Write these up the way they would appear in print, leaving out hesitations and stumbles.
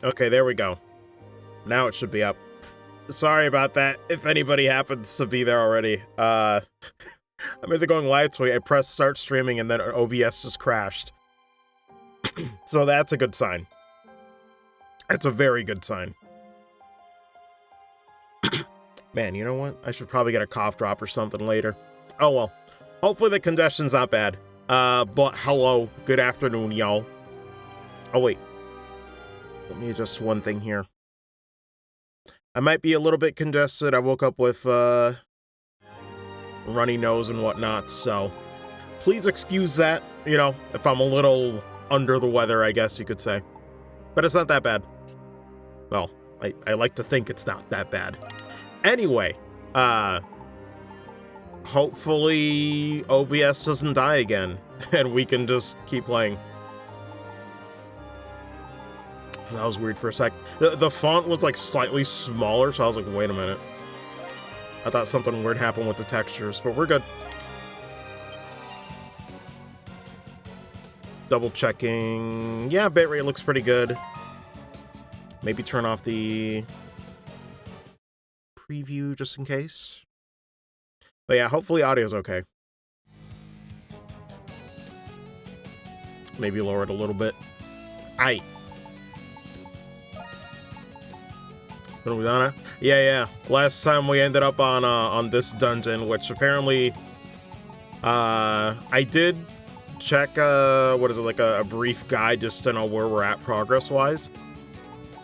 Okay, there we go. Now it should be up. Sorry about that, if anybody happens to be there already. I'm either going live tweet, I pressed start streaming, and then OBS just crashed. So that's a good sign. That's a very good sign. Man, you know what? I should probably get a cough drop or something later. Oh well. Hopefully the congestion's not bad. But hello. Good afternoon, y'all. Oh wait. Let me adjust one thing here. I might be a little bit congested. I woke up with, runny nose and whatnot, so please excuse that, you know, if I'm a little under the weather, I guess you could say. But it's not that bad. Well, I like to think it's not that bad. Anyway, hopefully OBS doesn't die again, and we can just keep playing. That was weird for a sec. The font was, like, slightly smaller, so I was like, wait a minute. I thought something weird happened with the textures, but we're good. Double checking. Yeah, bitrate looks pretty good. Maybe turn off the preview just in case. But yeah, hopefully audio's okay. Maybe lower it a little bit. Aight. What are we on? Yeah. Last time we ended up on this dungeon, which apparently, I did check, what is it, like a brief guide just to know where we're at progress-wise.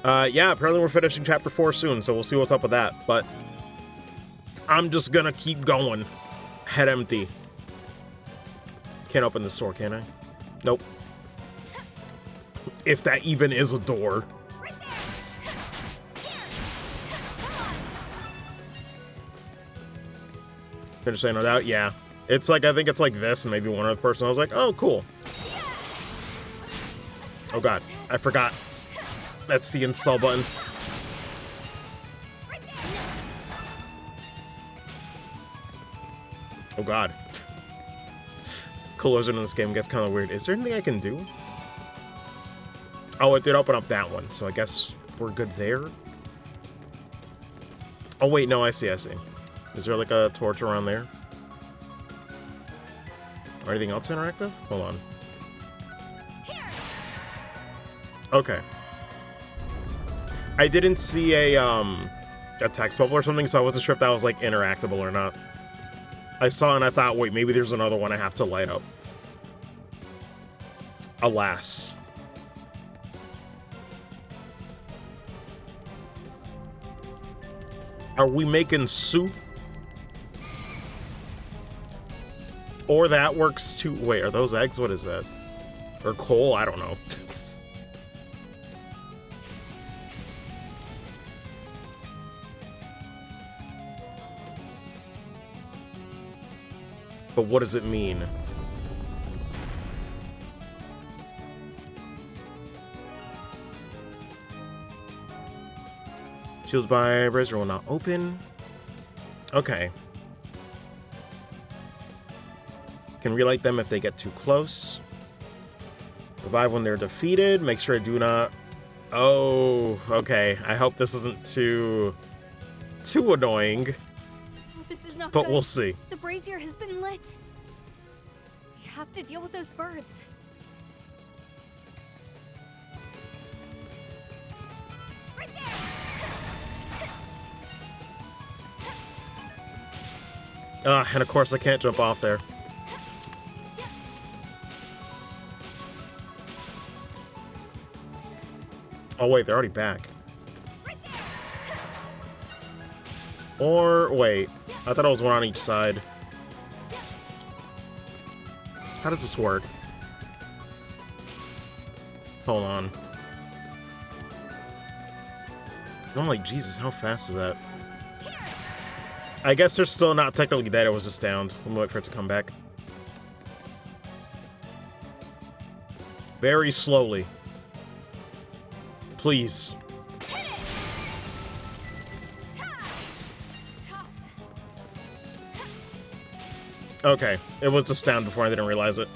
Yeah, apparently we're finishing chapter 4 soon, so we'll see what's up with that, but I'm just gonna keep going. Head empty. Can't open this door, can I? Nope. If that even is a door. Finish saying no doubt? Yeah. It's like, I think it's like this, maybe one other person. I was like, oh, cool. Oh god, I forgot. That's the install button. Oh god. Collision in this game gets kind of weird. Is there anything I can do? Oh, it did open up that one, so I guess we're good there. Oh wait, no, I see. Is there like a torch around there? Or anything else interactive? Hold on. Okay. I didn't see a text bubble or something, so I wasn't sure if that was like interactable or not. I saw it and I thought, wait, maybe there's another one I have to light up. Alas. Are we making soup? Or that works too. Wait, are those eggs? What is that? Or coal? I don't know. But what does it mean? Sealed by brazier will not open. Okay. Can relight them if they get too close. Revive when they're defeated. Make sure I do not... Oh, okay. I hope this isn't too annoying. This is not but good. We'll see. The brazier has been lit. We have to deal with those birds. Right there. And of course I can't jump off there. Oh wait, they're already back. Or, wait, I thought it was one on each side. How does this work? Hold on. Because I'm like, Jesus, how fast is that? I guess they're still not technically dead, it was just downed. I'm gonna wait for it to come back. Very slowly. Please. Okay, it was just down before I didn't realize it.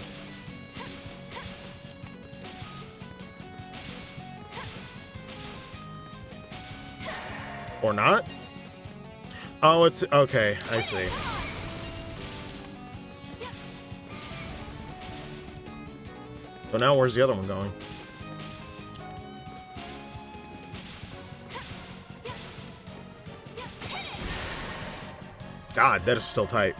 Or not? Oh, it's... Okay, I see. So now where's the other one going? God, that is still tight.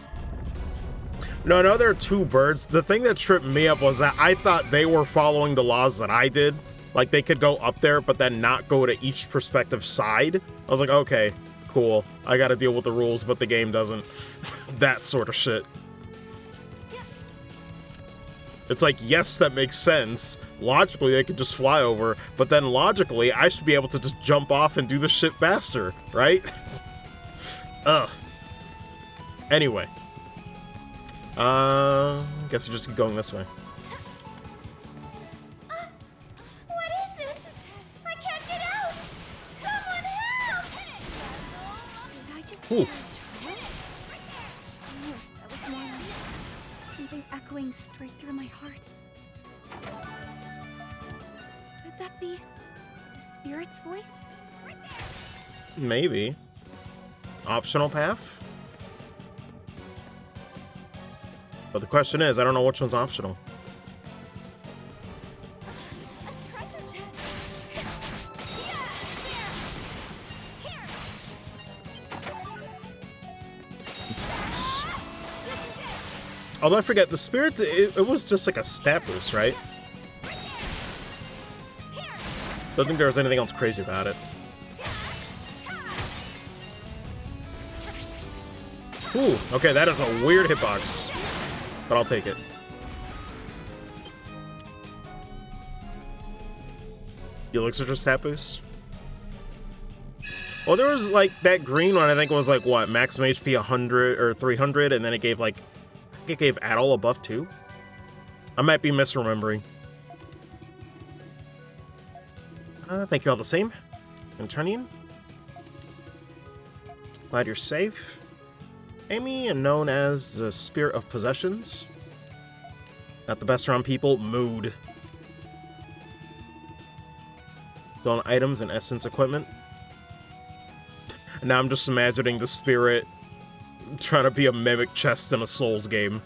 No, there are two birds. The thing that tripped me up was that I thought they were following the laws that I did. Like, they could go up there, but then not go to each prospective side. I was like, okay, cool. I gotta deal with the rules, but the game doesn't. That sort of shit. It's like, yes, that makes sense. Logically, they could just fly over, but then logically, I should be able to just jump off and do this shit faster, right? Ugh. Anyway. Guess you just keep going this way. What is this? I can't get out! Someone help! Did I just hear a child? No, that was more like something echoing straight through my heart. Could that be the spirit's voice? Maybe. Optional path? But the question is, I don't know which one's optional. A treasure chest. Although I forget, the spirit, it was just like a stat boost, right? Don't think there was anything else crazy about it. Ooh, okay, that is a weird hitbox. But I'll take it. The elixir just stat boost? Well, there was like that green one, I think was like what, maximum HP 100 or 300, and then it gave like, I think it gave add all above 2. I might be misremembering. Thank you all the same. Antronian. Glad you're safe. Amy, and known as the Spirit of Possessions. Not the best around people. Mood. Stolen items and essence equipment. And now I'm just imagining the spirit trying to be a mimic chest in a Souls game.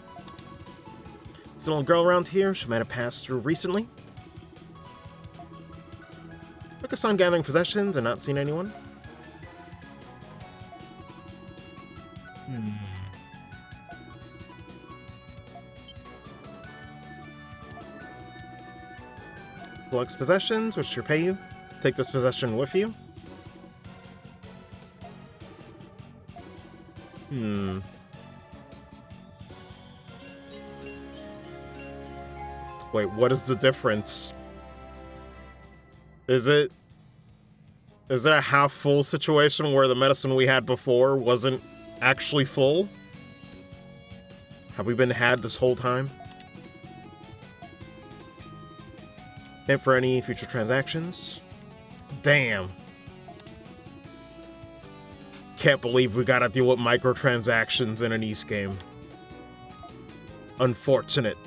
There's an old girl around here. She might have passed through recently. Focus on gathering possessions and not seen anyone. Collects possessions, which should pay you. Take this possession with you. Wait, what is the difference? Is it a half-full situation where the medicine we had before wasn't actually full? Have we been had this whole time? And for any future transactions? Damn. Can't believe we gotta deal with microtransactions in an East game. Unfortunate.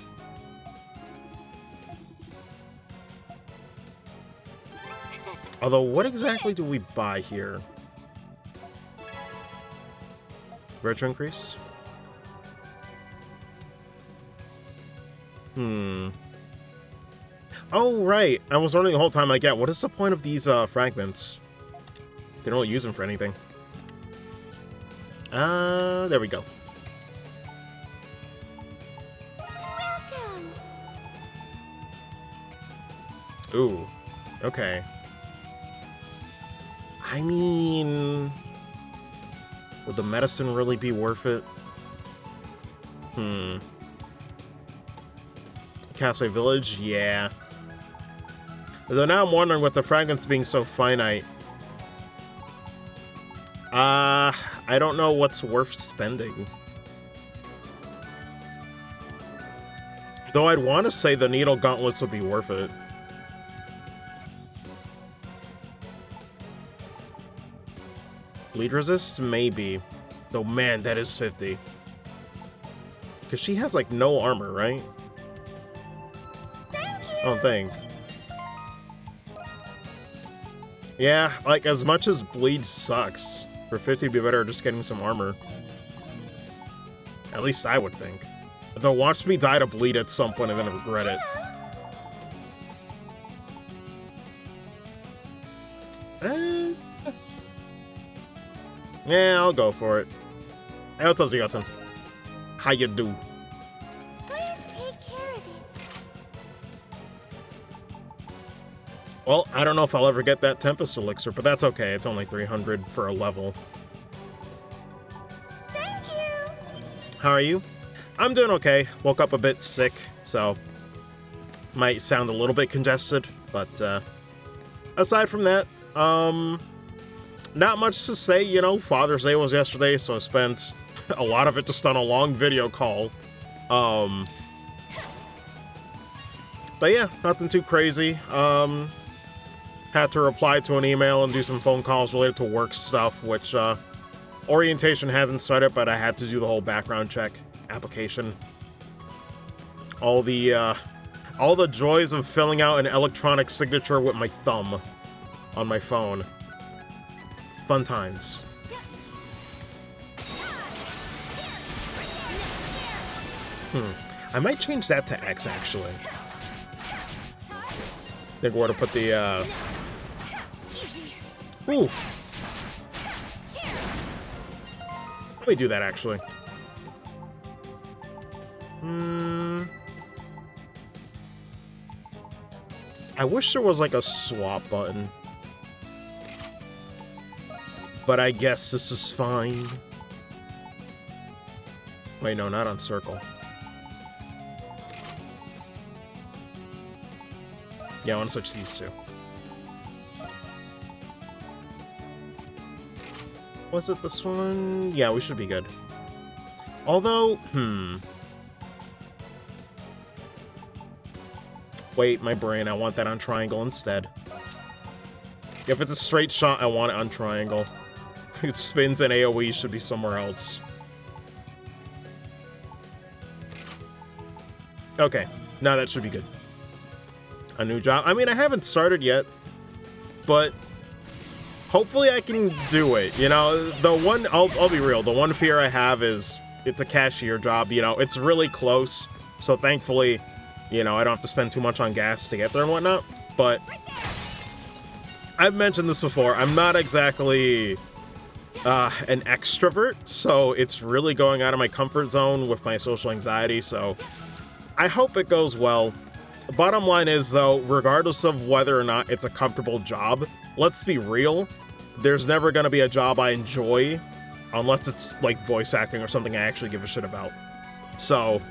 Although, what exactly do we buy here? Retro increase? Oh, right. I was wondering the whole time, like, yeah, what is the point of these fragments? They don't use them for anything. There we go. Welcome. Ooh, okay. I mean, would the medicine really be worth it? Castaway Village? Yeah. Though now I'm wondering, with the fragments being so finite, I don't know what's worth spending. Though I'd want to say the needle gauntlets would be worth it. Bleed resist? Maybe. Though, man, that is 50. Because she has, like, no armor, right? Thank you. I don't think. Yeah, like, as much as bleed sucks, for 50 it'd be better just getting some armor. At least I would think. Though watch me die to bleed at some point and then regret it. Yeah, I'll go for it. Hey, what's up, Ziotin? How you do? Please take care of it. Well, I don't know if I'll ever get that Tempest Elixir, but that's okay. It's only 300 for a level. Thank you. How are you? I'm doing okay. Woke up a bit sick, so might sound a little bit congested, but aside from that, not much to say. You know, Father's Day was yesterday, so I spent a lot of it just on a long video call. But yeah, nothing too crazy. Had to reply to an email and do some phone calls related to work stuff, which orientation hasn't started, but I had to do the whole background check application. All the joys of filling out an electronic signature with my thumb on my phone. Fun times. I might change that to X, actually. I think we're to put the, Ooh. Let me do that, actually. I wish there was, like, a swap button. But I guess this is fine. Wait, no, not on circle. Yeah, I want to switch these two. Was it this one? Yeah, we should be good. Although, Wait, my brain, I want that on triangle instead. If it's a straight shot, I want it on triangle. It spins and AoE should be somewhere else. Okay, now that should be good. A new job. I mean, I haven't started yet, but hopefully I can do it. You know, the one, I'll be real, the one fear I have is it's a cashier job. You know, it's really close, so thankfully, you know, I don't have to spend too much on gas to get there and whatnot, but I've mentioned this before, I'm not exactly an extrovert, so it's really going out of my comfort zone with my social anxiety, so I hope it goes well. Bottom line is, though, regardless of whether or not it's a comfortable job, let's be real, there's never going to be a job I enjoy unless it's, like, voice acting or something I actually give a shit about. So,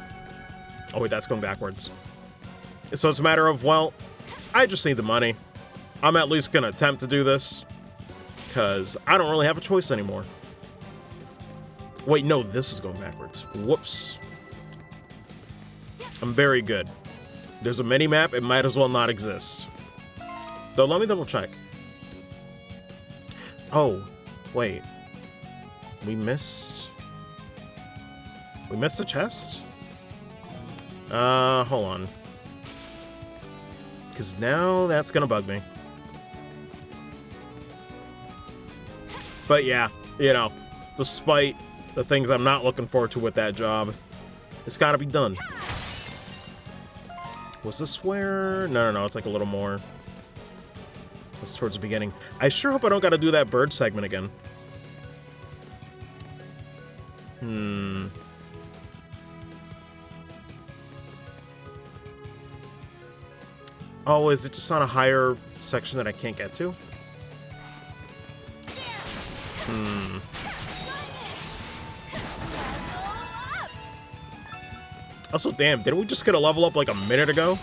oh wait, that's going backwards. So it's a matter of, well, I just need the money. I'm at least going to attempt to do this, because I don't really have a choice anymore. Wait, no, this is going backwards. Whoops. I'm very good. There's a mini-map, it might as well not exist. Though, let me double check. Oh, wait. We missed a chest? Hold on. Because now that's gonna bug me. But yeah, you know, despite the things I'm not looking forward to with that job, it's gotta be done. Was this where? No, it's like a little more. It's towards the beginning. I sure hope I don't gotta do that bird segment again. Oh, is it just on a higher section that I can't get to? Also, damn, didn't we just get a level up like a minute ago?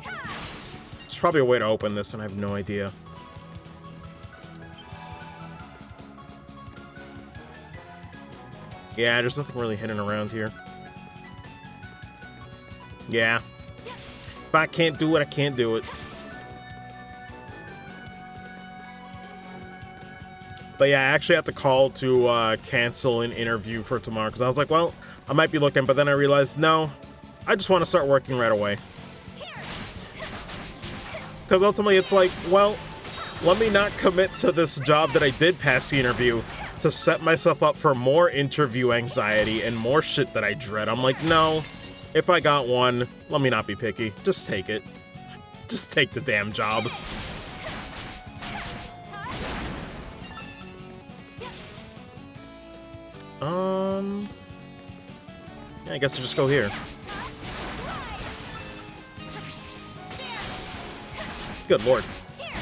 There's probably a way to open this, and I have no idea. Yeah, there's nothing really hidden around here. Yeah. If I can't do it, I can't do it. But yeah, I actually have to call to cancel an interview for tomorrow, because I was like, well, I might be looking, but then I realized, no, I just want to start working right away. Because ultimately it's like, well, let me not commit to this job that I did pass the interview to set myself up for more interview anxiety and more shit that I dread. I'm like, no, if I got one, let me not be picky. Just take it. Just take the damn job. Yeah, I guess I'll just go here. Good lord.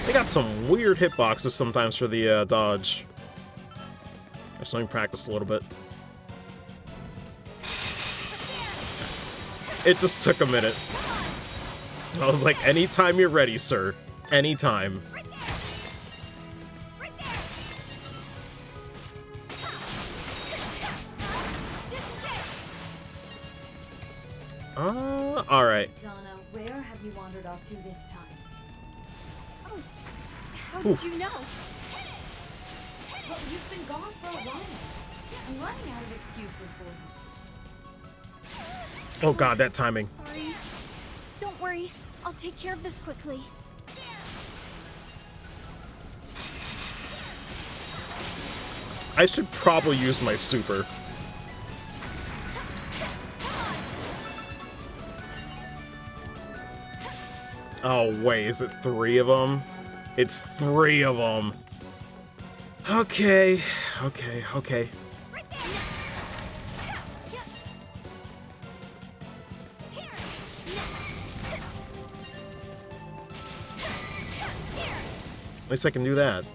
They got some weird hitboxes sometimes for the dodge. Just let me practice a little bit. It just took a minute. I was like, anytime you're ready, sir. Anytime. Alright. Donna, where have you wandered off to this time? Oh, how did you know? Well, you've been gone for a while. I'm running out of excuses for you. Oh god, that timing. Sorry. Don't worry. I'll take care of this quickly. I should probably use my super. Oh, wait, is it 3 of them? It's 3 of them. Okay. At least I can do that.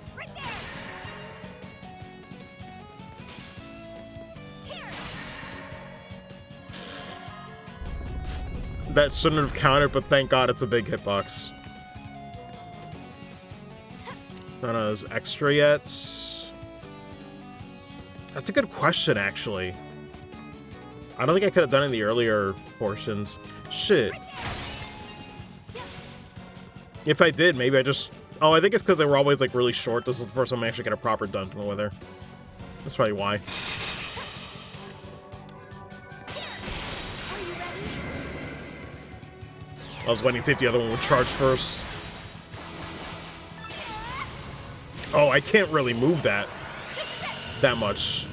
That shouldn't have counted, but thank God it's a big hitbox. Not as extra yet. That's a good question, actually. I don't think I could have done it in the earlier portions. Shit. If I did, maybe I just... Oh, I think it's because they were always, like, really short. This is the first time I actually get a proper dungeon with her. That's probably why. I was waiting to see if the other one would charge first. Oh, I can't really move that much.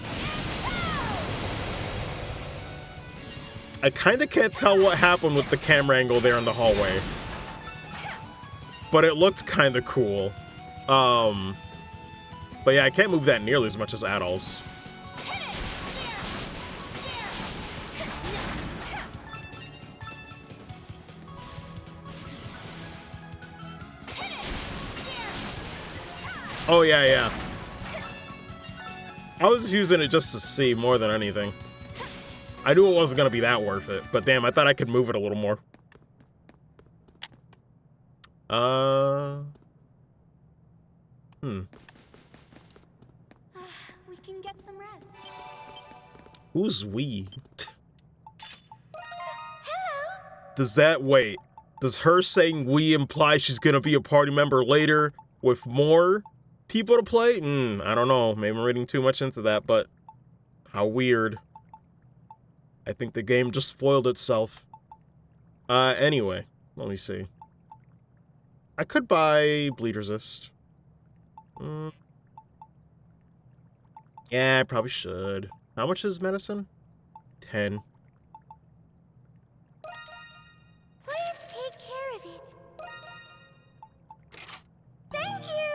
I kind of can't tell what happened with the camera angle there in the hallway. But it looked kind of cool. But yeah, I can't move that nearly as much as Adol's. Oh, yeah. I was using it just to see more than anything. I knew it wasn't going to be that worth it, but damn, I thought I could move it a little more. We can get some rest. Who's we? Hello. Does that, wait, does her saying we imply she's going to be a party member later with more people to play? I don't know. Maybe I'm reading too much into that, but how weird. I think the game just spoiled itself. Anyway, let me see. I could buy bleed resist. Yeah, I probably should. How much is medicine? 10. Please take care of it. Thank you.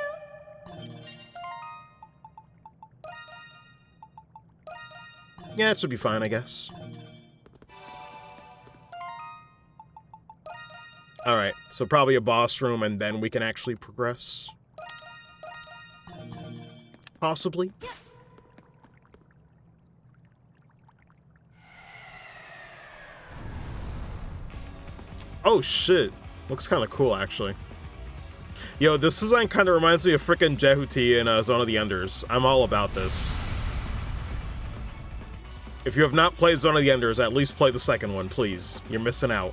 Yeah, it should be fine, I guess. Alright, so probably a boss room, and then we can actually progress. Possibly. Oh shit. Looks kind of cool, actually. Yo, this design kind of reminds me of frickin' Jehuti in Zone of the Enders. I'm all about this. If you have not played Zone of the Enders, at least play the second one, please. You're missing out.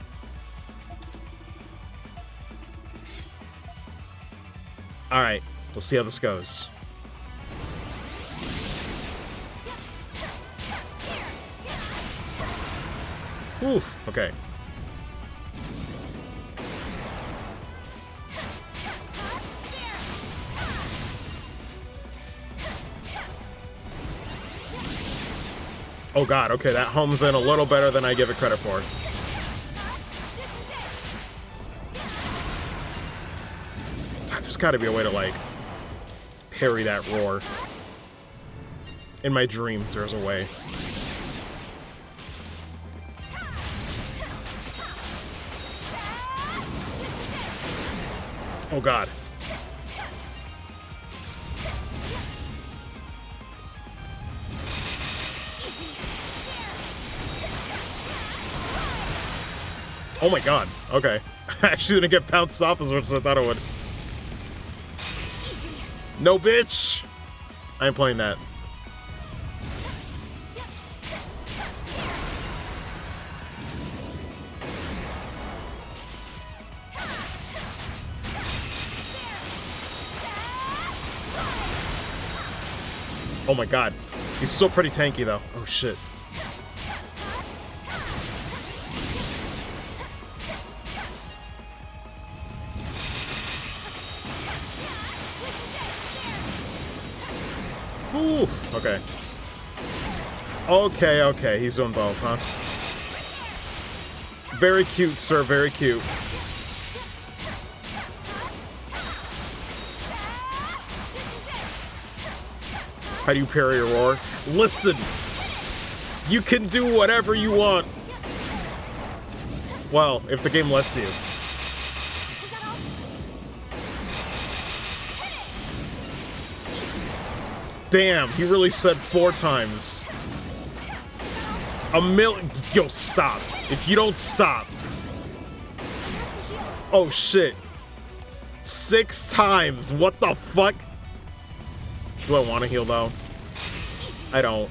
Alright, we'll see how this goes. Oof, okay. Oh god, okay, that homes in a little better than I give it credit for. God, there's gotta be a way to, like, parry that roar. In my dreams, there's a way. Oh god. Oh my god, okay. I actually didn't get bounced off as much as I thought I would. No, bitch! I ain't playing that. Oh my god. He's still pretty tanky, though. Oh, shit. Ooh, okay. Okay, okay, he's doing both, huh? Very cute, sir, very cute. How do you parry a roar? Listen! You can do whatever you want! Well, if the game lets you. Damn, he really said 4 times. A million. Yo, stop. If you don't stop. Oh, shit. 6 times. What the fuck? Do I want to heal, though? I don't.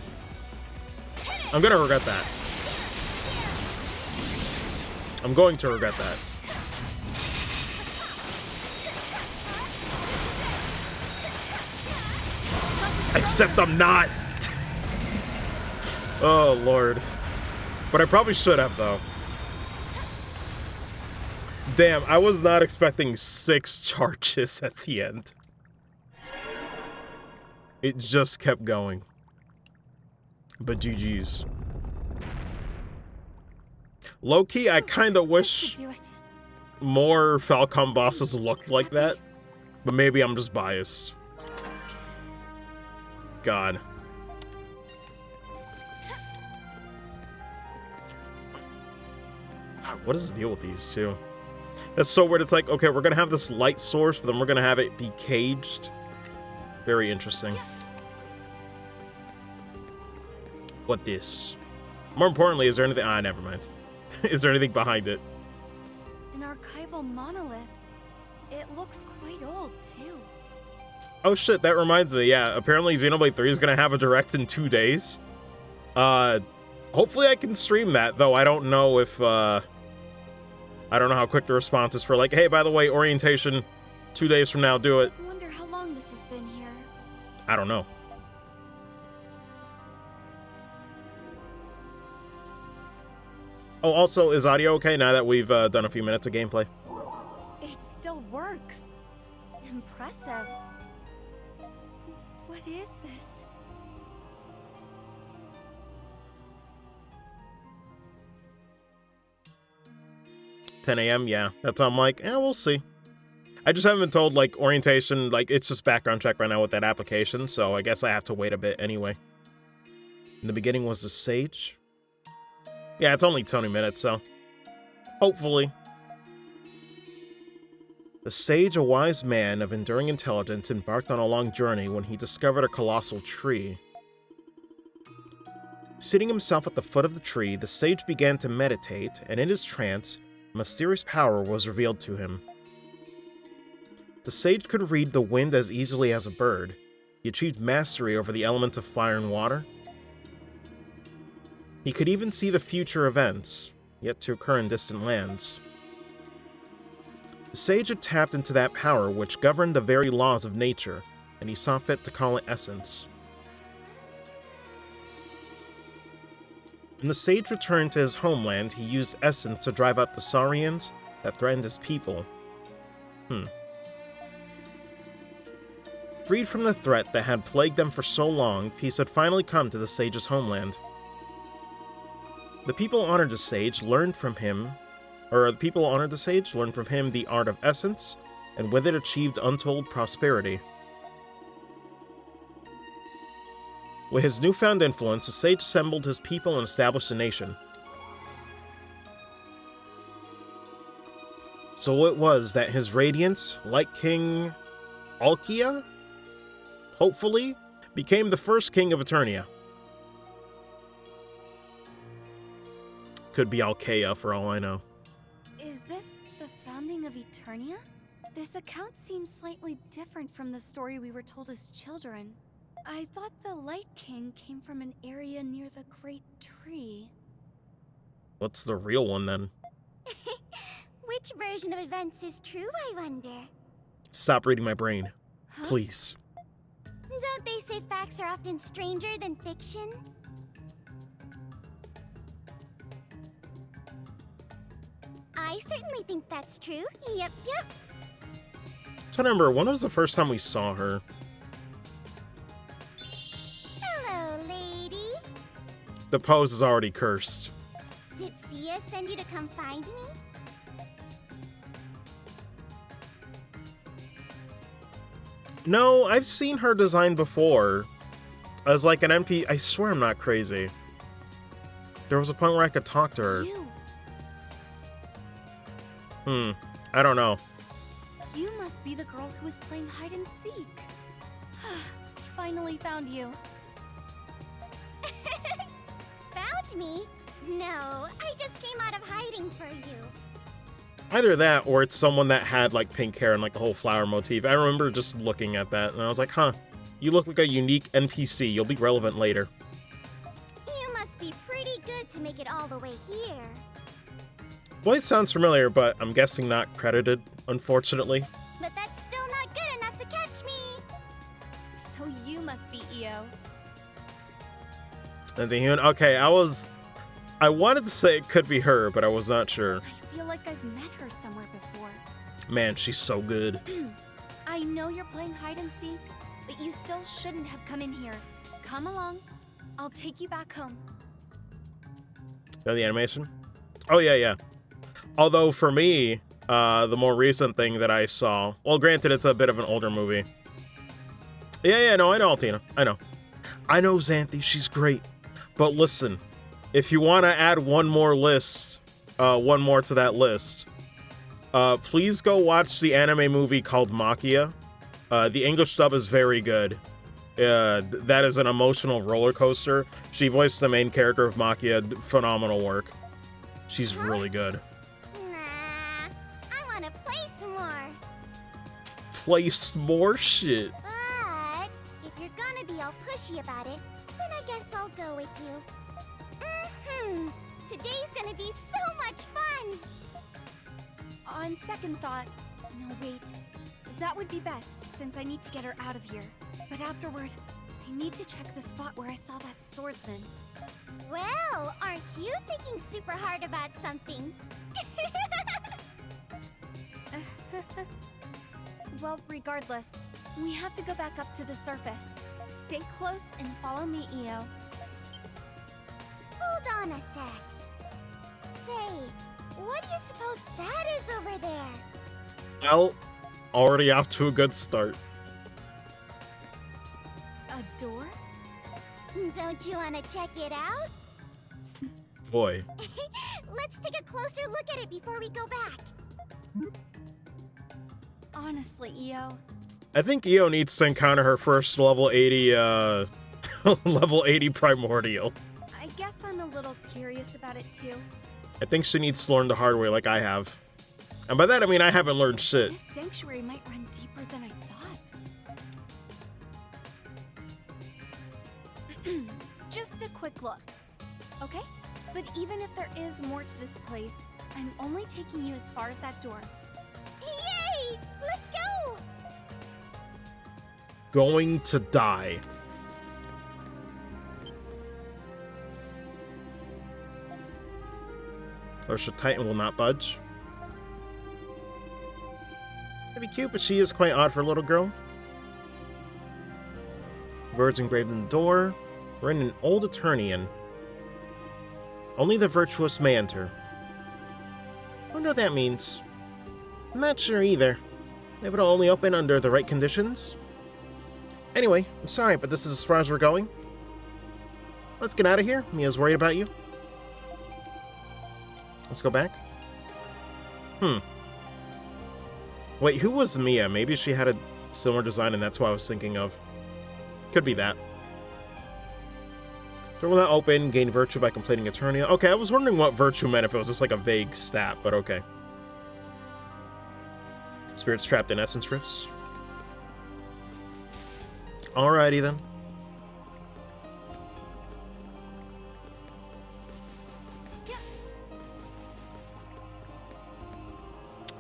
I'm gonna regret that. I'm going to regret that. Except I'm not. Oh, Lord. But I probably should have, though. Damn, I was not expecting 6 charges at the end. It just kept going. But GG's. Low-key, I kinda wish more Falcom bosses looked like that. But maybe I'm just biased. God. God, what is the deal with these two? That's so weird. It's like, okay, we're gonna have this light source, but then we're gonna have it be caged. Very interesting. What this? More importantly, is there anything? Ah, never mind. Is there anything behind it? An archival monolith. It looks quite old, too. Oh shit, that reminds me, yeah, apparently Xenoblade 3 is gonna have a direct in 2 days. Hopefully I can stream that, though I don't know if, I don't know how quick the response is for, like, hey, by the way, orientation, 2 days from now, do it. I wonder how long this has been here. I don't know. Oh, also, is audio okay now that we've done a few minutes of gameplay? It still works. Impressive. What is this? $10 a.m., yeah. That's why I'm like, we'll see. I just haven't been told, like, orientation, like, it's just background check right now with that application, so I guess I have to wait a bit anyway. In the beginning was the Sage. Yeah, it's only 20 minutes, so hopefully. The Sage, a wise man of enduring intelligence, embarked on a long journey when he discovered a colossal tree. Sitting himself at the foot of the tree, the Sage began to meditate, and in his trance, a mysterious power was revealed to him. The Sage could read the wind as easily as a bird. He achieved mastery over the elements of fire and water. He could even see the future events, yet to occur in distant lands. The Sage had tapped into that power which governed the very laws of nature, and he saw fit to call it Essence. When the Sage returned to his homeland, he used Essence to drive out the Saurians that threatened his people. Freed from the threat that had plagued them for so long, peace had finally come to the Sage's homeland. The people honored the sage learned from him, or the people honored the sage learned from him the art of essence, and with it achieved untold prosperity. With his newfound influence, the sage assembled his people and established a nation. So it was that his radiance, like King Alkia, hopefully, became the first king of Eternia. Could be Alkea for all I know. Is this the founding of Eternia? This account seems slightly different from the story we were told as children. I thought the Light King came from an area near the Great Tree. What's the real one then? Which version of events is true, I wonder? Stop reading my brain. Huh? Please. Don't they say facts are often stranger than fiction? I certainly think that's true. Yep. So remember, when was the first time we saw her? Hello, lady. The pose is already cursed. Did Sia send you to come find me? No, I've seen her design before. As like an MP. I swear I'm not crazy. There was a point where I could talk to her. I don't know. You must be the girl who was playing hide and seek. I finally found you. Found me? No, I just came out of hiding for you. Either that, or it's someone that had like pink hair and like the whole flower motif. I remember just looking at that and I was like, huh, you look like a unique NPC. You'll be relevant later. You must be pretty good to make it all the way here. Voice sounds familiar, but I'm guessing not credited, unfortunately. But that's still not good enough to catch me. So you must be EO. Okay, I wanted to say it could be her, but I was not sure. I feel like I've met her somewhere before. Man, she's so good. I know you're playing hide and seek, but you still shouldn't have come in here. Come along. I'll take you back home. Know the animation? Oh, yeah. Although, for me, the more recent thing that I saw... Well, granted, it's a bit of an older movie. Yeah, no, I know Altina. I know. I know Xanthi, she's great. But listen, if you want to add one more to that list, please go watch the anime movie called Makia. The English dub is very good. That is an emotional roller coaster. She voiced the main character of Makia. Phenomenal work. She's really good. Nah, I want to play some more. Play some more shit. But if you're gonna be all pushy about it, then I guess I'll go with you. Today's gonna be so much fun! On second thought, no wait, that would be best since I need to get her out of here. But afterward, I need to check the spot where I saw that swordsman. Well, aren't you thinking super hard about something? Well, regardless, we have to go back up to the surface. Stay close and follow me, Io. Hold on a sec. Say, what do you suppose that is over there? Well, already off to a good start. A door? Don't you want to check it out? Boy. Let's take a closer look at it before we go back. Honestly, Io. I think Io needs to encounter her first level 80, level 80 primordial. I guess I'm a little curious about it too. I think she needs to learn the hard way like I have. And by that I mean I haven't learned shit. This sanctuary might run deeper than I thought. Just a quick look, okay? But even if there is more to this place, I'm only taking you as far as that door. Yay! Let's go! Going to die. Ursha Titan will not budge. That'd be cute, but she is quite odd for a little girl. Words engraved in the door. We're in an old Eternian. Only the virtuous may enter. Wonder what that means. I'm not sure either. Maybe it'll only open under the right conditions? Anyway, I'm sorry, but this is as far as we're going. Let's get out of here. Mia's worried about you. Let's go back. Wait, who was Mia? Maybe she had a similar design and that's what I was thinking of. Could be that. So will not open, gain virtue by completing Eternia. Okay, I was wondering what virtue meant, if it was just like a vague stat, but okay. Spirits trapped in essence rifts. Alrighty then.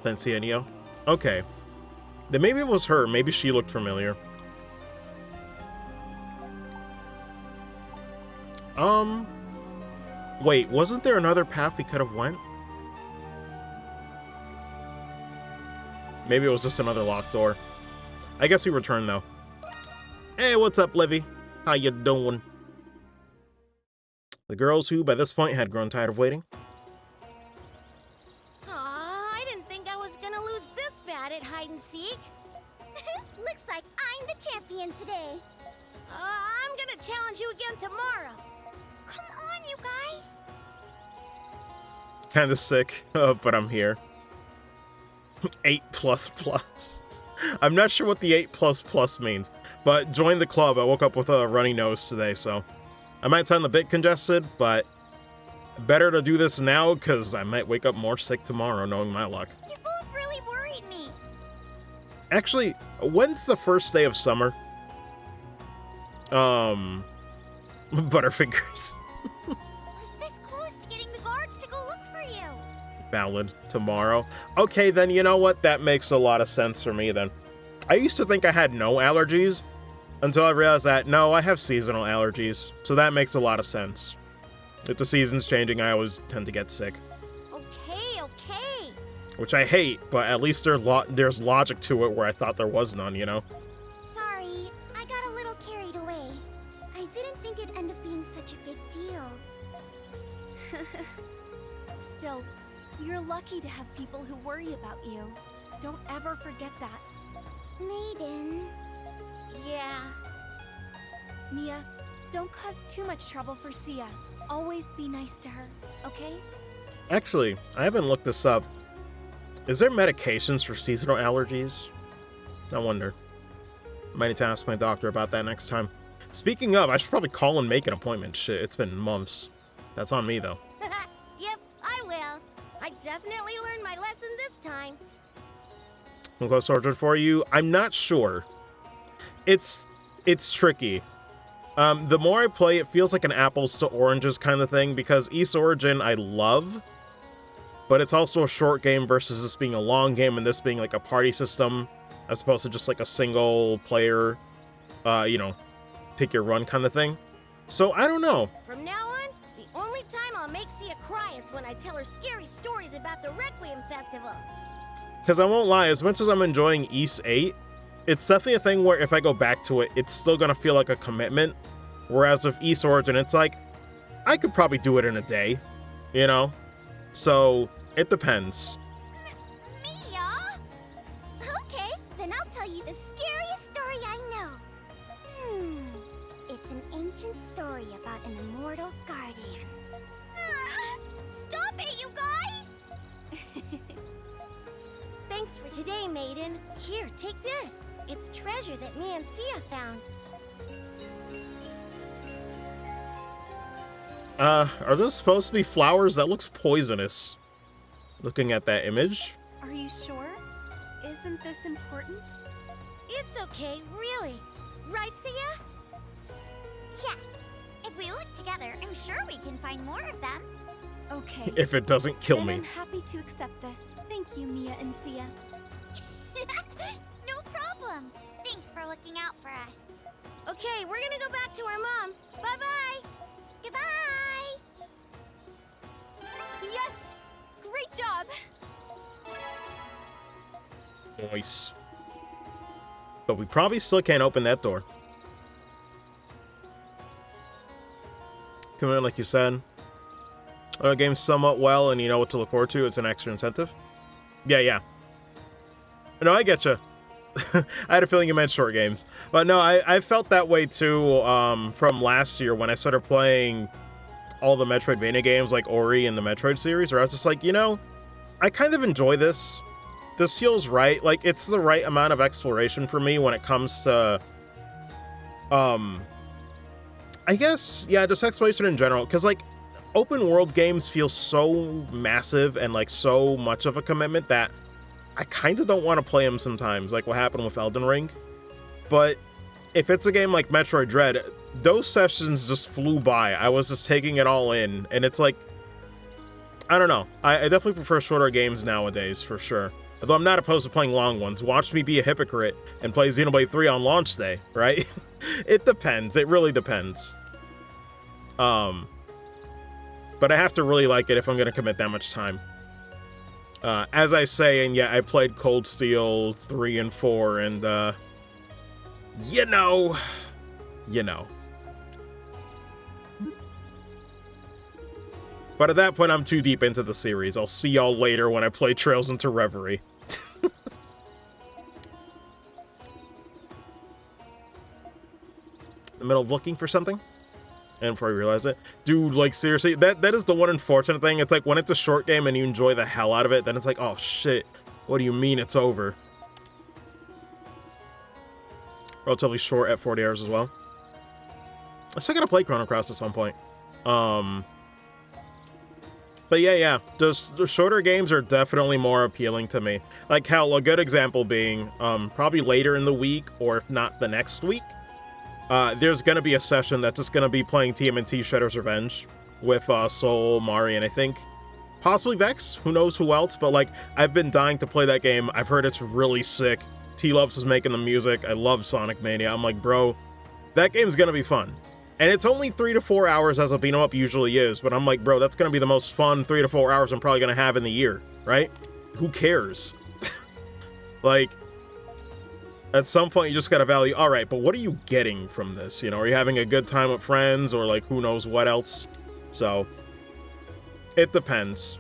Didn't see Neo. Okay. Then maybe it was her. Maybe she looked familiar. Wait, wasn't there another path we could have went? Maybe it was just another locked door. I guess we returned though. Hey, what's up, Livy? How you doing? The girls who, by this point, had grown tired of waiting. Aw, I didn't think I was gonna lose this bad at hide and seek. Looks like I'm the champion today. I'm gonna challenge you again tomorrow. Come on, you guys. Kinda sick, but I'm here. 8++. I'm not sure what the 8++ means, but join the club. I woke up with a runny nose today, so I might sound a bit congested, but better to do this now because I might wake up more sick tomorrow, knowing my luck. You both really worried me. Actually, when's the first day of summer? Butterfingers. I was this close to getting the guards to go look for you. Valid. Tomorrow. Okay, then you know what? That makes a lot of sense for me then. I used to think I had no allergies until I realized that, no, I have seasonal allergies. So that makes a lot of sense. If the season's changing, I always tend to get sick. Okay. Which I hate, but at least there's logic to it where I thought there was none, you know? Sorry, I got a little carried away. I didn't think it'd end up being such a big deal. Still, you're lucky to have people who worry about you. Don't ever forget that. Maiden. Yeah. Mia, don't cause too much trouble for Sia. Always be nice to her, okay? Actually, I haven't looked this up. Is there medications for seasonal allergies? I wonder. Might need to ask my doctor about that next time. Speaking of, I should probably call and make an appointment. Shit, it's been months. That's on me, though. Yep, I will. I definitely learned my lesson this time. I'll go Origin for you. I'm not sure. It's tricky. The more I play, it feels like an apples to oranges kind of thing, because East Origin I love, but it's also a short game versus this being a long game and this being like a party system as opposed to just like a single player, you know, pick your run kind of thing. So I don't know. From now on, the only time I'll make Sia cry is when I tell her scary stories about the Requiem Festival. Because I won't lie, as much as I'm enjoying East 8, it's definitely a thing where if I go back to it, it's still going to feel like a commitment. Whereas with East Origin, it's like, I could probably do it in a day, you know? So, it depends. Mia? Okay, then I'll tell you the scariest story I know. It's an ancient story about an immortal guardian. Stop it, you guys! Thanks for today, Maiden. Here, take this. It's treasure that me and Sia found. Are those supposed to be flowers? That looks poisonous. Looking at that image. Are you sure? Isn't this important? It's okay, really. Right, Sia? Yes. If we look together, I'm sure we can find more of them. Okay. If it doesn't kill Then me. I'm happy to accept this. Thank you, Mia and Sia. No problem. Thanks for looking out for us. Okay, we're gonna go back to our mom. Bye-bye. Goodbye. Yes! Great job! Nice. But we probably still can't open that door. Come in, like you said. games somewhat well and you know what to look forward to, it's an extra incentive. Yeah. No, I get you. I had a feeling you meant short games. But no, I felt that way too from last year when I started playing all the Metroidvania games like Ori and the Metroid series, where I was just like, you know, I kind of enjoy this. This feels right. Like, it's the right amount of exploration for me when it comes to, I guess, yeah, just exploration in general. Because, like, open world games feel so massive and, like, so much of a commitment that I kind of don't want to play them sometimes, like what happened with Elden Ring. But if it's a game like Metroid Dread, those sessions just flew by. I was just taking it all in, and it's like, I don't know. I definitely prefer shorter games nowadays, for sure. Although I'm not opposed to playing long ones. Watch me be a hypocrite and play Xenoblade 3 on launch day, right? It depends. It really depends. But I have to really like it if I'm going to commit that much time. As I say, and yeah, I played Cold Steel 3 and 4, and, you know. But at that point, I'm too deep into the series. I'll see y'all later when I play Trails into Reverie. In the middle of looking for something? And before I realize it, dude, like, seriously, that is the one unfortunate thing. It's like when it's a short game and you enjoy the hell out of it, then it's like, oh shit, what do you mean it's over? Relatively short at 40 hours as well. I still gotta play Chrono Cross at some point. But yeah, just the shorter games are definitely more appealing to me. Like, hell, a good example being probably later in the week, or if not the next week, there's gonna be a session that's just gonna be playing TMNT Shredder's Revenge with Soul, Mari, and I think possibly Vex. Who knows who else? But like, I've been dying to play that game. I've heard it's really sick. T-Loves is making the music. I love Sonic Mania. I'm like, bro, that game's gonna be fun. And it's only 3 to 4 hours as a beat 'em up usually is, but I'm like, bro, that's gonna be the most fun 3 to 4 hours I'm probably gonna have in the year, right? Who cares? Like, at some point you just gotta value, all right, but what are you getting from this? You know, are you having a good time with friends, or like who knows what else? So, it depends.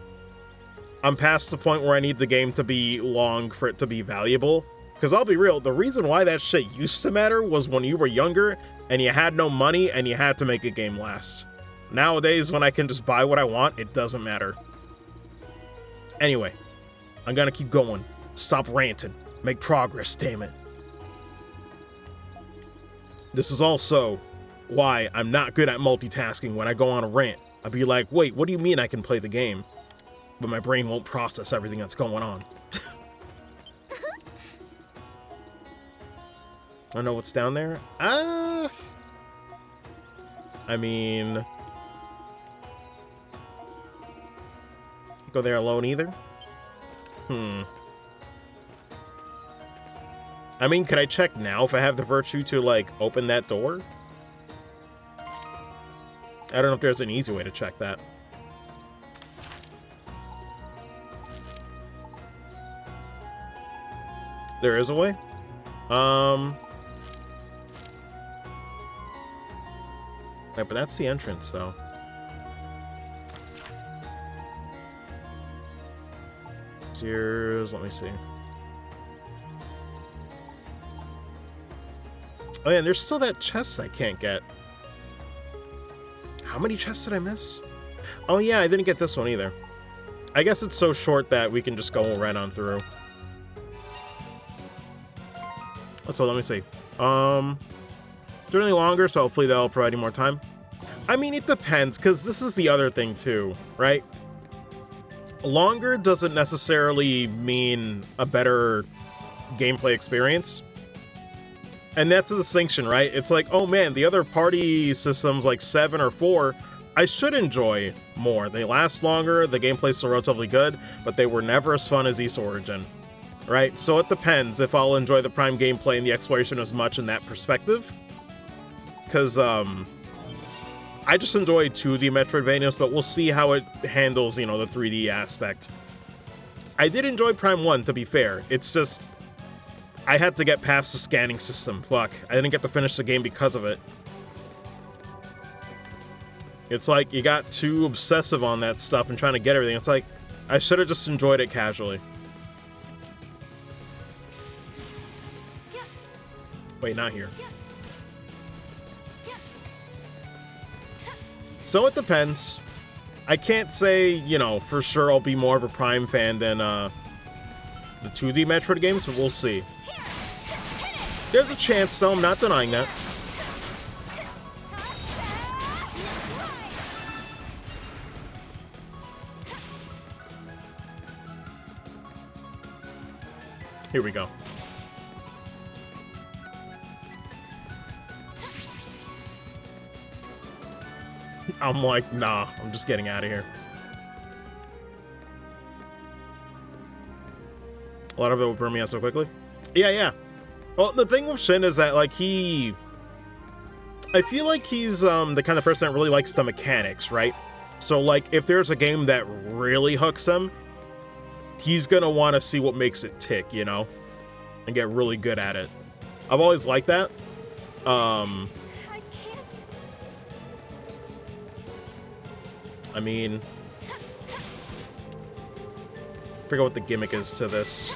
I'm past the point where I need the game to be long for it to be valuable. Because I'll be real, the reason why that shit used to matter was when you were younger and you had no money and you had to make a game last. Nowadays, when I can just buy what I want, it doesn't matter. Anyway, I'm gonna keep going. Stop ranting. Make progress, damn it. This is also why I'm not good at multitasking when I go on a rant. I'd be like, wait, what do you mean I can play the game? But my brain won't process everything that's going on. I don't know what's down there. I mean, go there alone either. I mean, could I check now if I have the virtue to like open that door? I don't know if there's an easy way to check that. There is a way? Right, but that's the entrance, though. Here's, let me see. Oh yeah, and there's still that chest I can't get. How many chests did I miss? Oh yeah, I didn't get this one either. I guess it's so short that we can just go right on through. So let me see. Do any longer, so hopefully that'll provide you more time. I mean, it depends, because this is the other thing too, right? Longer doesn't necessarily mean a better gameplay experience. And that's a distinction, right? It's like, oh man, the other party systems like 7 or 4, I should enjoy more. They last longer, the gameplay's still relatively good, but they were never as fun as Ys Origin, right? So it depends if I'll enjoy the Prime gameplay and the exploration as much in that perspective. Because, I just enjoy 2D Metroidvanias, but we'll see how it handles, you know, the 3D aspect. I did enjoy Prime 1, to be fair. It's just, I had to get past the scanning system. Fuck, I didn't get to finish the game because of it. It's like you got too obsessive on that stuff and trying to get everything. It's like, I should have just enjoyed it casually. Wait, not here. So it depends. I can't say, you know, for sure I'll be more of a Prime fan than the 2D Metroid games, but we'll see. There's a chance, though. I'm not denying that. Here we go. I'm like, nah, I'm just getting out of here. A lot of it will burn me out so quickly. Yeah. Well, the thing with Shin is that, like, I feel like he's the kind of person that really likes the mechanics, right? So, like, if there's a game that really hooks him, he's gonna want to see what makes it tick, you know? And get really good at it. I've always liked that. I mean, I forget what the gimmick is to this.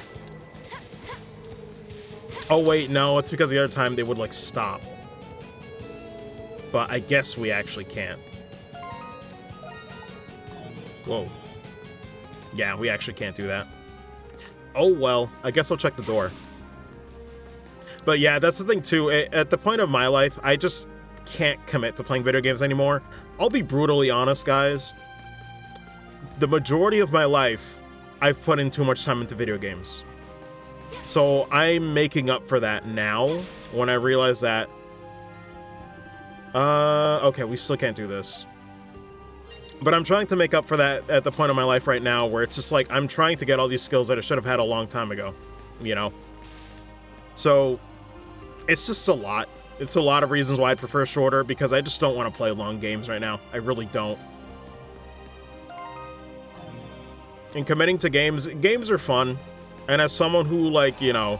Oh wait, no, it's because the other time they would like stop. But I guess we actually can't. Whoa. Yeah, we actually can't do that. Oh well, I guess I'll check the door. But yeah, that's the thing too. At the point of my life, I just can't commit to playing video games anymore. I'll be brutally honest, guys. The majority of my life, I've put in too much time into video games. So I'm making up for that now when I realize that... okay, we still can't do this. But I'm trying to make up for that at the point of my life right now where it's just like I'm trying to get all these skills that I should have had a long time ago, you know? So it's just a lot. It's a lot of reasons why I prefer shorter, because I just don't want to play long games right now. I really don't. And committing to games are fun. And as someone who, like, you know,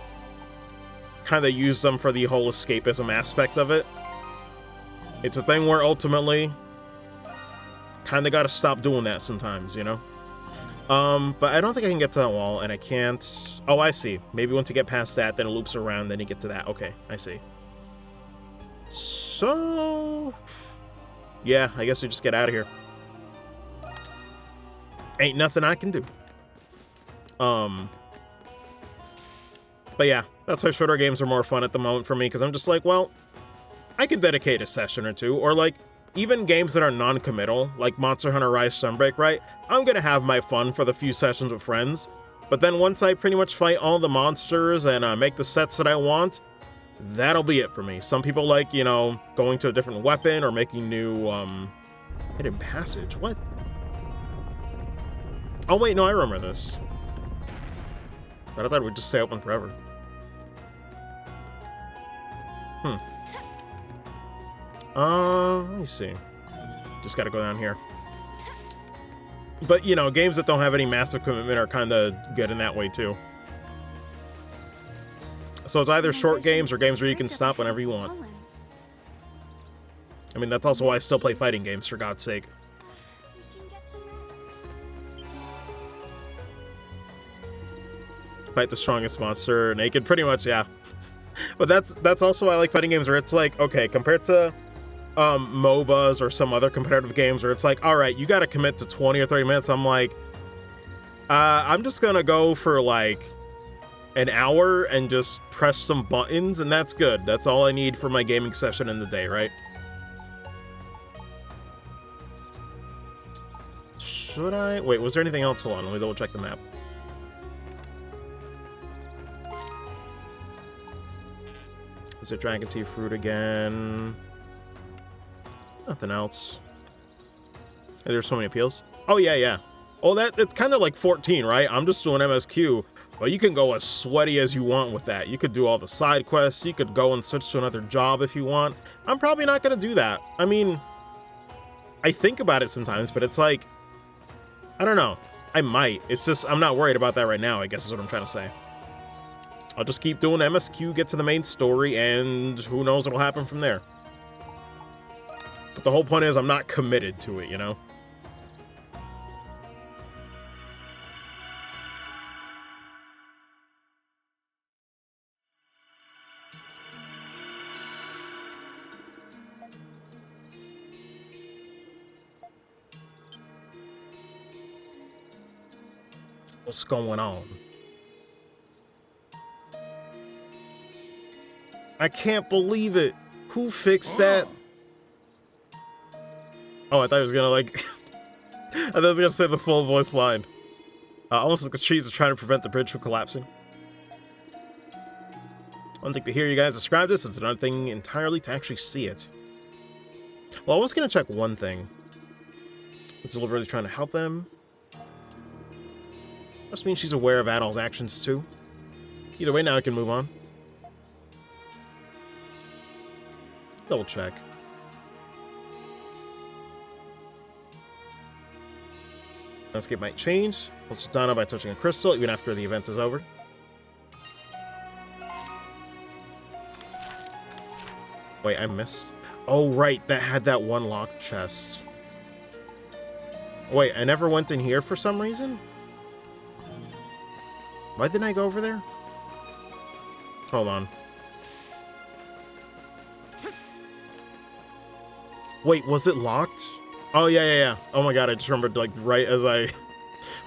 kind of used them for the whole escapism aspect of it, it's a thing where ultimately kind of got to stop doing that sometimes, you know? But I don't think I can get to that wall, and I can't... Oh, I see. Maybe once you get past that, then it loops around, then you get to that. Okay, I see. So... yeah, I guess we just get out of here. Ain't nothing I can do. But yeah, that's why shorter games are more fun at the moment for me, because I'm just like, well, I could dedicate a session or two, or like, even games that are non-committal, like Monster Hunter Rise Sunbreak, right? I'm gonna have my fun for the few sessions with friends, but then once I pretty much fight all the monsters and make the sets that I want, that'll be it for me. Some people like, you know, going to a different weapon or making new, hidden passage. What? Oh wait, no, I remember this. But I thought it would just stay open forever. Let me see. Just gotta go down here. But, you know, games that don't have any massive commitment are kind of good in that way, too. So it's either short games or games where you can stop whenever you want. I mean, that's also why I still play fighting games, for God's sake. Fight the strongest monster naked, pretty much, yeah. But that's also why I like fighting games where it's like, okay, compared to MOBAs or some other competitive games where it's like, all right, you got to commit to 20 or 30 minutes. I'm like, I'm just gonna go for like an hour and just press some buttons, and that's good. That's all I need for my gaming session in the day, right? Should I? Wait, was there anything else? Hold on, let me double check the map. Is it Dragon Tea Fruit again? Nothing else. Hey, there's so many appeals. Oh, yeah. Oh, it's kind of like 14, right? I'm just doing MSQ. But you can go as sweaty as you want with that. You could do all the side quests. You could go and switch to another job if you want. I'm probably not going to do that. I mean, I think about it sometimes, but it's like, I don't know. I might. It's just, I'm not worried about that right now, I guess is what I'm trying to say. I'll just keep doing MSQ, get to the main story, and who knows what'll happen from there. But the whole point is I'm not committed to it, you know? What's going on? I can't believe it. Who fixed that? Oh, I thought he was gonna like... I thought he was gonna say the full voice line. Almost like the trees are trying to prevent the bridge from collapsing. One thing to hear you guys describe this, it's another thing entirely to actually see it. Well, I was gonna check one thing. Is deliberately trying to help them? Must mean she's aware of Adol's actions too. Either way, now I can move on. Double check. Landscape might change. Let's just Donna by touching a crystal, even after the event is over. Wait, I missed. Oh, right, that had that one locked chest. Wait, I never went in here for some reason? Why didn't I go over there? Hold on. Wait, was it locked? Oh, yeah. Oh my god, I just remembered, like, right as I...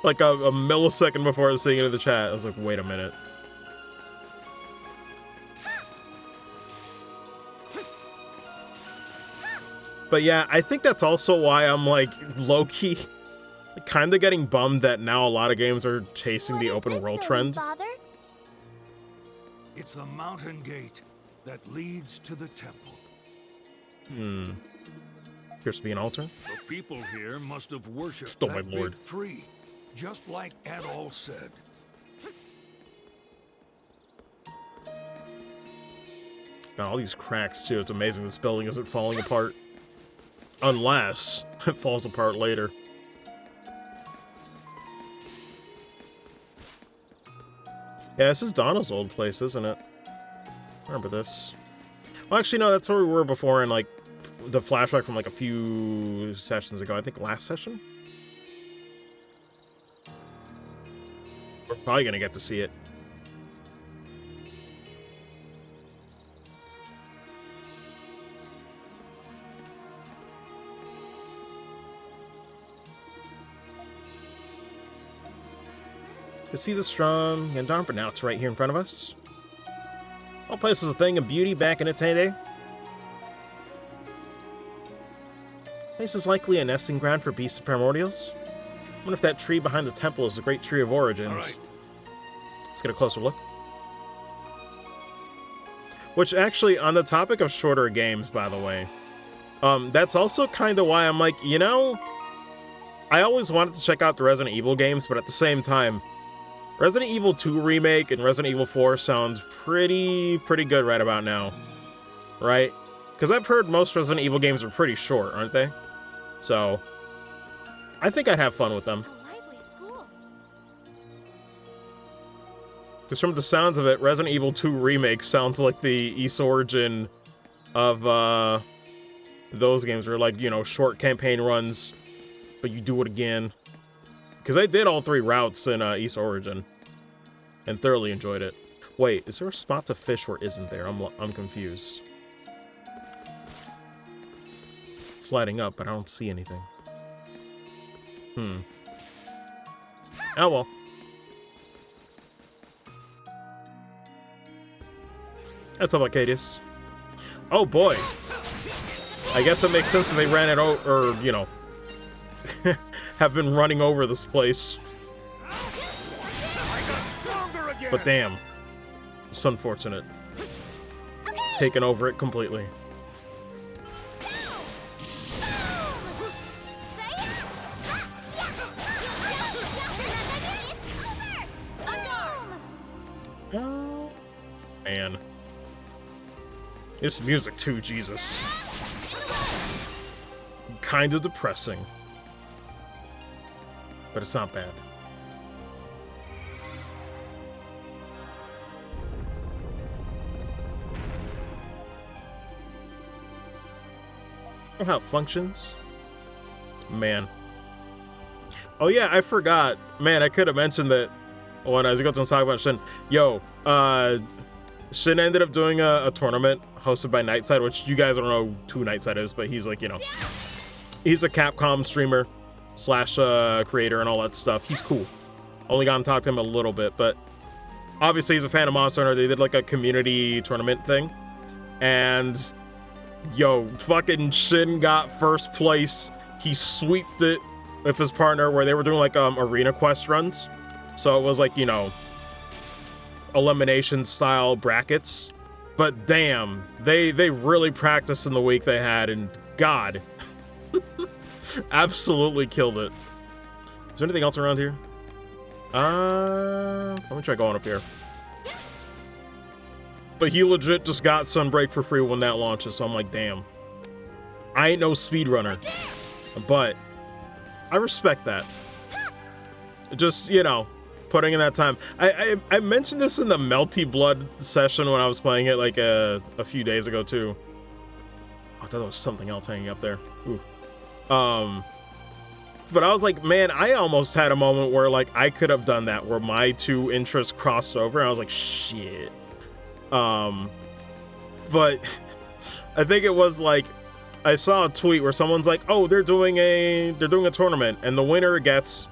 like, a millisecond before I was seeing it in the chat. I was like, wait a minute. But yeah, I think that's also why I'm, like, low-key... kind of getting bummed that now a lot of games are chasing the open world trend. Father? It's the mountain gate that leads to the temple. Appears to be an altar. The people here must have worshipped Oh, my that lord. big tree, just like Adol said. Got all these cracks too. It's amazing this building isn't falling apart. Unless it falls apart later. Yeah, this is Donna's old place, isn't it? Remember this. Well, actually, no, that's where we were before in, like, the flashback from, like, a few sessions ago. I think last session? We're probably gonna get to see it. To see the strong and darn, but now it's right here in front of us. All place was a thing of beauty back in its heyday. Place is likely a nesting ground for beasts of primordials. I wonder if that tree behind the temple is the great tree of origins. All right. Let's get a closer look. Which actually, on the topic of shorter games, by the way, that's also kind of why I'm like, you know, I always wanted to check out the Resident Evil games, but at the same time, Resident Evil 2 Remake and Resident Evil 4 sounds pretty good right about now, right? Because I've heard most Resident Evil games are pretty short, aren't they? So, I think I'd have fun with them. A lively school. Because from the sounds of it, Resident Evil 2 Remake sounds like the East origin of those games where, like, you know, short campaign runs, but you do it again. Because I did all 3 routes in East Origin, and thoroughly enjoyed it. Wait, is there a spot to fish where isn't there? I'm confused. It's lighting up, but I don't see anything. Oh well. That's all about Cadius. Oh boy. I guess it makes sense that they ran it over, or, you know, have been running over this place. But damn. It's unfortunate. Taken over it completely. Oh, man. This music too, Jesus. Kind of depressing. But it's not bad. know how it functions. Man. Oh yeah, I forgot. Man, I could have mentioned that when I was going to talk about Shin. Yo, Shin ended up doing a tournament hosted by Nightside, which you guys don't know who Nightside is, but he's like, you know, he's a Capcom streamer slash creator and all that stuff. He's cool. Only gotten to talk to him a little bit, but obviously he's a fan of Monster Hunter. They did like a community tournament thing, and yo, fucking Shin got first place. He sweeped it with his partner where they were doing like arena quest runs. So it was like, you know, elimination style brackets. But damn, they really practiced in the week they had, and God, absolutely killed it. Is there anything else around here? Let me try going up here. But he legit just got Sunbreak for free when that launches, so I'm like, damn. I ain't no speedrunner, but I respect that. Just, you know, putting in that time. I mentioned this in the Melty Blood session when I was playing it like a few days ago too. I thought there was something else hanging up there. Ooh. But I was like, man, I almost had a moment where like I could have done that, where my two interests crossed over, and I was like, shit. But I think it was like, I saw a tweet where someone's like, oh, they're doing a tournament, and the winner gets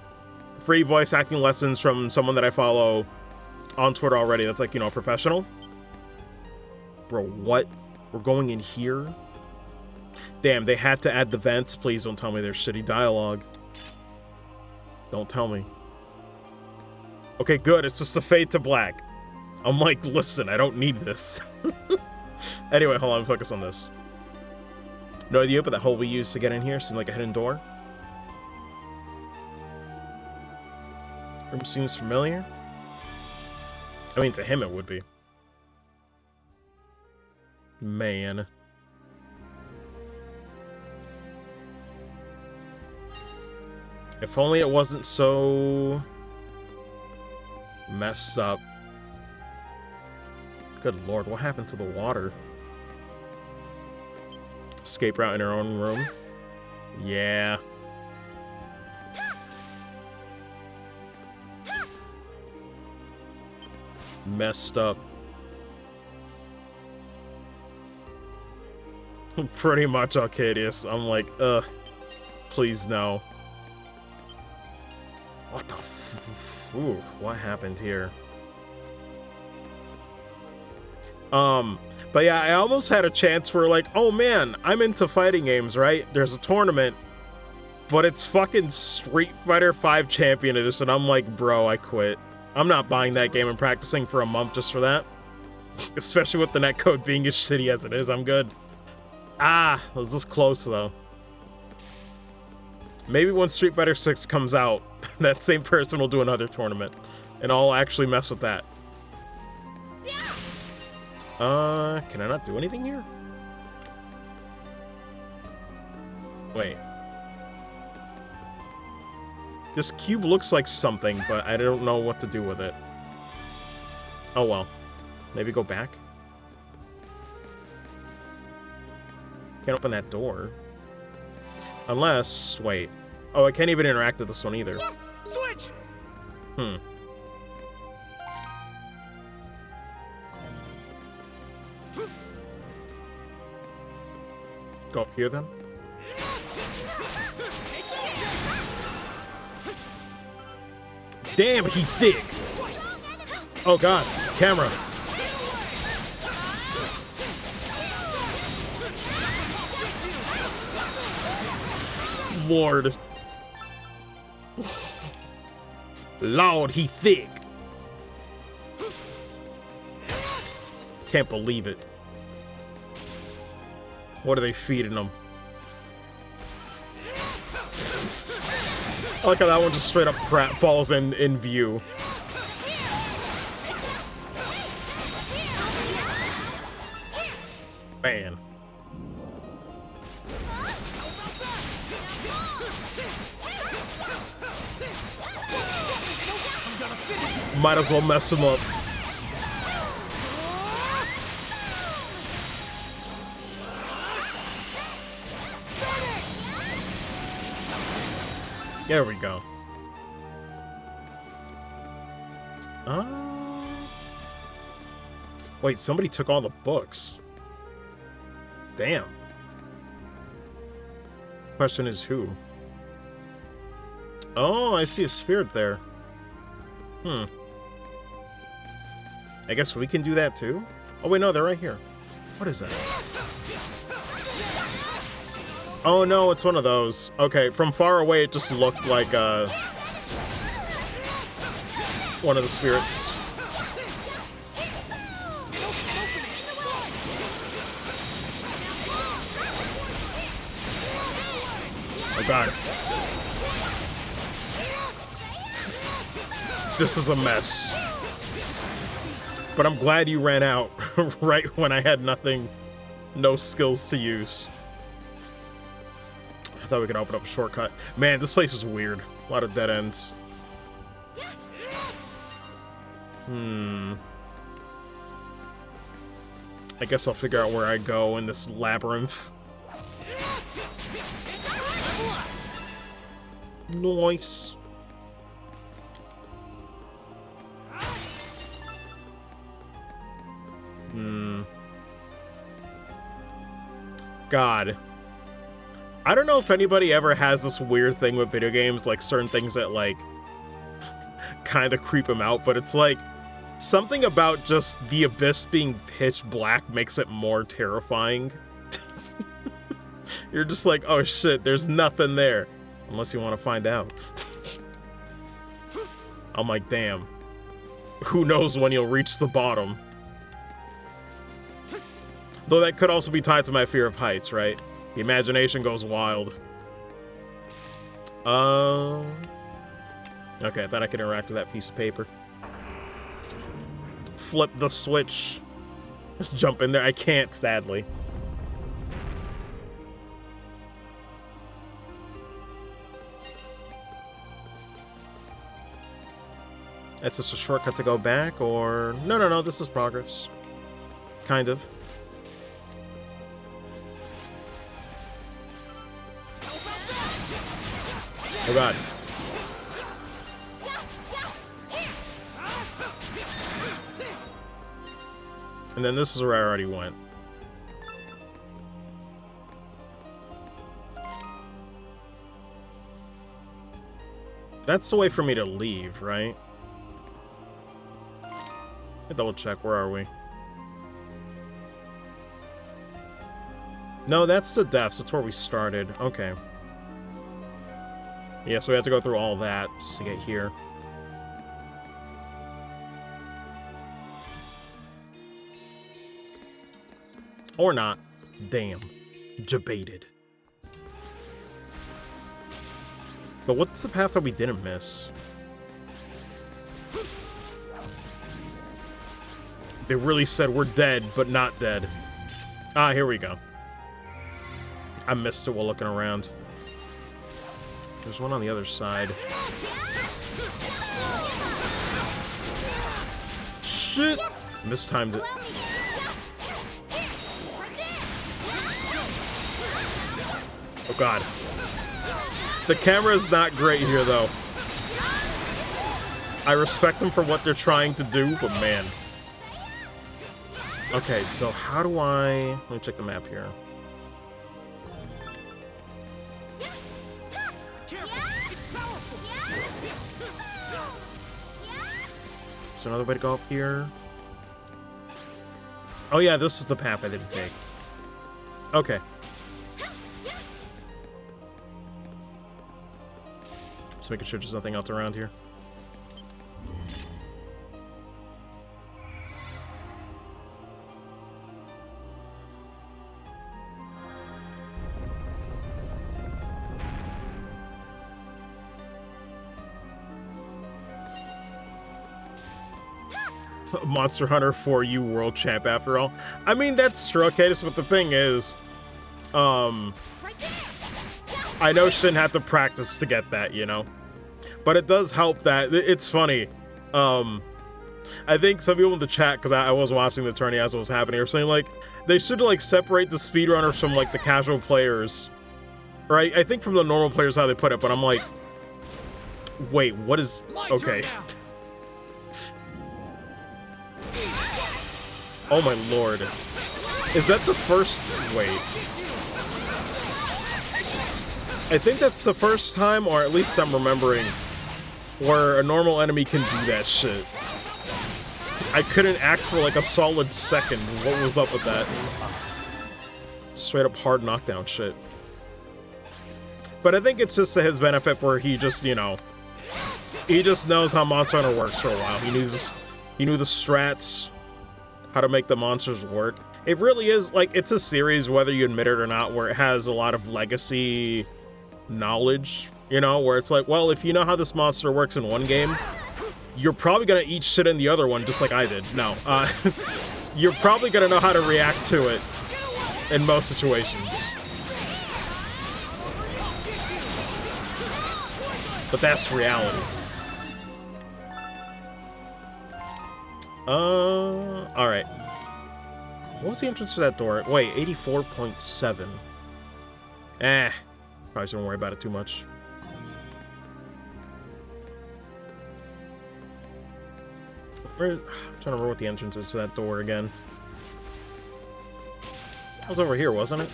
free voice acting lessons from someone that I follow on Twitter already. That's like, you know, a professional. Bro, what? We're going in here? Damn, they had to add the vents. Please don't tell me there's shitty dialogue. Don't tell me. Okay, good. It's just a fade to black. I'm like, listen, I don't need this. Anyway, hold on, focus on this. No idea, but that hole we used to get in here seemed like a hidden door. Room seems familiar. I mean, to him it would be. Man. If only it wasn't so messed up. Good lord, what happened to the water? Escape route in her own room. Yeah. Messed up. Pretty much, Arcadius. I'm like, ugh. Please no. What the ooh, what happened here? But yeah, I almost had a chance where like, oh man, I'm into fighting games, right? There's a tournament, but it's fucking Street Fighter V Champion Edition. I'm like, bro, I quit. I'm not buying that game and practicing for a month just for that. Especially with the netcode being as shitty as it is, I'm good. Ah, I was this close though. Maybe when Street Fighter 6 comes out, that same person will do another tournament, and I'll actually mess with that. Can I not do anything here? Wait. This cube looks like something, but I don't know what to do with it. Oh well. Maybe go back? Can't open that door. Unless, wait. Oh, I can't even interact with this one either. Yes! Switch! Hmm. Go up here then? Damn, he thick! Oh god, camera. Lord. Lord, he thick. Can't believe it. What are they feeding them? I like how that one just straight up falls in view. Man. Might as well mess him up. There we go. Wait, somebody took all the books. Damn. Question is who? Oh, I see a spirit there. I guess we can do that too? Oh wait, no, they're right here. What is that? Oh no, it's one of those. Okay, from far away it just looked like one of the spirits. Oh god. This is a mess. But I'm glad you ran out right when I had nothing, no skills to use. I thought we could open up a shortcut. Man, this place is weird. A lot of dead ends. I guess I'll figure out where I go in this labyrinth. Nice. God. I don't know if anybody ever has this weird thing with video games, like certain things that like kind of creep them out, but it's like something about just the abyss being pitch black makes it more terrifying. You're just like, oh shit, there's nothing there. Unless you want to find out. I'm like, damn. Who knows when you'll reach the bottom? Though that could also be tied to my fear of heights, right? The imagination goes wild. Okay, I thought I could interact with that piece of paper. Flip the switch. Just jump in there. I can't, sadly. That's just a shortcut to go back, or... No, this is progress. Kind of. Oh god. And then this is where I already went. That's the way for me to leave, right? Double check, where are we? No, that's the depths. That's where we started. Okay. Yeah, so we have to go through all that just to get here. Or not. Damn. Debated. But what's the path that we didn't miss? They really said we're dead, but not dead. Ah, here we go. I missed it while looking around. There's one on the other side. Shit! Mistimed it. Oh god. The camera is not great here, though. I respect them for what they're trying to do, but man. Okay, so how do I... Let me check the map here. Is there another way to go up here? Oh yeah, this is the path I didn't take. Okay. Just making sure there's nothing else around here. Monster Hunter 4U World Champ after all. I mean, that's true, okay, but the thing is, I know she didn't have to practice to get that, you know? But it does help that, it's funny, I think some people in the chat, because I was watching the tourney as it was happening, are saying, like, they should, like, separate the speedrunners from, like, the casual players, right? I think from the normal players how they put it, but I'm like, Wait, what is... Okay. Oh my lord. Is that the first... Wait. I think that's the first time, or at least I'm remembering, where a normal enemy can do that shit. I couldn't act for like a solid second. What was up with that? Straight up hard knockdown shit. But I think it's just to his benefit where he just, you know, he just knows how Monster Hunter works for a while. He knew the strats, how to make the monsters work. It really is, like, it's a series, whether you admit it or not, where it has a lot of legacy knowledge, you know, where it's like, well, if you know how this monster works in one game, you're probably gonna eat shit in the other one, just like I did. No, you're probably gonna know how to react to it in most situations. But that's reality. Alright. What was the entrance to that door? Wait, 84.7. Probably shouldn't worry about it too much. I'm trying to remember what the entrance is to that door again. That was over here, wasn't it?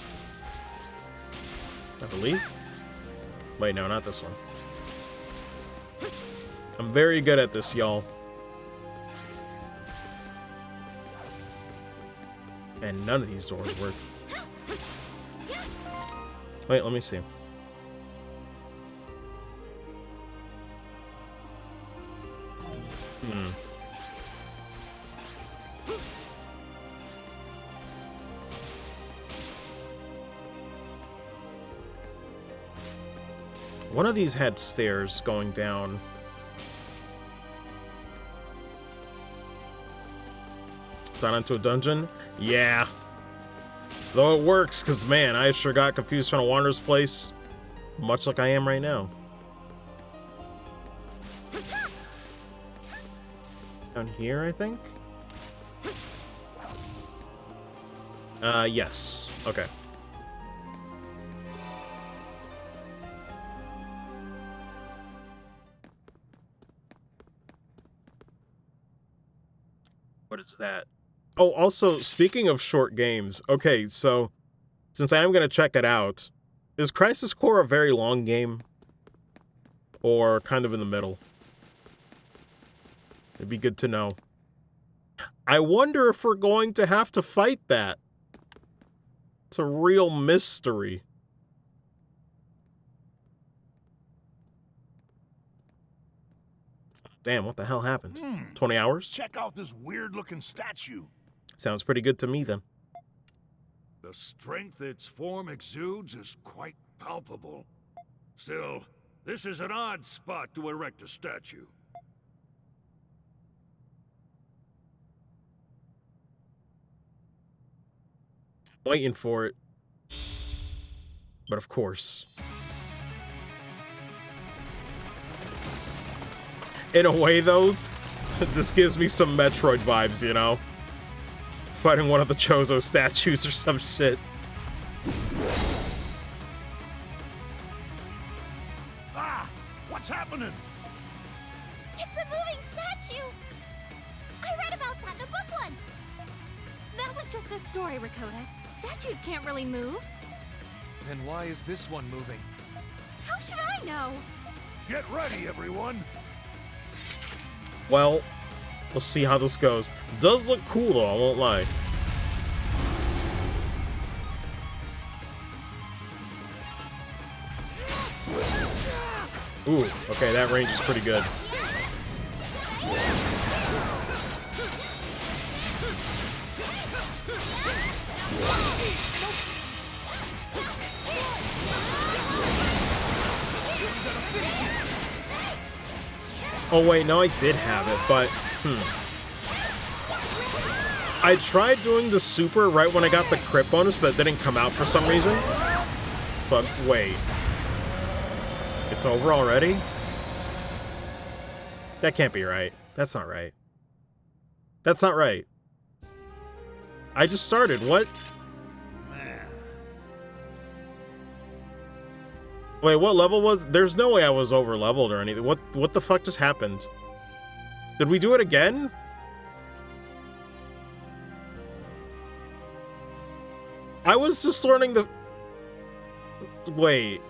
I believe? Wait, no, not this one. I'm very good at this, y'all. And none of these doors work. Wait, let me see. One of these had stairs going down. Down into a dungeon? Yeah. Though it works, because, man, I sure got confused from a Wanderer's Place, much like I am right now. Down here, I think? Yes. Okay. What is that? Oh, also, speaking of short games, okay, so, since I am going to check it out, is Crisis Core a very long game? Or kind of in the middle? It'd be good to know. I wonder if we're going to have to fight that. It's a real mystery. Damn, what the hell happened? 20 hours? Check out this weird-looking statue. Sounds pretty good to me, then. The strength its form exudes is quite palpable. Still, this is an odd spot to erect a statue. Waiting for it. But of course. In a way, though, this gives me some Metroid vibes, you know? Fighting one of the Chozo statues or some shit. Ah! What's happening? It's a moving statue! I read about that in a book once! That was just a story, Rakota. Statues can't really move. Then why is this one moving? How should I know? Get ready, everyone! Well, we'll see how this goes. Does look cool, though, I won't lie. Ooh, okay, that range is pretty good. Oh wait, no, I did have it, but, I tried doing the super right when I got the crit bonus, but it didn't come out for some reason. So, wait. It's over already? That can't be right. That's not right. That's not right. I just started, what? Wait, what level was? There's no way I was over leveled or anything. What the fuck just happened? Did we do it again? I was just learning the... Wait.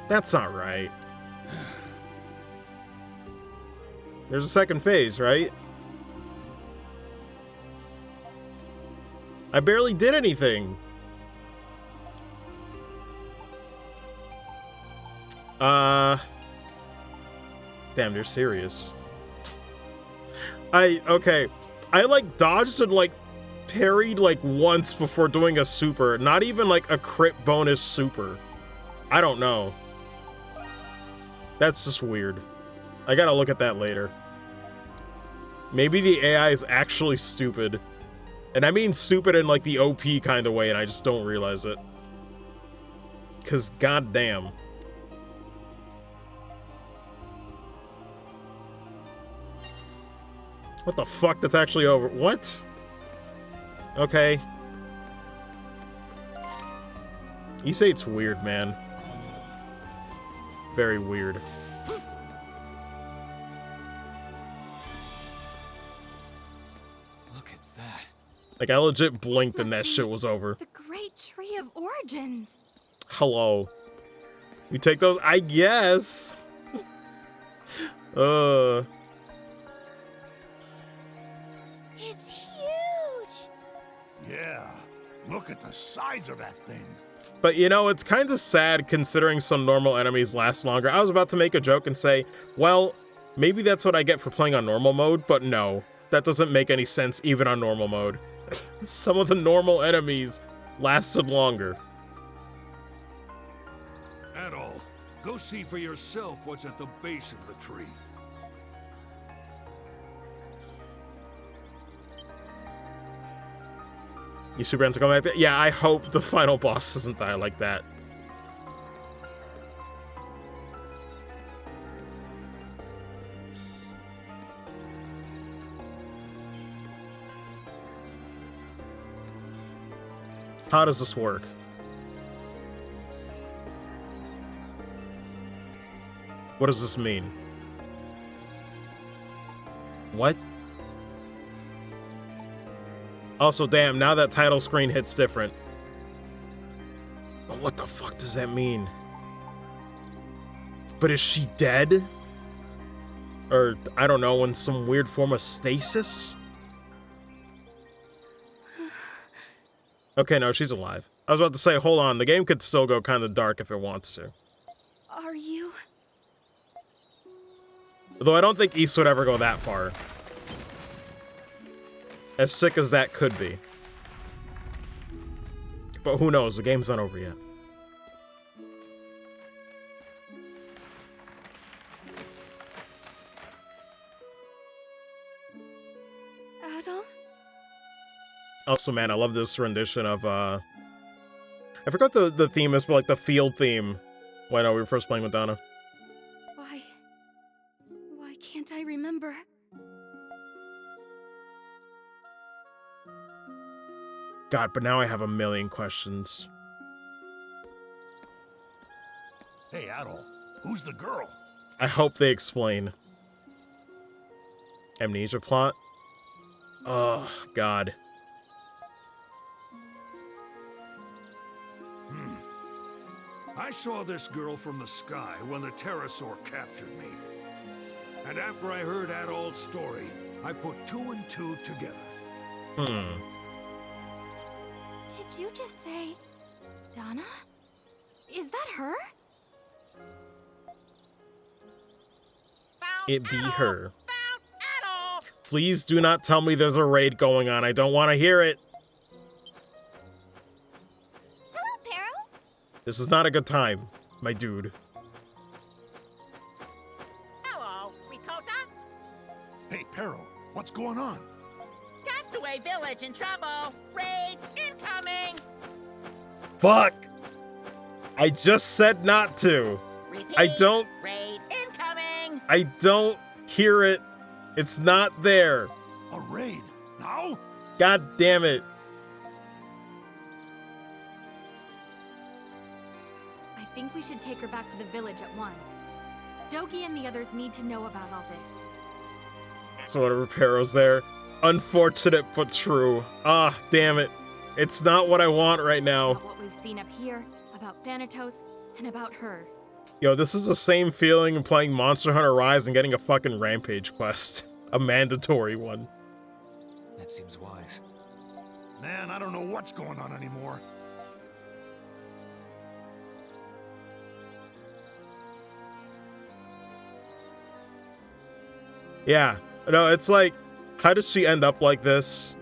That's not right. There's a second phase, right? I barely did anything. Damn, they're serious. Okay. I, like, dodged and, like, parried, like, once before doing a super. Not even, like, a crit bonus super. I don't know. That's just weird. I gotta look at that later. Maybe the AI is actually stupid. And I mean stupid in, like, the OP kind of way, and I just don't realize it. 'Cause goddamn. What the fuck? That's actually over. What? Okay. You say it's weird, man. Very weird. Look at that. Like, I legit blinked and that shit was over. The Great Tree of Origins. Hello. You take those? I guess. It's huge. Yeah, look at the size of that thing. But you know, it's kind of sad considering some normal enemies last longer. I was about to make a joke and say, well, maybe that's what I get for playing on normal mode, but no. That doesn't make any sense even on normal mode. Some of the normal enemies lasted longer. Adol, go see for yourself what's at the base of the tree. You super to come back there? Yeah, I hope the final boss doesn't die like that. How does this work? What does this mean? What? Also, damn, now that title screen hits different. But what the fuck does that mean? But is she dead? Or, I don't know, in some weird form of stasis? Okay, no, she's alive. I was about to say, hold on, the game could still go kind of dark if it wants to. Are you? Though I don't think East would ever go that far. As sick as that could be. But who knows, the game's not over yet. Adol? Also, man, I love this rendition of, I forgot the theme is, but like the field theme. When we were first playing with Donna. Why can't I remember? God, but now I have a million questions. Hey, Adol, who's the girl? I hope they explain. Amnesia plot? Oh, God. I saw this girl from the sky when the pterosaur captured me. And after I heard Adol's story, I put 2 and 2 together. Did you just say Donna? Is that her? It be her. Please do not tell me there's a raid going on. I don't want to hear it. Hello, Pero. This is not a good time, my dude. Hello, Ricotta. Hey, Pero, what's going on? Castaway Village in trouble. Raid incoming. Fuck! I just said not to. Repeat, I don't Raid incoming. I don't hear it. It's not there. A raid? Now? God damn it. I think we should take her back to the village at once. Dogi and the others need to know about all this. So whatever Pero's there. Unfortunate but true. Ah, damn it. It's not what I want right now. About what we've seen up here, about Thanatos, and about her. Yo, this is the same feeling of playing Monster Hunter Rise and getting a fucking Rampage quest. A mandatory one. That seems wise. Man, I don't know what's going on anymore. Yeah. No, it's like, how did she end up like this?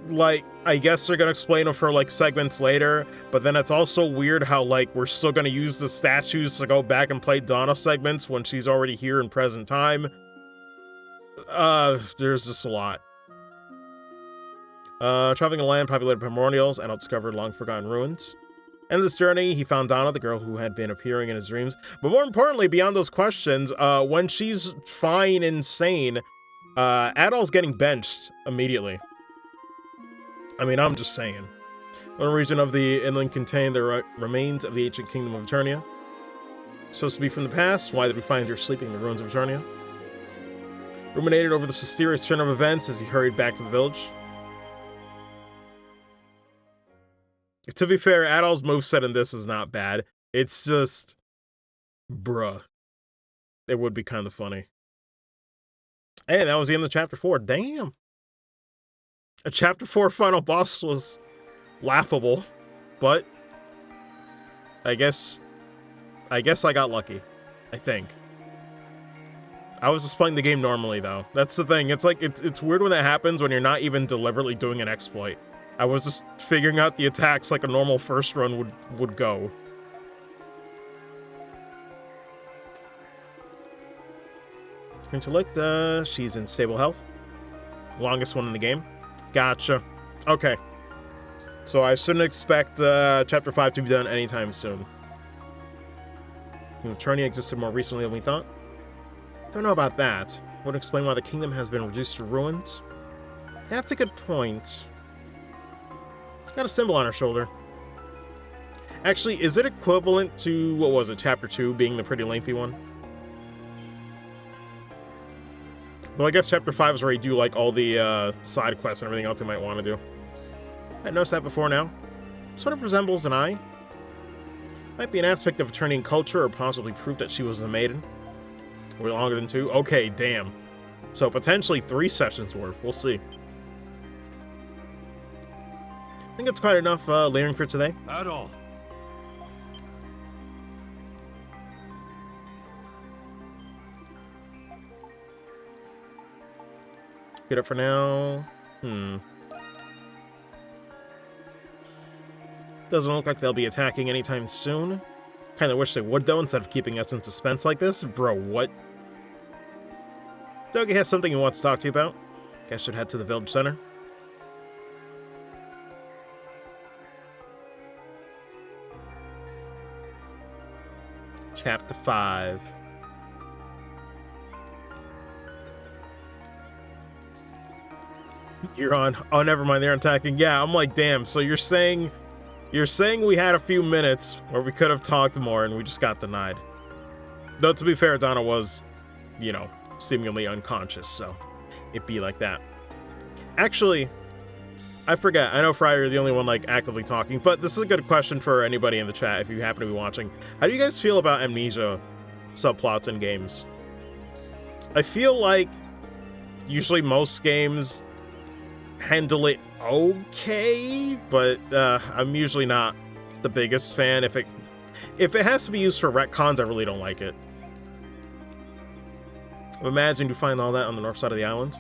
Like, I guess they're gonna explain of her, like, segments later, but then it's also weird how, like, we're still gonna use the statues to go back and play Donna segments when she's already here in present time. There's just a lot. Traveling a land populated by primordials and discovered long-forgotten ruins. In this journey, he found Donna, the girl who had been appearing in his dreams. But more importantly, beyond those questions, when she's fine and sane, Adol's getting benched immediately. I mean, I'm just saying. One region of the inland contained the remains of the ancient kingdom of Eternia. Supposed to be from the past, why did we find her sleeping in the ruins of Eternia? Ruminated over this mysterious turn of events as he hurried back to the village. To be fair, Adol's moveset in this is not bad. It's just... bruh. It would be kind of funny. Hey, that was the end of Chapter 4. Damn! A Chapter 4 final boss was laughable, but I guess I got lucky, I think. I was just playing the game normally, though. That's the thing. It's like, it's weird when that happens when you're not even deliberately doing an exploit. I was just figuring out the attacks like a normal first run would go. Intellect, she's in stable health. Longest one in the game. Gotcha. Okay. So I shouldn't expect Chapter 5 to be done anytime soon. Eternia existed more recently than we thought. Don't know about that. Would explain why the kingdom has been reduced to ruins. That's a good point. Got a symbol on her shoulder. Actually, is it equivalent to, what was it, Chapter 2 being the pretty lengthy one? Though I guess Chapter 5 is where you do like all the side quests and everything else you might want to do. I noticed that before now. Sort of resembles an eye. Might be an aspect of Eternian culture or possibly proof that she was a maiden. Way longer than 2? Okay, damn. So potentially 3 sessions worth. We'll see. I think it's quite enough layering for today. At all. Get up for now. Doesn't look like they'll be attacking anytime soon. Kinda wish they would, though, instead of keeping us in suspense like this. Bro, what? Dogi has something he wants to talk to you about. Guess should head to the village center. Chapter 5. You're on. Oh, never mind. They're attacking. Yeah, I'm like, damn. So you're saying we had a few minutes where we could have talked more and we just got denied. Though, to be fair, Donna was, you know, seemingly unconscious, so it'd be like that. Actually, I forget. I know Fryer, you're the only one, like, actively talking, but this is a good question for anybody in the chat if you happen to be watching. How do you guys feel about amnesia subplots in games? I feel like usually most games handle it okay, but I'm usually not the biggest fan. If it has to be used for retcons, I really don't like it. Imagine you find all that on the north side of the island.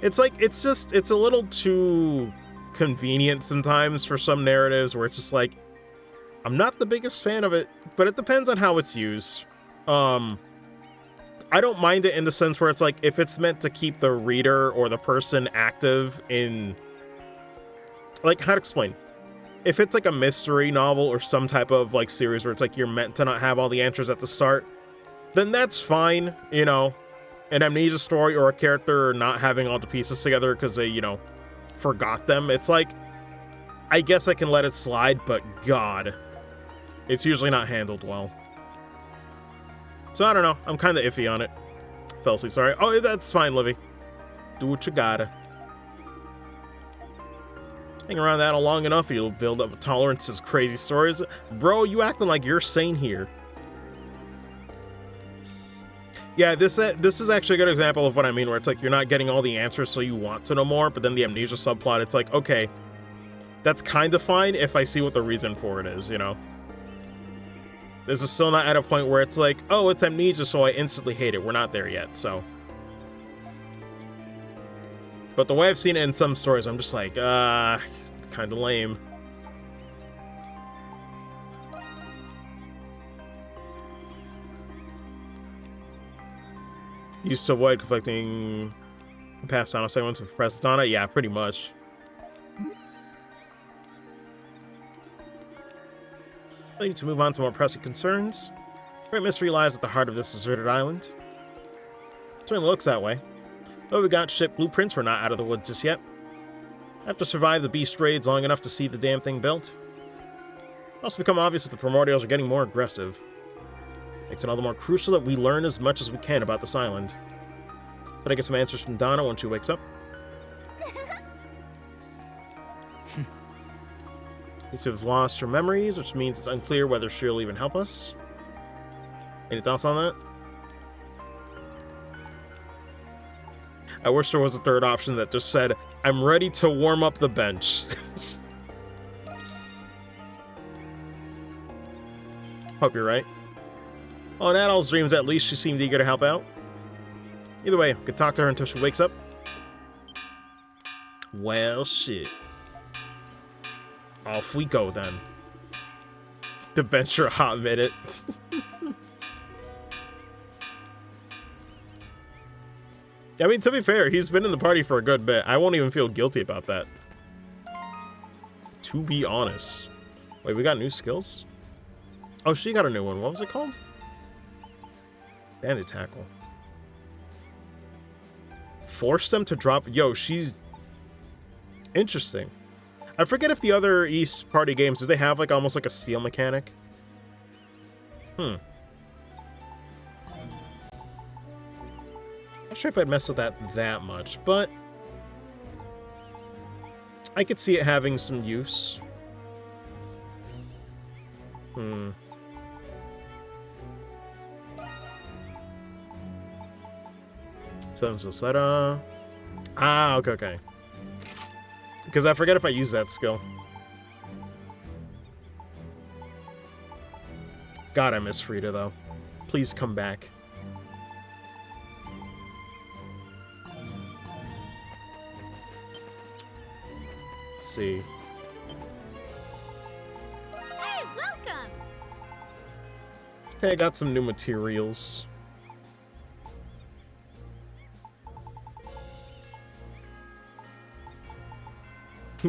It's like, it's a little too convenient sometimes for some narratives where it's just like, I'm not the biggest fan of it, but it depends on how it's used. I don't mind it in the sense where it's like, if it's meant to keep the reader or the person active in, like, how to explain? If it's like a mystery novel or some type of like series where it's like you're meant to not have all the answers at the start, then that's fine, you know. An amnesia story or a character not having all the pieces together because they, you know, forgot them. It's like, I guess I can let it slide, but God, It's usually not handled well. So I don't know. I'm kind of iffy on it. Fell asleep, sorry. Oh, that's fine, Livy. Do what you gotta. Hang around that long enough, you'll build up a tolerance to crazy stories. Bro, you acting like you're sane here. Yeah, this is actually a good example of what I mean, where it's like you're not getting all the answers, so you want to know more, but then the amnesia subplot, it's like, okay, that's kind of fine if I see what the reason for it is, you know? This is still not at a point where it's like, oh, it's amnesia, so I instantly hate it. We're not there yet, so. But the way I've seen it in some stories, I'm just like, it's kind of lame. Used to avoid conflicting past Donna segments with Press Donna? Yeah, pretty much. We need to move on to more pressing concerns. Great mystery lies at the heart of this deserted island. Certainly looks that way. Though we got ship blueprints, we're not out of the woods just yet. I have to survive the beast raids long enough to see the damn thing built. It's also become obvious that the primordials are getting more aggressive. Makes it all the more crucial that we learn as much as we can about this island. But I get some answers from Donna when she wakes up. Seems to have lost her memories, which means it's unclear whether she'll even help us. Any thoughts on that? I wish there was a third option that just said, I'm ready to warm up the bench. Hope you're right. Oh, in Adol's dreams, at least she seemed eager to help out. Either way, we could talk to her until she wakes up. Well, shit. Off we go, then. The bench for a hot minute. I mean, to be fair, he's been in the party for a good bit. I won't even feel guilty about that. To be honest. Wait, we got new skills? Oh, she got a new one. What was it called? Bandit tackle. Force them to drop. Yo, she's interesting. I forget if the other East party games, do they have like almost like a steal mechanic? Not sure if I'd mess with that much, but I could see it having some use. Ah, okay. Because I forget if I use that skill. God, I miss Frida, though. Please come back. Let's see. Hey, welcome! Okay, I got some new materials.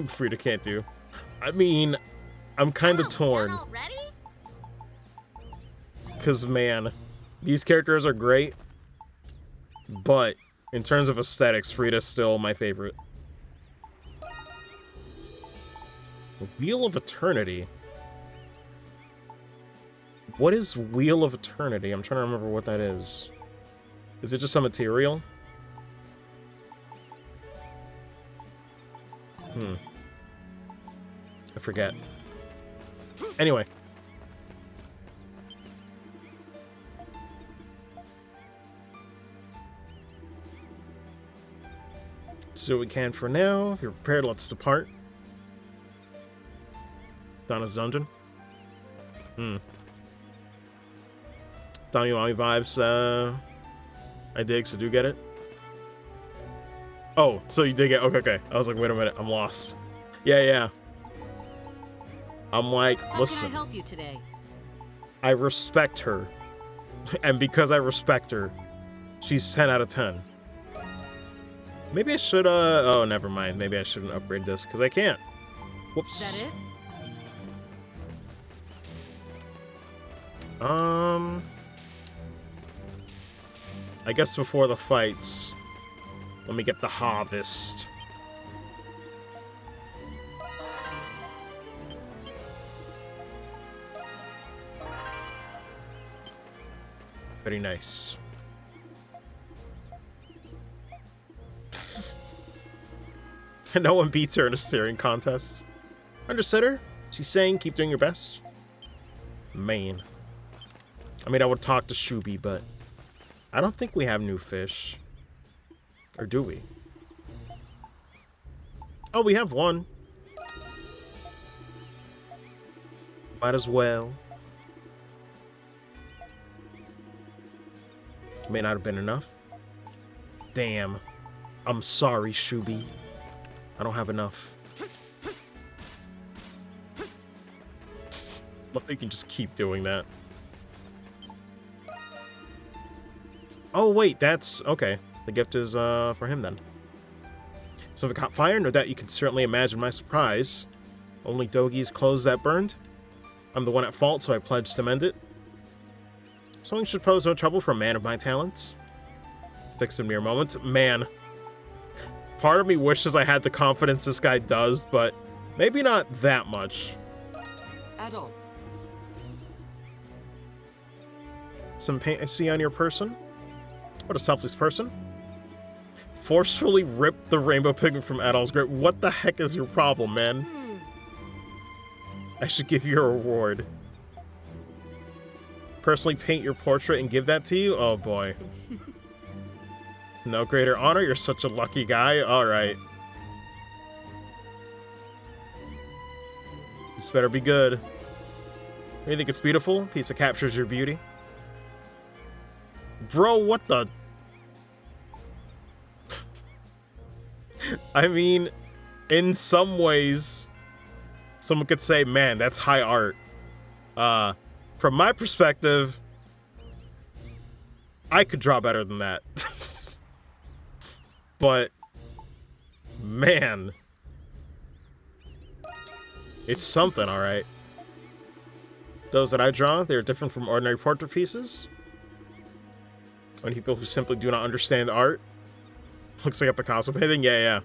Frida can't do. I mean, I'm kind of torn. Because, man, these characters are great. But, in terms of aesthetics, Frida's still my favorite. Wheel of Eternity. What is Wheel of Eternity? I'm trying to remember what that is. Is it just some material? I forget. Anyway. Let's do what we can for now. If you're prepared, let's depart. Donna's dungeon. Donnie Wami vibes, I dig, so do get it. Oh, so you did get, okay. I was like, wait a minute, I'm lost. Yeah. I'm like, listen. How can I help you today? I respect her. And because I respect her, she's 10 out of 10. Maybe I should, oh, never mind. Maybe I shouldn't upgrade this, because I can't. Whoops. Is that it? I guess before the fights, let me get the harvest. Very nice. No one beats her in a staring contest. Understood her. She's saying keep doing your best. Man. I mean, I would talk to Shubi, but I don't think we have new fish. Or do we? Oh, we have one. Might as well. May not have been enough. Damn. I'm sorry, Shubi. I don't have enough. Look, you can just keep doing that. Oh, wait, that's... Okay. The gift is for him, then. So if it caught fire, no doubt you can certainly imagine my surprise. Only Dogi's clothes that burned? I'm the one at fault, so I pledge to mend it. Sewing should pose no trouble for a man of my talents. Fix in mere moments. Man. Part of me wishes I had the confidence this guy does, but maybe not that much. Adult. Some paint I see on your person? What a selfless person. Forcefully rip the rainbow pigment from Adol's grip. What the heck is your problem, man? I should give you a reward. Personally paint your portrait and give that to you? Oh boy. No greater honor? You're such a lucky guy. Alright. This better be good. You think it's beautiful? Piece that captures your beauty? Bro, what the... I mean, in some ways, someone could say, man, that's high art. From my perspective, I could draw better than that. But, man, it's something, alright. Those that I draw, they're different from ordinary portrait pieces. When people who simply do not understand art. Looks like a Picasso painting? Yeah.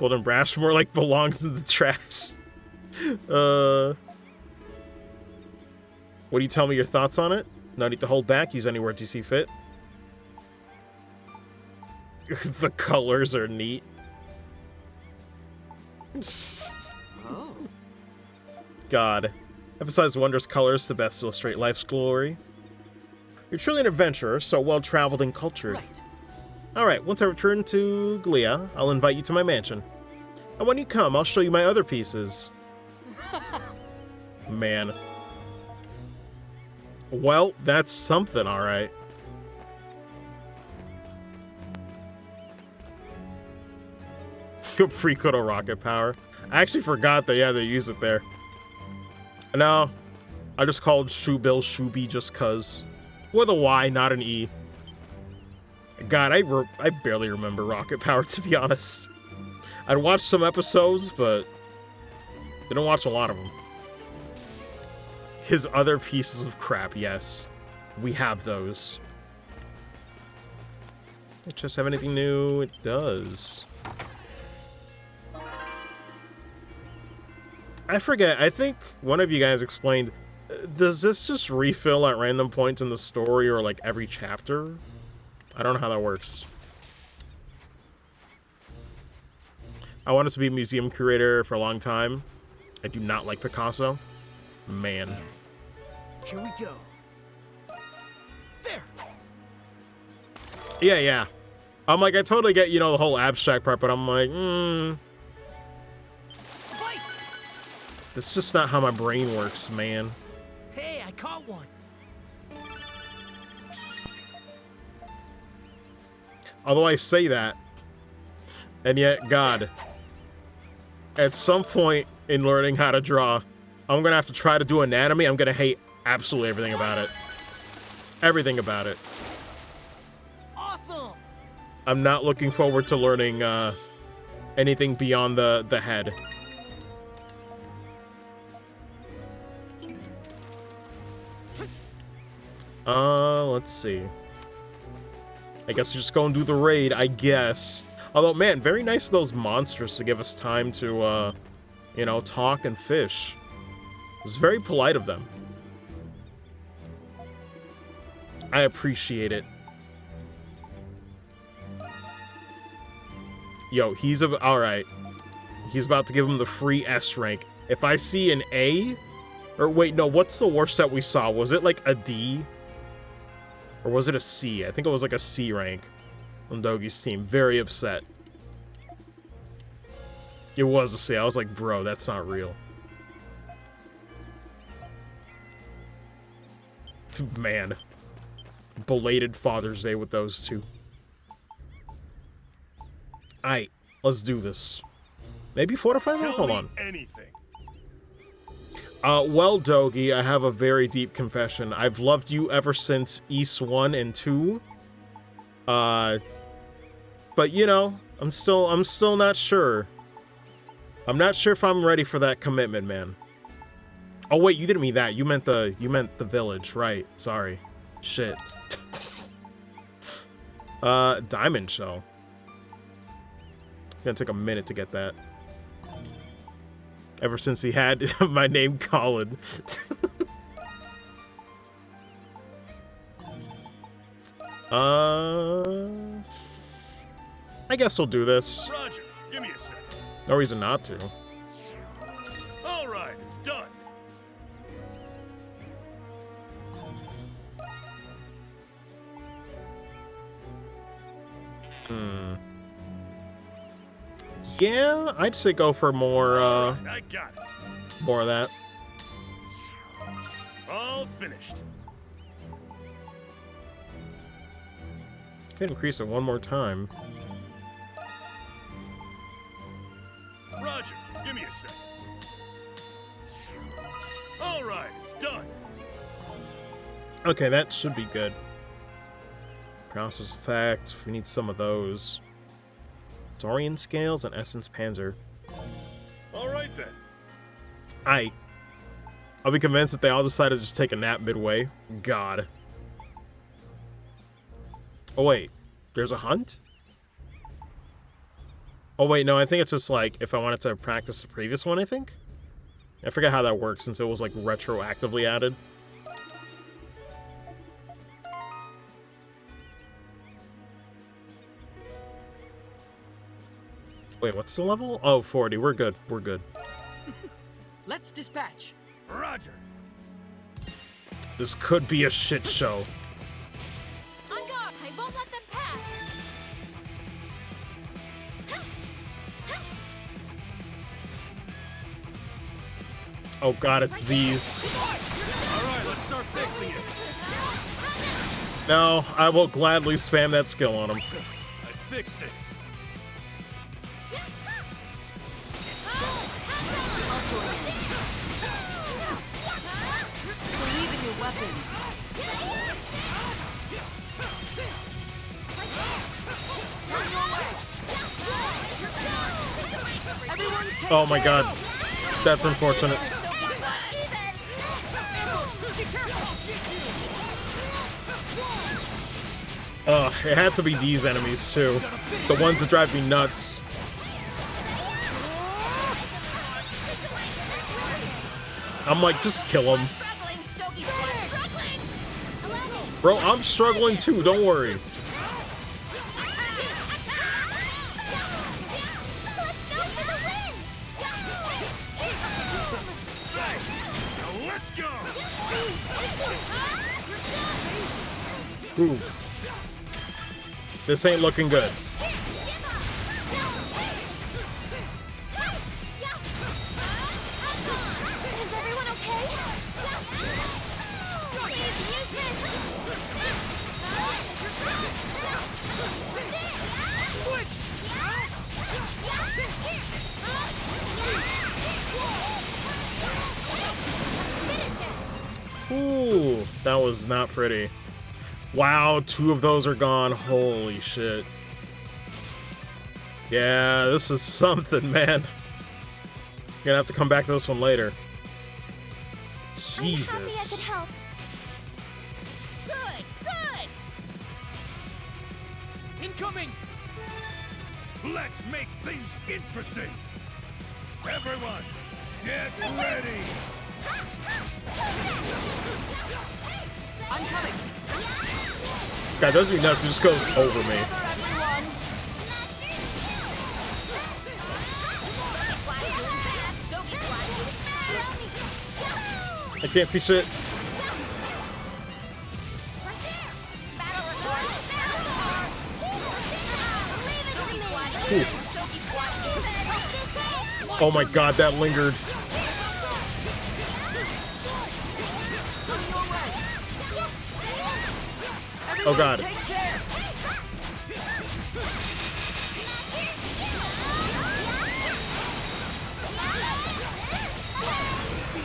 Bold and brash, more like belongs in the trash. What do you tell me your thoughts on it? No need to hold back, use any words you see fit. The colors are neat. Oh. God. Emphasize wondrous colors to best illustrate life's glory. You're truly an adventurer, so well-traveled and cultured. Right. Alright, once I return to Glia, I'll invite you to my mansion. And when you come, I'll show you my other pieces. Man. Well, that's something, alright. Freakoto rocket power. I actually forgot that, yeah, they use it there. No, I just called Shubil Shubi just cuz. With a Y, not an E. God, I barely remember rocket power, to be honest. I'd watched some episodes, but didn't watch a lot of them. His other pieces of crap, yes. We have those. It just have anything new? It does. I forget, I think one of you guys explained, does this just refill at random points in the story or like every chapter? I don't know how that works. I wanted to be a museum curator for a long time. I do not like Picasso. Man. Here we go. There. Yeah. I'm like, I totally get, the whole abstract part, but I'm like, That's just not how my brain works, man. Hey, I caught one. Although I say that, and yet, God, at some point in learning how to draw, I'm gonna have to try to do anatomy. I'm gonna hate absolutely everything about it. Everything about it. Awesome. I'm not looking forward to learning anything beyond the head. Let's see. I guess we just go and do the raid, I guess. Although, man, very nice of those monsters to give us time to, talk and fish. It was very polite of them. I appreciate it. Yo, he's alright. He's about to give him the free S rank. If I see an A, or wait, no, what's the worst that we saw? Was it like a D? Or was it a C? I think it was like a C rank on Dogi's team. Very upset. It was a C. I was like, bro, that's not real. Man. Belated Father's Day with those two. Aight, let's do this. Maybe fortify them? Hold on. Anything. Well, Dogi, I have a very deep confession. I've loved you ever since East 1 and 2. But you know, I'm still not sure. I'm not sure if I'm ready for that commitment, man. Oh wait, you didn't mean that. You meant the village, right? Sorry. Shit. Diamond shell. Gonna take a minute to get that. Ever since he had my name Colin. I guess we'll do this. Roger, give me a second. No reason not to. All right, it's done. Yeah, I'd say go for more, All right, I got it. more of that. All finished. Could increase it one more time. Roger, give me a second. All right, it's done. Okay, that should be good. Process effect. We need some of those. Dorian scales and essence panzer. All right then. I'll be convinced that they all decided to just take a nap midway. God. Oh wait, there's a hunt? Oh wait, no, I think it's just like if I wanted to practice the previous one, I think? I forget how that works since it was like retroactively added. Wait, what's the level? Oh, 40. We're good. We're good. Let's dispatch. Roger. This could be a shit show. On guard! I won't let them pass! Oh god, it's these. All right, let's start fixing it. No, I will gladly spam that skill on him. I fixed it. Believe in your weapons. Oh my god. That's unfortunate. Ugh, it had to be these enemies too. The ones that drive me nuts. I'm like, just kill him. Struggling. Dogi's struggling. Bro, I'm struggling too, don't worry. Now let's go. Ooh. This ain't looking good. Is everyone okay? Please use this! Ooh, that was not pretty. Wow, 2 of those are gone. Holy shit. Yeah, this is something, man. Gonna have to come back to this one later. I'm happy I Jesus. could help. Good, good. Incoming! Let's make things interesting. Everyone, get ready. I'm coming. God, those be nuts. It just goes over me. Everyone. Dogi squad. I can't see shit. Battle report. Dogi squad. Ooh. Dogi squad. Oh my god, that lingered. Oh god. Take care.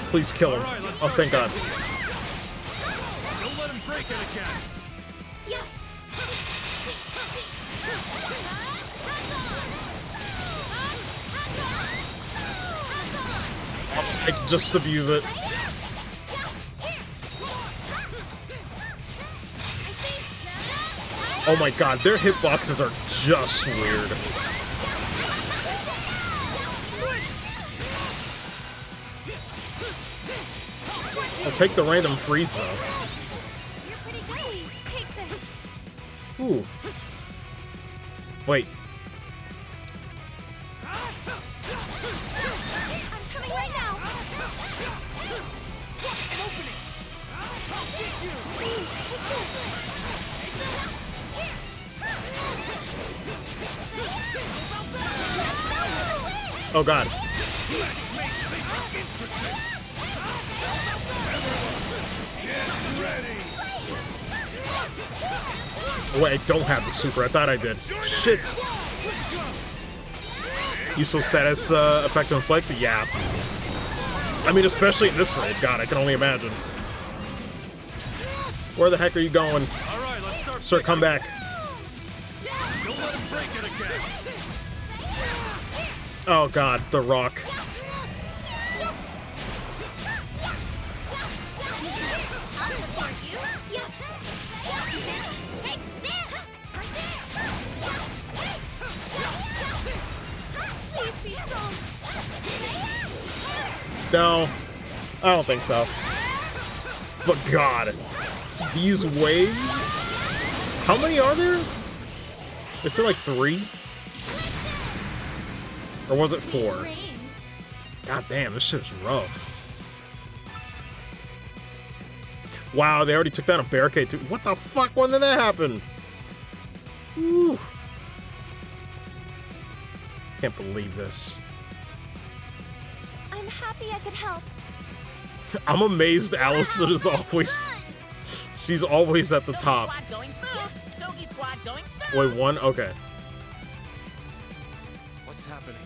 Please kill him. Alright, let's Oh, start thank god. Don't let him break it again. Yes. Like, just abuse it. Oh my god, their hitboxes are just weird. I'll take the random freeze though. You're pretty good. Please take this. Ooh. Wait. I'm coming right now. Please take this. Oh god. Wait, I don't have the super. I thought I did. Shit. Useful status effect inflict? Yeah. I mean, especially in this raid. God, I can only imagine. Where the heck are you going? Alright, let's start Sir, come back. Don't let him break it again. Oh god, the rock. I'll support you. Yes. Take this. Please be strong. No, I don't think so. But god, these waves? How many are there? Is there like 3? Or was it 4? God damn, this shit's rough. Wow, they already took down a barricade too. What the fuck? When did that happen? Woo. Can't believe this. I'm happy I could help. I'm amazed Allison is always... She's always at the Dogi top. squad going smooth. Dogi squad going smooth. Wait, 1? Okay. What's happening?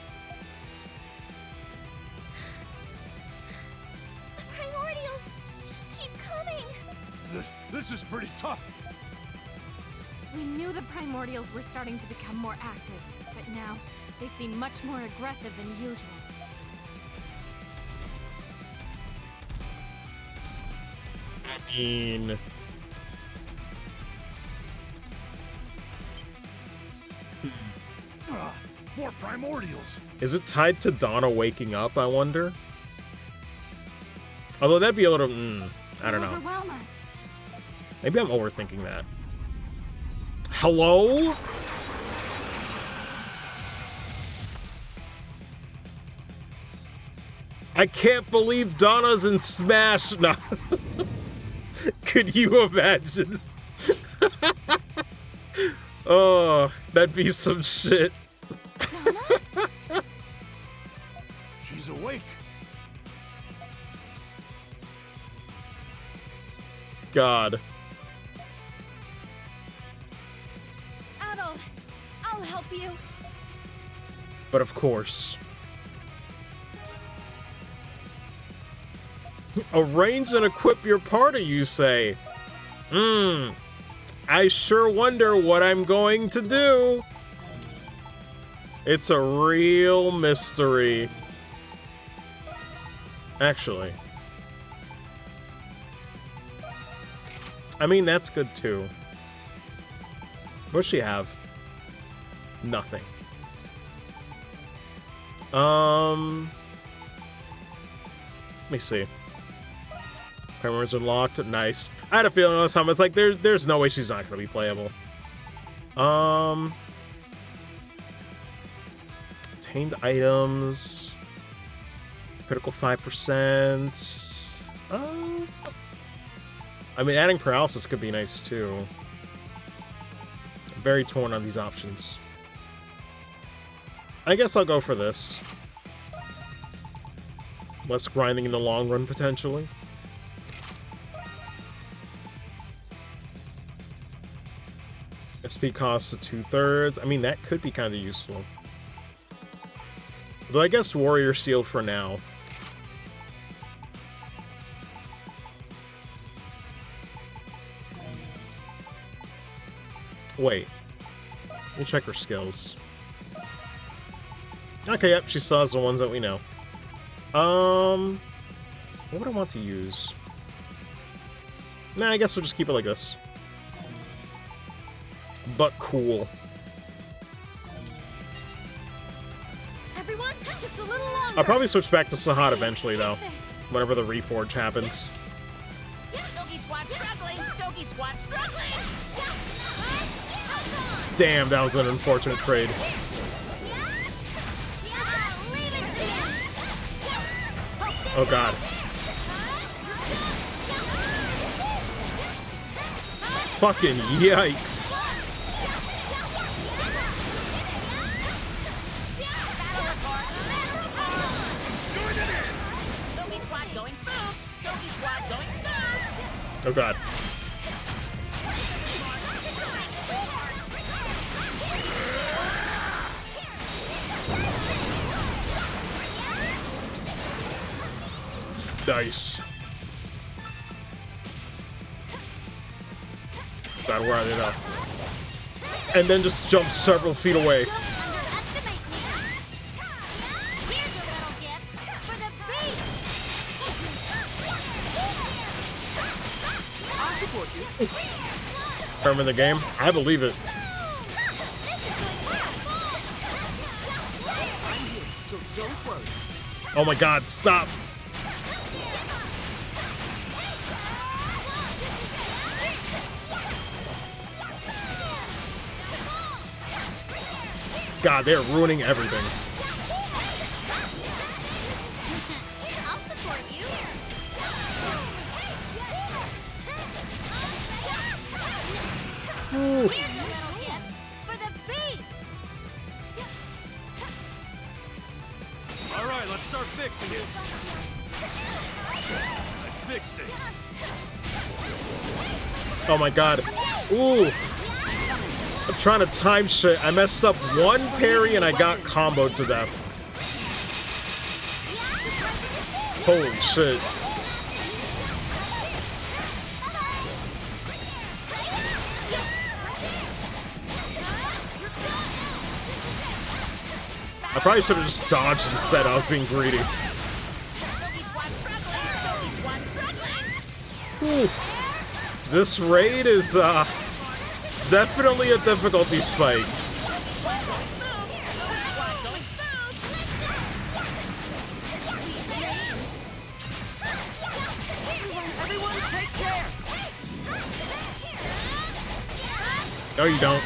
The primordials just keep coming. This is pretty tough. We knew the primordials were starting to become more active, but now they seem much more aggressive than usual. I mean... More primordials. Is it tied to Donna waking up, I wonder? Although that'd be a little... I don't know. Overwhelm us. Maybe I'm overthinking that. Hello? I can't believe Donna's in Smash. No. Could you imagine? Oh, that'd be some shit. She's awake. God. Adol, I'll help you. But of course. Arrange and equip your party, you say? I sure wonder what I'm going to do. It's a real mystery. Actually. I mean, that's good too. What's she have? Nothing. Let me see. Primers are locked. Nice. I had a feeling last time. It's like there's no way she's not gonna be playable. Obtained items. Critical 5%. I mean, adding paralysis could be nice too. I'm very torn on these options. I guess I'll go for this. Less grinding in the long run, potentially. SP costs to 2/3. I mean, that could be kind of useful. But I guess Warrior Seal for now. Wait. Let me check her skills. Okay, yep, she still has the ones that we know. What would I want to use? Nah, I guess we'll just keep it like this. But cool. Everyone, just a little longer. I'll probably switch back to Sahat eventually, though. Whenever the reforge happens. Doggy squad struggling. Doggy squad struggling. Damn, that was an unfortunate trade. Oh god. Fucking yikes. Doggy squad going smooth. Doggy squad going smooth. Oh god. Nice. Gotta ride it up. And then just jump several feet away. Remember the game? I believe it. Oh my god, stop! God, they're ruining everything. I'll support you. Ooh. Here's a little gift for the beast. All right, let's start fixing it. I fixed it. Oh my god. Ooh. I'm trying to time shit. I messed up one parry and I got comboed to death. Holy shit. I probably should have just dodged instead. I was being greedy. Doggy squad struggling. Doggy squad struggling. Whew. This raid is definitely a difficulty spike. Doggy squad going smooth. Doggy squad going smooth. Everyone take care! No, you don't.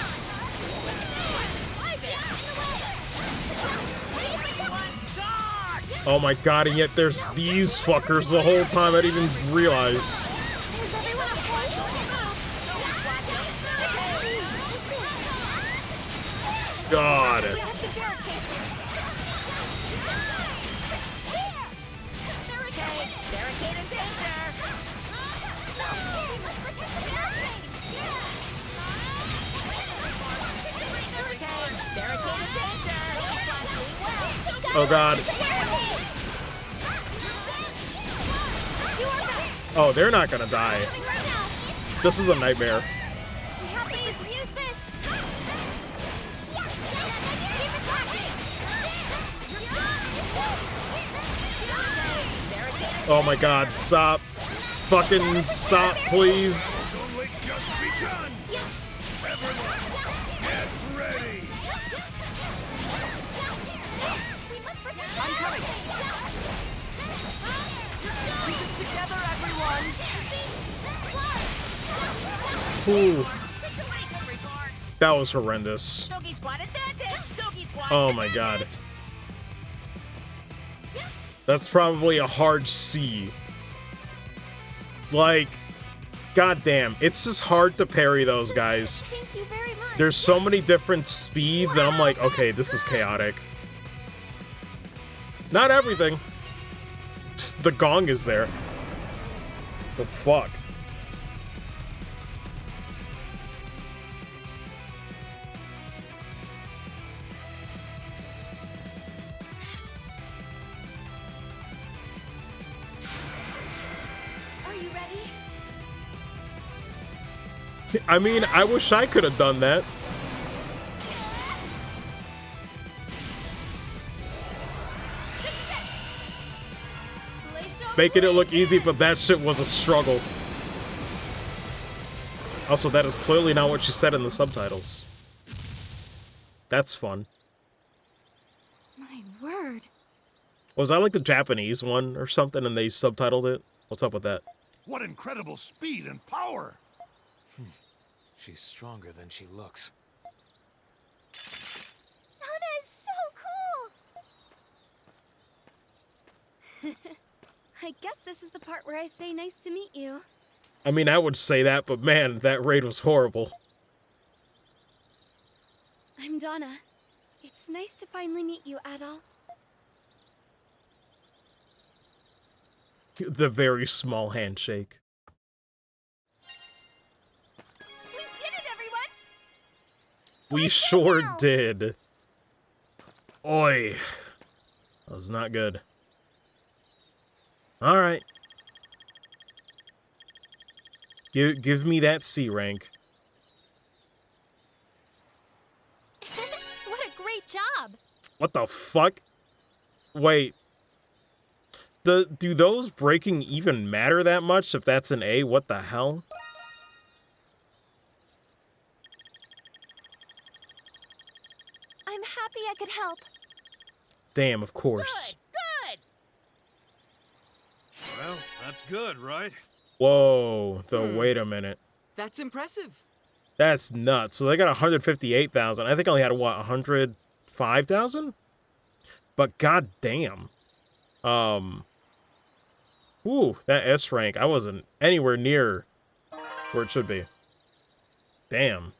Oh my god, and yet there's these fuckers the whole time I didn't even realize. God. Barricade in danger. Barricade in danger. Oh god. Oh, they're not gonna die. This is a nightmare. We have to use this. Oh my god, stop. Fucking stop, please. It's only just begun. Everyone, get ready. I'm coming! Keep it together, everyone! Ooh. That was horrendous. Doggy squad advantage. Doggy squad Oh my god. That's probably a hard C. Like, goddamn, it's just hard to parry those guys. Thank you very much. There's so many different speeds, and I'm like, okay, this is chaotic. Not everything. The gong is there. The fuck? Are you ready? I mean, I wish I could have done that. Making it look easy, but that shit was a struggle. Also, that is clearly not what she said in the subtitles. That's fun. My word. Was that like the Japanese one or something and they subtitled it? What's up with that? What incredible speed and power! She's stronger than she looks. Donna is so cool. I guess this is the part where I say nice to meet you. I mean, I would say that, but man, that raid was horrible. I'm Donna. It's nice to finally meet you, Adol. The very small handshake. We did it, everyone! We sure did. Oi. That was not good. Alright. Give me that C rank. What a great job! What the fuck? Wait. Do those breaking even matter that much if that's an A? What the hell? I'm happy I could help. Damn, of course. Good. Well, that's good, right? Whoa, wait a minute. That's impressive. That's nuts. So they got 158,000. I think I only had, what, 105,000? But goddamn. Ooh, that S rank. I wasn't anywhere near where it should be. Damn.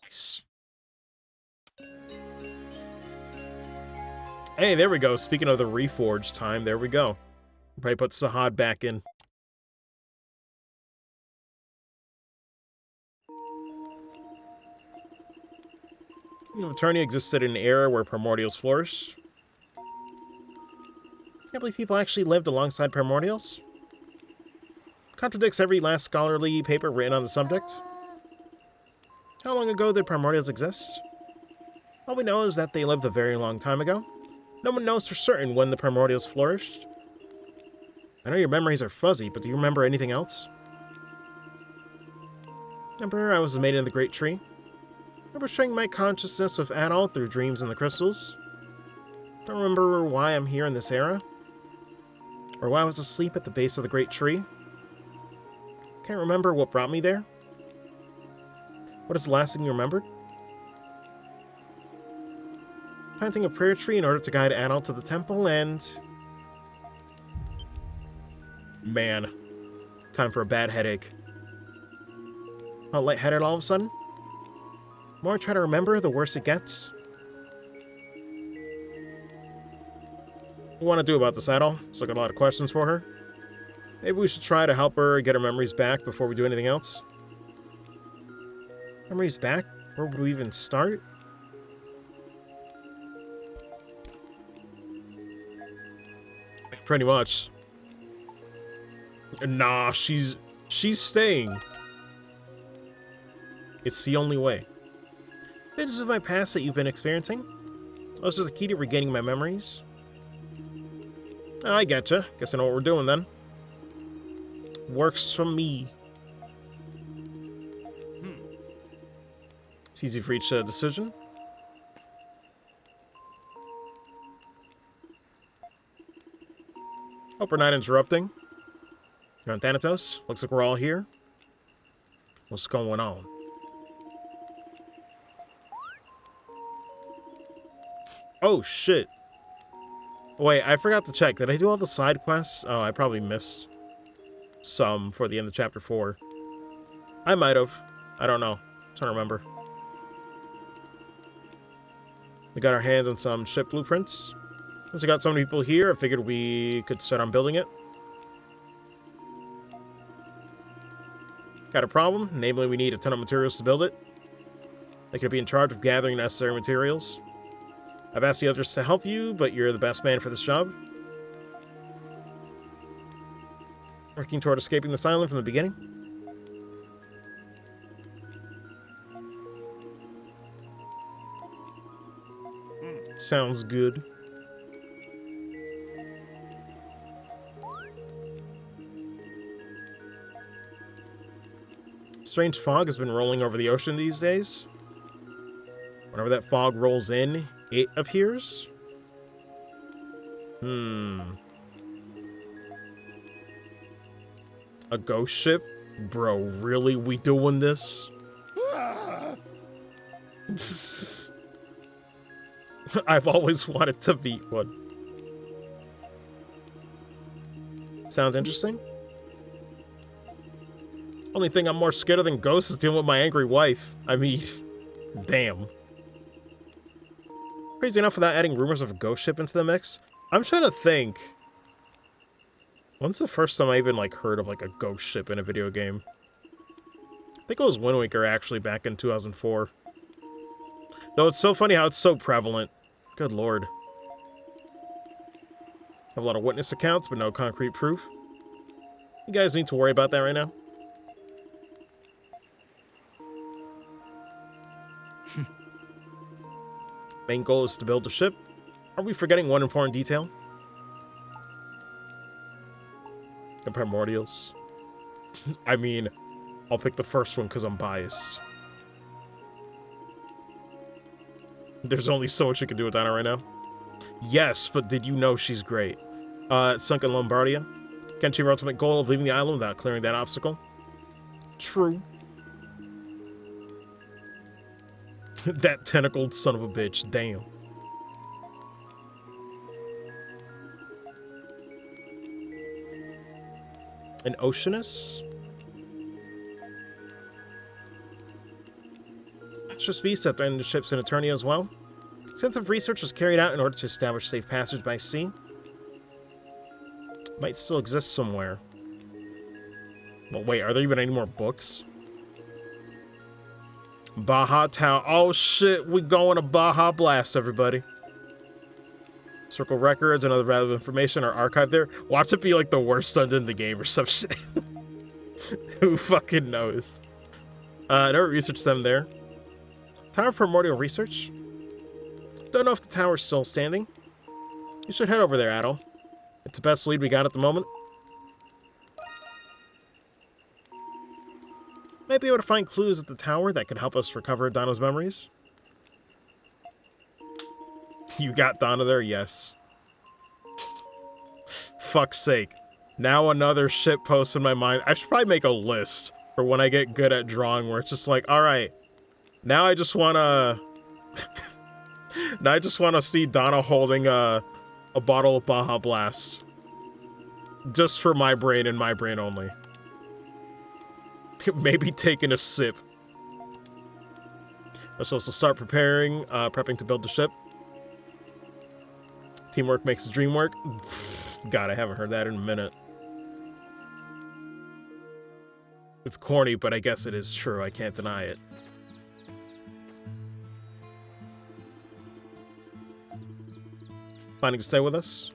Nice. Hey, there we go. Speaking of the reforge time, there we go. Probably put Sahad back in. Eternia existed in an era where primordials flourished. Can't believe people actually lived alongside primordials. Contradicts every last scholarly paper written on the subject. How long ago did primordials exist? All we know is that they lived a very long time ago. No one knows for certain when the primordials flourished. I know your memories are fuzzy, but do you remember anything else? Remember I was a maiden of the Great Tree? Remember sharing my consciousness with Adol through dreams in the crystals? Don't remember why I'm here in this era? Or why I was asleep at the base of the Great Tree? Can't remember what brought me there? What is the last thing you remembered? Planting a prayer tree in order to guide Adol to the temple and... Man. Time for a bad headache. Felt lightheaded all of a sudden? The more I try to remember, the worse it gets. What do you want to do about this, Adol? Still got a lot of questions for her. Maybe we should try to help her get her memories back before we do anything else. Memories back? Where would we even start? Pretty much. Nah, she's staying. It's the only way. Visions of my past that you've been experiencing? Those are the key to regaining my memories. I getcha. Guess I know what we're doing then. Works for me. It's easy for each decision. Hope we're not interrupting. You're on Thanatos. Looks like we're all here. What's going on? Oh, shit. Wait, I forgot to check. Did I do all the side quests? Oh, I probably missed some for the end of Chapter 4. I might have. I don't know. I'm trying to remember. We got our hands on some ship blueprints. Since we got so many people here, I figured we could start on building it. Got a problem? Namely, we need a ton of materials to build it. I could be in charge of gathering necessary materials. I've asked the others to help you, but you're the best man for this job. Working toward escaping this island from the beginning. Sounds good. Strange fog has been rolling over the ocean these days. Whenever that fog rolls in, it appears. A ghost ship? Bro, really? We doing this? I've always wanted to meet one. Sounds interesting. Only thing I'm more scared of than ghosts is dealing with my angry wife. I mean, damn. Crazy enough without adding rumors of a ghost ship into the mix. I'm trying to think. When's the first time I even, like, heard of, like, a ghost ship in a video game? I think it was Wind Waker, actually, back in 2004. Though it's so funny how it's so prevalent. Good lord. Have a lot of witness accounts, but no concrete proof. You guys need to worry about that right now? Main goal is to build the ship. Are we forgetting one important detail? The primordials. I mean, I'll pick the first one because I'm biased. There's only so much you can do with Donna right now. Yes, but did you know she's great? Sunken Lombardia. Can't achieve our ultimate goal of leaving the island without clearing that obstacle. True. That tentacled son of a bitch, damn. An Oceanus? Extra speeds that threaten the ships in Eternia as well. Extensive research was carried out in order to establish safe passage by sea. Might still exist somewhere. Well, wait, are there even any more books? Baja Tower. Oh shit, we going to Baja Blast, everybody. Circle records and other valuable information are archived there. Watch it be like the worst dungeon in the game or some shit. Who fucking knows? Never researched them there. Tower of Primordial Research. Don't know if the tower's still standing. You should head over there, Adol. It's the best lead we got at the moment. Might be able to find clues at the tower that could help us recover Donna's memories. You got Donna there? Yes. Fuck's sake. Now another shit post in my mind. I should probably make a list for when I get good at drawing where it's just like, alright, now I just wanna... now I just wanna see Donna holding a bottle of Baja Blast. Just for my brain and my brain only. Maybe taking a sip. We're supposed to start prepping to build the ship. Teamwork makes the dream work. God, I haven't heard that in a minute. It's corny, but I guess it is true. I can't deny it. Planning to stay with us?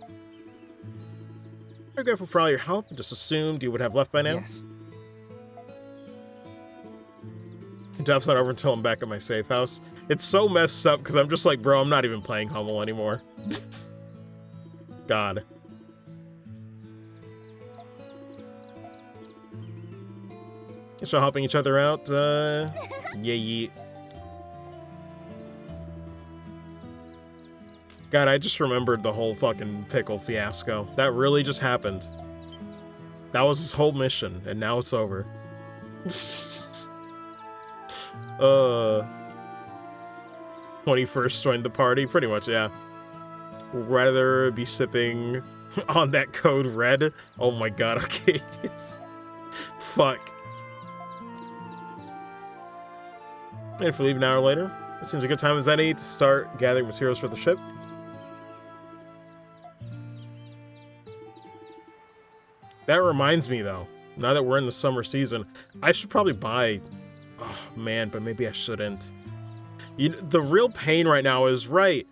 We're grateful for all your help. Just assumed you would have left by now. Yes. Job's not over until I'm back at my safe house. It's so messed up because I'm just like, bro, I'm not even playing Hummel anymore. God. So helping each other out, yeah. God, I just remembered the whole fucking pickle fiasco. That really just happened. That was his whole mission, and now it's over. 21st joined the party, pretty much, yeah. Would rather be sipping on that code red. Oh my god, okay. Fuck. And if we leave an hour later, it seems a good time as any to start gathering materials for the ship. That reminds me, though, now that we're in the summer season, I should probably buy... Oh, man, but maybe I shouldn't. You know, the real pain right now is, right,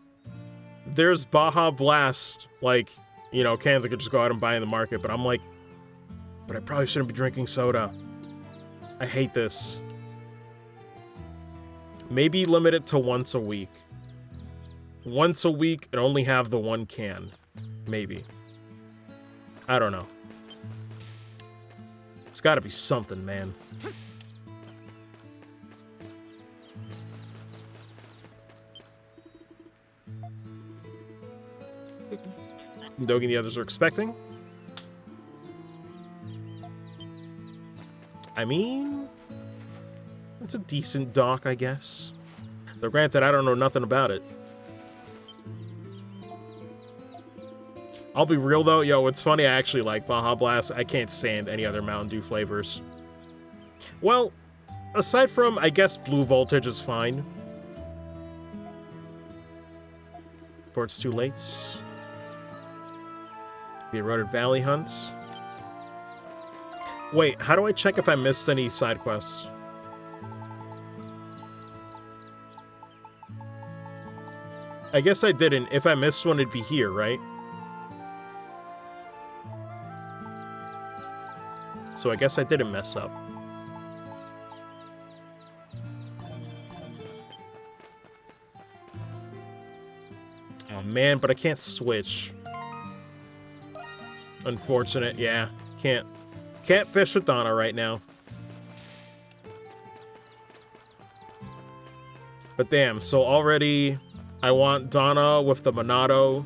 there's Baja Blast, like, you know, cans I could just go out and buy in the market, but I'm like, but I probably shouldn't be drinking soda. I hate this. Maybe limit it to once a week. Once a week and only have the one can. Maybe. I don't know. It's gotta be something, man. Dogi and the others are expecting. I mean, it's a decent dock, I guess. Though granted, I don't know nothing about it. I'll be real though, yo, it's funny, I actually like Baja Blast. I can't stand any other Mountain Dew flavors. Well, aside from, I guess, Blue Voltage is fine. Before it's too late. The Eroded Valley Hunt. Wait, how do I check if I missed any side quests? I guess I didn't. If I missed one, it'd be here, right? So I guess I didn't mess up. Oh man, but I can't switch. Unfortunate, yeah. Can't fish with Donna right now. But damn, so already I want Donna with the Monado,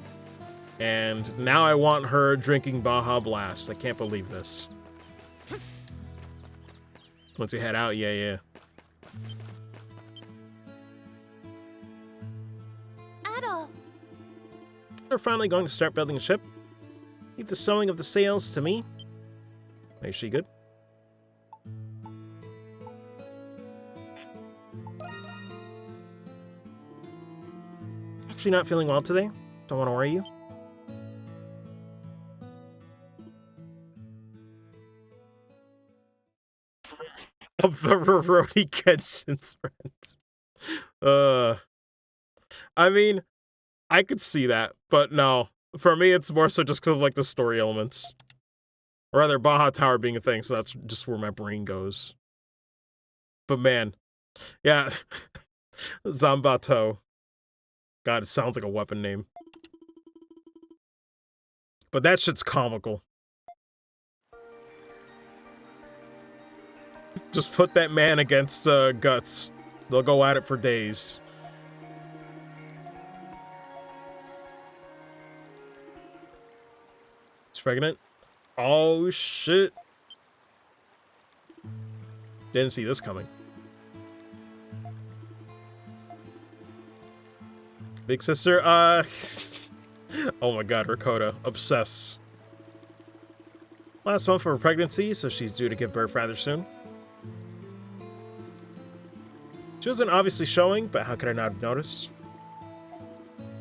and now I want her drinking Baja Blast. I can't believe this. Once you head out, yeah. Adol! We're finally going to start building a ship. Leave the sewing of the sails to me. Is she good? Actually not feeling well today. Don't want to worry you. Of the Rorody Kenshin's friends. I mean, I could see that, but no. For me, it's more so just because of, like, the story elements. Or rather, Baja Tower being a thing, so that's just where my brain goes. But man, yeah. Zambato. God, it sounds like a weapon name. But that shit's comical. Just put that man against Guts. They'll go at it for days. She's pregnant? Oh, shit. Didn't see this coming. Big sister, oh my god, Rakota. Obsess. Last month for her pregnancy, so she's due to give birth rather soon. She wasn't obviously showing, but how could I not have noticed?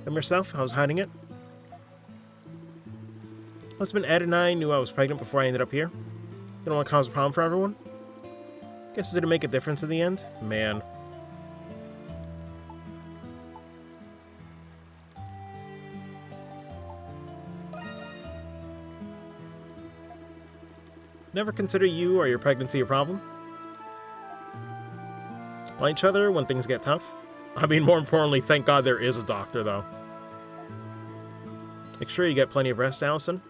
And yourself, I was hiding it. Husband Ed and I knew I was pregnant before I ended up here. You don't want to cause a problem for everyone? Guess it didn't make a difference in the end? Man. Never consider you or your pregnancy a problem? Like each other when things get tough? I mean, more importantly, thank God there is a doctor, though. Make sure you get plenty of rest, Allison.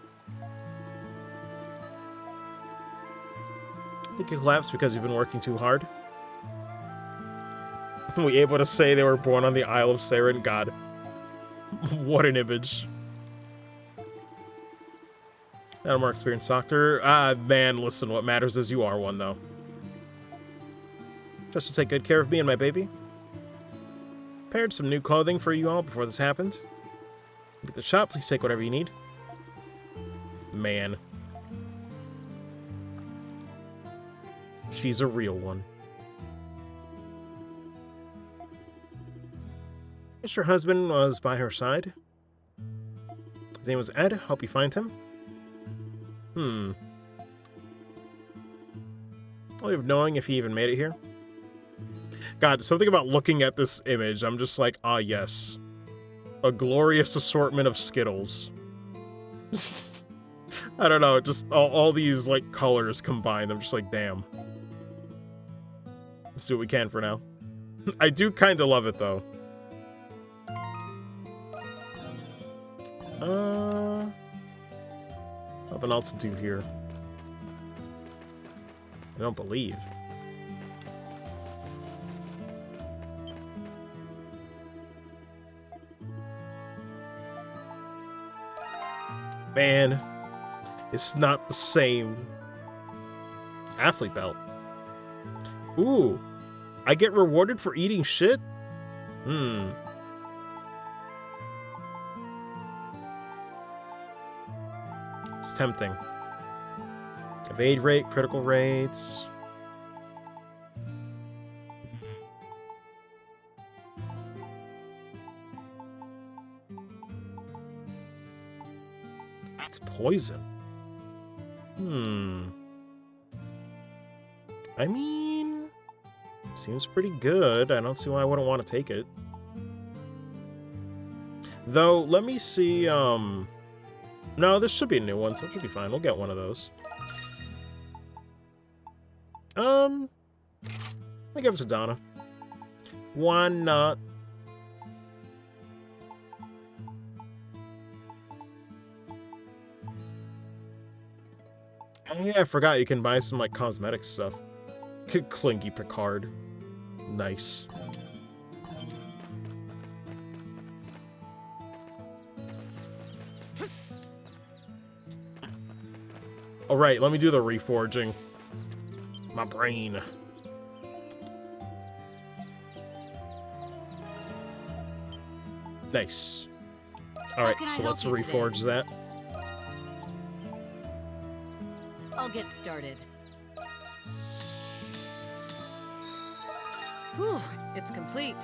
I think you collapsed because you've been working too hard. Were we able to say they were born on the Isle of Saren? God. What an image. Not a more experienced doctor. Man, listen, what matters is you are one, though. Just to take good care of me and my baby. Prepared some new clothing for you all before this happened. At the shop, please take whatever you need. Man. She's a real one. Guess your husband was by her side. His name was Ed. Hope you find him. I have knowing if he even made it here. God, something about looking at this image, I'm just like, ah, yes. A glorious assortment of Skittles. I don't know, just all these, like, colors combined. I'm just like, damn. Let's do what we can for now. I do kind of love it, though. Nothing else to do here. I don't believe. Man, it's not the same. Athlete belt. Ooh, I get rewarded for eating shit? It's tempting. Evade rate, critical rates. That's poison. I mean, seems pretty good. I don't see why I wouldn't want to take it. Though, let me see, no, this should be a new one, so it should be fine. We'll get one of those. I'll give it to Donna. Why not? Oh yeah, I forgot you can buy some, like, cosmetic stuff. Clinky Picard. Nice. Alright, let me do the reforging. My brain. Nice. Alright, so let's reforge that. I'll get started. Whew, it's complete.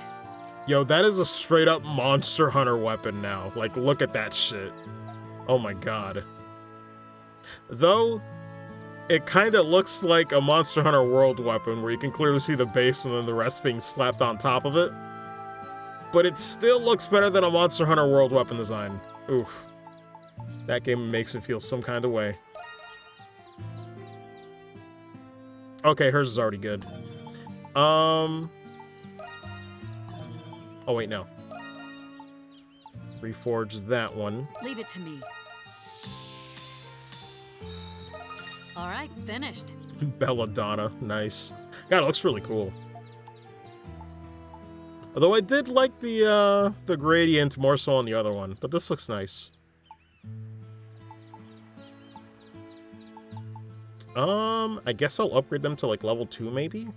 Yo, that is a straight up Monster Hunter weapon now. Like, look at that shit. Oh my god. Though, it kind of looks like a Monster Hunter World weapon where you can clearly see the base and then the rest being slapped on top of it. But it still looks better than a Monster Hunter World weapon design. Oof. That game makes me feel some kind of way. Okay, hers is already good. Oh, wait, no. Reforge that one. Leave it to me. All right, finished. Belladonna, nice. God, it looks really cool. Although I did like the gradient more so on the other one, but this looks nice. I guess I'll upgrade them to, like, level 2, maybe?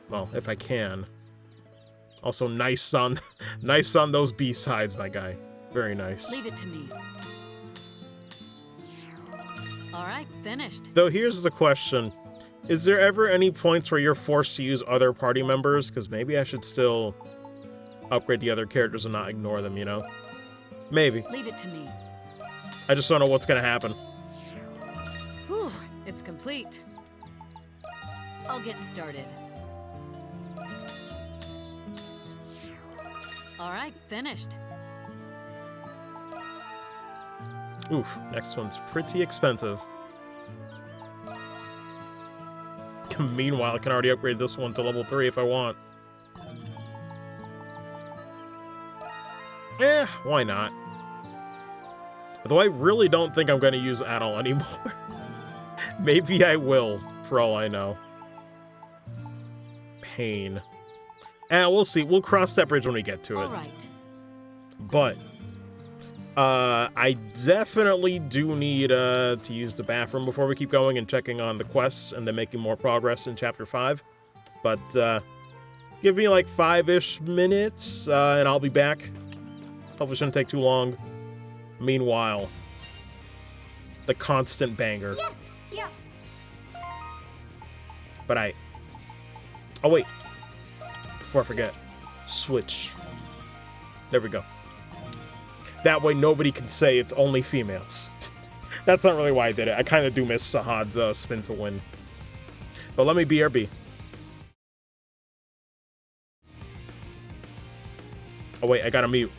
Well, if I can. Also, nice on those B-sides, my guy. Very nice. Leave it to me. All right, finished. Though here's the question. Is there ever any points where you're forced to use other party members? Because maybe I should still upgrade the other characters and not ignore them, you know? Maybe. Leave it to me. I just don't know what's gonna happen. Whew, it's complete. I'll get started. All right, finished. Oof, next one's pretty expensive. Meanwhile, I can already upgrade this one to level 3 if I want. Why not? Although I really don't think I'm going to use Adol anymore. Maybe I will, for all I know. Pain. We'll see. We'll cross that bridge when we get to it. All right, But I definitely do need to use the bathroom before we keep going and checking on the quests and then making more progress in Chapter 5. But give me like 5-ish minutes and I'll be back. Hopefully shouldn't take too long. Meanwhile, the constant banger. Yes, yeah. But oh wait, before I forget, switch. There we go. That way nobody can say it's only females. That's not really why I did it. I kind of do miss Sahad's spin to win. But let me BRB. Oh wait, I gotta mute.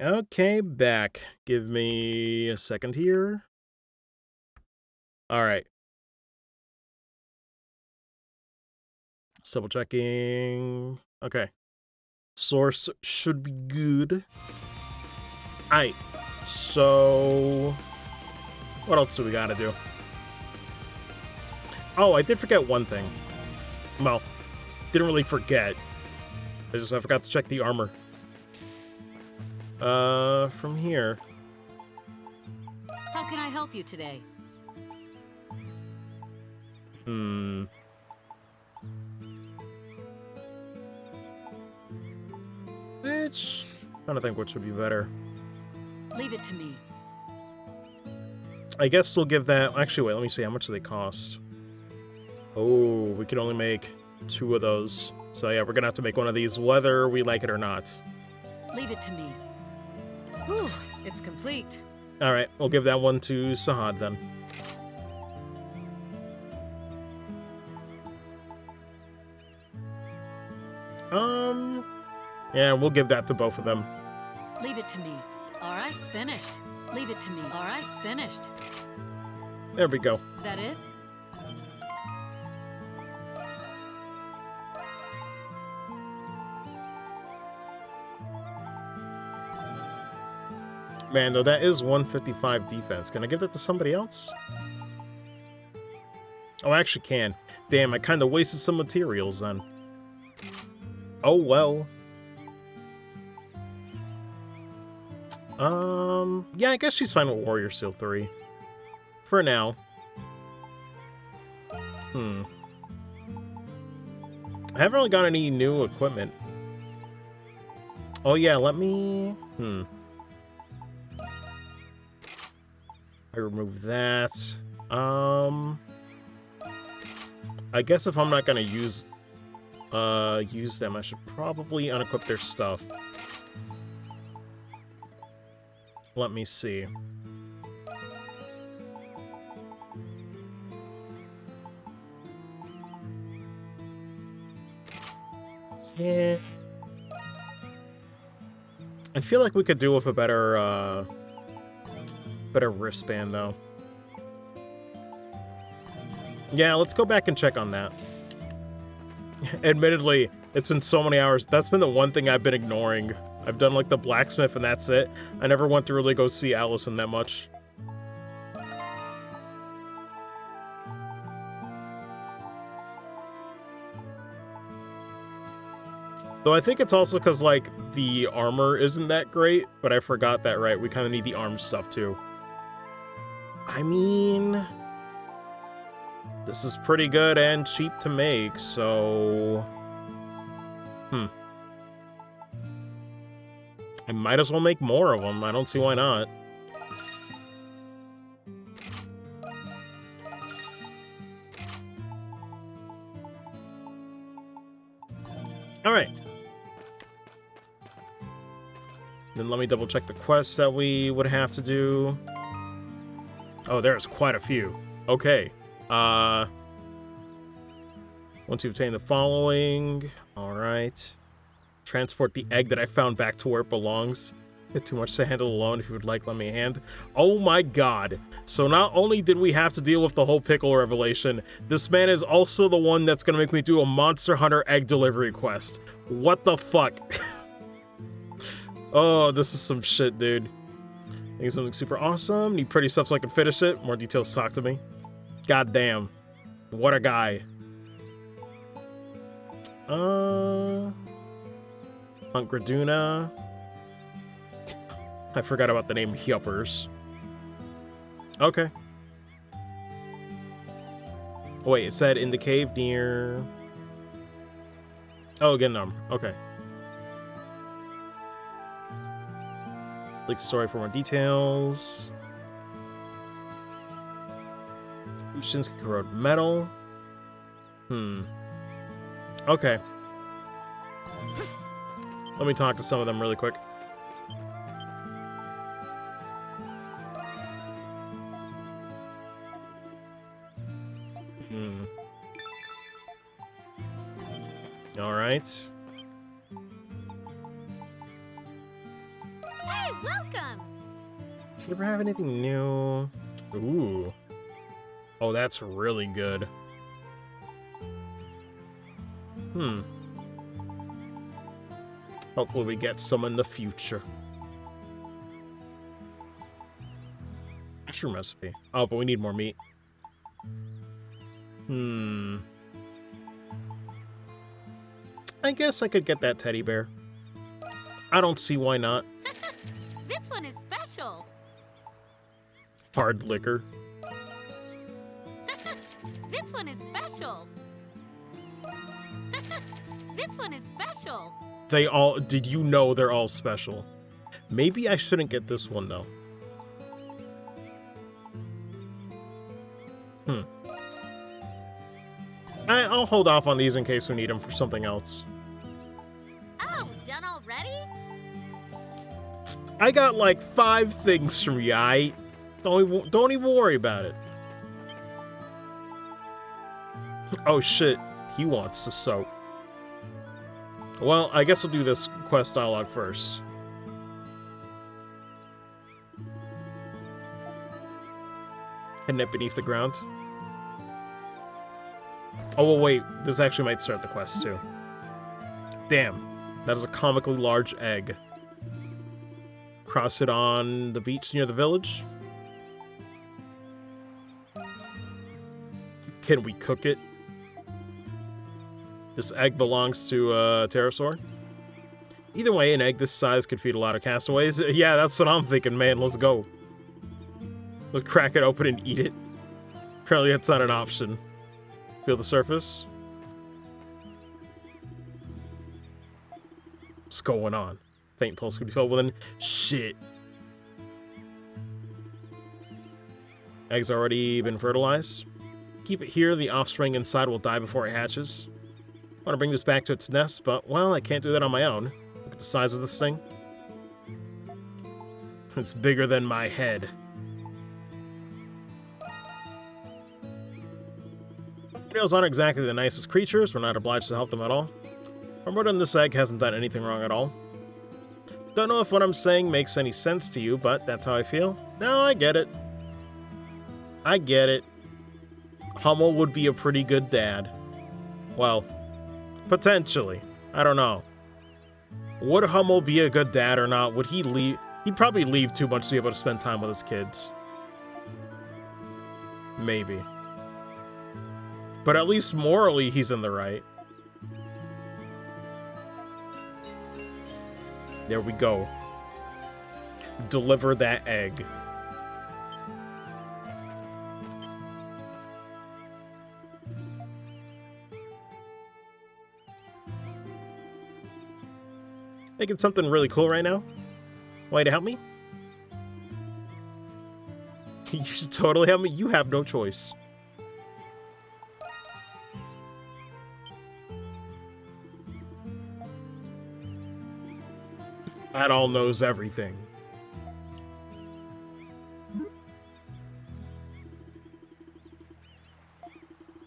Okay, back. Give me a second here. All right. Double checking. Okay. Source should be good. Alright. So what else do we gotta do? Oh, I did forget one thing. Well, didn't really forget. I forgot to check the armor. From here. How can I help you today? It's trying to think which would be better. Leave it to me. I guess we'll give that. Actually, wait. Let me see. How much do they cost? Oh, we can only make 2 of those. So yeah, we're gonna have to make one of these, whether we like it or not. Leave it to me. Whew, it's complete. All right, we'll give that one to Sahad then. Yeah, we'll give that to both of them. Leave it to me. All right, finished. Leave it to me. All right, finished. There we go. Is that it? Man, though, that is 155 defense. Can I give that to somebody else? Oh, I actually can. Damn, I kind of wasted some materials then. Oh, well. Yeah, I guess she's fine with Warrior Seal 3. For now. I haven't really got any new equipment. Oh, yeah, let me... I remove that. I guess if I'm not gonna use them, I should probably unequip their stuff. Let me see. Yeah. I feel like we could do with a better wristband, though. Yeah, let's go back and check on that. Admittedly, it's been so many hours. That's been the one thing I've been ignoring. I've done, like, the blacksmith, and that's it. I never went to really go see Allison that much. Though I think it's also because, like, the armor isn't that great, but I forgot that, right? We kind of need the arm stuff, too. I mean... this is pretty good and cheap to make, so... I might as well make more of them. I don't see why not. Alright. Then let me double check the quests that we would have to do. Oh, there's quite a few. Okay. Once you obtain the following. Alright. Transport the egg that I found back to where it belongs. It's too much to handle alone. If you would like, let me hand. Oh my god. So not only did we have to deal with the whole pickle revelation, this man is also the one that's gonna make me do a Monster Hunter egg delivery quest. What the fuck? Oh, this is some shit, dude. Think something super awesome. Need pretty stuff so I can finish it. More details, talk to me. God damn. What a guy. Hunt Graduna. I forgot about the name Hyuppers. Okay. Oh, wait, it said in the cave near... oh, again, okay. Click story for more details. Oceans can corrode metal. Okay. Let me talk to some of them really quick. All right. Hey, welcome! Do you ever have anything new? Ooh. Oh, that's really good. Hopefully we get some in the future. Mushroom recipe. Oh, but we need more meat. I guess I could get that teddy bear. I don't see why not. This one is special. Hard liquor. This one is special. This one is special. They all... Did you know they're all special? Maybe I shouldn't get this one, though. I'll hold off on these in case we need them for something else. Oh, done already? I got like 5 things from you, aight? Don't even worry about it. Oh shit, he wants to soak. Well, I guess we'll do this quest dialogue first. Hidden it beneath the ground. Oh, well, wait. This actually might start the quest, too. Damn. That is a comically large egg. Cross it on the beach near the village. Can we cook it? This egg belongs to a pterosaur. Either way, an egg this size could feed a lot of castaways. Yeah, that's what I'm thinking, man. Let's go. Let's crack it open and eat it. Apparently that's not an option. Feel the surface? What's going on? Faint pulse could be felt within. Shit. Eggs already been fertilized. Keep it here. The offspring inside will die before it hatches. I want to bring this back to its nest, but, well, I can't do that on my own. Look at the size of this thing. It's bigger than my head. Males aren't exactly the nicest creatures. We're not obliged to help them at all. Our murder on this egg hasn't done anything wrong at all. Don't know if what I'm saying makes any sense to you, but that's how I feel. No, I get it. I get it. Hummel would be a pretty good dad. Well, potentially. I don't know. Would Hummel be a good dad or not? Would he leave? He'd probably leave too much to be able to spend time with his kids. Maybe. But at least morally, he's in the right. There we go. Deliver that egg. Thinking something really cool right now? Want to help me? You should totally help me. You have no choice. That all knows everything.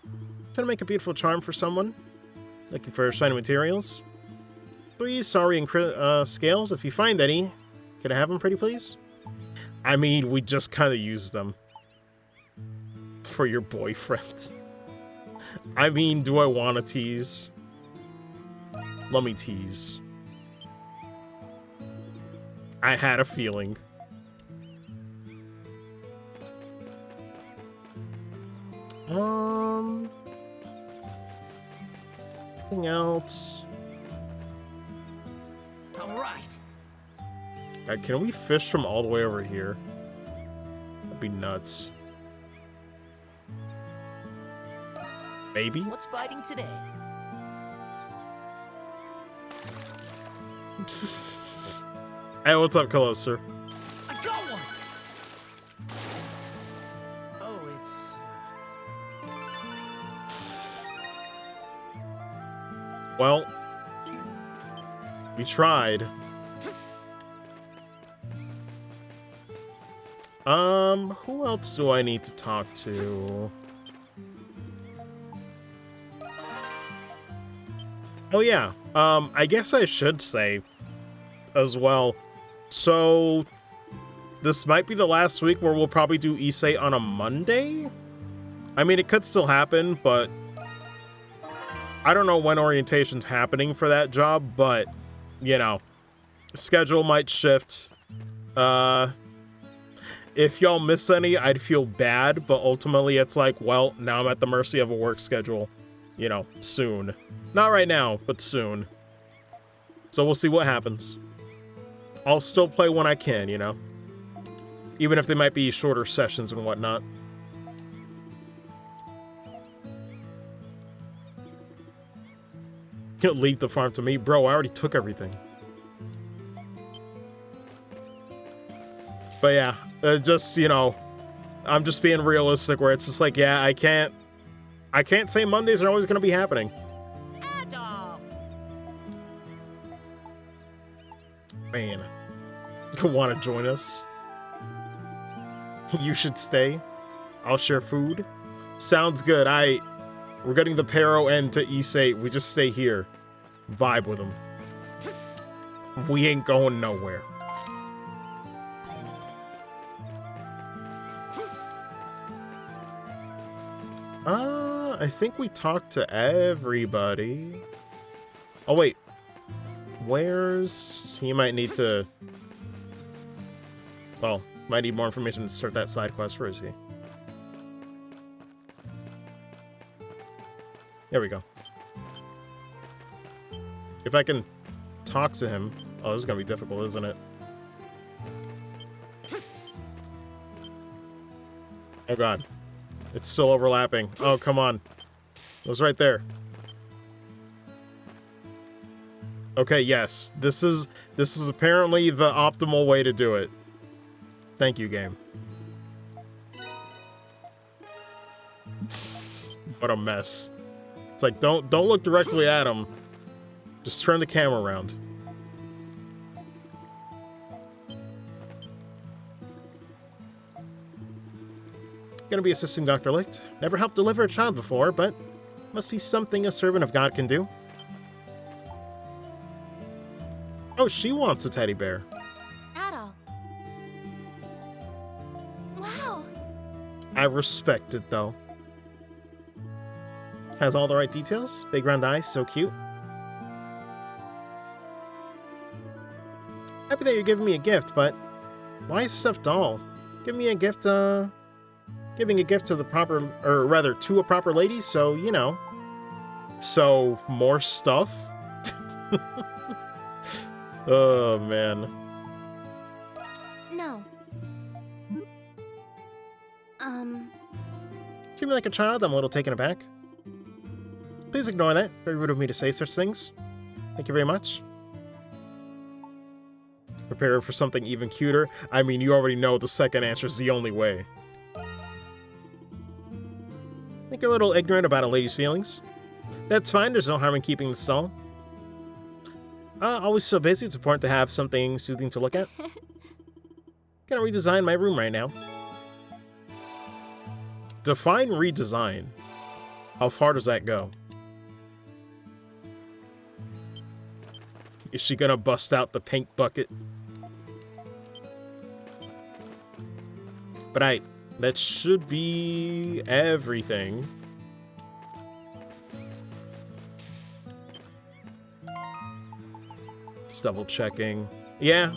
Trying to make a beautiful charm for someone? Looking for shiny materials? Please, sorry, and scales. If you find any, could I have them, pretty please? I mean, we just kind of used them. For your boyfriend. I mean, do I want to tease? Let me tease. I had a feeling. Anything else? All right. Alright, can we fish from all the way over here? That'd be nuts. Maybe? What's biting today? Hey, what's up, Closer? I got one. Oh, it's Well, we tried. Who else do I need to talk to? Oh yeah, I guess I should say as well, So this might be the last week where we'll probably do Issei on a Monday. I mean, it could still happen, but I don't know when orientation's happening for that job, but, you know, schedule might shift. If y'all miss any, I'd feel bad, but ultimately it's like, well, now I'm at the mercy of a work schedule, you know, soon. Not right now, but soon. So we'll see what happens. I'll still play when I can, you know, even if they might be shorter sessions and whatnot. Leave the farm to me. Bro, I already took everything. But yeah, just, you know, I'm just being realistic where it's just like, yeah, I can't say Mondays are always going to be happening. Adol. Man, you want to join us? You should stay. I'll share food. Sounds good. We're getting the Pero end to Issei. We just stay here. Vibe with them. We ain't going nowhere. I think we talked to everybody. Oh, wait. He might need to... Well, might need more information to start that side quest. Where is he? There we go. If I can talk to him... Oh, this is going to be difficult, isn't it? Oh, God. It's still overlapping. Oh, come on. It was right there. Okay, yes. This is apparently the optimal way to do it. Thank you, game. What a mess. It's like, don't look directly at him. Just turn the camera around. Gonna be assisting Dr. Licht. Never helped deliver a child before, but must be something a servant of God can do. Oh, she wants a teddy bear. Adol. Wow. I respect it, though. Has all the right details. Big round eyes, so cute. Happy that you're giving me a gift, but why a stuffed doll? Give me a gift, giving a gift to the proper, or rather, to a proper lady, so, you know. So, more stuff? Oh, man. No. Treat me like a child, I'm a little taken aback. Please ignore that. Very rude of me to say such things. Thank you very much. Prepare for something even cuter. I mean, you already know the second answer is the only way. Think you're a little ignorant about a lady's feelings. That's fine, there's no harm in keeping the stall. Always so busy, it's important to have something soothing to look at. Gonna redesign my room right now. Define redesign. How far does that go? Is she gonna bust out the paint bucket? But that should be everything. Just double checking. Yeah.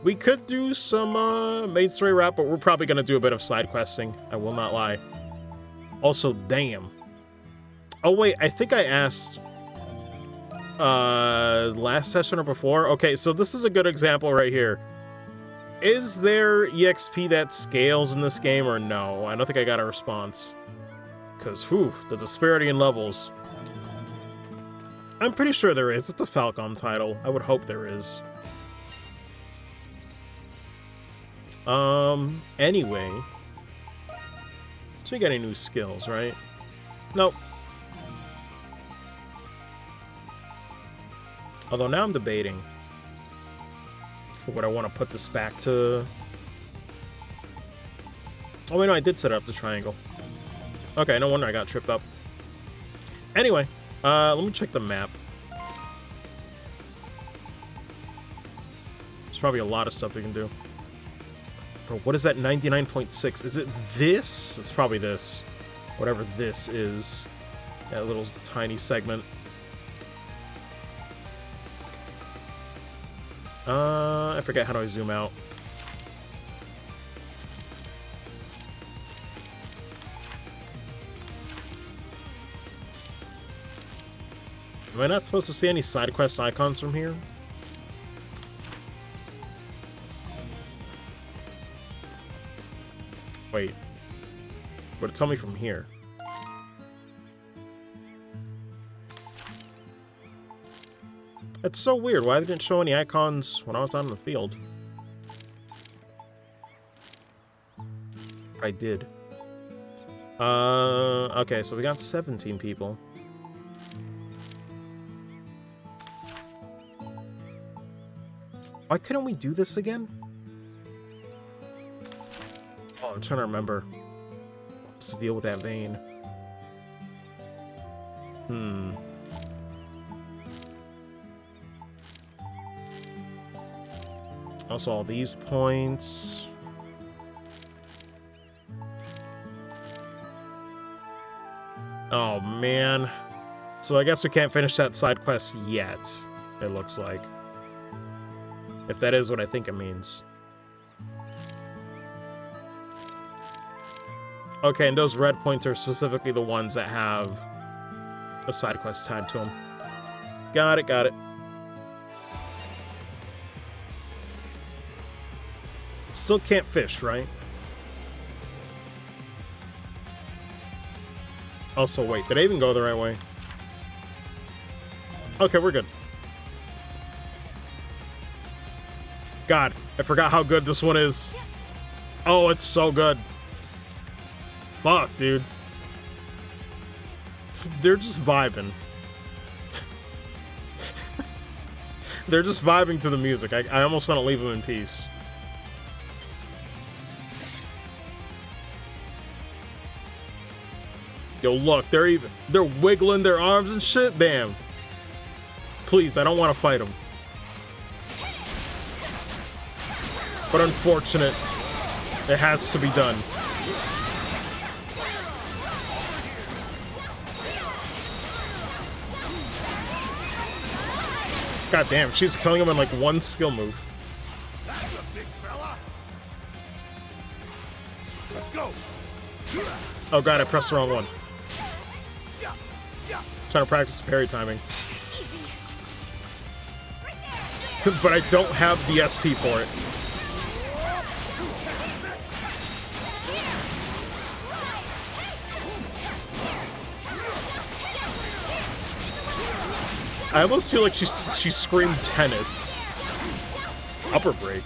We could do some main story wrap, but we're probably gonna do a bit of side questing. I will not lie. Also, damn. Oh wait, I think I asked last session or before. Okay, so this is a good example right here. Is there EXP that scales in this game or no? I don't think I got a response. Because, whew, the disparity in levels. I'm pretty sure there is. It's a Falcom title. I would hope there is. Anyway. So you got any new skills, right? Nope. Although now I'm debating would I want to put this back to... Oh wait, no, I did set up the triangle. Okay, no wonder I got tripped up. Anyway, let me check the map. There's probably a lot of stuff we can do. Bro, what is that 99.6? Is it this? It's probably this. Whatever this is. That little tiny segment. I forget how do I zoom out. Am I not supposed to see any side quest icons from here? Wait. Would it tell me from here? It's so weird. Why didn't it show any icons when I was out in the field? I did. Okay, so we got 17 people. Why couldn't we do this again? Oh, I'm trying to remember. What's the deal with that vein? Also, all these points. Oh, man. So I guess we can't finish that side quest yet, it looks like. If that is what I think it means. Okay, and those red points are specifically the ones that have a side quest tied to them. Got it, got it. Still can't fish, right? Also, wait, did I even go the right way? Okay, we're good. God, I forgot how good this one is. Oh, it's so good. Fuck, dude. They're just vibing. They're just vibing to the music. I almost want to leave them in peace. Yo, look, they're wiggling their arms and shit. Damn. Please, I don't want to fight them. But unfortunate, it has to be done. God damn, she's killing him in like one skill move. That's a big fella. Let's go. Oh god, I pressed the wrong one. Trying to practice parry timing. But I don't have the SP for it. I almost feel like she screamed tennis. Upper break.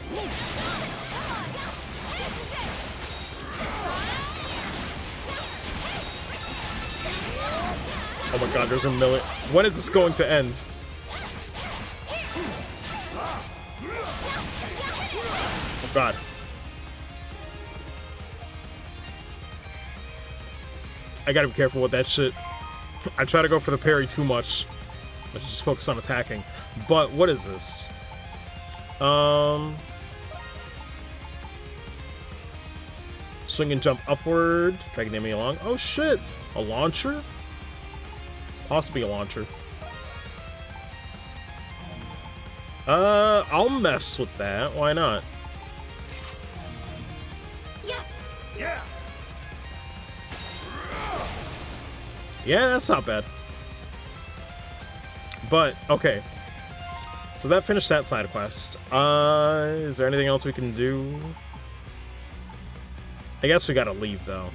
Oh my god, there's a million. When is this going to end? Oh god. I gotta be careful with that shit. I try to go for the parry too much. Let's just focus on attacking. But what is this? Swing and jump upward. Dragging the enemy along. Oh shit! A launcher? Possibly a launcher. I'll mess with that. Why not? Yes. Yeah. Yeah, that's not bad. But, okay. So that finished that side quest. Is there anything else we can do? I guess we gotta leave, though.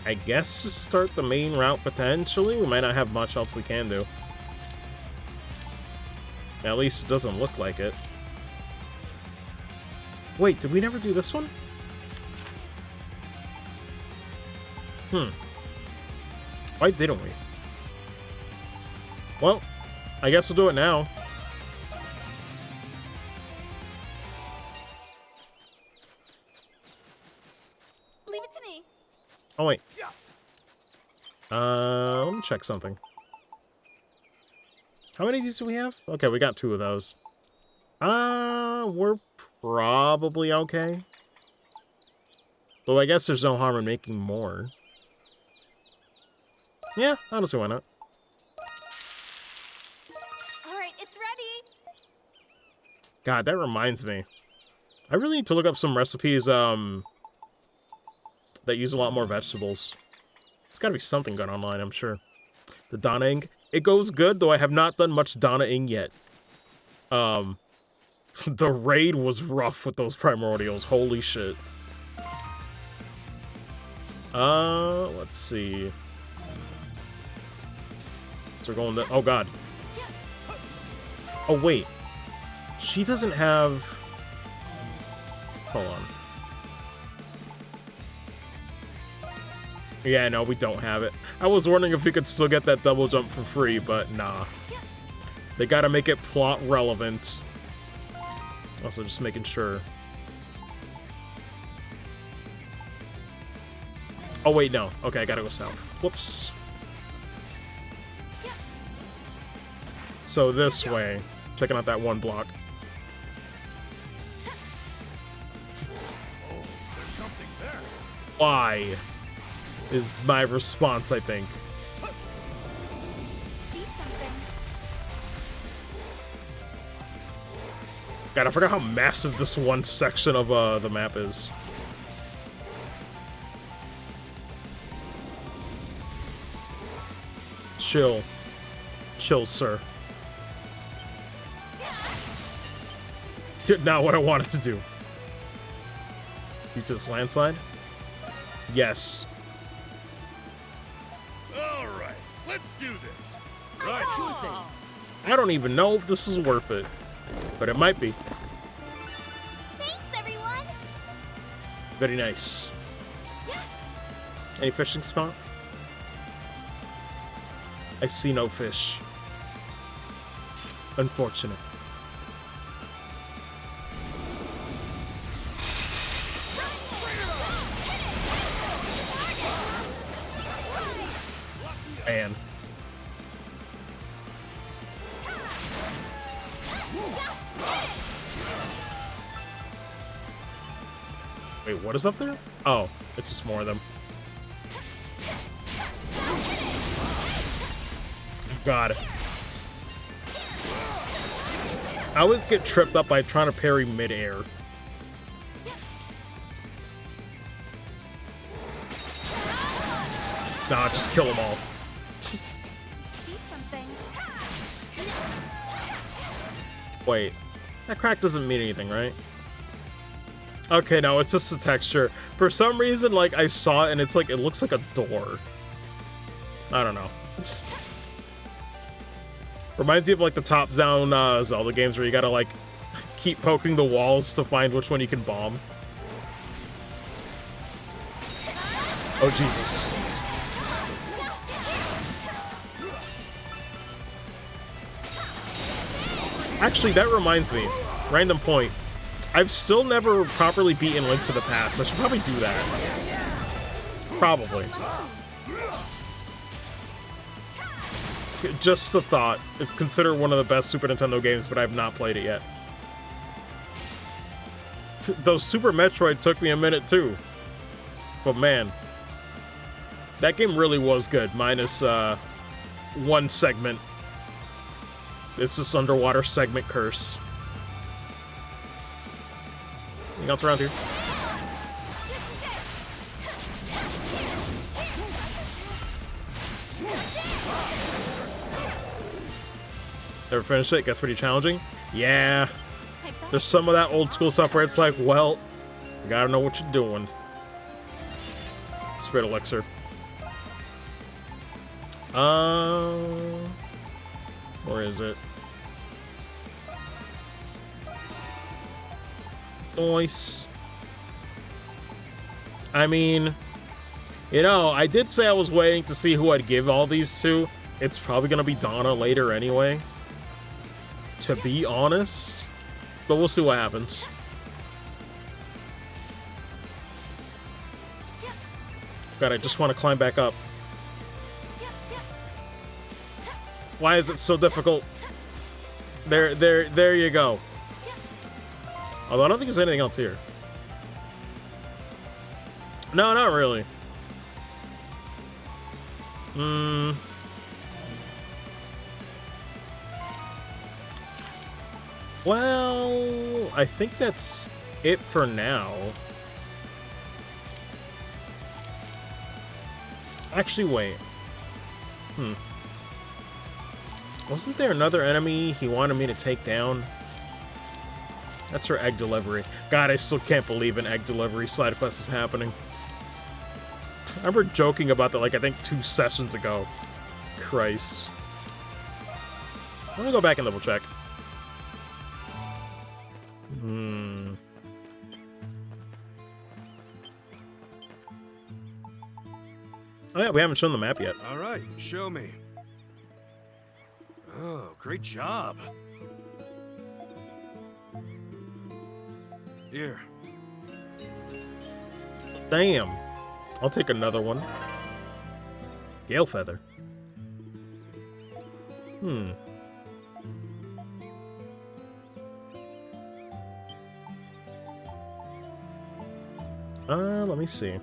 I guess just start the main route, potentially. We might not have much else we can do. At least it doesn't look like it. Wait, did we never do this one? Why didn't we? Well, I guess we'll do it now. Leave it to me. Oh, wait. Let me check something. How many of these do we have? Okay, we got 2 of those. We're probably okay. But I guess there's no harm in making more. Yeah, honestly, why not? All right, it's ready. God, that reminds me. I really need to look up some recipes, that use a lot more vegetables. There's gotta be something good online, I'm sure. The Dana-ing. It goes good, though I have not done much Dana-ing yet. The raid was rough with those primordials. Holy shit. Let's see. So we're going to... Oh, God. Oh, wait. She doesn't have... Hold on. Yeah, no, we don't have it. I was wondering if we could still get that double jump for free, but nah. They gotta make it plot relevant. Also, just making sure. Oh, wait, no. Okay, I gotta go south. Whoops. So this way. Checking out that one block. Oh, there's something there. Why? Is my response, I think. See something. God, I forgot how massive this one section of the map is. Chill. Chill, sir. Did not what I wanted to do. You to this landslide? Yes. All right, let's do this. Right, sure thing. I don't even know if this is worth it, but it might be. Thanks, everyone. Very nice. Any fishing spot? I see no fish. Unfortunate. Man. Wait, what is up there? Oh, it's just more of them. God. I always get tripped up by trying to parry midair. Nah, just kill them all. See something. Wait, that crack doesn't mean anything, right? Okay, no, it's just a texture. For some reason, like, I saw it and it's like, it looks like a door. I don't know. Reminds me of like the top-down Zelda games where you gotta like keep poking the walls to find which one you can bomb. Oh, Jesus. Actually, that reminds me. Random point. I've still never properly beaten Link to the Past. I should probably do that. Probably. Just the thought. It's considered one of the best Super Nintendo games, but I've not played it yet. Though Super Metroid took me a minute too. But man, that game really was good, minus one segment. It's this underwater segment curse. Anything else around here? Never finished it? Gets pretty challenging? Yeah. There's some of that old school stuff where it's like, well, you gotta know what you're doing. Spirit Elixir. Where is it? Nice. I mean, you know, I did say I was waiting to see who I'd give all these to. It's probably gonna be Donna later anyway. To be honest. But we'll see what happens. God, I just want to climb back up. Why is it so difficult? There you go. Although I don't think there's anything else here. No, not really. Well, I think that's it for now. Actually, wait. Wasn't there another enemy he wanted me to take down? That's for egg delivery. God, I still can't believe an egg delivery side quest is happening. I remember joking about that, like, I think 2 sessions ago. Christ. Let me go back and double check. Oh yeah, we haven't shown the map yet. All right, show me. Oh, great job. Here. Damn. I'll take another one. Gale feather. Let me see.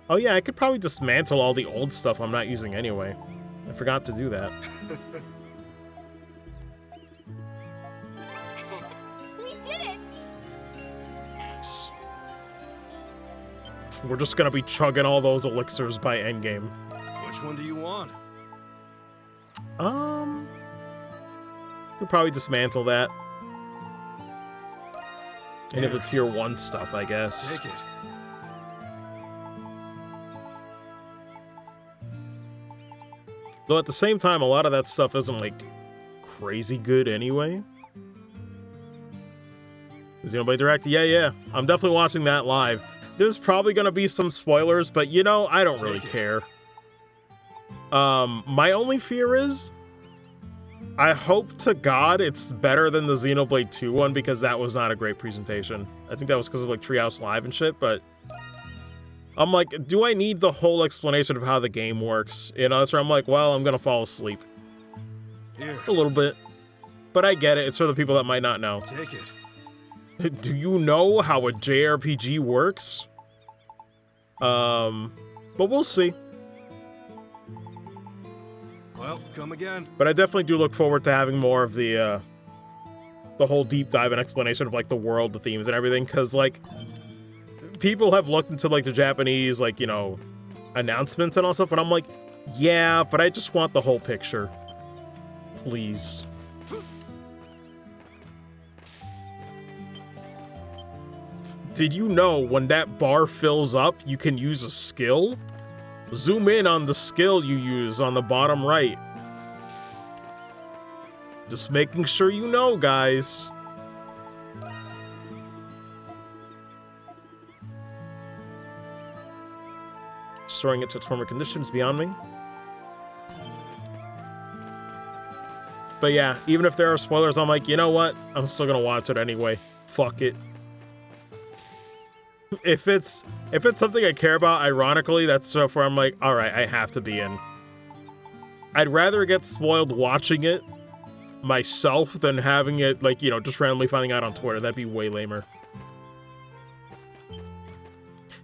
Oh yeah, I could probably dismantle all the old stuff I'm not using anyway. I forgot to do that. We did it! Nice. We're just gonna be chugging all those elixirs by endgame. Which one do you want? Could probably dismantle that. Any of the tier 1 stuff, I guess. Take it. Though at the same time, a lot of that stuff isn't, like, crazy good anyway. Xenoblade Direct? Yeah. I'm definitely watching that live. There's probably gonna be some spoilers, but, you know, I don't really care. My only fear is, I hope to God it's better than the Xenoblade 2 one, because that was not a great presentation. I think that was because of, like, Treehouse Live and shit, but I'm like, do I need the whole explanation of how the game works? You know, that's where I'm like, well, I'm gonna fall asleep. Here. A little bit. But I get it, it's for the people that might not know. Take it. Do you know how a JRPG works? But we'll see. Well, come again. But I definitely do look forward to having more of the whole deep dive and explanation of, like, the world, the themes, and everything, because, like, people have looked into, like, the Japanese, like, you know, announcements and all stuff, and I'm like, yeah, but I just want the whole picture. Please. Did you know when that bar fills up, you can use a skill? Zoom in on the skill you use on the bottom right. Just making sure you know, guys. Restoring it to its former conditions beyond me. But yeah, even if there are spoilers, I'm like, you know what? I'm still gonna watch it anyway. Fuck it. If it's something I care about, ironically, that's stuff where I'm like, alright, I have to be in. I'd rather get spoiled watching it myself than having it, like, you know, just randomly finding out on Twitter. That'd be way lamer.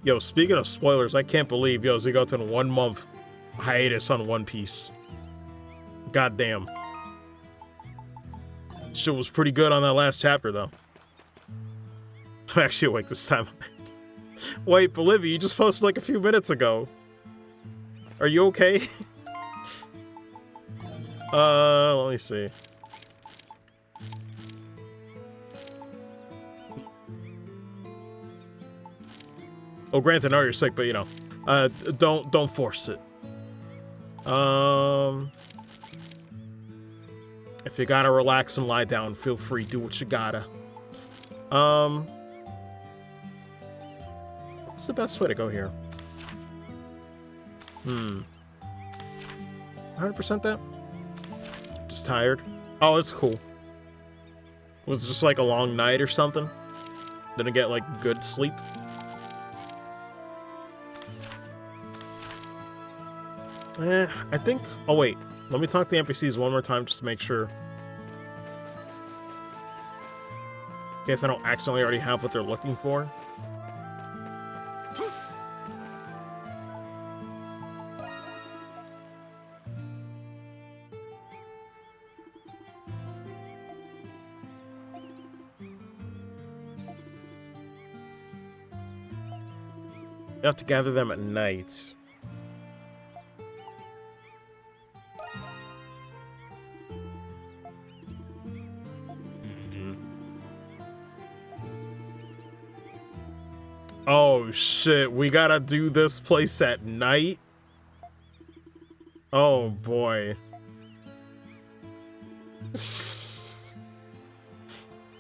Yo, speaking of spoilers, I can't believe, yo, Zigoten 1 month hiatus on One Piece. Goddamn. Shit was pretty good on that last chapter, though. I'm actually awake this time. Wait, Bolivia, you just posted like a few minutes ago. Are you okay? Let me see. Oh, granted, I know you're sick, but you know, don't force it. If you gotta relax and lie down, feel free, do what you gotta. What's the best way to go here? 100% that? Just tired? Oh, it's cool. Was it just like a long night or something? Didn't get like good sleep? I think... Oh, wait. Let me talk to the NPCs one more time just to make sure. In case I don't accidentally already have what they're looking for. You have to gather them at night. Oh shit, we gotta do this place at night? Oh boy.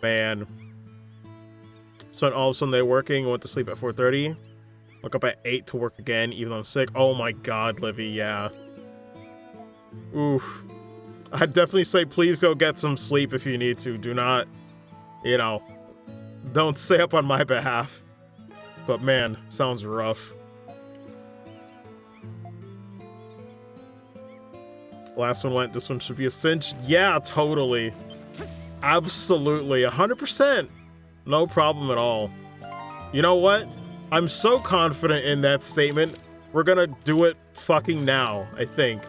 Man. Spent all of Sunday working, went to sleep at 4:30. Woke up at 8 to work again, even though I'm sick. Oh my god, Livy, yeah. Oof. I'd definitely say please go get some sleep if you need to. Do not, you know, don't stay up on my behalf. But man, sounds rough. Last one went, this one should be a cinch. Yeah, totally. Absolutely, 100%. No problem at all. You know what? I'm so confident in that statement. We're gonna do it fucking now, I think.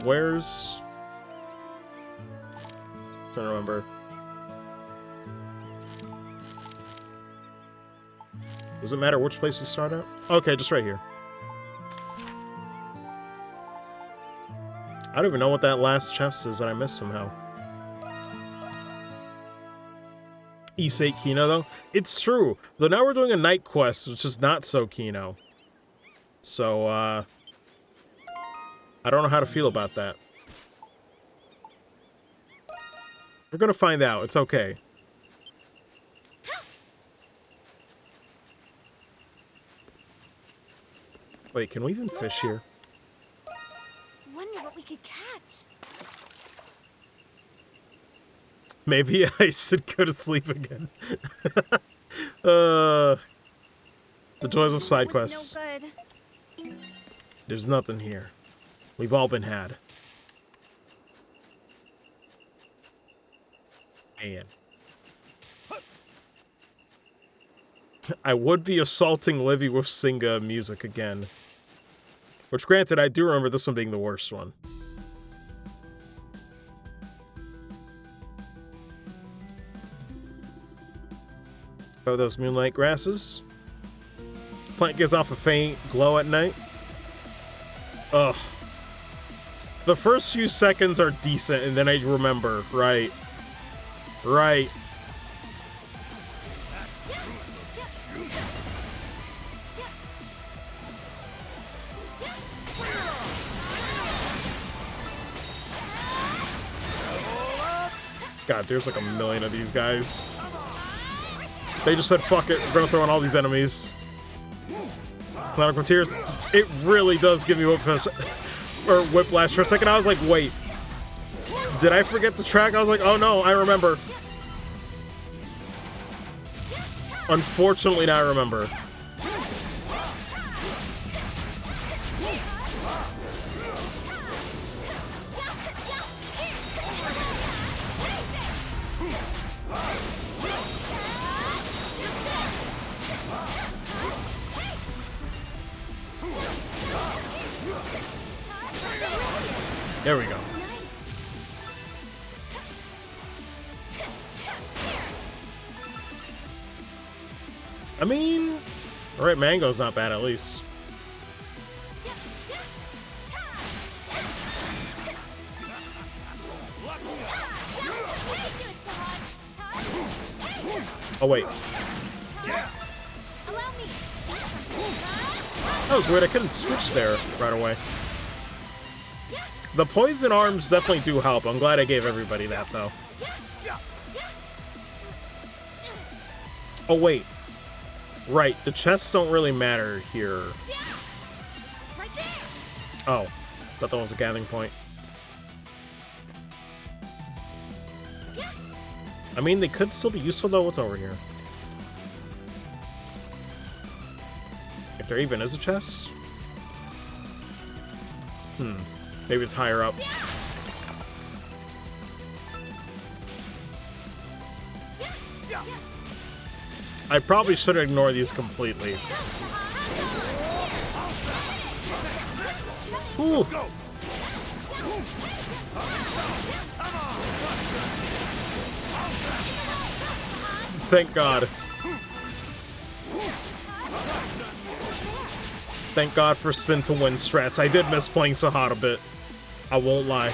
Where's... I'm trying to remember. Does it matter which place you start at? Okay, just right here. I don't even know what that last chest is that I missed somehow. Issei Kino, though? It's true. Though now we're doing a night quest, which is not so Kino. So, I don't know how to feel about that. We're gonna find out. It's okay. Wait, can we even fish here? Wonder what we could catch. Maybe I should go to sleep again. The joys of side quests. No good. There's nothing here. We've all been had. Man. I would be assaulting Livy with Singa music again. Which, granted, I do remember this one being the worst one. Oh, those moonlight grasses. Plant gives off a faint glow at night. Ugh. The first few seconds are decent, and then I remember. Right. Right. God, there's like a million of these guys. They just said, fuck it, we're gonna throw in all these enemies. Cloud Tears. It really does give me whiplash for a second. I was like, wait. Did I forget the track? I was like, oh no, I remember. Unfortunately, now I remember. There we go. I mean, alright, mango's not bad at least. Oh wait. That was weird, I couldn't switch there right away. The poison arms definitely do help. I'm glad I gave everybody that, though. Oh, wait. Right, the chests don't really matter here. Oh, thought that was a gathering point. I mean, they could still be useful, though. What's over here? If there even is a chest? Maybe it's higher up. I probably should ignore these completely. Ooh. Thank God. Thank God for spin to win strats. I did miss playing so hot a bit. I won't lie.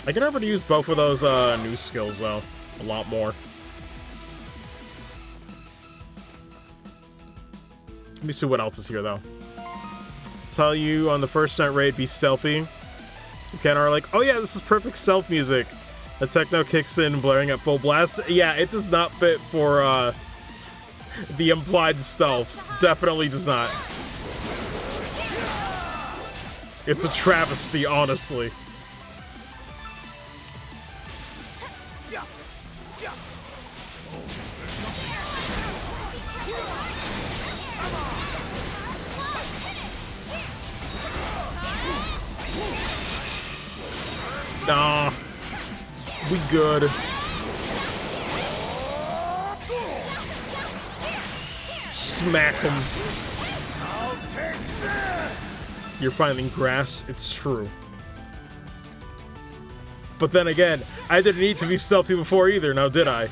I can never use both of those new skills though. A lot more. Let me see what else is here though. Tell you on the first night raid, be stealthy. You kind of are like, oh yeah, this is perfect stealth music. The techno kicks in, blaring at full blast. Yeah, it does not fit for the implied stealth. Definitely does not. It's a travesty, honestly. Nah, we good. Smack him. You're finding grass, it's true. But then again, I didn't need to be stealthy before either, now did I?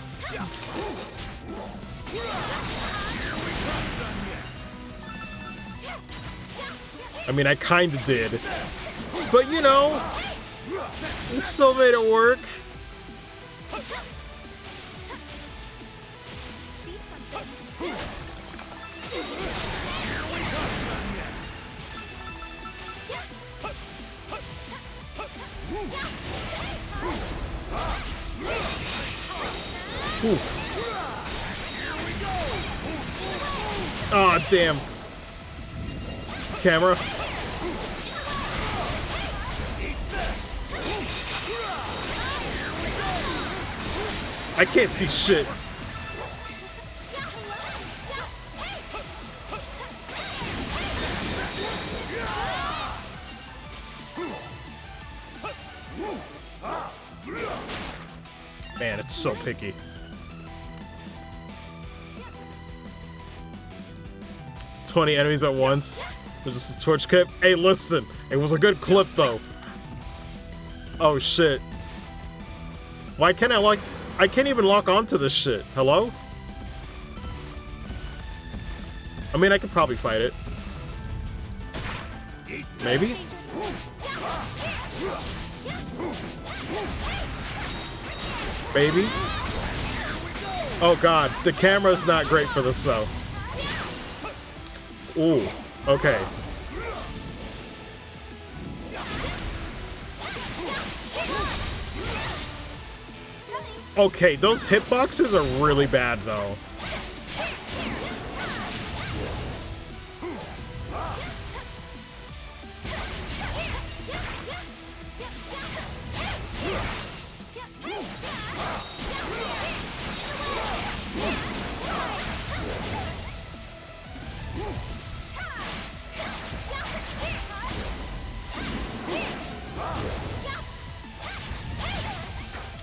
I mean, I kinda did. But you know, it still made it work. Oh, damn. Camera. I can't see shit. Man, it's so picky. "20 enemies at once." There's just a torch clip. Hey, listen. It was a good clip, though. Oh, shit. Why can't I can't even lock onto this shit. Hello? I mean, I could probably fight it. Maybe? Maybe? Oh god, the camera's not great for this though. Ooh, okay. Okay, those hitboxes are really bad though.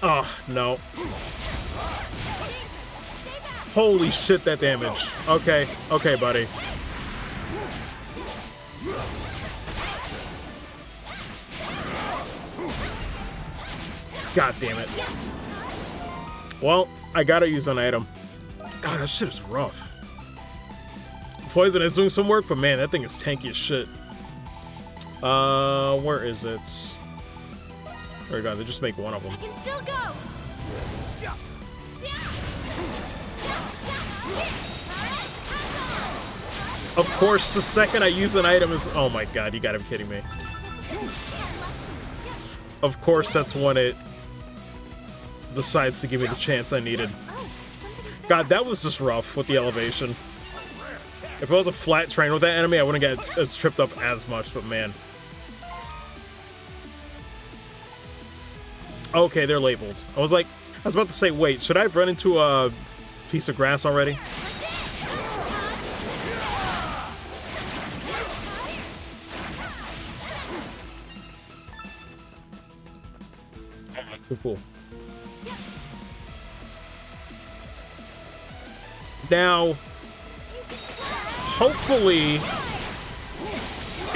Oh, no. Holy shit, that damage. Okay, okay, buddy. God damn it. Well, I gotta use an item. God, that shit is rough. Poison is doing some work, but man, that thing is tanky as shit. Where is it? There we go, they just make one of them. I can still go. Of course, the second I use an item is... Oh my god, you gotta be kidding me. Of course, that's when it decides to give me the chance I needed. God, that was just rough with the elevation. If it was a flat terrain with that enemy, I wouldn't get as tripped up as much, but man. Okay, they're labeled. I was about to say, wait, should I have run into a piece of grass already? Cool. Now, hopefully,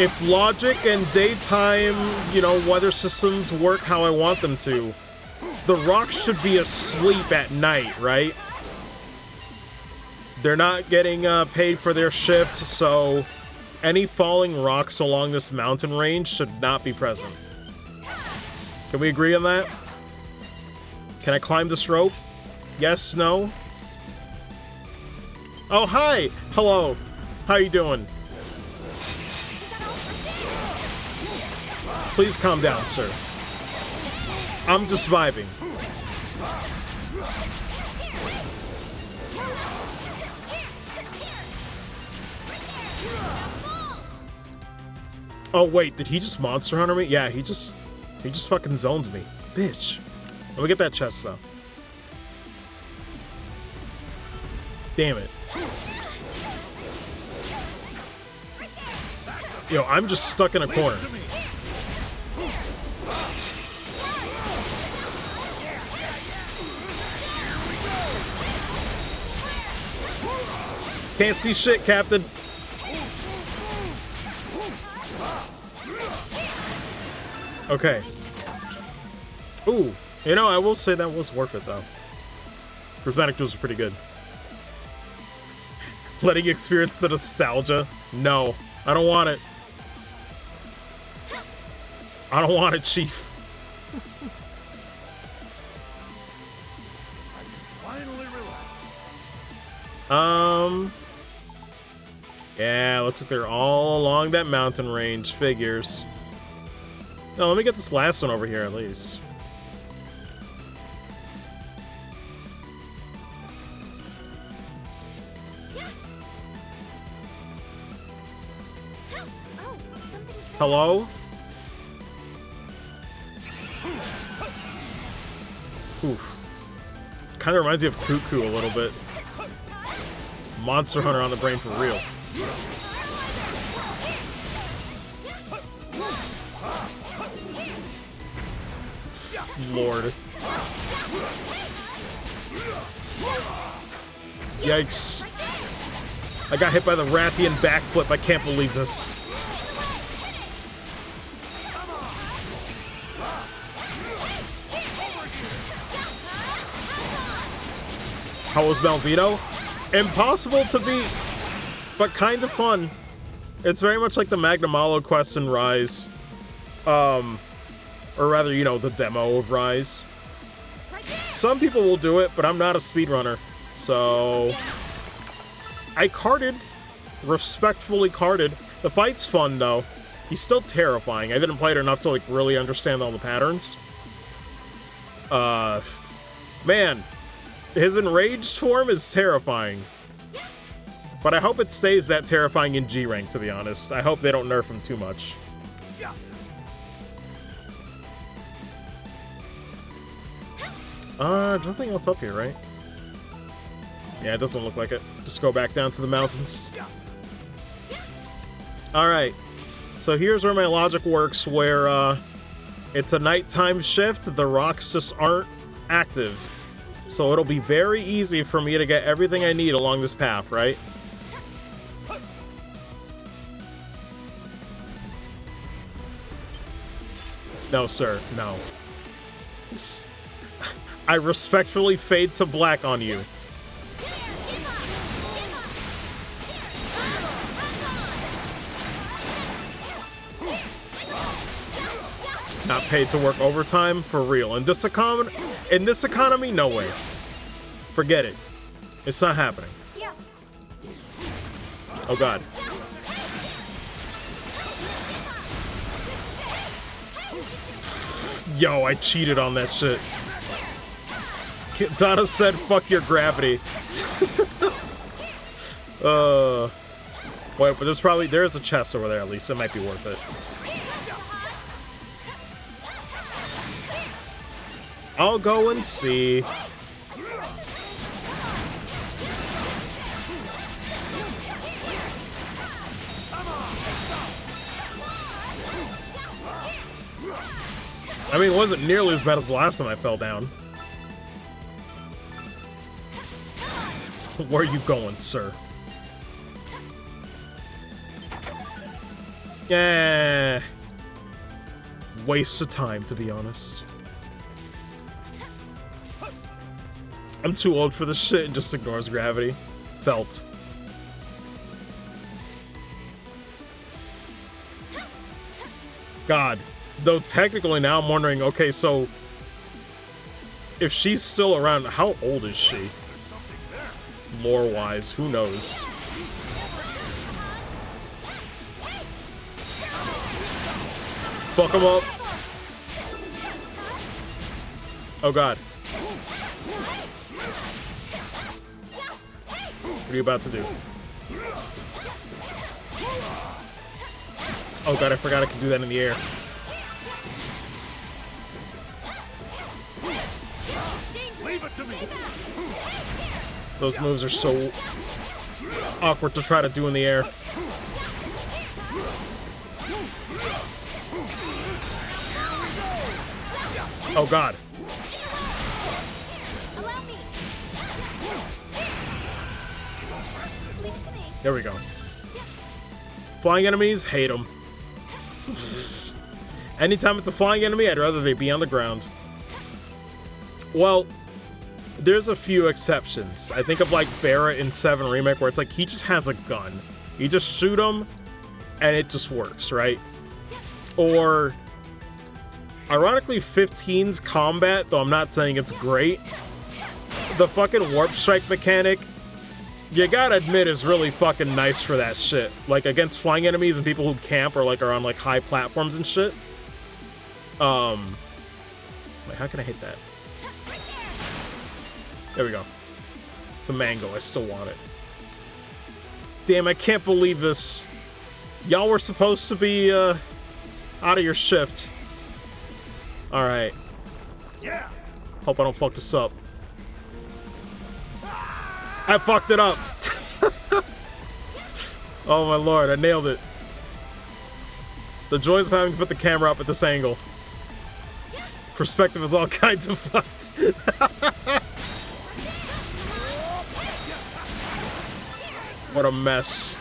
if logic and daytime, you know, weather systems work how I want them to, the rocks should be asleep at night, right? They're not getting paid for their shift, so any falling rocks along this mountain range should not be present. Can we agree on that? Can I climb this rope? Yes, no? Oh, hi! Hello. How you doing? Please calm down, sir. I'm just vibing. Oh, wait, did he just Monster Hunter me? Yeah, he just fucking zoned me. Bitch. Let me get that chest, though. Damn it. Yo, I'm just stuck in a corner. Can't see shit, Captain. Okay. Ooh, you know, I will say that was worth it, though. Prismatic Jewels are pretty good. Letting you experience the nostalgia? No, I don't want it. I don't want it, Chief. Finally relax. Yeah, looks like they're all along that mountain range. Figures. No, let me get this last one over here at least. Hello? Oof. Kind of reminds me of Cuckoo a little bit. Monster Hunter on the brain for real. Lord. Yikes. I got hit by the Rathian backflip. I can't believe this. How was Malzeno? Impossible to beat, but kind of fun. It's very much like the Magnamalo quest in Rise. Or rather, you know, the demo of Rise. Some people will do it, but I'm not a speedrunner. So I carded. Respectfully carded. The fight's fun, though. He's still terrifying. I didn't play it enough to, like, really understand all the patterns. Man. His enraged form is terrifying. But I hope it stays that terrifying in G rank, to be honest. I hope they don't nerf him too much. There's nothing else up here, right? Yeah, it doesn't look like it. Just go back down to the mountains. Alright. So here's where my logic works, where, it's a nighttime shift, the rocks just aren't active. So it'll be very easy for me to get everything I need along this path, right? No, sir, no. I respectfully fade to black on you. Not paid to work overtime? For real. In this economy, no way. Forget it. It's not happening. Oh god. Yo, I cheated on that shit. Donna said, fuck your gravity. Wait, but there's a chest over there at least. It might be worth it. I'll go and see. I mean, it wasn't nearly as bad as the last time I fell down. Where are you going, sir? Yeah. Waste of time, to be honest. I'm too old for this shit and just ignores gravity. Felt. God. Though technically now I'm wondering, okay, so if she's still around, how old is she? Lore-wise, who knows? Fuck him up. Oh god. What are you about to do? Oh god, I forgot I could do that in the air. Leave it to me. Those moves are so awkward to try to do in the air. Oh god. Allow me. Leave it to me. There we go. Flying enemies, hate them. Anytime it's a flying enemy, I'd rather they be on the ground. Well, there's a few exceptions. I think of like Barrett in 7 Remake, where it's like he just has a gun. You just shoot him, and it just works, right? Or, ironically, 15's combat, though I'm not saying it's great, the fucking warp strike mechanic, you gotta admit, is really fucking nice for that shit. Like, against flying enemies and people who camp or like are on like high platforms and shit. Wait, how can I hit that? There we go. It's a mango. I still want it. Damn, I can't believe this. Y'all were supposed to be, out of your shift. Alright. Yeah. Hope I don't fuck this up. I fucked it up. Oh my lord, I nailed it. The joys of having to put the camera up at this angle. Perspective is all kinds of fucked. What a mess.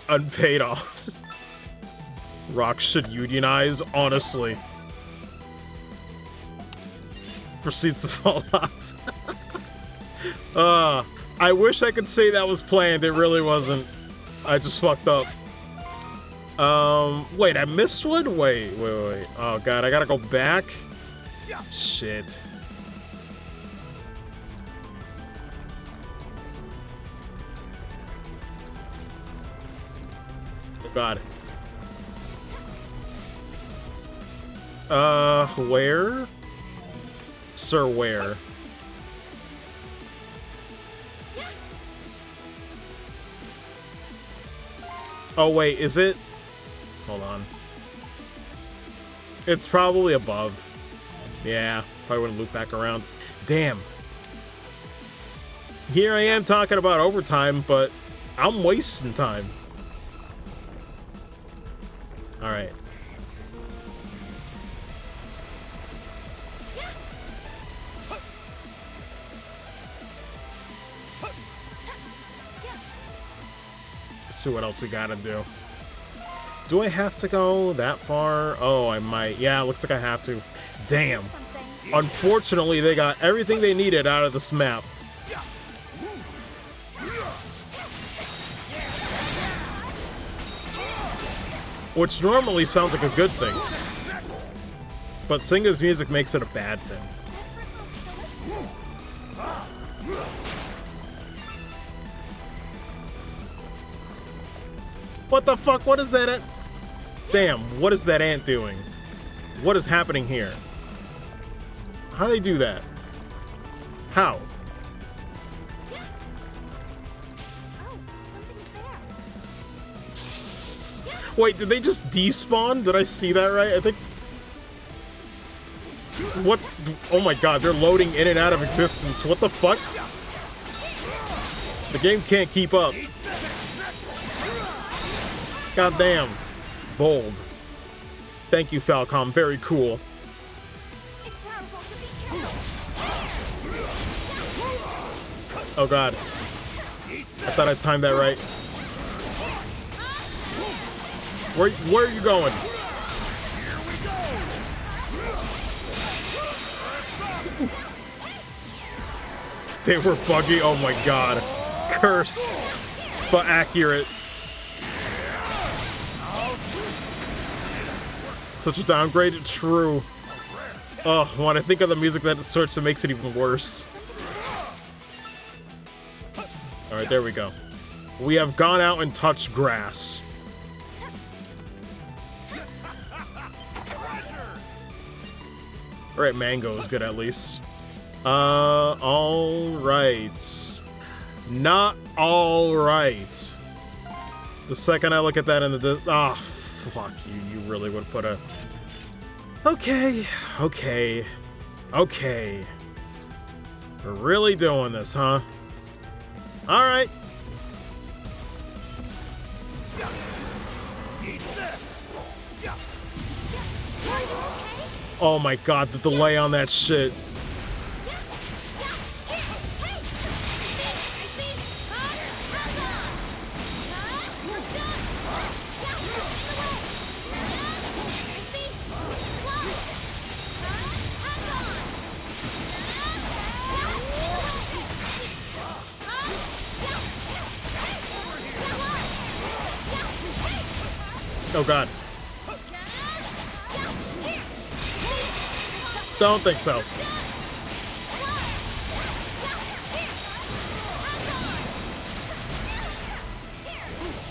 Unpaid off. Rocks should unionize, honestly. Proceeds to fall off. I wish I could say that was planned. It really wasn't. I just fucked up. Wait, I missed one? Wait. Oh god, I gotta go back? Shit. God. Where? Sir, where? Oh, wait, is it? Hold on. It's probably above. Yeah, probably wouldn't loop back around. Damn. Here I am talking about overtime, but I'm wasting time. Alright. Let's see what else we gotta do. Do I have to go that far? Oh, I might. Yeah, looks like I have to. Damn. Unfortunately, they got everything they needed out of this map. Which normally sounds like a good thing. But Singa's music makes it a bad thing. What the fuck? What is that ant? Damn, what is that ant doing? What is happening here? How do they do that? How? Wait, did they just despawn? Did I see that right? I think... What? Oh my god, they're loading in and out of existence. What the fuck? The game can't keep up. God damn. Bold. Thank you, Falcom. Very cool. It's powerful, so be careful. Oh god. I thought I timed that right. Where are you going? They were buggy. Oh my god. Cursed, but accurate. Such a downgrade. True. Oh, when I think of the music that it starts, it makes it even worse. Alright, there we go. We have gone out and touched grass. Alright, mango is good at least. Alright. Not alright. The second I look at that in the... Ah, oh, fuck you. You really would put a... Okay. Okay. Okay. We're really doing this, huh? Alright. Oh my god, the delay on that shit. Oh god. Don't think so.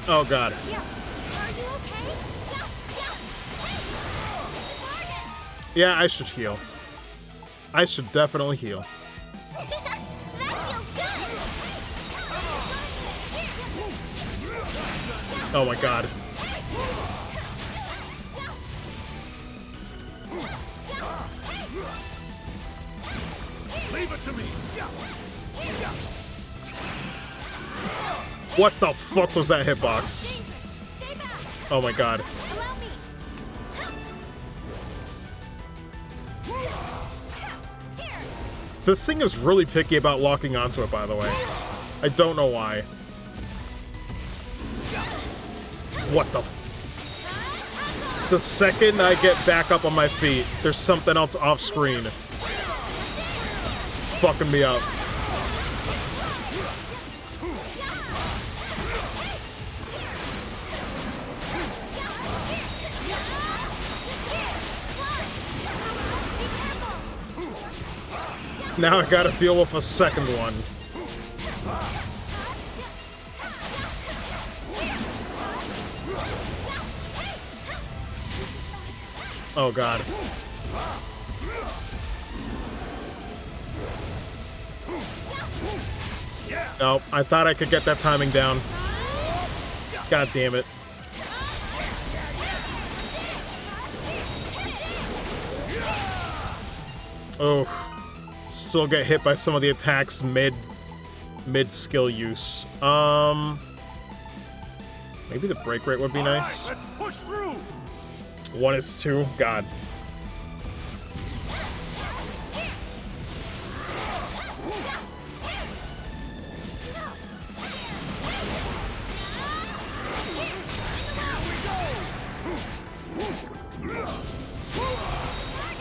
Oh god. Yeah, I should heal. I should definitely heal. Oh my god. Leave it to me. What the fuck was that hitbox? Oh my god. This thing is really picky about locking onto it, by the way. I don't know why. What the f— The second I get back up on my feet, there's something else off screen. Fucking me up. Now I gotta deal with a second one. Oh god. Nope, I thought I could get that timing down. God damn it. Oh. Still get hit by some of the attacks mid skill use. Maybe the break rate would be nice. Right, let's push through. 1:2. God.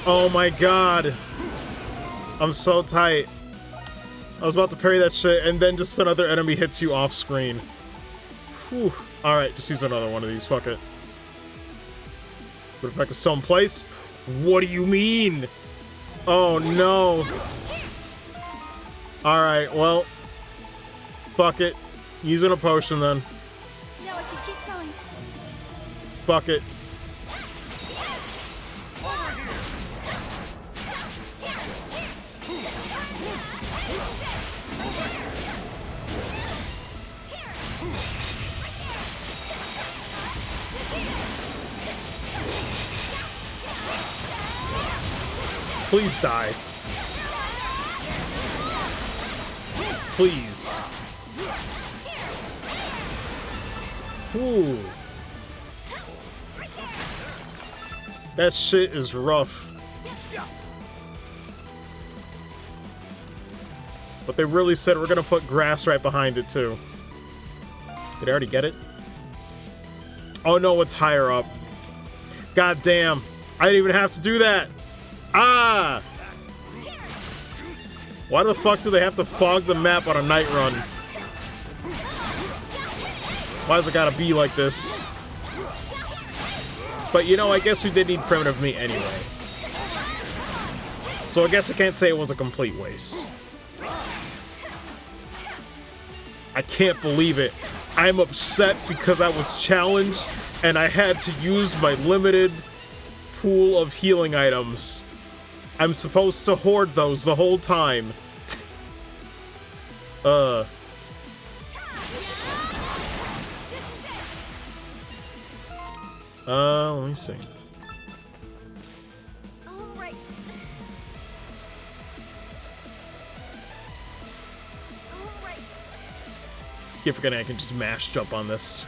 Oh my god. I'm so tight. I was about to parry that shit, and then just another enemy hits you off screen. Whew. Alright, just use another one of these. Fuck it. But effect is still in place? What do you mean? Oh no. Alright, well. Fuck it. Using a potion then. No, I can keep going. Fuck it. Please die. Please. Ooh. That shit is rough. But they really said we're gonna put grass right behind it too. Did I already get it? Oh no, it's higher up. God damn. I didn't even have to do that. Ah! Why the fuck do they have to fog the map on a night run? Why does it gotta be like this? But you know, I guess we did need primitive meat anyway. So I guess I can't say it was a complete waste. I can't believe it. I'm upset because I was challenged and I had to use my limited pool of healing items. I'm supposed to hoard those the whole time. Let me see. All right. All right. Keep forgetting I can just mash jump on this.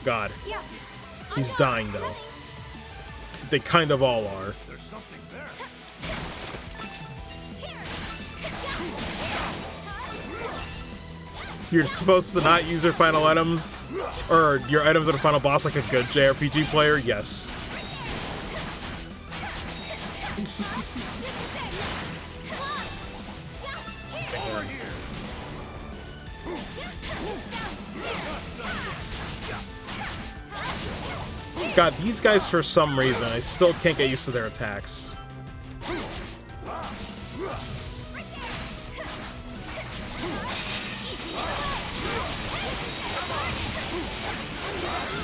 God. Yeah. He's dying though. They kind of all are. There's something there. You're supposed to not use your final items, or your items at a final boss like a good JRPG player? Yes. God, these guys for some reason, I still can't get used to their attacks.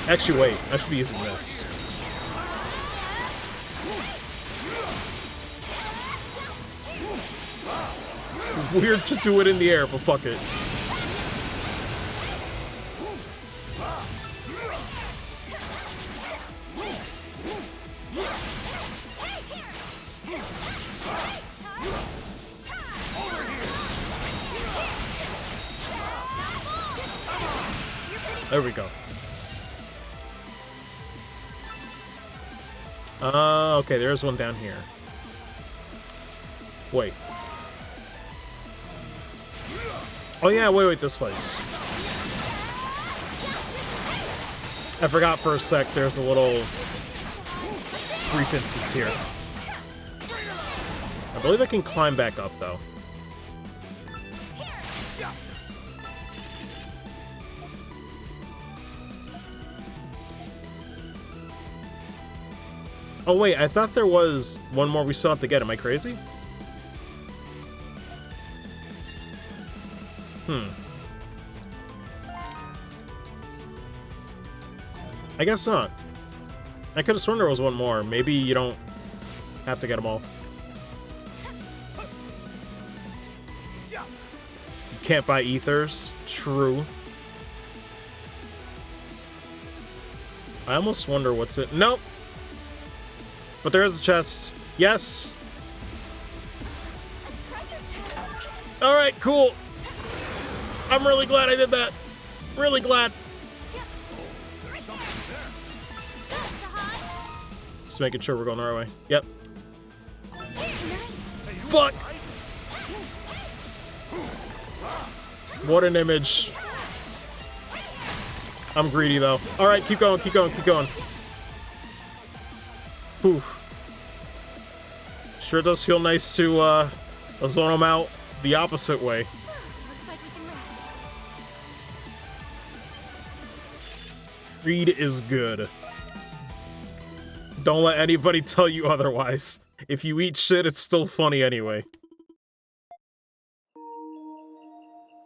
Actually, wait, I should be using this. Weird to do it in the air, but fuck it. There we go. Okay, there's one down here. Wait. Oh yeah, wait, this place. I forgot for a sec, there's a little brief instance here. I believe I can climb back up, though. Oh wait, I thought there was one more we still have to get. Am I crazy? I guess not. I could have sworn there was one more. Maybe you don't have to get them all. You can't buy ethers. True. I almost wonder what's it. Nope. But there is a chest. Yes. Alright, cool. I'm really glad I did that. Really glad. Just making sure we're going the right way. Yep. Fuck! What an image. I'm greedy, though. Alright, keep going, keep going, keep going. Poof. Sure does feel nice to, zone them out the opposite way. Looks like we can rest. Greed is good. Don't let anybody tell you otherwise. If you eat shit, it's still funny anyway.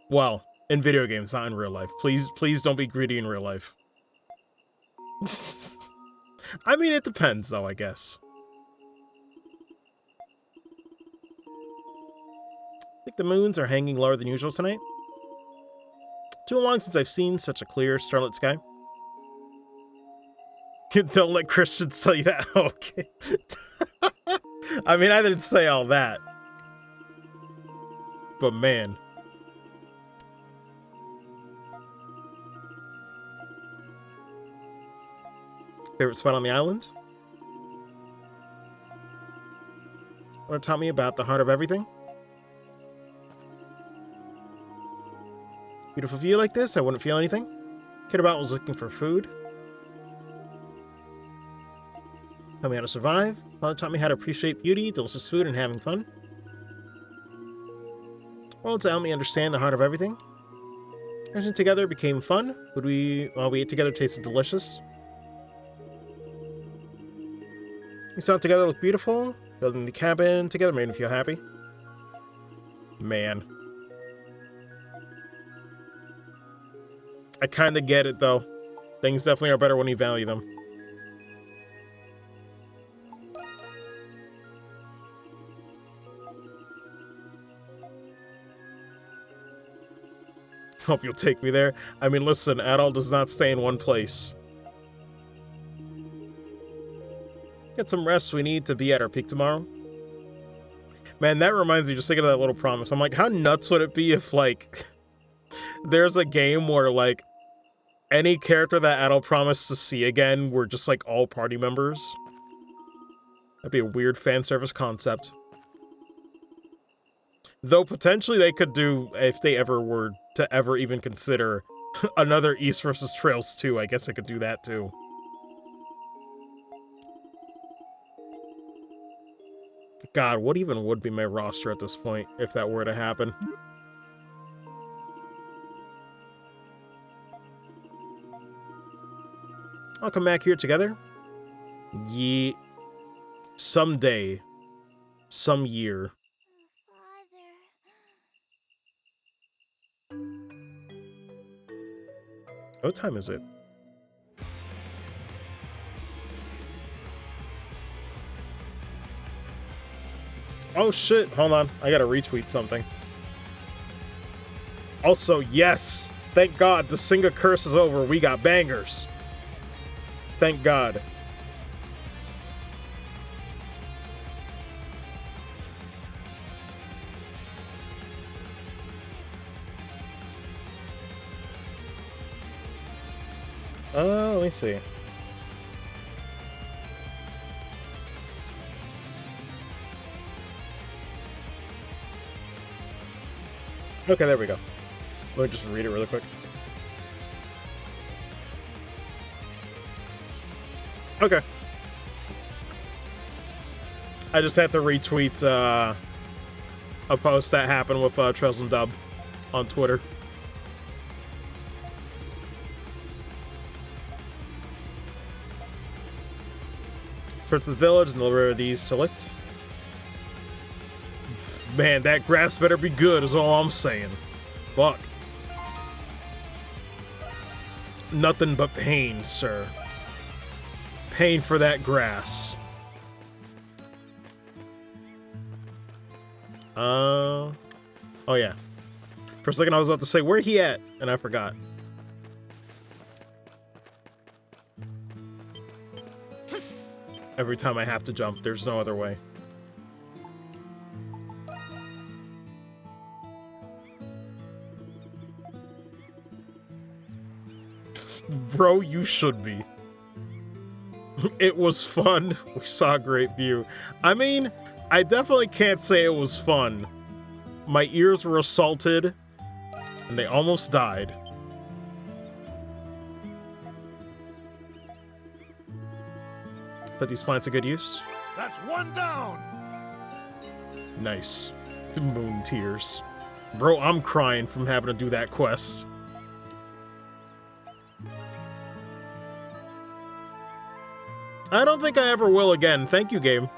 Well, in video games, not in real life. Please don't be greedy in real life. I mean, it depends, though, I guess. I think the moons are hanging lower than usual tonight. Too long since I've seen such a clear, starlit sky. Don't let Christians tell you that. Okay. I mean, I didn't say all that. But man, Favorite spot on the island? What it taught me about the heart of everything? Beautiful view like this, I wouldn't feel anything. Cared about was looking for food. Taught me how to survive. Father taught me how to appreciate beauty, delicious food, and having fun. World helped me understand the heart of everything. Everything together became fun. While we ate together tasted delicious. We saw it together looked beautiful. Building the cabin together made me feel happy. Man. I kind of get it, though. Things definitely are better when you value them. Hope you'll take me there. I mean, listen, Adol does not stay in one place. Get some rest. We need to be at our peak tomorrow. Man, that reminds me, just thinking of that little promise. I'm like, how nuts would it be if, like, there's a game where, like, any character that Adol promised to see again were just, like, all party members? That'd be a weird fan service concept. Though potentially they could do, if they ever were to ever even consider another East versus Trails 2, I guess I could do that too. God, what even would be my roster at this point if that were to happen? I'll come back here together. Someday. Some year. What time is it? Oh shit, hold on. I gotta retweet something. Also, yes! Thank God the Singa curse is over. We got bangers. Thank God. Let me see. Okay, there we go. Let me just read it really quick. Okay. I just had to retweet a post that happened with Trails and Dub on Twitter. Towards the village and deliver these to Licht. Man, that grass better be good is all I'm saying. Fuck. Nothing but pain, sir. Pain for that grass. Oh yeah. For a second I was about to say, where he at? And I forgot. Every time I have to jump, there's no other way. Bro, you should be. It was fun. We saw a great view. I mean, I definitely can't say it was fun. My ears were assaulted, and they almost died. Put these plants to good use. That's one down. Nice. Moon tears. Bro, I'm crying from having to do that quest. I don't think I ever will again. Thank you, game.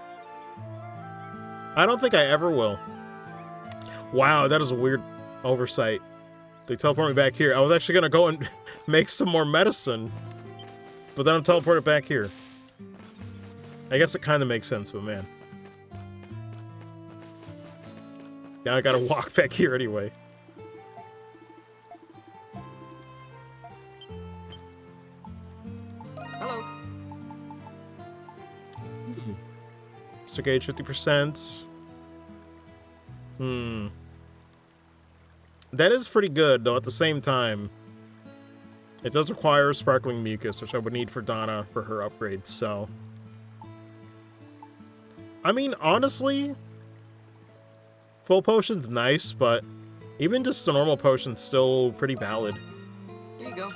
I don't think I ever will. Wow, that is a weird oversight. They teleport me back here. I was actually gonna go and make some more medicine, but then I'm teleported back here. I guess it kind of makes sense, but man. Now I gotta walk back here anyway. Hello. So gauge 50%. That is pretty good, though, at the same time. It does require sparkling mucus, which I would need for Donna for her upgrades, so... I mean, honestly, full potion's nice, but even just a normal potion's still pretty valid. Here you go.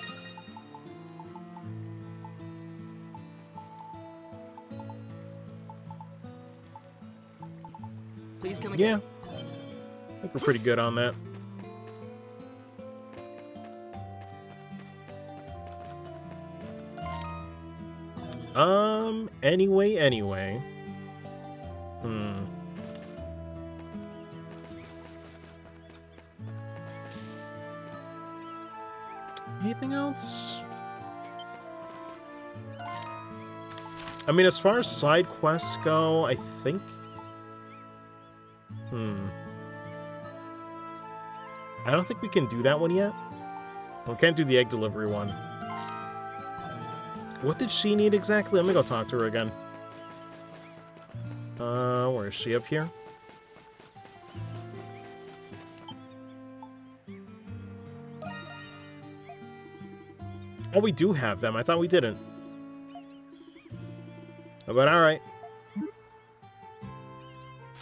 Please come again. Yeah. I think we're pretty good on that. Anyway. Anything else? I mean, as far as side quests go, I think... I don't think we can do that one yet. We can't do the egg delivery one. What did she need exactly? Let me go talk to her again. Where is she? Up here? Oh, we do have them. I thought we didn't. But alright.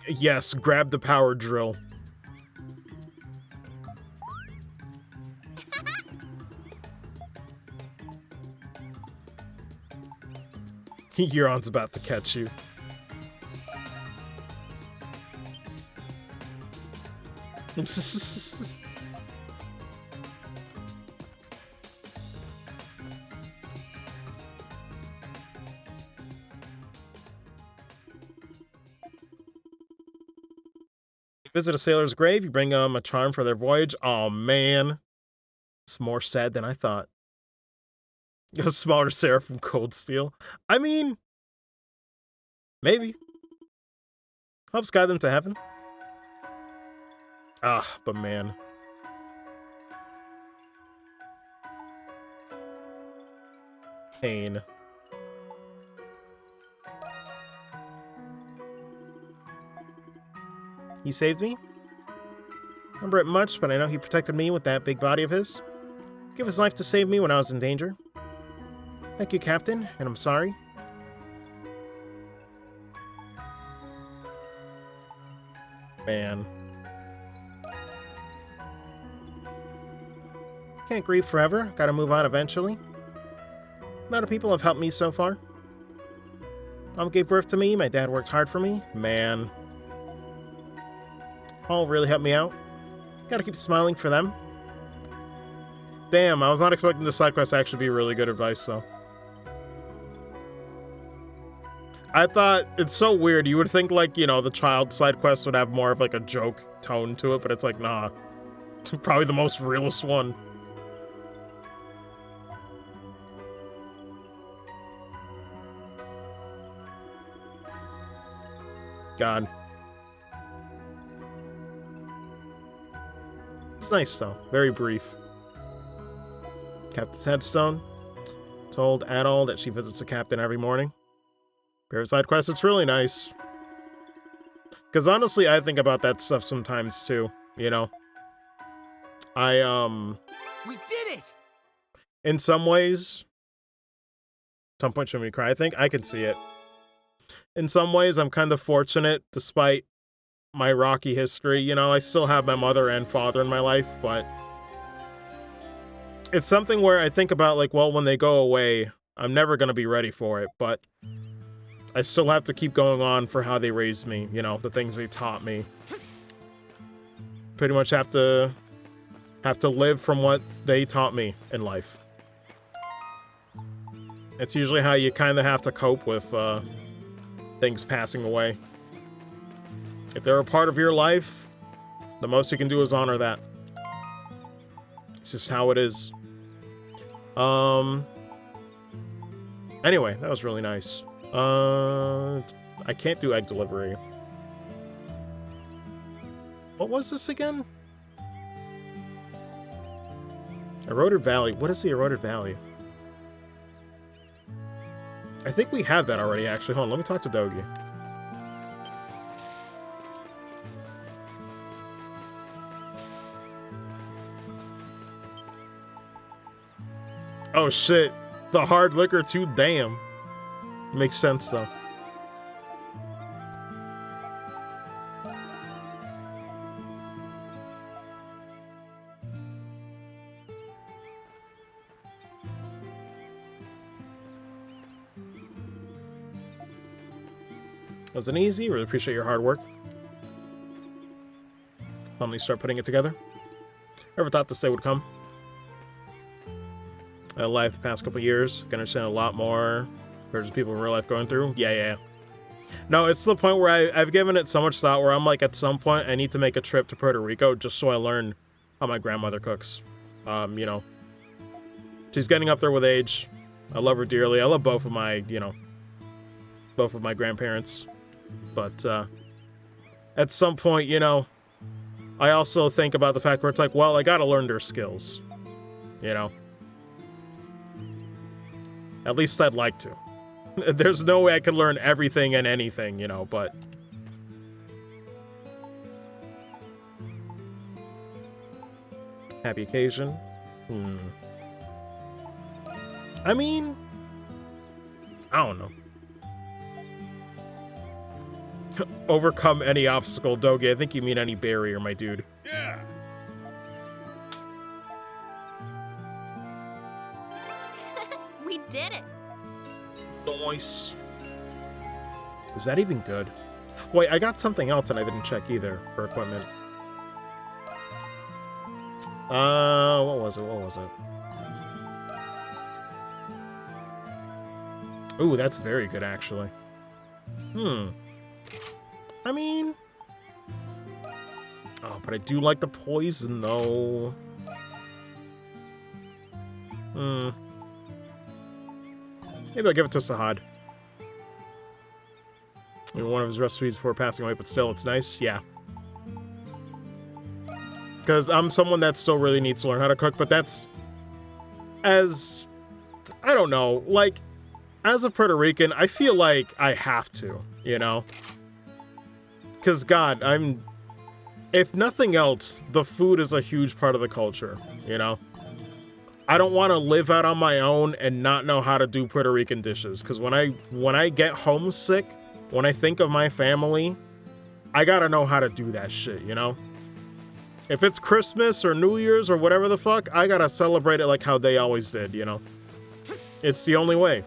Yes, grab the power drill. Euron's about to catch you. Visit a sailor's grave, you bring them a charm for their voyage. Oh man. It's more sad than I thought. A smaller Sarah from Cold Steel. I mean, maybe. Helps guide them to heaven. Ah, but man. Pain. He saved me? I remember it much, but I know he protected me with that big body of his. Give his life to save me when I was in danger. Thank you, Captain, and I'm sorry. Man. Can't grieve forever. Gotta move on eventually. A lot of people have helped me so far. Mom gave birth to me. My dad worked hard for me. Man. Paul really helped me out. Gotta keep smiling for them. Damn, I was not expecting the side quest to actually be really good advice, though. I thought, it's so weird, you would think, like, you know, the child side quest would have more of, like, a joke tone to it, but it's like, nah. Probably the most realist one. God. It's nice, though. Very brief. Captain's headstone. Told Adol that she visits the captain every morning. Favorite side quest, it's really nice. Because honestly, I think about that stuff sometimes, too. You know? We did it! In some ways... Some point should make me cry, I think. I can see it. In some ways, I'm kind of fortunate, despite my rocky history. You know, I still have my mother and father in my life, but... It's something where I think about, like, well, when they go away, I'm never going to be ready for it, but... I still have to keep going on for how they raised me, you know, the things they taught me. Pretty much have to live from what they taught me in life. It's usually how you kind of have to cope with things passing away. If they're a part of your life, the most you can do is honor that. It's just how it is. Anyway, that was really nice. I can't do egg delivery. What was this again? Eroded Valley. What is the Eroded Valley? I think we have that already, actually. Hold on, let me talk to Dogi. Oh shit. The hard liquor too? Damn. Makes sense though. Wasn't easy. Really appreciate your hard work. Finally start putting it together. Never thought this day would come. Life the past couple years. Can understand a lot more. There's people in real life going through. Yeah. No, it's to the point where I've given it so much thought where I'm like, at some point, I need to make a trip to Puerto Rico just so I learn how my grandmother cooks. You know, she's getting up there with age. I love her dearly. I love both of my, both of my grandparents. But at some point, I also think about the fact where it's like, well, I gotta learn their skills. At least I'd like to. There's no way I could learn everything and anything, but... Happy occasion? I mean... I don't know. Overcome any obstacle, Doge. I think you mean any barrier, my dude. Yeah. We did it. Nice. Is that even good? Wait, I got something else and I didn't check either for equipment. What was it? Ooh, that's very good, actually. I mean... Oh, but I do like the poison, though. Maybe I'll give it to Sahad. One of his recipes before passing away, but still, it's nice. Yeah. Because I'm someone that still really needs to learn how to cook, but that's... I don't know, like, as a Puerto Rican, I feel like I have to, Because, God, if nothing else, the food is a huge part of the culture, I don't want to live out on my own and not know how to do Puerto Rican dishes. Because when I get homesick, when I think of my family, I gotta know how to do that shit, If it's Christmas or New Year's or whatever the fuck, I gotta celebrate it like how they always did, It's the only way.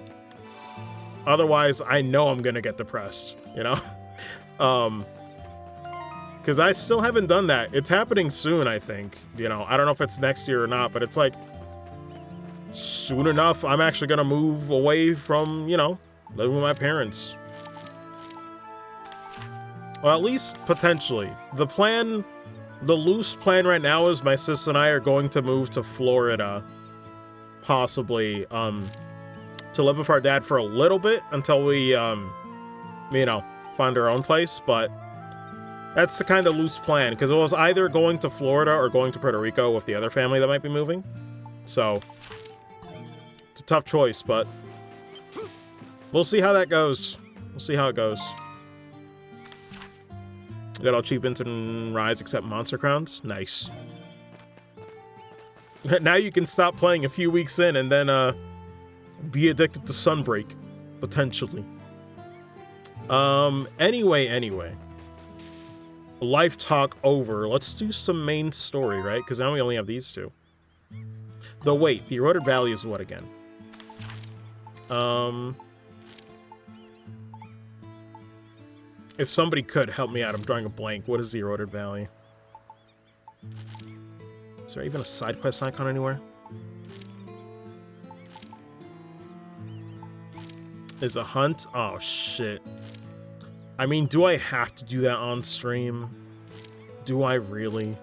Otherwise, I know I'm gonna get depressed, Because I still haven't done that. It's happening soon, I think. I don't know if it's next year or not, but it's like, soon enough, I'm actually gonna move away from, living with my parents. Well, at least potentially. The loose plan right now is my sis and I are going to move to Florida, possibly, to live with our dad for a little bit until we, find our own place, but that's the kind of loose plan, because it was either going to Florida or going to Puerto Rico with the other family that might be moving. So, it's a tough choice, but we'll see how that goes. We'll see how it goes. Got all cheap instant rides except Monster Crowns. Nice. Now you can stop playing a few weeks in and then be addicted to Sunbreak, potentially. Anyway. Life talk over. Let's do some main story, right? Because now we only have these two. Though wait, the Eroded Valley is what again? If somebody could help me out, I'm drawing a blank. What is the Eroded Valley? Is there even a side quest icon anywhere? Is a hunt? Oh, shit. I mean, do I have to do that on stream? Do I really?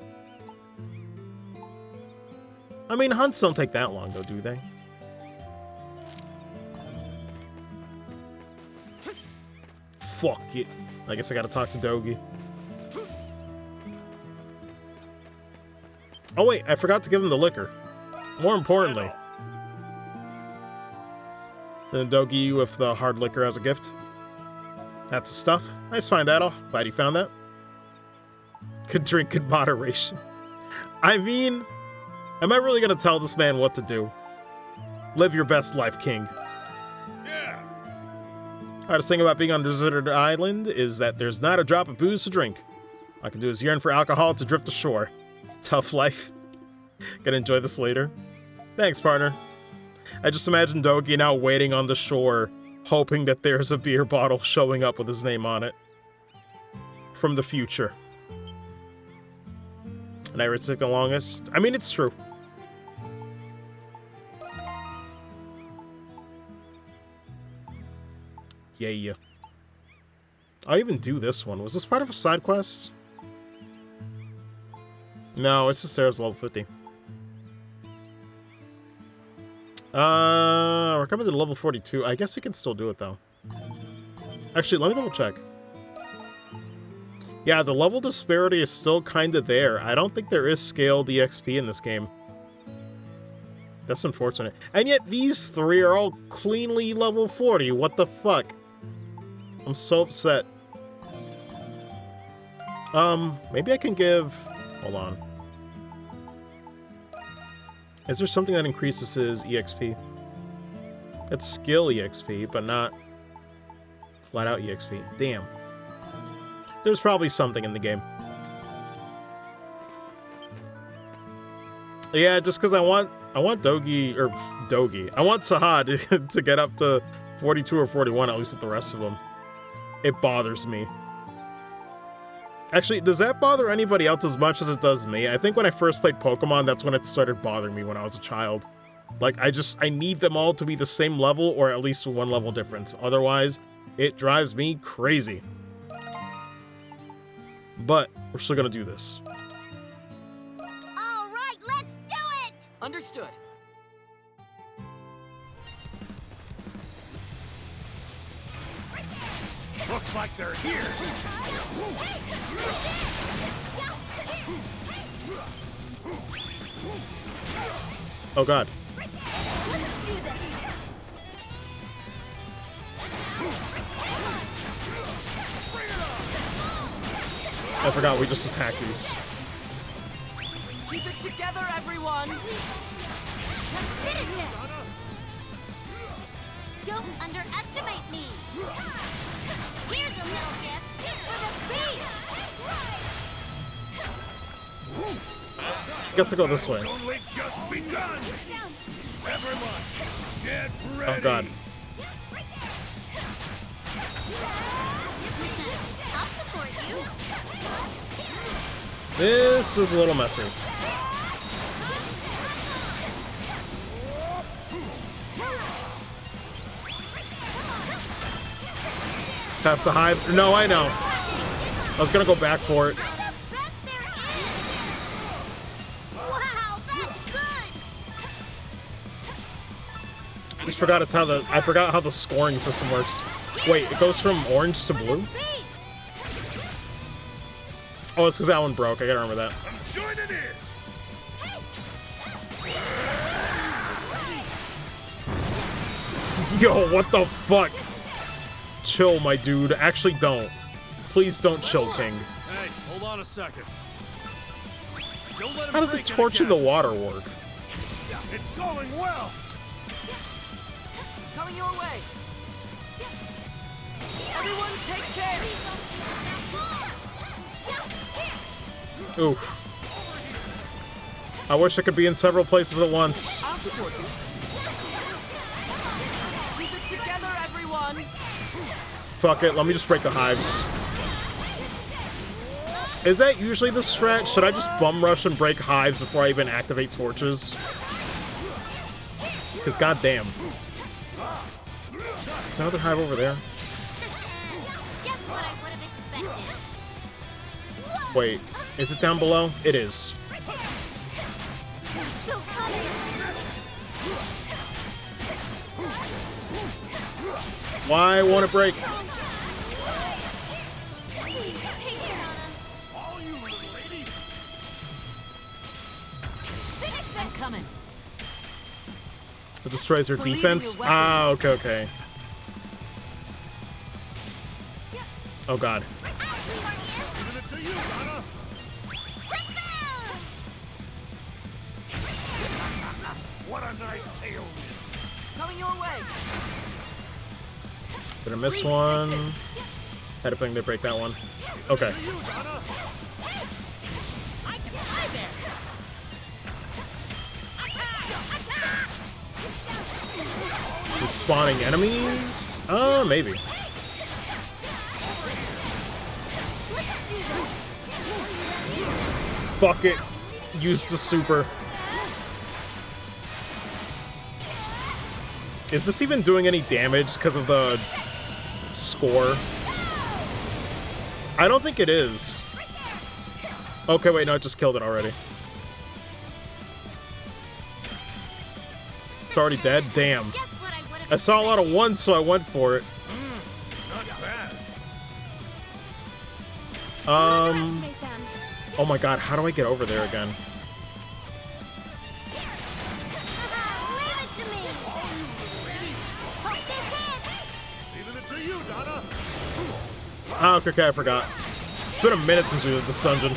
I mean, hunts don't take that long, though, do they? Fuck it. I guess I gotta talk to Dogi. Oh wait, I forgot to give him the liquor. More importantly. Then Dogi you with the hard liquor as a gift. That's the stuff. Nice find that all. Glad you found that. Could drink in moderation. I mean, am I really gonna tell this man what to do? Live your best life, King. Yeah. Hardest thing about being on a deserted island is that there's not a drop of booze to drink. All I can do is yearn for alcohol to drift ashore. It's a tough life. Gonna enjoy this later. Thanks, partner. I just imagine Dogi now waiting on the shore, hoping that there's a beer bottle showing up with his name on it. From the future. And I risk the longest. I mean, it's true. Yeah. I'll even do this one. Was this part of a side quest? No, it's just there's level 50. We're coming to level 42. I guess we can still do it, though. Actually, let me double check. Yeah, the level disparity is still kind of there. I don't think there is scaled EXP in this game. That's unfortunate. And yet, these three are all cleanly level 40. What the fuck? I'm so upset. Maybe I can give... Hold on. Is there something that increases his EXP? It's skill EXP, but not flat out EXP. Damn. There's probably something in the game. Yeah, just because I want Dogi, or Dogi. I want Sahad to get up to 42 or 41, at least with the rest of them. It bothers me. Actually, does that bother anybody else as much as it does me? I think when I first played Pokemon, that's when it started bothering me when I was a child. Like, I need them all to be the same level, or at least one level difference. Otherwise, it drives me crazy. But, we're still gonna do this. All right, let's do it! Understood. Looks like they're here. Oh god. Let's do this! I forgot we just attacked these. Keep it together, everyone. Finish it! Don't underestimate me! Here's a little gift for the beast! Guess I'll go this way. It's only just begun. Everyone, get ready. Oh god. I'll support you. This is a little messy. Pass the hive. No, I know. I was gonna go back for it. Wow, that's good! I just forgot I forgot how the scoring system works. Wait, it goes from orange to blue? Oh, it's because that one broke. I gotta remember that. I'm joining in. Yo, what the fuck? Chill, my dude. Actually, don't. Please don't chill, King. Hey, hold on a second. Don't let him How does the break it torch in again. the water work? It's going well. Coming your way. Everyone take care. Oof. I wish I could be in several places at once. I'll support you. Keep it together, everyone. Fuck it, let me just break the hives. Is that usually the strat? Should I just bum rush and break hives before I even activate torches? Because goddamn. Is there another hive over there? Just what I would have expected. Wait, is it down below? It is. Still coming! Why won't it break? Please, take care of them. All you little ladies. Finish I'm this! coming. It destroys her Believe in defense? your weapons. Ah, okay. Oh god. Giving it to you, Anna. What a nice tailwind. Coming your way. Did I miss one? Had a feeling they break that one. Okay. I can fly there. With spawning enemies? Maybe. Fuck it. Use the super. Is this even doing any damage because of the score? I don't think it is. Okay, wait, no, it just killed it already. It's already dead? Damn. I saw a lot of ones, so I went for it. Oh my god, how do I get over there again? Oh, okay, I forgot. It's been a minute since we did this dungeon.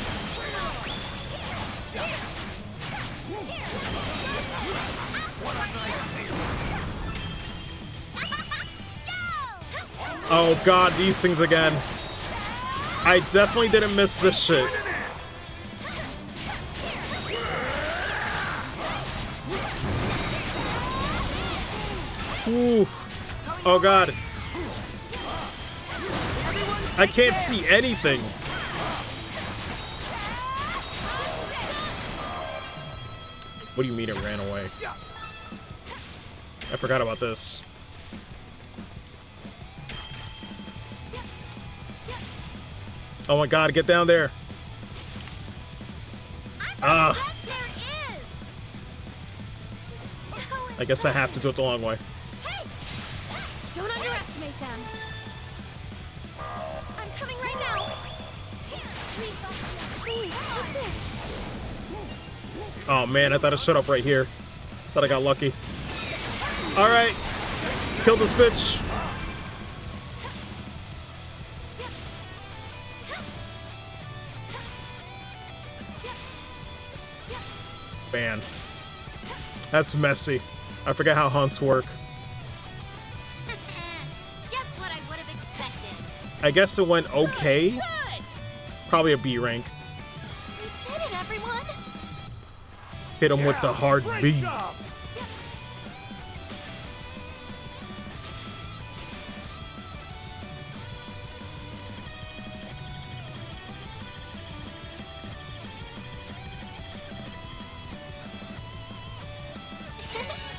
Oh god, these things again. I definitely didn't miss this shit. Ooh. Oh god. I can't see anything. What do you mean it ran away? I forgot about this. Oh my god, get down there. Ah. I guess I have to do it the long way. Hey! Don't underestimate them. I'm coming right now. Please, take this. Oh man, I thought it showed up right here. Thought I got lucky. Alright. Kill this bitch. Man. That's messy. I forget how hunts work. Just what I would have expected. I guess it went okay. Probably a B rank. We did it, everyone. Hit him with the hard B.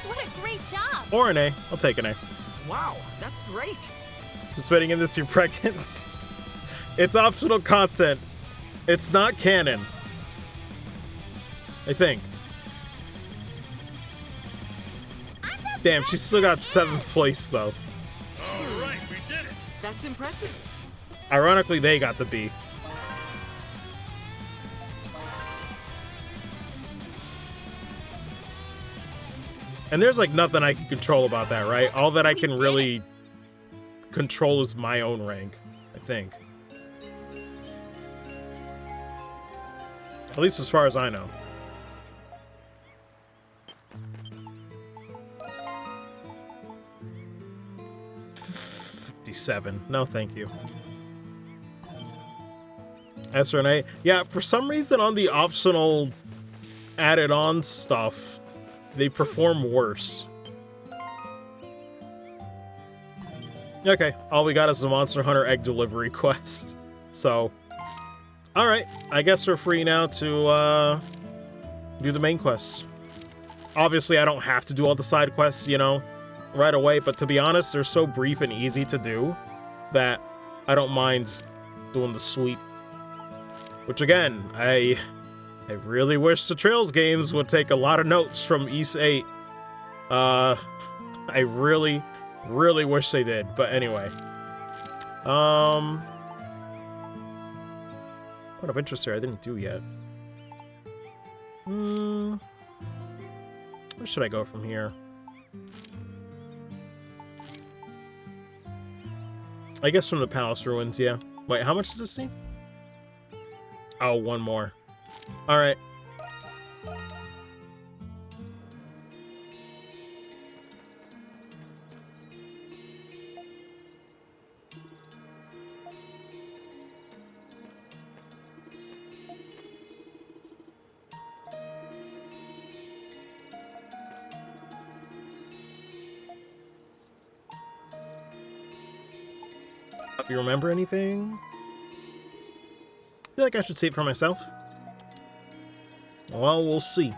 What a great job. Or an A. I'll take an A. Wow, that's great. Just waiting in this you're pregnant. It's optional content. It's not canon. I think. Damn, she still got 7th place though. All right, we did it. That's impressive. Ironically, they got the B. And there's like nothing I can control about that, right? All that I can really control is my own rank, I think. At least as far as I know. $57. No, thank you. S or an A. Yeah, for some reason on the optional added on stuff, they perform worse. Okay, all we got is the Monster Hunter Egg Delivery quest. So, alright, I guess we're free now to do the main quests. Obviously, I don't have to do all the side quests, you know, right away, but to be honest, they're so brief and easy to do that I don't mind doing the sweep. Which again, I really wish the Trails games would take a lot of notes from Ys 8. I really wish they did, but anyway. Point of interest here I didn't do yet. Where should I go from here? I guess from the palace ruins, yeah. Wait, how much does this need? Oh, one more. Alright. Do you remember anything? I feel like I should see it for myself. Well, we'll see.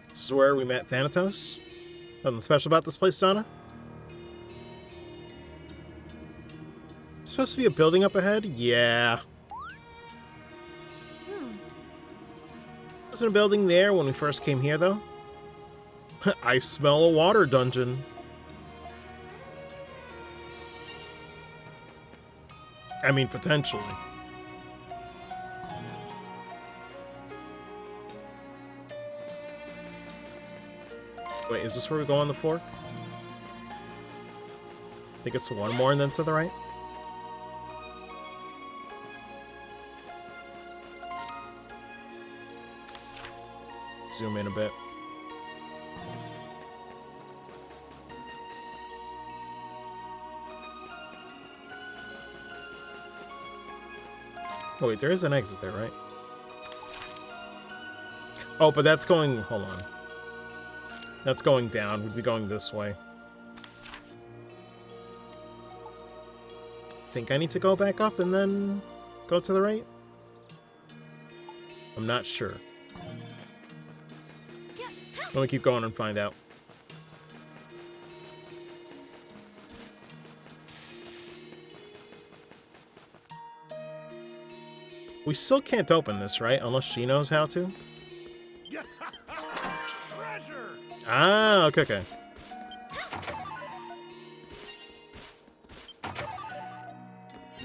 This is where we met Thanatos. Nothing special about this place, Donna? Supposed to be a building up ahead? Yeah. Wasn't a building there when we first came here, though. I smell a water dungeon. I mean, potentially. Wait, is this where we go on the fork? I think it's one more and then to the right. Zoom in a bit. Oh wait, there is an exit there, right? Oh, but that's going... Hold on. That's going down. We'd be going this way. Think I need to go back up and then go to the right? I'm not sure. Let me keep going and find out. We still can't open this, right? Unless she knows how to. Treasure! Ah, okay, okay.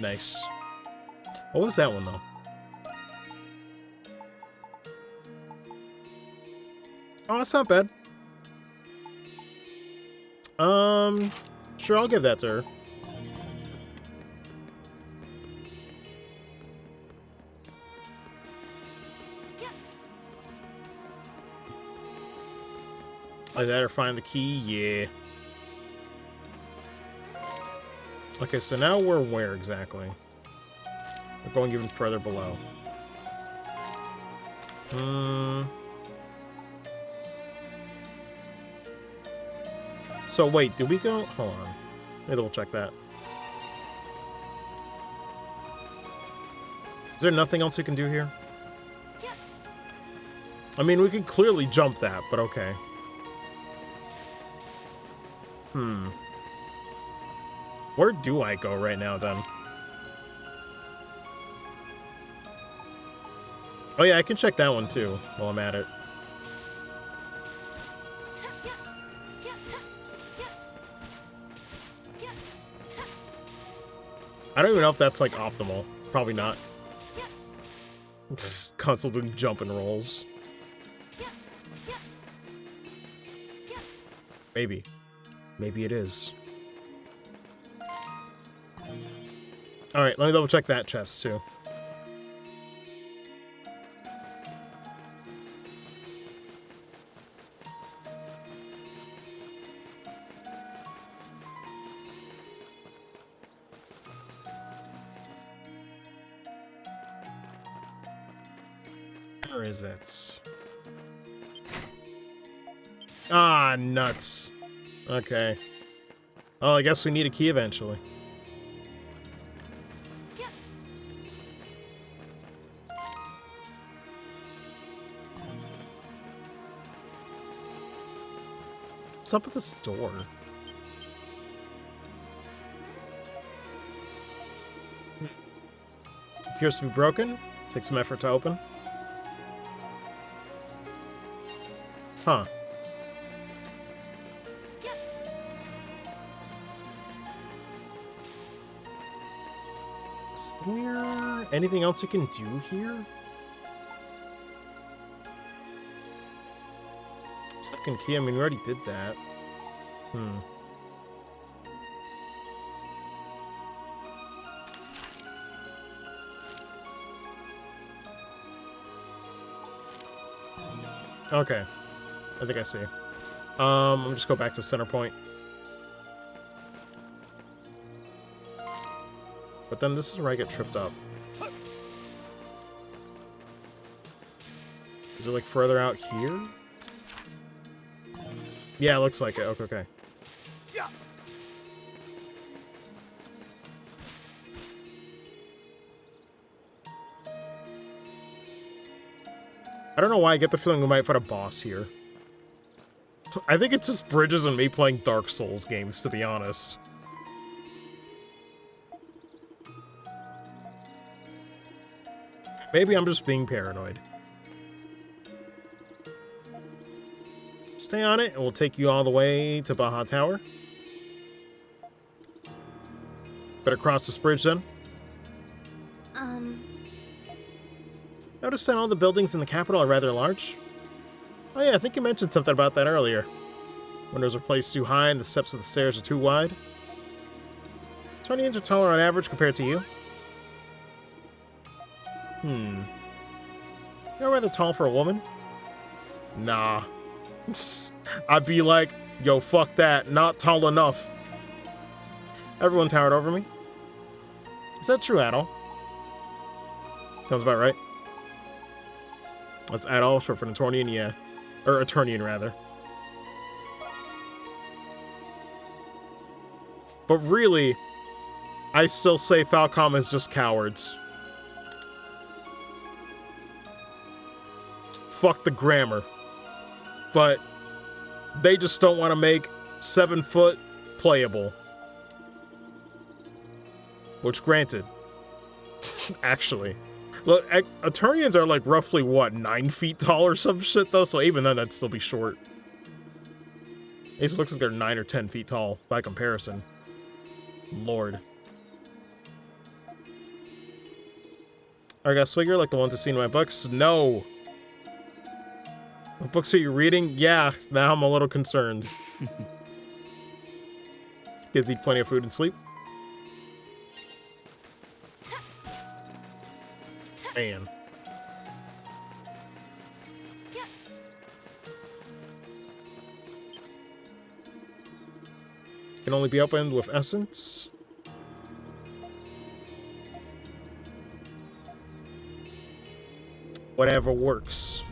Nice. What was that one, though? Oh, that's not bad. Sure, I'll give that to her. Like that or find the key? Yeah. Okay, so now we're where exactly? We're going even further below. So wait, do we go? Hold on. Maybe we'll check that. Is there nothing else we can do here? I mean, we can clearly jump that, but okay. Where do I go right now, then? Oh yeah, I can check that one, too, while I'm at it. I don't even know if that's, like, optimal. Probably not. Consoles and jump and rolls. Maybe. Maybe it is. Alright, let me double check that chest, too. Where is it? Ah, nuts. Okay. Well, I guess we need a key eventually. What's up with this door? Appears to be broken. Takes some effort to open. Huh. Is there anything else you can do here? Second key, I mean, we already did that. Okay. I think I see. Let me just go back to center point. But then this is where I get tripped up. Is it like further out here? Yeah, it looks like it. Okay, okay. Yeah. I don't know why I get the feeling we might fight a boss here. I think it's just Bridges and me playing Dark Souls games, to be honest. Maybe I'm just being paranoid. Stay on it, and we'll take you all the way to Baja Tower. Better cross this bridge, then. Notice that all the buildings in the capital are rather large? Oh yeah, I think you mentioned something about that earlier. Windows are placed too high and the steps of the stairs are too wide. 20 inches taller on average compared to you. You're rather tall for a woman? Nah. I'd be like, yo, fuck that, not tall enough. Everyone towered over me. Is that true at all? Sounds about right. That's at all, short for an Eternian, yeah. Or Eternian, rather. But really, I still say Falcom is just cowards. Fuck the grammar. But they just don't want to make 7 foot playable. Which, granted, actually. Look, Eternians are like roughly, what, 9 feet tall or some shit, though? So even then, that'd still be short. It looks like they're 9 or 10 feet tall by comparison. Lord. I got Swigger like the ones I've seen in my books? No. What books are you reading? Yeah, now I'm a little concerned. Kids eat plenty of food and sleep. Man. Can only be opened with essence. Whatever works.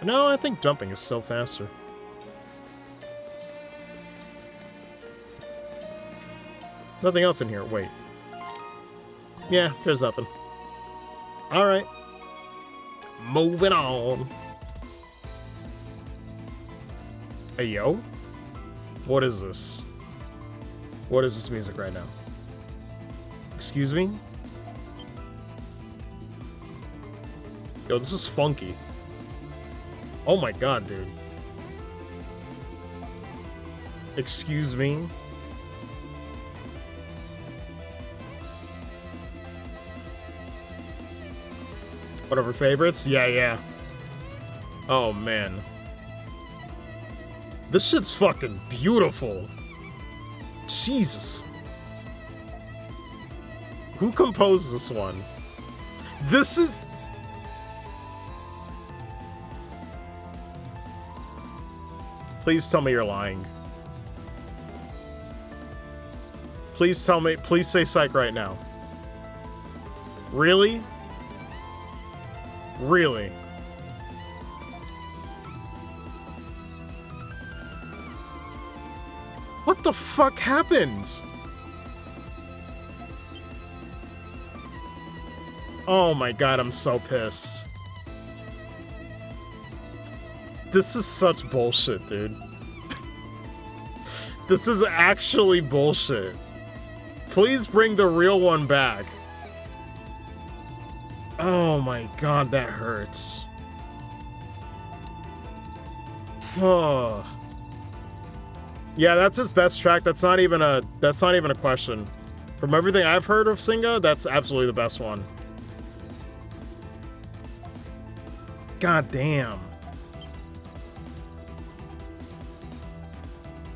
No, I think jumping is still faster. Nothing else in here. Wait. Yeah, there's nothing. Alright. Moving on. Hey, yo. What is this? What is this music right now? Excuse me? Yo, this is funky. Oh my god, dude. Excuse me? Whatever favorites? Yeah, yeah. Oh, man. This shit's fucking beautiful. Jesus. Who composed this one? This is... Please tell me you're lying. Please tell me, please say psych right now. Really? Really? What the fuck happened? Oh my god, I'm so pissed. This is such bullshit, dude. This is actually bullshit. Please bring the real one back. Oh my god, that hurts. Oh. Yeah, that's his best track. That's not even a question. From everything I've heard of Singa, that's absolutely the best one. God damn.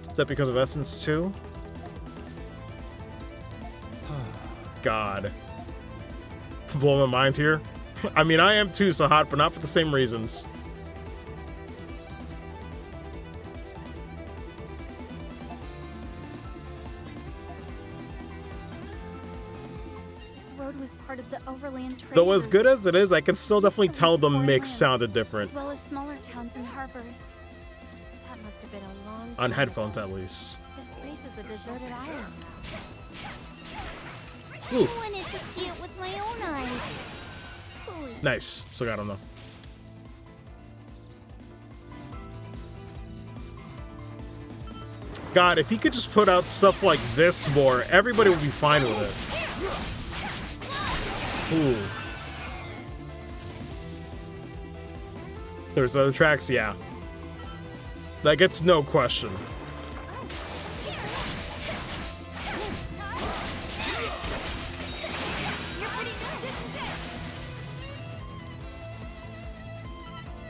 Is that because of Essence too? God. Blow my mind here. I mean, I am too, Sahat, but not for the same reasons. road was part of the overland trade Though as good routes. as it is, I can still definitely Used to tell lead to the foreign mix lands, sounded different. As well as smaller towns and harbors. That must have been a long On time headphones, ago. at least. This place is a deserted island Ooh, I wanted to see it with my own eyes. Please. nice. Still got him, though. God, if he could just put out stuff like this more, everybody would be fine with it. Ooh. There's other tracks, yeah. That gets no question. You're pretty good.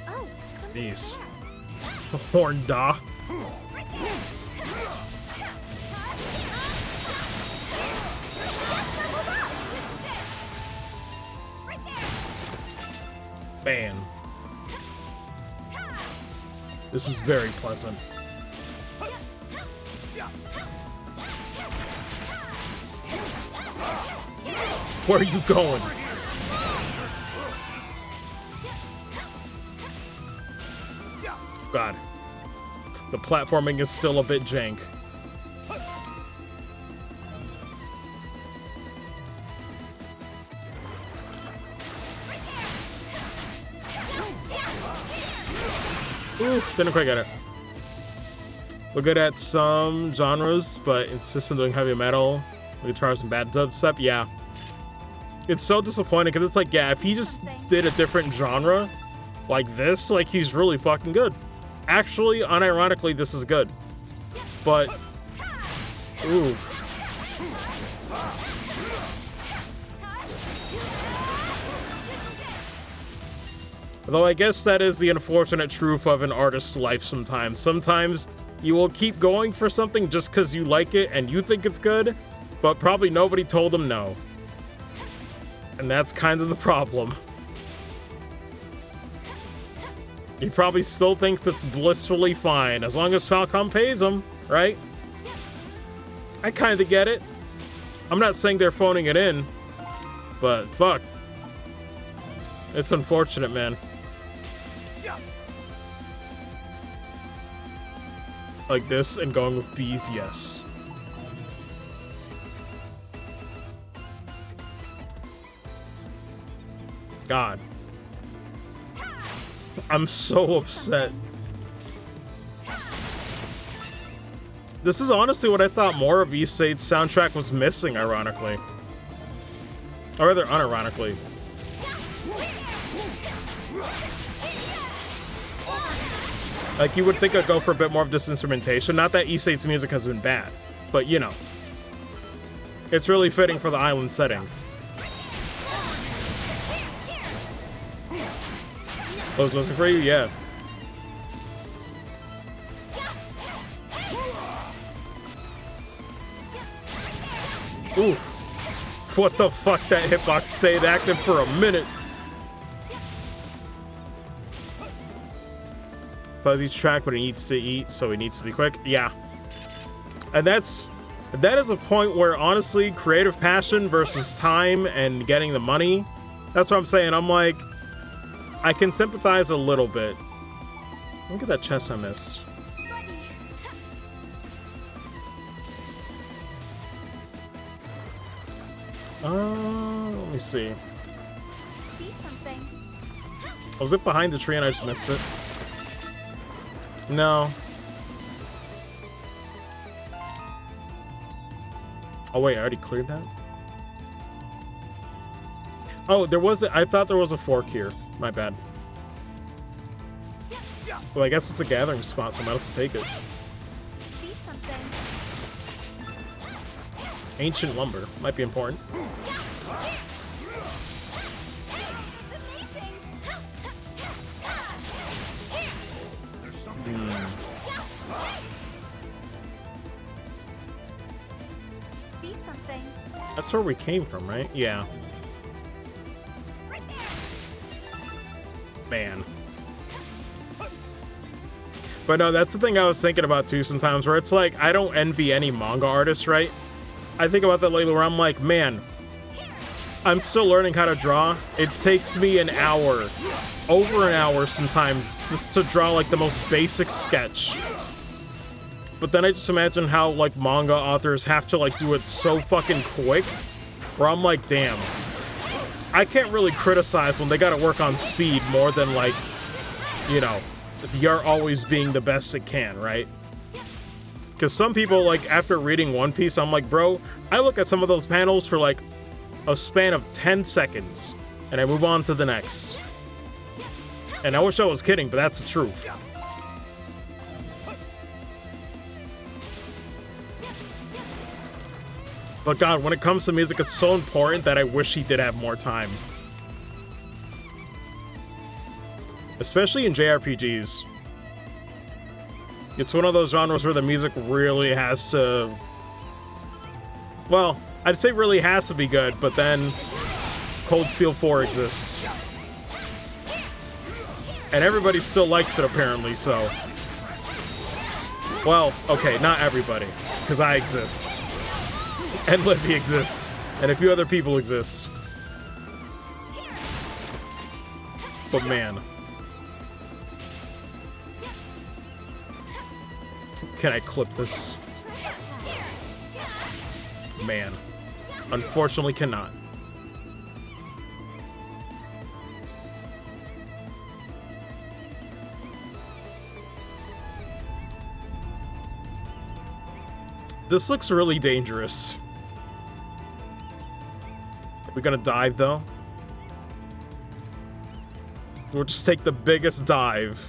Oh, Jeez. Horn da. Man. This is very pleasant. Where are you going? God. The platforming is still a bit jank. Oof, didn't quite get it. We're good at some genres, but insist on doing heavy metal, guitars, and bad dubstep. Yeah. It's so disappointing because it's like, yeah, if he just did a different genre like this, like, he's really fucking good. Actually, unironically, this is good. But, ooh. Though I guess that is the unfortunate truth of an artist's life sometimes. Sometimes you will keep going for something just because you like it and you think it's good, but probably nobody told him no. And that's kind of the problem. He probably still thinks it's blissfully fine, as long as Falcom pays him, right? I kind of get it. I'm not saying they're phoning it in, but fuck. It's unfortunate, man. Like this and going with B's, yes. God. I'm so upset. This is honestly what I thought more of VIII's soundtrack was missing, ironically. Or rather, unironically. Like, you would think I'd go for a bit more of this instrumentation. Not that VIII's music has been bad, but you know. It's really fitting for the island setting. I was listening for you? Yeah. Oof. What the fuck? That hitbox stayed active for a minute. Fuzzy's track, but he needs to eat, so he needs to be quick. Yeah. And that is a point where, honestly, creative passion versus time and getting the money, that's what I'm saying. I'm like, I can sympathize a little bit. Look at that chest I missed. Let me see. see something. Was it behind the tree and I just missed it? No. Oh wait, I already cleared that? Oh, there was I thought there was a fork here. My bad. Well, I guess it's a gathering spot, so I might have to take it. See something. Ancient lumber. Might be important. See something. That's where we came from, right? Yeah. Man. But no, that's the thing I was thinking about too sometimes, where it's like, I don't envy any manga artists, right? I think about that lately where I'm like, man, I'm still learning how to draw. It takes me an hour, over an hour sometimes, just to draw like the most basic sketch. But then I just imagine how like manga authors have to like do it so fucking quick, where I'm like, damn. I can't really criticize when they gotta work on speed more than like, you know, the art always being the best it can, right? Because some people, like, after reading One Piece, I'm like, bro, I look at some of those panels for like a span of 10 seconds, and I move on to the next. And I wish I was kidding, but that's the truth. But God, when it comes to music, it's so important that I wish he did have more time. Especially in JRPGs. It's one of those genres where the music really has to... Well, I'd say really has to be good, but then Cold Steel 4 exists. And everybody still likes it, apparently, so... Well, okay, not everybody, because I exist. And Livy exists. And a few other people exist. But man. Can I clip this? Man. Unfortunately cannot. This looks really dangerous. We're gonna dive, though. We'll just take the biggest dive.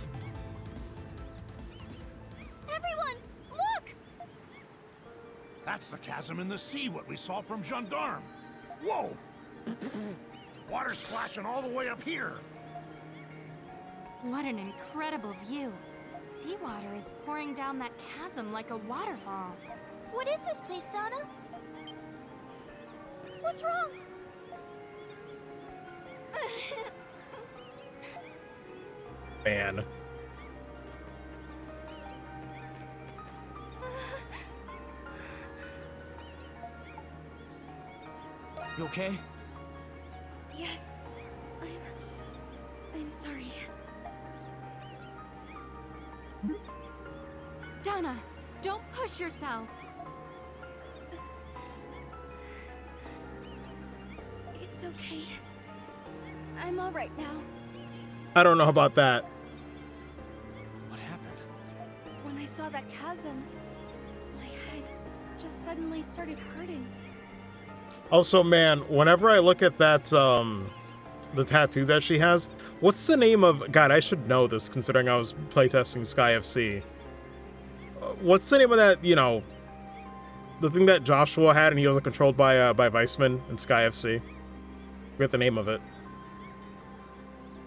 Everyone, look! That's the chasm in the sea, what we saw from Gendarme. Whoa! Water splashing all the way up here. What an incredible view. Seawater is pouring down that chasm like a waterfall. What is this place, Donna? What's wrong? Man. You okay? Yes, I'm sorry. Donna, don't push yourself. It's okay. I'm all right now. I don't know about that. What happened? When I saw that chasm, my head just suddenly started hurting. Also, man, whenever I look at that, the tattoo that she has, what's the name of... God, I should know this, considering I was playtesting Sky FC. What's the name of that, you know, the thing that Joshua had and he wasn't controlled by Weissman in Sky FC? I forget the name of it.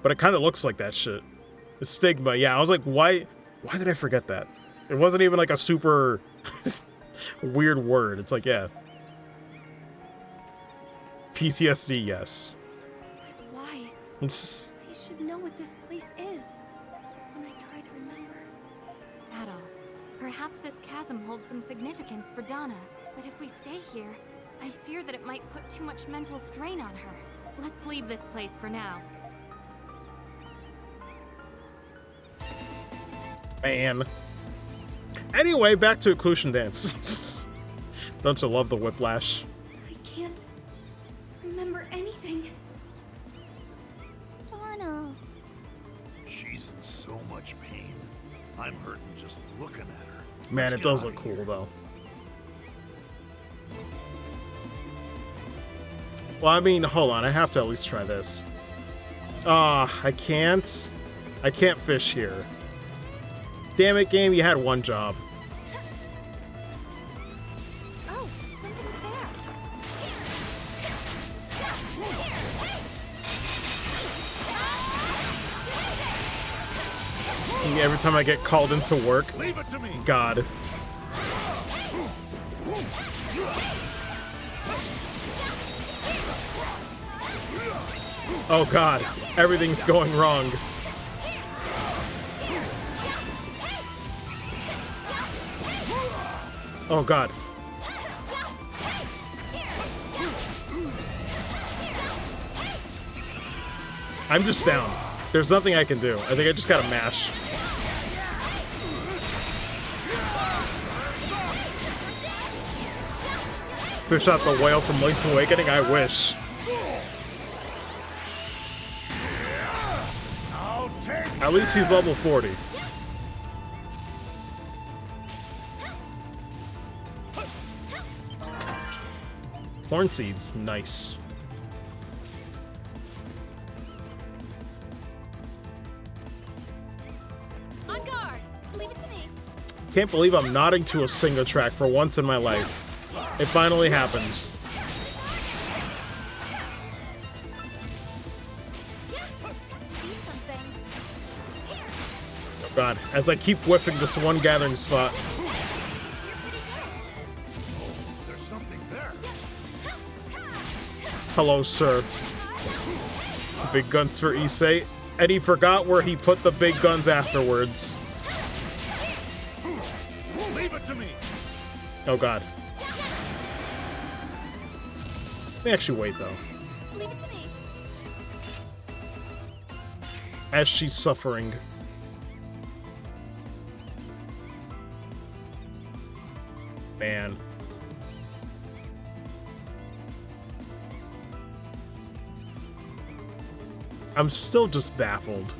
But it kind of looks like that shit. It's Stigma, yeah. I was like, why did I forget that? It wasn't even like a super weird word. It's like, yeah. PTSD, yes. But why? I should know what this place is. When I try to remember. Adol, perhaps this chasm holds some significance for Donna. But if we stay here, I fear that it might put too much mental strain on her. Let's leave this place for now. Man. Anyway, back to Occlusion Dance. Don't you love the whiplash? I can't remember anything. Donna. She's in so much pain. I'm hurting just looking at her. Man, Let's it get does out of look cool, here. though. Well, I mean, hold on. I have to at least try this. I can't. I can't fish here. Damn it, game. You had one job. Oh, something's there. Every time I get called into work. Leave it to me. God. Oh God, everything's going wrong. Oh God. I'm just down. There's nothing I can do. I think I just gotta mash. Fish out the whale from Link's Awakening? I wish. At least he's level 40. Horn seeds, nice. On guard. Leave it to me. Can't believe I'm nodding to a single track for once in my life. It finally happens. Oh god, as I keep whiffing this one gathering spot. There's something there. Hello, sir. Big guns for Issei. And he forgot where he put the big guns afterwards. Leave it to me. Oh god. Let me actually wait, though. Leave it to me. As she's suffering. Man. I'm still just baffled.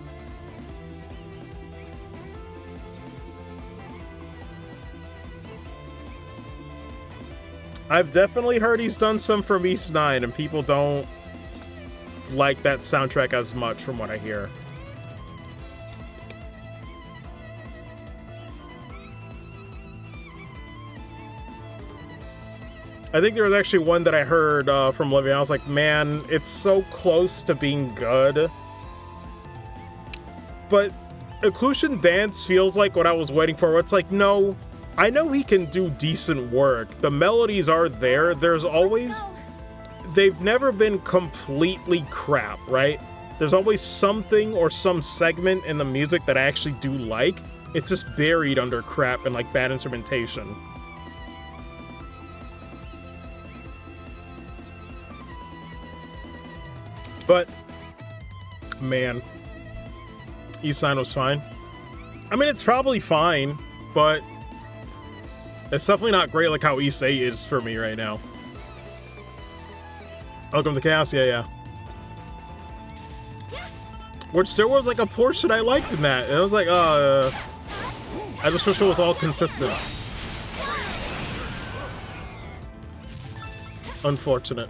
I've definitely heard he's done some from East 9, and people don't like that soundtrack as much from what I hear. I think there was actually one that I heard from Livy. I was like, man, it's so close to being good. But Occlusion Dance feels like what I was waiting for. It's like, no, I know he can do decent work. The melodies are there. There's always... They've never been completely crap, right? There's always something or some segment in the music that I actually do like. It's just buried under crap and like bad instrumentation. But, man, E-Sign was fine. I mean, it's probably fine, but it's definitely not great like how Issei is for me right now. Welcome to Chaos, yeah. Which there was like a portion I liked in that, and I was like, I just wish it was all consistent. Unfortunate.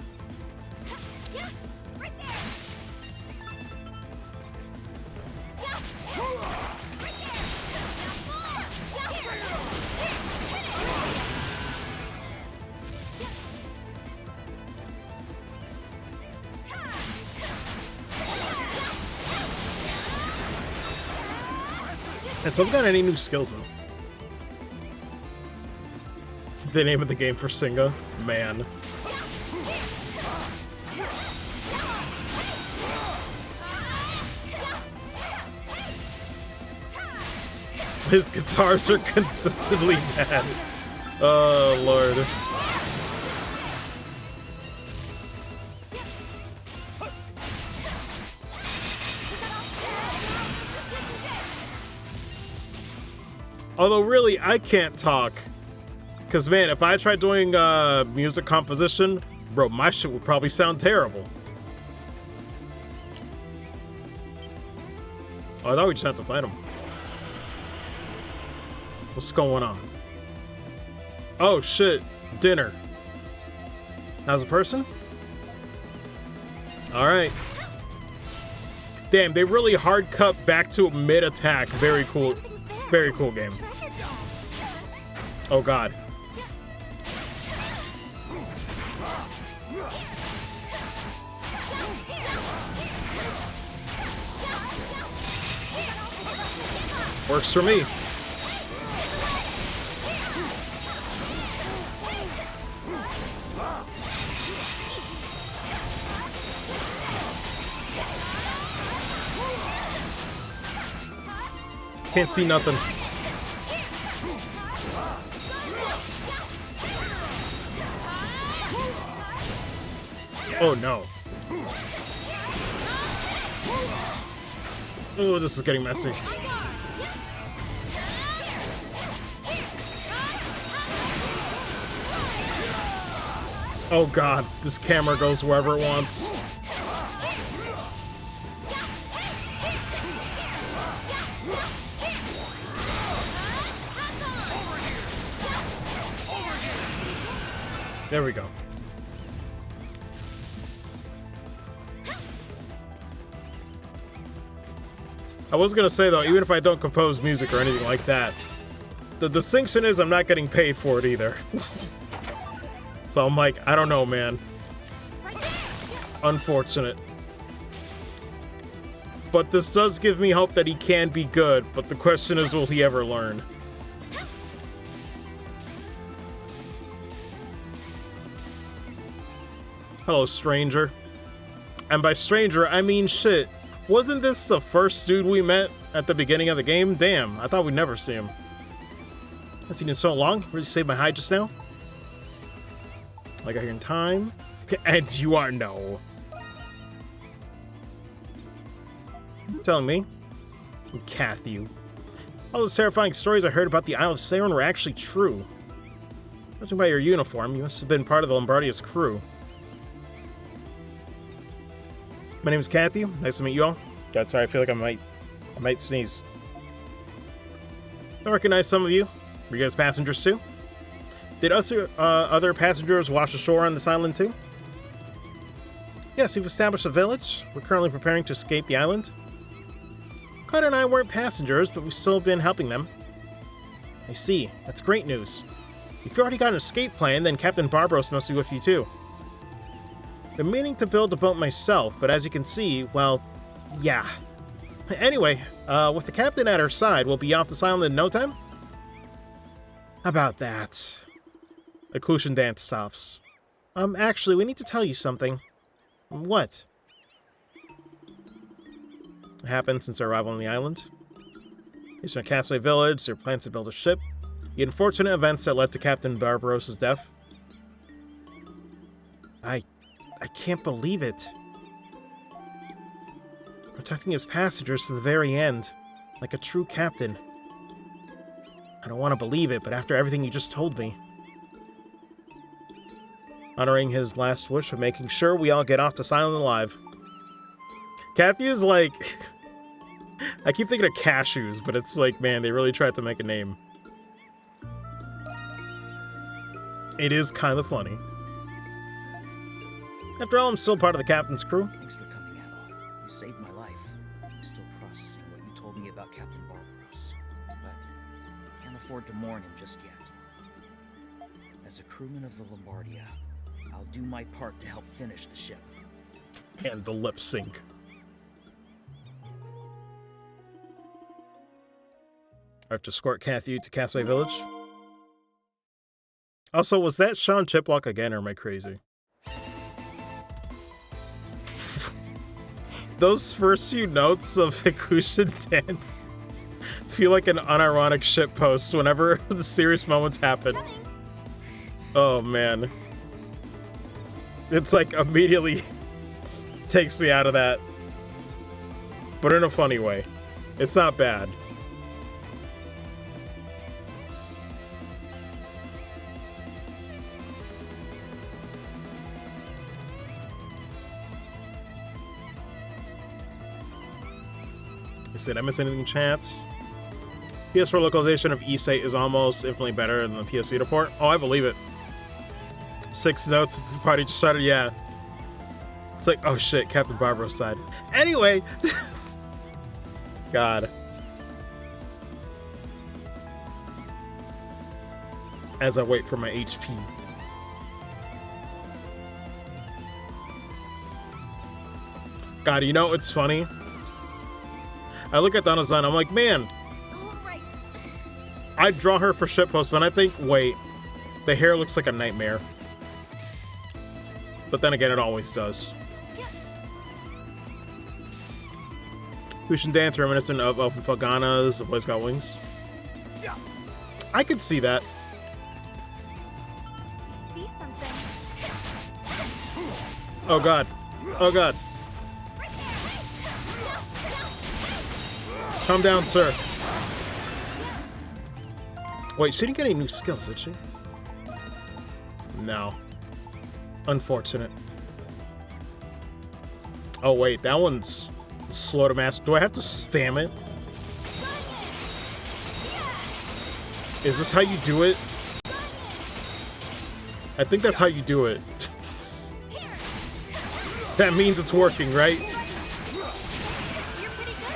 And some got any new skills though. The name of the game for Singa? Man. His guitars are consistently bad. Oh, Lord. Although, really, I can't talk. Because, man, if I tried doing music composition, bro, my shit would probably sound terrible. Oh, I thought we just had to fight him. What's going on? Oh, shit. Dinner. How's a person? Alright. Damn, they really hard cut back to mid-attack. Very cool. Very cool game. Oh, God. Works for me. Can't see nothing. Oh no. Oh, this is getting messy. Oh god, this camera goes wherever it wants. There we go. I was gonna say though, even if I don't compose music or anything like that, the distinction is I'm not getting paid for it either. So I'm like, I don't know, man. Unfortunate. But this does give me hope that he can be good, but the question is, will he ever learn? Hello, stranger. And by stranger, I mean shit. Wasn't this the first dude we met at the beginning of the game? Damn, I thought we'd never see him. I've seen him so long. Really saved my hide just now? I got here in time. And you are no. Telling me? Cathy. All those terrifying stories I heard about the Isle of Saron were actually true. Judging by your uniform, you must have been part of the Lombardia's crew. My name is Cathy. Nice to meet you all. God, sorry, I feel like I might sneeze. I recognize some of you. Were you guys passengers too? Did other passengers wash ashore on this island too? Yes, we've established a village. We're currently preparing to escape the island. Carter and I weren't passengers, but we've still been helping them. I see. That's great news. If you already got an escape plan, then Captain Barbaros must be with you too. Been meaning to build a boat myself, but as you can see, well, yeah. Anyway, with the captain at our side, we'll be off this island in no time? How about that? Acclusion dance stops. Actually, we need to tell you something. What? What happened since our arrival on the island? Based on a castaway village, there are plans to build a ship. The unfortunate events that led to Captain Barbaros' death. I can't believe it. Protecting his passengers to the very end, like a true captain. I don't want to believe it, but after everything you just told me. Honoring his last wish of making sure we all get off this island alive. Cathy is like... I keep thinking of cashews, but it's like, man, they really tried to make a name. It is kind of funny. After all, I'm still part of the captain's crew. Thanks for coming, Adol. You saved my life. I'm still processing what you told me about Captain Barbaros, but I can't afford to mourn him just yet. As a crewman of the Lombardia, I'll do my part to help finish the ship. And the lip sync. I have to escort Cathy to Castaway Village. Also, was that Sean Chiplock again, or am I crazy? Those first few notes of Acclusion Dance feel like an unironic shitpost whenever the serious moments happen. Oh man. It's like immediately takes me out of that. But in a funny way. It's not bad. Did I miss anything in chat? PS4 localization of E8 is almost infinitely better than the PS Vita port. Oh, I believe it. 6 notes since the party just started, yeah. It's like, oh shit, Captain Barbaros side. Anyway! God. As I wait for my HP. God, you know what's funny? I look at Donna-san, I'm like, man, I'd draw her for shitpost, but I think, wait, the hair looks like a nightmare. But then again, it always does. Fusion dance reminiscent of Fagana's The Boys Got Wings. I could see that. I see something. Oh god. Oh god. Calm down, sir. Wait, she didn't get any new skills, did she? No. Unfortunate. Oh, wait, that one's slow to master. Do I have to spam it? Is this how you do it? I think that's how you do it. That means it's working, right? You're pretty good.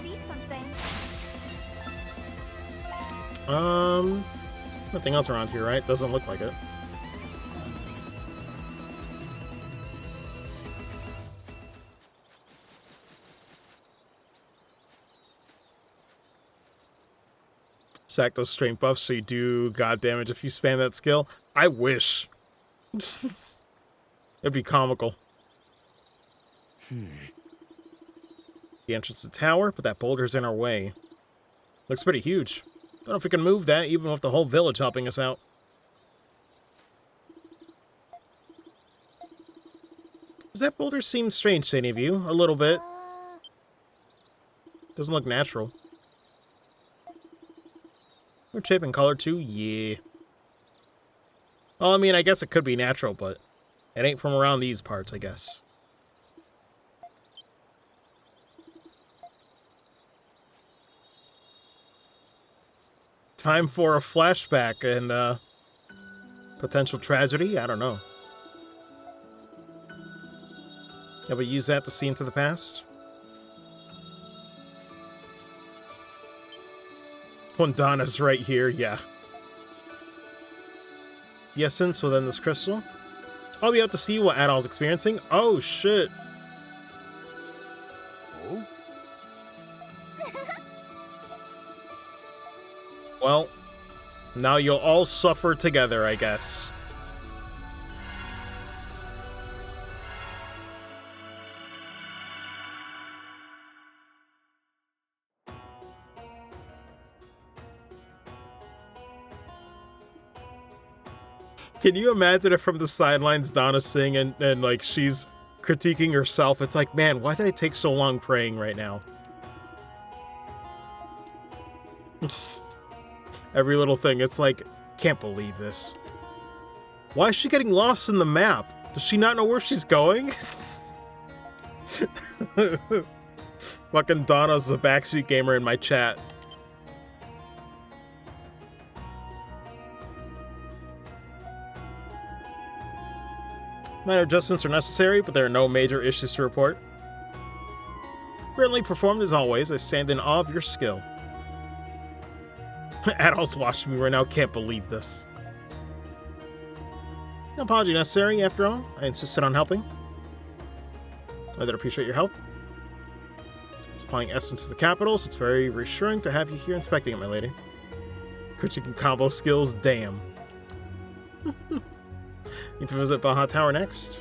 See something. Nothing else around here, right? Doesn't look like it. Stack those strength buffs so you do god damage if you spam that skill. I wish. It'd be comical. The entrance to the tower, but that boulder's in our way. Looks pretty huge. Don't know if we can move that, even with the whole village helping us out. Does that boulder seem strange to any of you? A little bit. Doesn't look natural. Weird shape and color too? Yeah. Well, I mean, I guess it could be natural, but it ain't from around these parts, I guess. Time for a flashback and, potential tragedy? I don't know. Have we used that to see into the past? When Donna's right here, yeah. The essence within this crystal. I'll be out to see what Adol's experiencing. Oh, shit. Oh? Well, now you'll all suffer together, I guess. Can you imagine if from the sidelines Donna's singing and like she's critiquing herself? It's like, man, why did I take so long praying right now? Every little thing, it's like, can't believe this. Why is she getting lost in the map? Does she not know where she's going? Fucking Donna's the backseat gamer in my chat. Minor adjustments are necessary, but there are no major issues to report. Brilliantly performed as always. I stand in awe of your skill. Adults watching me right now can't believe this. No apology necessary, after all. I insisted on helping. I did appreciate your help. It's applying essence to the capital, so it's very reassuring to have you here inspecting it, my lady. Critiquing combo skills, damn. Need to visit Baja Tower next.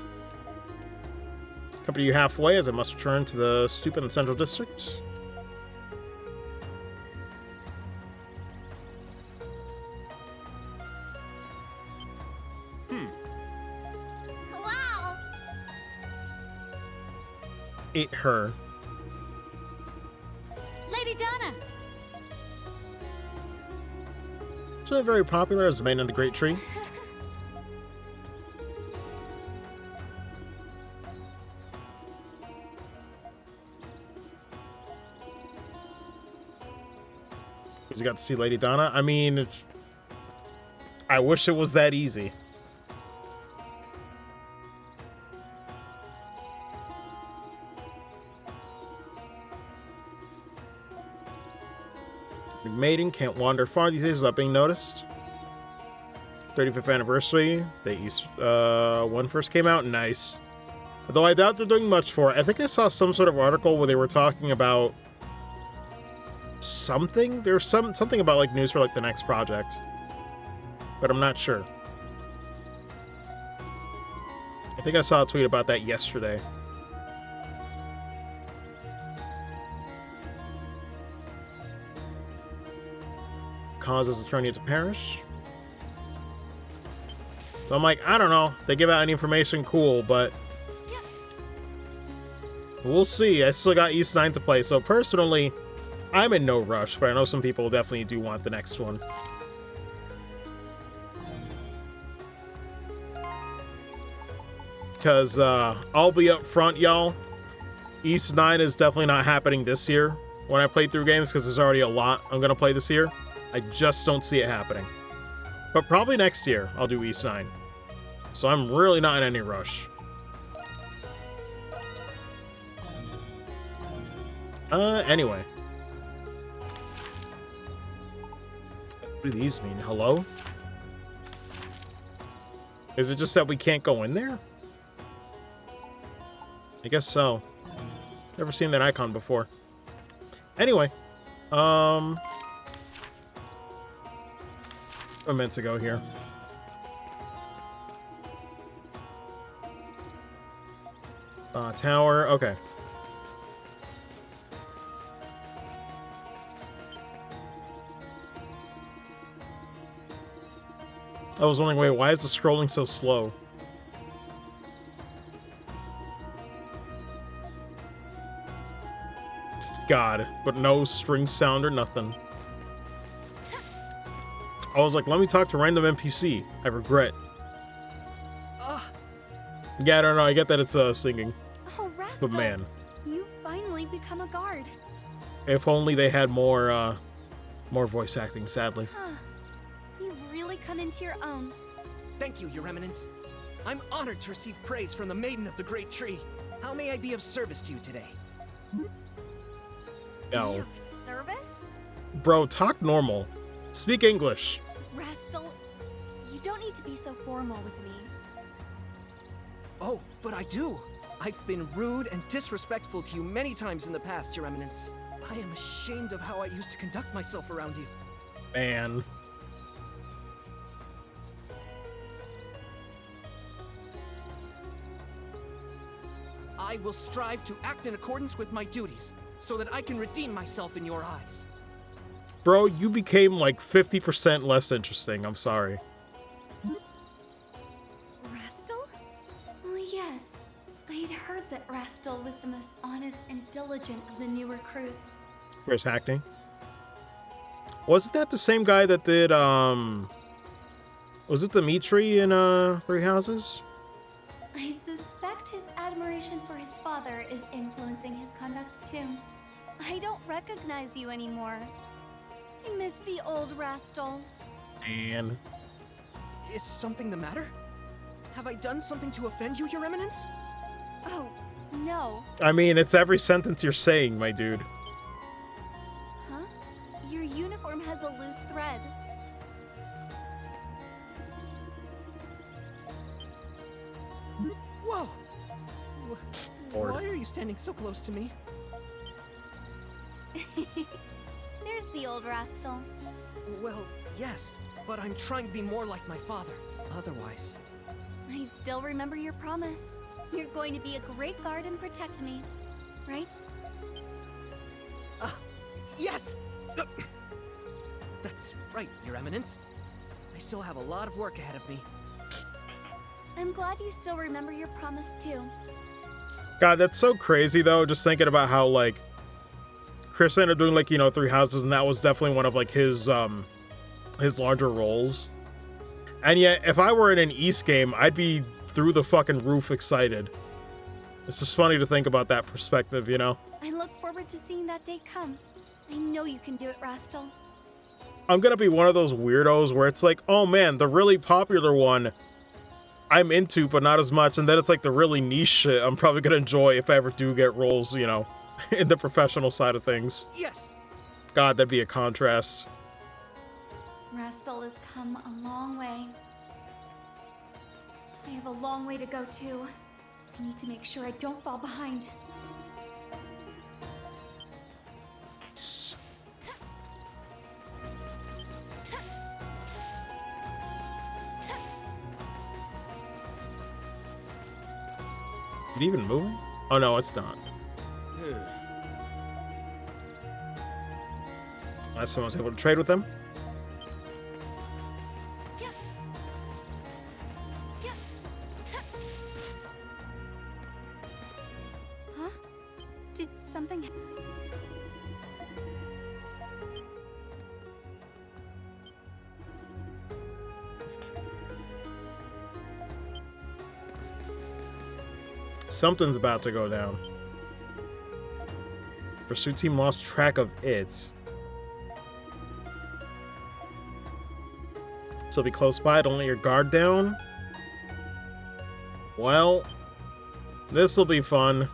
Accompany you halfway as I must return to the stupid in Central District. Wow. Ate her. Lady Donna! It's really very popular as the main of the Great Tree. You got to see Lady Donna. I mean, I wish it was that easy. The maiden can't wander far these days without being noticed. 35th anniversary. They one first came out. Nice. Although I doubt they're doing much for it. I think I saw some sort of article where they were talking about something. There's something about like news for like the next project, but I'm not sure. I think I saw a tweet about that yesterday. Causes Eternia to perish. So I'm like, I don't know. They give out any information, cool, but we'll see. I still got East 9 to play, so personally, I'm in no rush, but I know some people definitely do want the next one. Because I'll be up front, y'all. East 9 is definitely not happening this year when I play through games, because there's already a lot I'm going to play this year. I just don't see it happening. But probably next year, I'll do East 9. So I'm really not in any rush. Anyway. What do these mean? Hello? Is it just that we can't go in there? I guess so. Never seen that icon before. Anyway. I'm meant to go here. Tower. Okay. I was wondering, wait, why is the scrolling so slow? God, but no string sound or nothing. I was like, let me talk to random NPC. I regret. Yeah, I don't know. I get that it's singing. Oh, Rastal, But man, you finally become a guard. if only they had more voice acting, sadly. Huh. You've really come into your own. Thank you, Your Eminence. I'm honored to receive praise from the Maiden of the Great Tree. How may I be of service to you today? No. Be of service? Bro, talk normal. Speak English. Rastal, you don't need to be so formal with me. Oh, but I do. I've been rude and disrespectful to you many times in the past, Your Eminence. I am ashamed of how I used to conduct myself around you. Man. I will strive to act in accordance with my duties, so that I can redeem myself in your eyes. Bro, you became like 50% less interesting. I'm sorry. Rastal? Oh, yes. I had heard that Rastal was the most honest and diligent of the new recruits. Where's acting? Wasn't that the same guy that did, was it Dimitri in, Three Houses? I suspect his admiration for his father is influencing his conduct too. I don't recognize you anymore. I miss the old Rastal. Man. Is something the matter? Have I done something to offend you, Your Eminence? Oh, no. I mean, it's every sentence you're saying, my dude. Huh? Your uniform has a loose thread. Whoa! Lord. Why are you standing so close to me? There's the old Rastal. Well, yes, but I'm trying to be more like my father. Otherwise... I still remember your promise. You're going to be a great guard and protect me, right? Yes! That's right, Your Eminence. I still have a lot of work ahead of me. I'm glad you still remember your promise too. God, that's so crazy, though, just thinking about how, like, Chris ended up doing, like, you know, Three Houses, and that was definitely one of, like, his larger roles. And yet, if I were in an East game, I'd be through the fucking roof excited. It's just funny to think about that perspective, you know? I look forward to seeing that day come. I know you can do it, Rastal. I'm gonna be one of those weirdos where it's like, oh man, the really popular one I'm into, but not as much, and then it's like the really niche shit I'm probably gonna enjoy if I ever do get roles, you know, in the professional side of things. Yes! God, that'd be a contrast. Rastal has come a long way. I have a long way to go too. I need to make sure I don't fall behind. Nice. Is it even moving? Oh no, it's not. Last time I was able to trade with them. Did something... Something's about to go down. Pursuit team lost track of it. So be close by, don't let your guard down. Well, this'll be fun.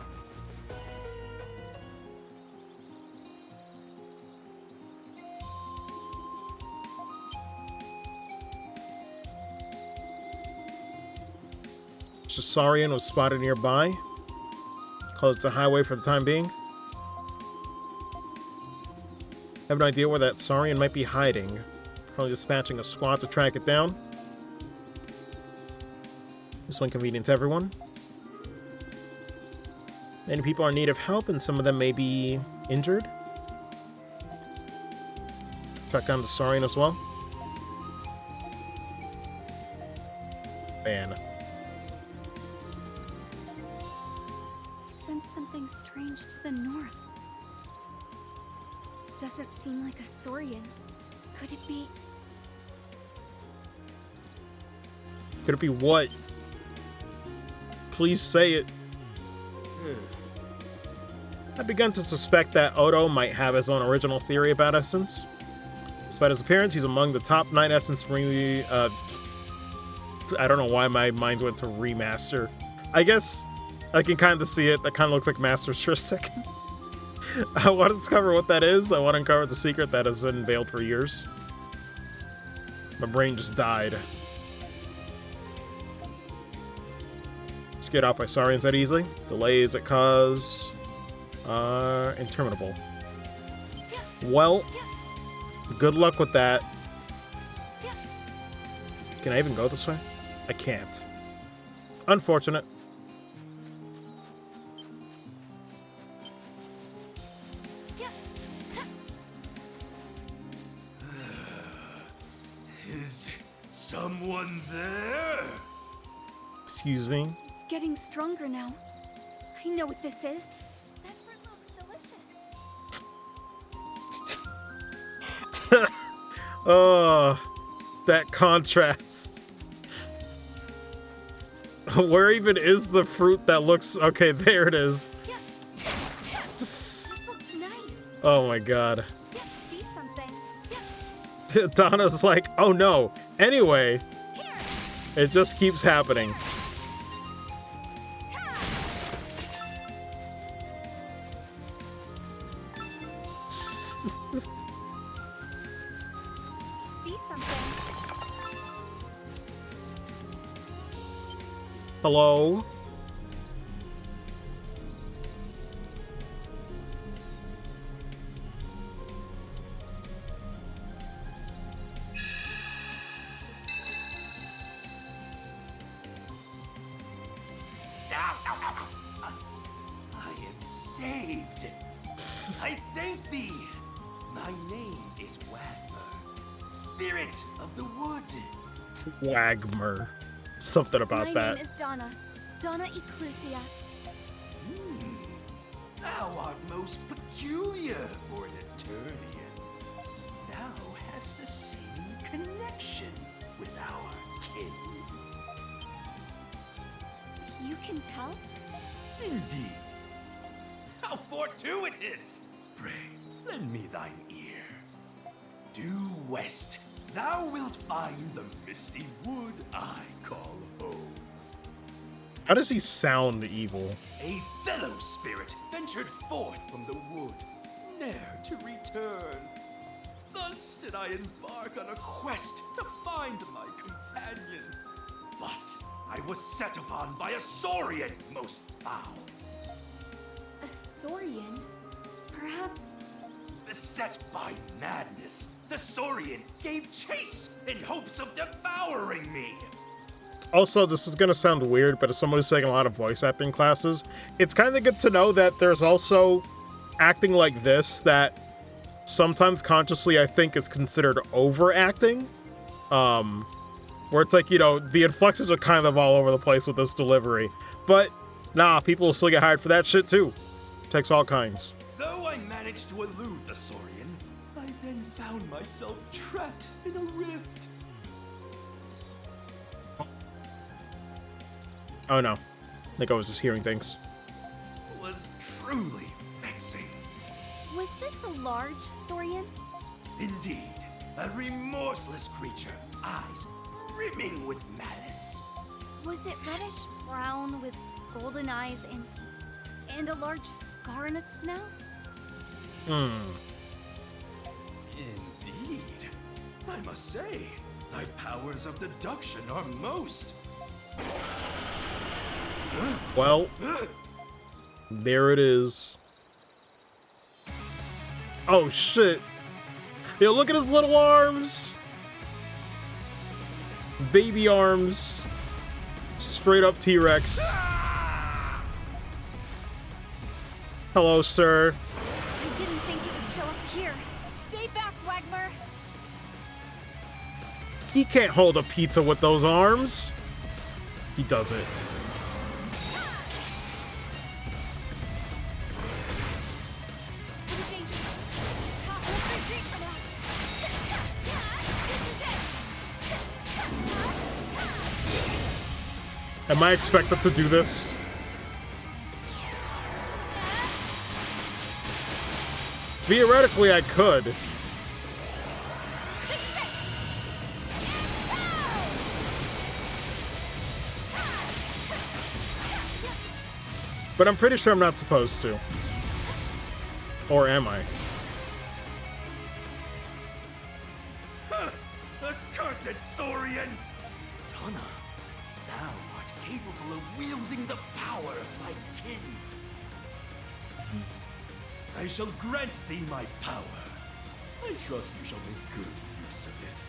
Saurian was spotted nearby. Closed the highway for the time being. Have no idea where that Saurian might be hiding. Probably dispatching a squad to track it down. This will inconvenience everyone. Many people are in need of help, and some of them may be injured. Track down the Saurian as well. Man. Sense something strange to the north. Doesn't seem like a Saurian. Could it be... Could it be what? Please say it. I've begun to suspect that Odo might have his own original theory about Essence. Despite his appearance, he's among the top 9 Essence I don't know why my mind went to remaster. I guess I can kind of see it. That kind of looks like Masters for a second. I want to discover what that is. I want to uncover the secret that has been veiled for years. My brain just died. Get out by Saurians that easily. Delays it cause are interminable. Well, good luck with that. Can I even go this way? I can't. Unfortunate. Is someone there? Excuse me? Getting stronger now. I know what this is. That fruit looks delicious. Oh, that contrast. Where even is the fruit that looks... Okay, there it is. This looks nice. Oh my god. See something. Donna's like, oh no. Anyway, it just keeps happening. Hello? I am saved. I thank thee. My name is Wagmer, spirit of the wood. Wagmer. Something about My that. name is Donna. Donna Ecclusia. Thou art most peculiar for an Eternian. Thou hast the same connection with our kin. You can tell? Indeed. How fortuitous! Pray, lend me thine ear. Due west, thou wilt find the misty wood I call home. How does he sound evil? A fellow spirit ventured forth from the wood, ne'er to return. Thus did I embark on a quest to find my companion. But I was set upon by a Saurian most foul. A Saurian? Perhaps... Beset by madness, the Saurian gave chase in hopes of devouring me. Also, this is gonna sound weird, but as someone who's taking a lot of voice acting classes, it's kind of good to know that there's also acting like this that sometimes consciously I think is considered overacting. Where it's like, you know, the inflexes are kind of all over the place with this delivery. But, nah, people will still get hired for that shit too. Protects all kinds. Though I managed to elude the Saurian, I then found myself trapped in a rift. Oh no. I think I was just hearing things. It was truly vexing. Was this a large Saurian? Indeed, a remorseless creature, eyes brimming with malice. Was it reddish brown with golden eyes and a large scar in its snout? Indeed. I must say, thy powers of deduction are most. Well, there it is. Oh shit. Yo, look at his little arms. Baby arms. Straight up T-Rex. Hello, sir. I didn't think it would show up here. Stay back, Wagmer. He can't hold a pizza with those arms. He does it. Am I expected to do this? Theoretically, I could. But I'm pretty sure I'm not supposed to. Or am I? Accursed Saurian! Donna, thou art capable of wielding the power of thy king. I shall grant thee my power. I trust you shall make good use of it.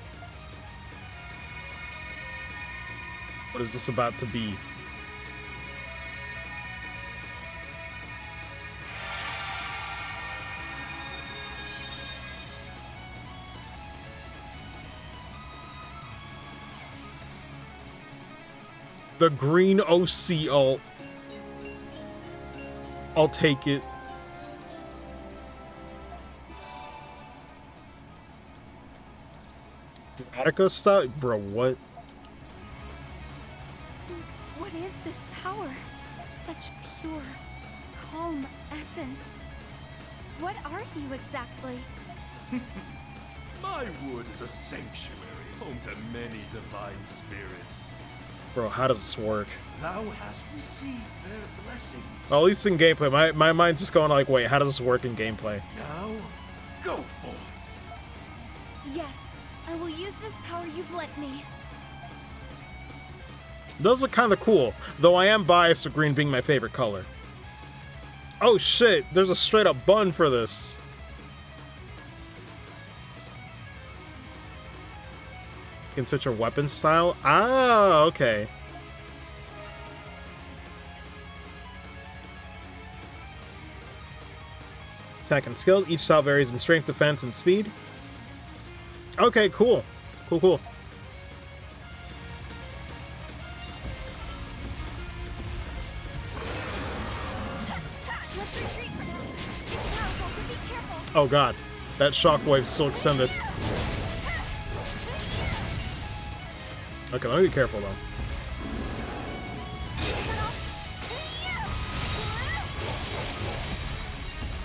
What is this about to be? The green OC ult. I'll take it. Attica style? Bro, what? What is this power? Such pure, calm essence. What are you exactly? My wood is a sanctuary, home to many divine spirits. Bro, how does this work? Thou hast received their blessings. Well, at least in gameplay. My mind's just going like, wait, how does this work in gameplay? Now, go forth. Yes, I will use this power you've lent me. Those look kind of cool, though I am biased to green being my favorite color. Oh shit, there's a straight up bun for this. You can switch your weapon style? Ah, okay. Attack and skills. Each style varies in strength, defense, and speed. Okay, cool. Cool, cool. Let's retreat for now. It's powerful, so be careful. Oh god, that shockwave's still extended. Okay, let me be careful though.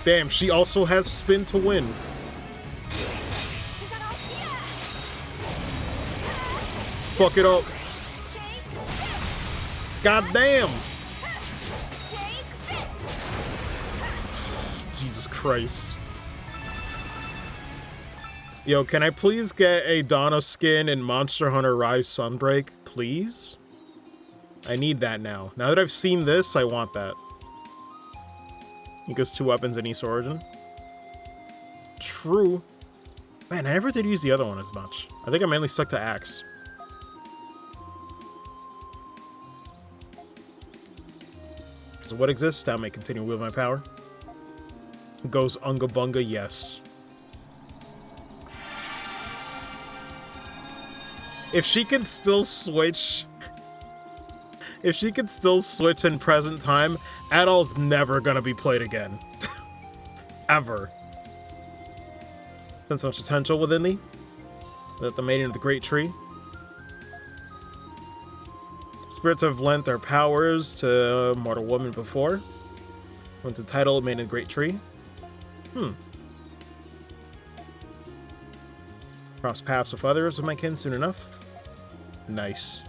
Damn, she also has spin to win. Fuck it up. God damn. Jesus Christ. Yo, can I please get a Donna skin in Monster Hunter Rise Sunbreak, please? I need that now. Now that I've seen this, I want that. Because 2 weapons in each origin. True. Man, I never did use the other one as much. I think I mainly stuck to Axe. So what exists? I may continue with my power. Goes Unga Bunga, yes. If she can still switch if she could still switch in present time, Adol's never gonna be played again. Ever. Sense much potential within thee. That the maiden of the great tree. Spirits have lent their powers to mortal woman before. Went the title maiden of the great tree. Cross paths with others of my kin soon enough. Nice.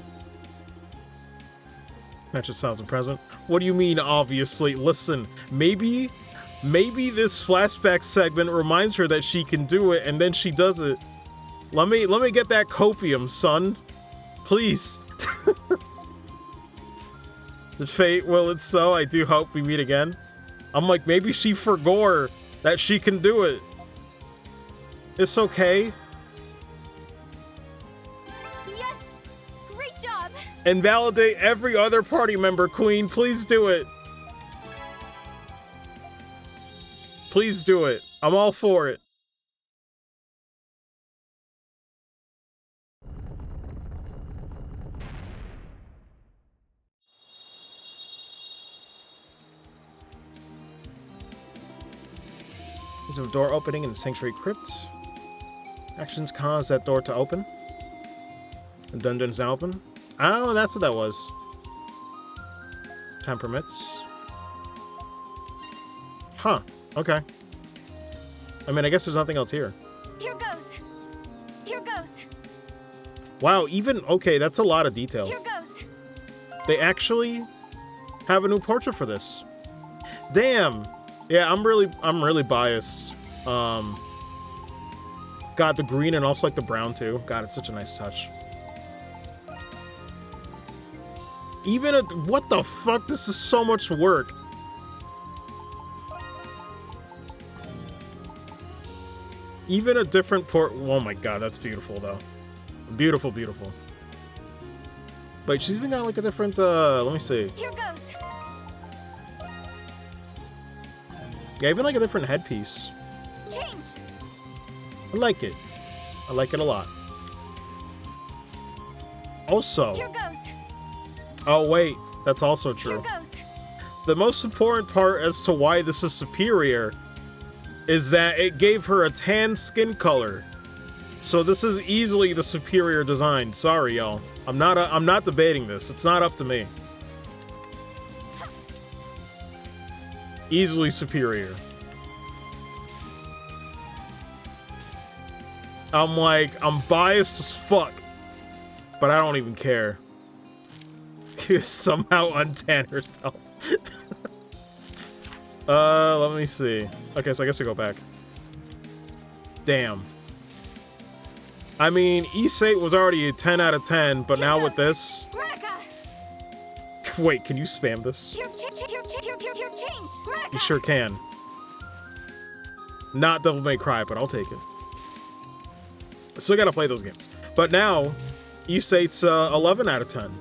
That just sounds present. What do you mean, obviously? Listen, maybe this flashback segment reminds her that she can do it, and then she does it. Let me get that copium, son. Please. The fate will it so. I do hope we meet again. I'm like, maybe she forgot that she can do it. It's okay. Yes! Great job! And validate every other party member, Queen. Please do it. Please do it. I'm all for it. There's a door opening in the sanctuary crypt. Actions cause that door to open. The dungeon's now open. Oh, that's what that was. Time permits. Huh. Okay. I mean, I guess there's nothing else here. Here goes. Here goes. Wow, even... Okay, that's a lot of detail. Here goes. They actually have a new portrait for this. Damn. Yeah, I'm really biased. God, the green and also like the brown too. God, it's such a nice touch. Even a... What the fuck? This is so much work. Even a different port... Oh my god, that's beautiful though. Beautiful, beautiful. Wait, she's even got like a different... let me see. Here goes. Yeah, even like a different headpiece. Change. I like it. I like it a lot. Also... Here goes. Oh wait, that's also true. Here goes. The most important part as to why this is superior is that it gave her a tan skin color. So this is easily the superior design. Sorry, y'all. I'm not debating this. It's not up to me. Easily superior. I'm biased as fuck, but I don't even care. Somehow untan herself. Let me see. Okay, so I guess we go back. Damn. I mean, VIII was already a 10 out of 10, but now with this... Wait, can you spam this? Here, change. You sure can. Not Devil May Cry, but I'll take it. Still gotta play those games. But now, VIII's 11 out of 10.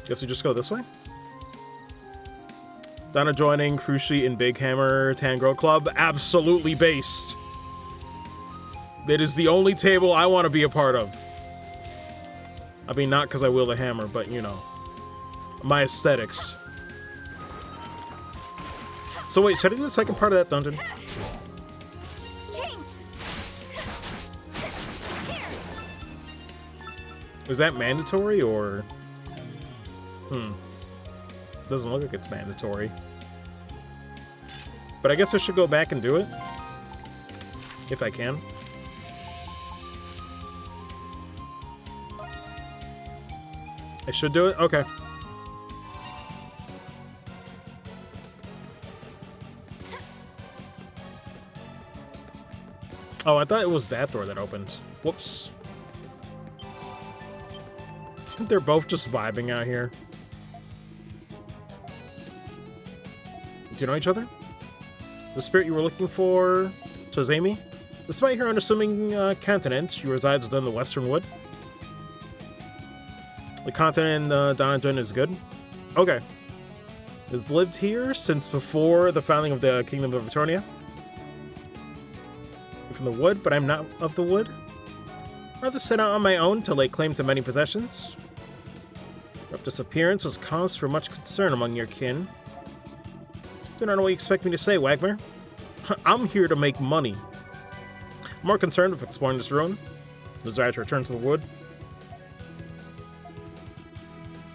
Guess we just go this way? Donna joining Cruci in Big Hammer Tangrowth Club. Absolutely based. It is the only table I want to be a part of. I mean, not because I wield a hammer, but, you know. My aesthetics. So wait, should I do the second part of that dungeon? Change. Is that mandatory, or... Doesn't look like it's mandatory. But I guess I should go back and do it. If I can. I should do it? Okay. Oh, I thought it was that door that opened. Whoops. They're both just vibing out here. Do you know each other? The spirit you were looking for, says Amy. Despite her unassuming continent, she resides within the Western Wood. The continent in Donadon is good. Okay. Has lived here since before the founding of the Kingdom of Eternia. I'm from the wood, but I'm not of the wood. Rather set out on my own to lay claim to many possessions. Your disappearance was cause for much concern among your kin. Do not know what you expect me to say, Wagner. I'm here to make money. I'm more concerned with exploring this ruin. Desire to return to the wood.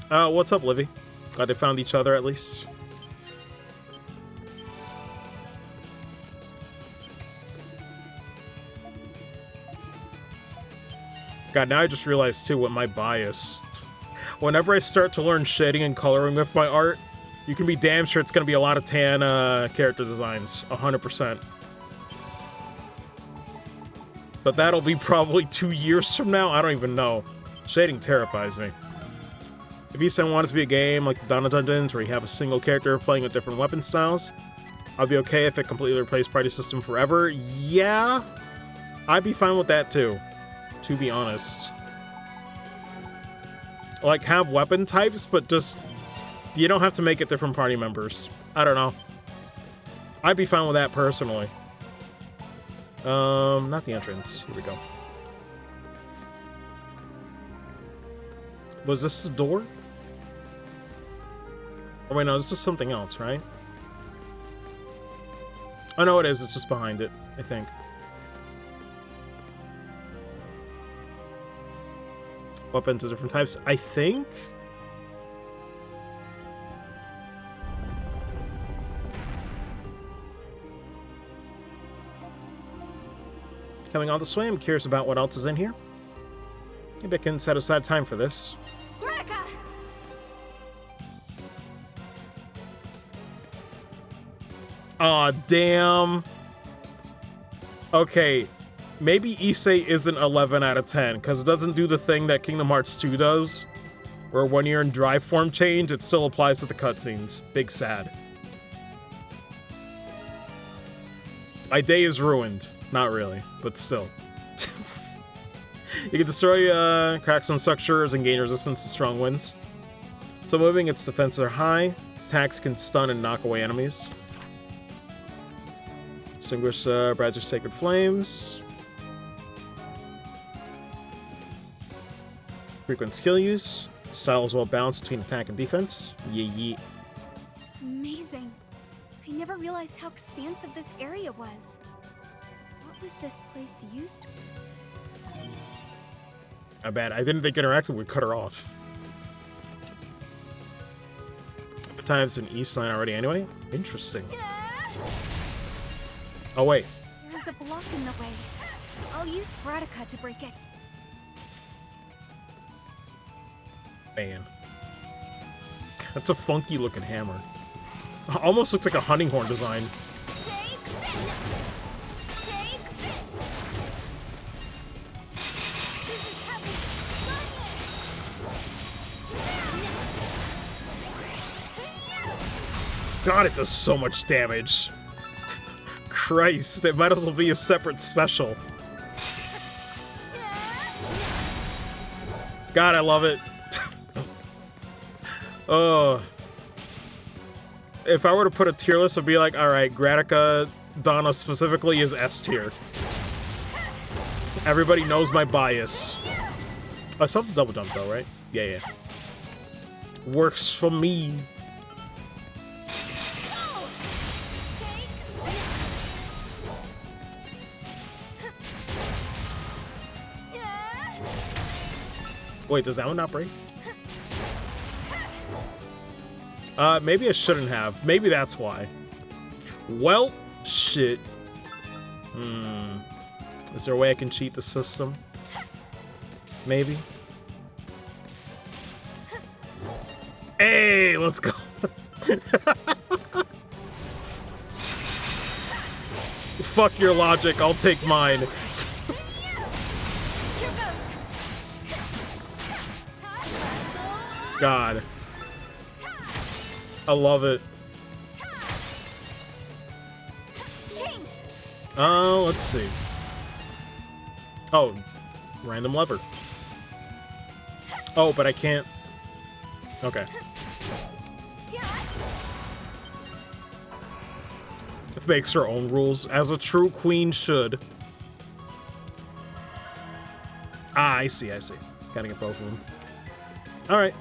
What's up, Livy? Glad they found each other at least. God, now I just realized too what my bias. Whenever I start to learn shading and coloring with my art, you can be damn sure it's gonna be a lot of tan character designs, 100%. But that'll be probably 2 years from now. I don't even know. Shading terrifies me. If VIII wanted to be a game like the Donna Dungeons, where you have a single character playing with different weapon styles, I'd be okay if it completely replaced party system forever. Yeah, I'd be fine with that too, to be honest. Like, have weapon types, but just, you don't have to make it different party members. I don't know. I'd be fine with that personally. Not the entrance. Here we go. Was this the door? Oh wait, no, this is something else, right? Oh no, it is. It's just behind it, I think. Weapons of different types, I think? Coming all this way, I'm curious about what else is in here. Maybe I can set aside time for this. Aw, damn. Okay, maybe Issei isn't 11 out of 10, because it doesn't do the thing that Kingdom Hearts 2 does, where when you're in drive form change, it still applies to the cutscenes. Big sad. My day is ruined. Not really, but still. You can destroy cracks on structures and gain resistance to strong winds. So moving, its defenses are high. Attacks can stun and knock away enemies. Distinguish Brad's Sacred Flames. Frequent skill use. Style is well balanced between attack and defense. Yeah. Amazing. I never realized how expansive this area was. What was this place used for? I bet. I didn't think interacting would cut her off. Times an East line already anyway? Interesting. Oh, wait. There's a block in the way. I'll use Bratica to break it. Man. That's a funky looking hammer. Almost looks like a hunting horn design. Take this! Take this! This is heavy! God, it does so much damage. Christ, it might as well be a separate special. God, I love it. Oh. If I were to put a tier list, I'd be like, alright, Gratica, Donna specifically is S tier. Everybody knows my bias. I still have the double jump though, right? Yeah. Works for me. Wait, does that one not break? Maybe I shouldn't have. Maybe that's why. Well, shit. Is there a way I can cheat the system? Maybe. Hey, let's go. Fuck your logic, I'll take mine. God. I love it. Let's see. Oh, random lever. Oh, but I can't. Okay. Makes her own rules, as a true queen should. Ah, I see. Gotta get both of them. Alright.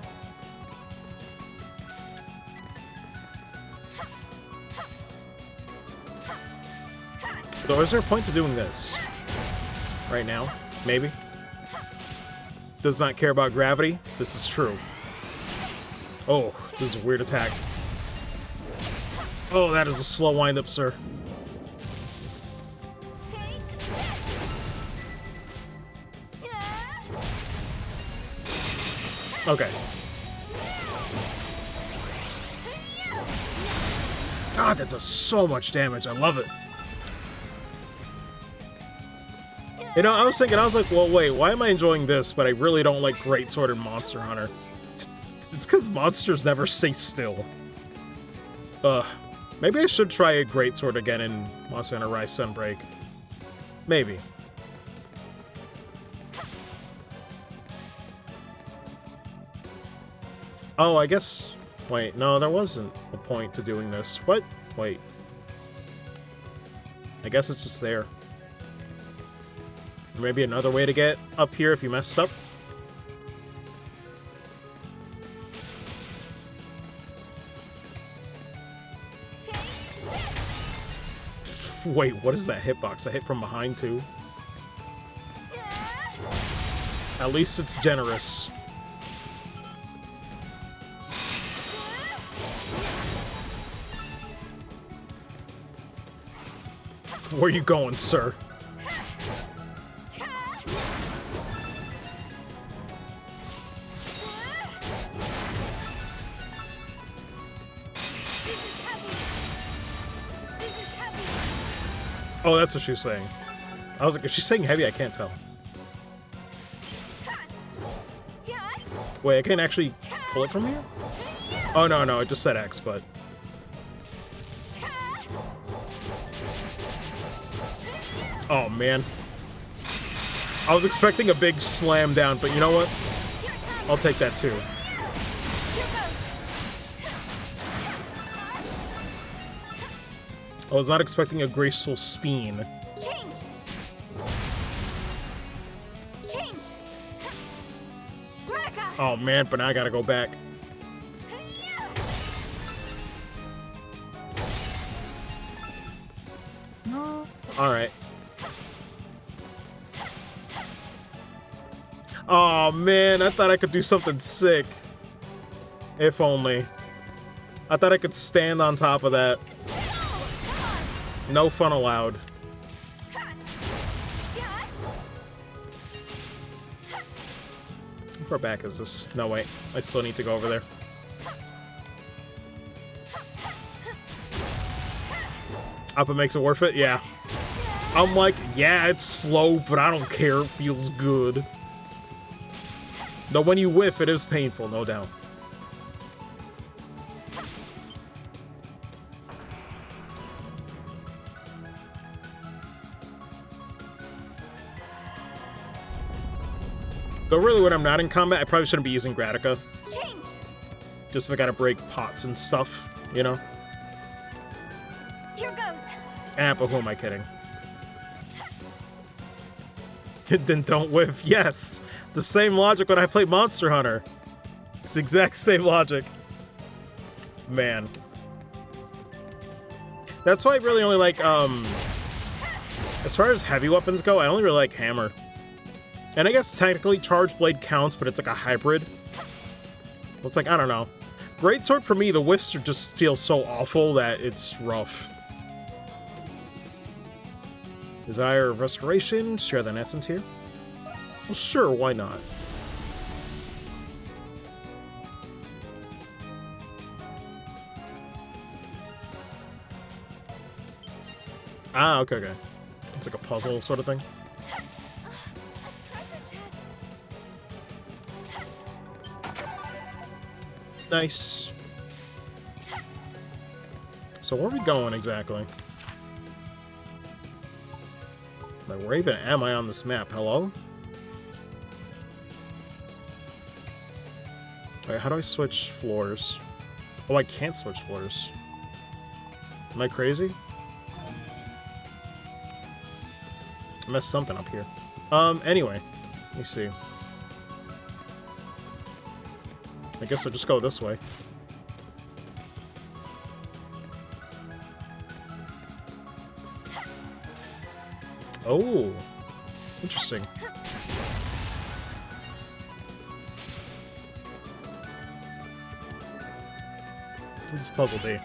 So is there a point to doing this? Right now? Maybe? Does not care about gravity? This is true. Oh, this is a weird attack. Oh, that is a slow wind-up, sir. Okay. God, that does so much damage. I love it. You know, I was thinking, I was like, well, wait, why am I enjoying this, but I really don't like Greatsword and Monster Hunter? It's because monsters never stay still. Maybe I should try a Greatsword again in Monster Hunter Rise Sunbreak. Maybe. Oh, I guess... Wait, no, there wasn't a point to doing this. What? Wait. I guess it's just there. Maybe another way to get up here if you messed up? Wait, what is that hitbox? I hit from behind, too? At least it's generous. Where are you going, sir? Oh, that's what she was saying. I was like, is she saying heavy? I can't tell. Wait, I can't actually pull it from here? Oh, no, it just said X, but... Oh, man. I was expecting a big slam down, but you know what? I'll take that, too. I was not expecting a graceful spin. Change. Oh man, but now I gotta go back. Alright. Oh man, I thought I could do something sick. If only. I thought I could stand on top of that. No fun allowed. How far back is this? No, wait. I still need to go over there. Up it makes it worth it? Yeah. I'm like, yeah, it's slow, but I don't care. It feels good. Though when you whiff, it is painful, no doubt. Though really, when I'm not in combat, I probably shouldn't be using Gratica. Change. Just if I gotta break pots and stuff, you know? Here goes. But who am I kidding? Then don't whiff. Yes! The same logic when I played Monster Hunter. It's the exact same logic. Man. That's why I really only like, as far as heavy weapons go, I only really like Hammer. And I guess technically Charge Blade counts, but it's like a hybrid. Well, it's like, I don't know. Greatsword for me, the whiffs just feel so awful that it's rough. Desire of Restoration, share the essence here. Well, sure, why not? Ah, okay. It's like a puzzle sort of thing. Nice. So where are we going exactly? Like, where even am I on this map? Hello? Wait, how do I switch floors? Oh, I can't switch floors. Am I crazy? I messed something up here. Anyway. Let me see. I guess I'll just go this way. Oh, interesting. What's puzzle D?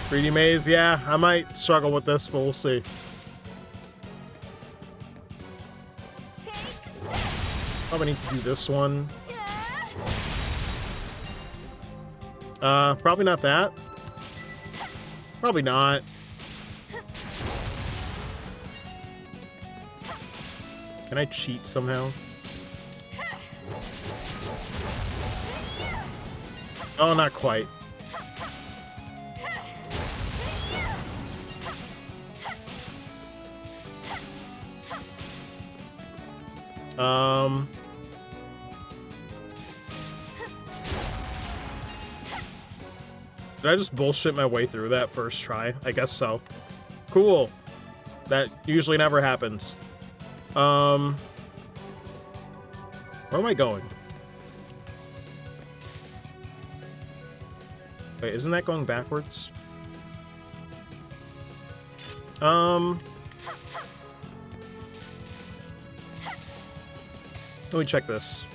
3D maze, yeah, I might struggle with this, but we'll see. Probably need to do this one. Probably not that. Probably not. Can I cheat somehow? Oh, not quite. Did I just bullshit my way through that first try? I guess so. Cool. That usually never happens. Where am I going? Wait, isn't that going backwards? Let me check this.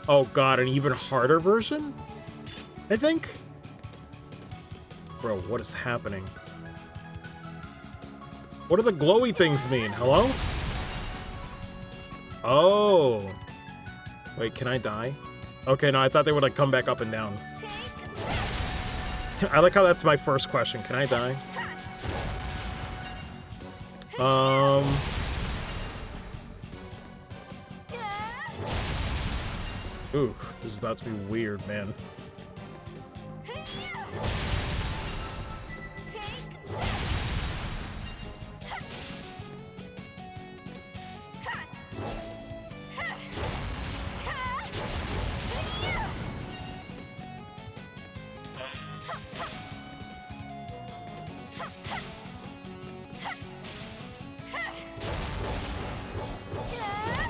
Oh god, an even harder version? I think? Bro, what is happening? What do the glowy things mean? Hello? Oh. Wait, can I die? Okay, no, I thought they would like come back up and down. I like how that's my first question. Can I die? Ooh, this is about to be weird, man.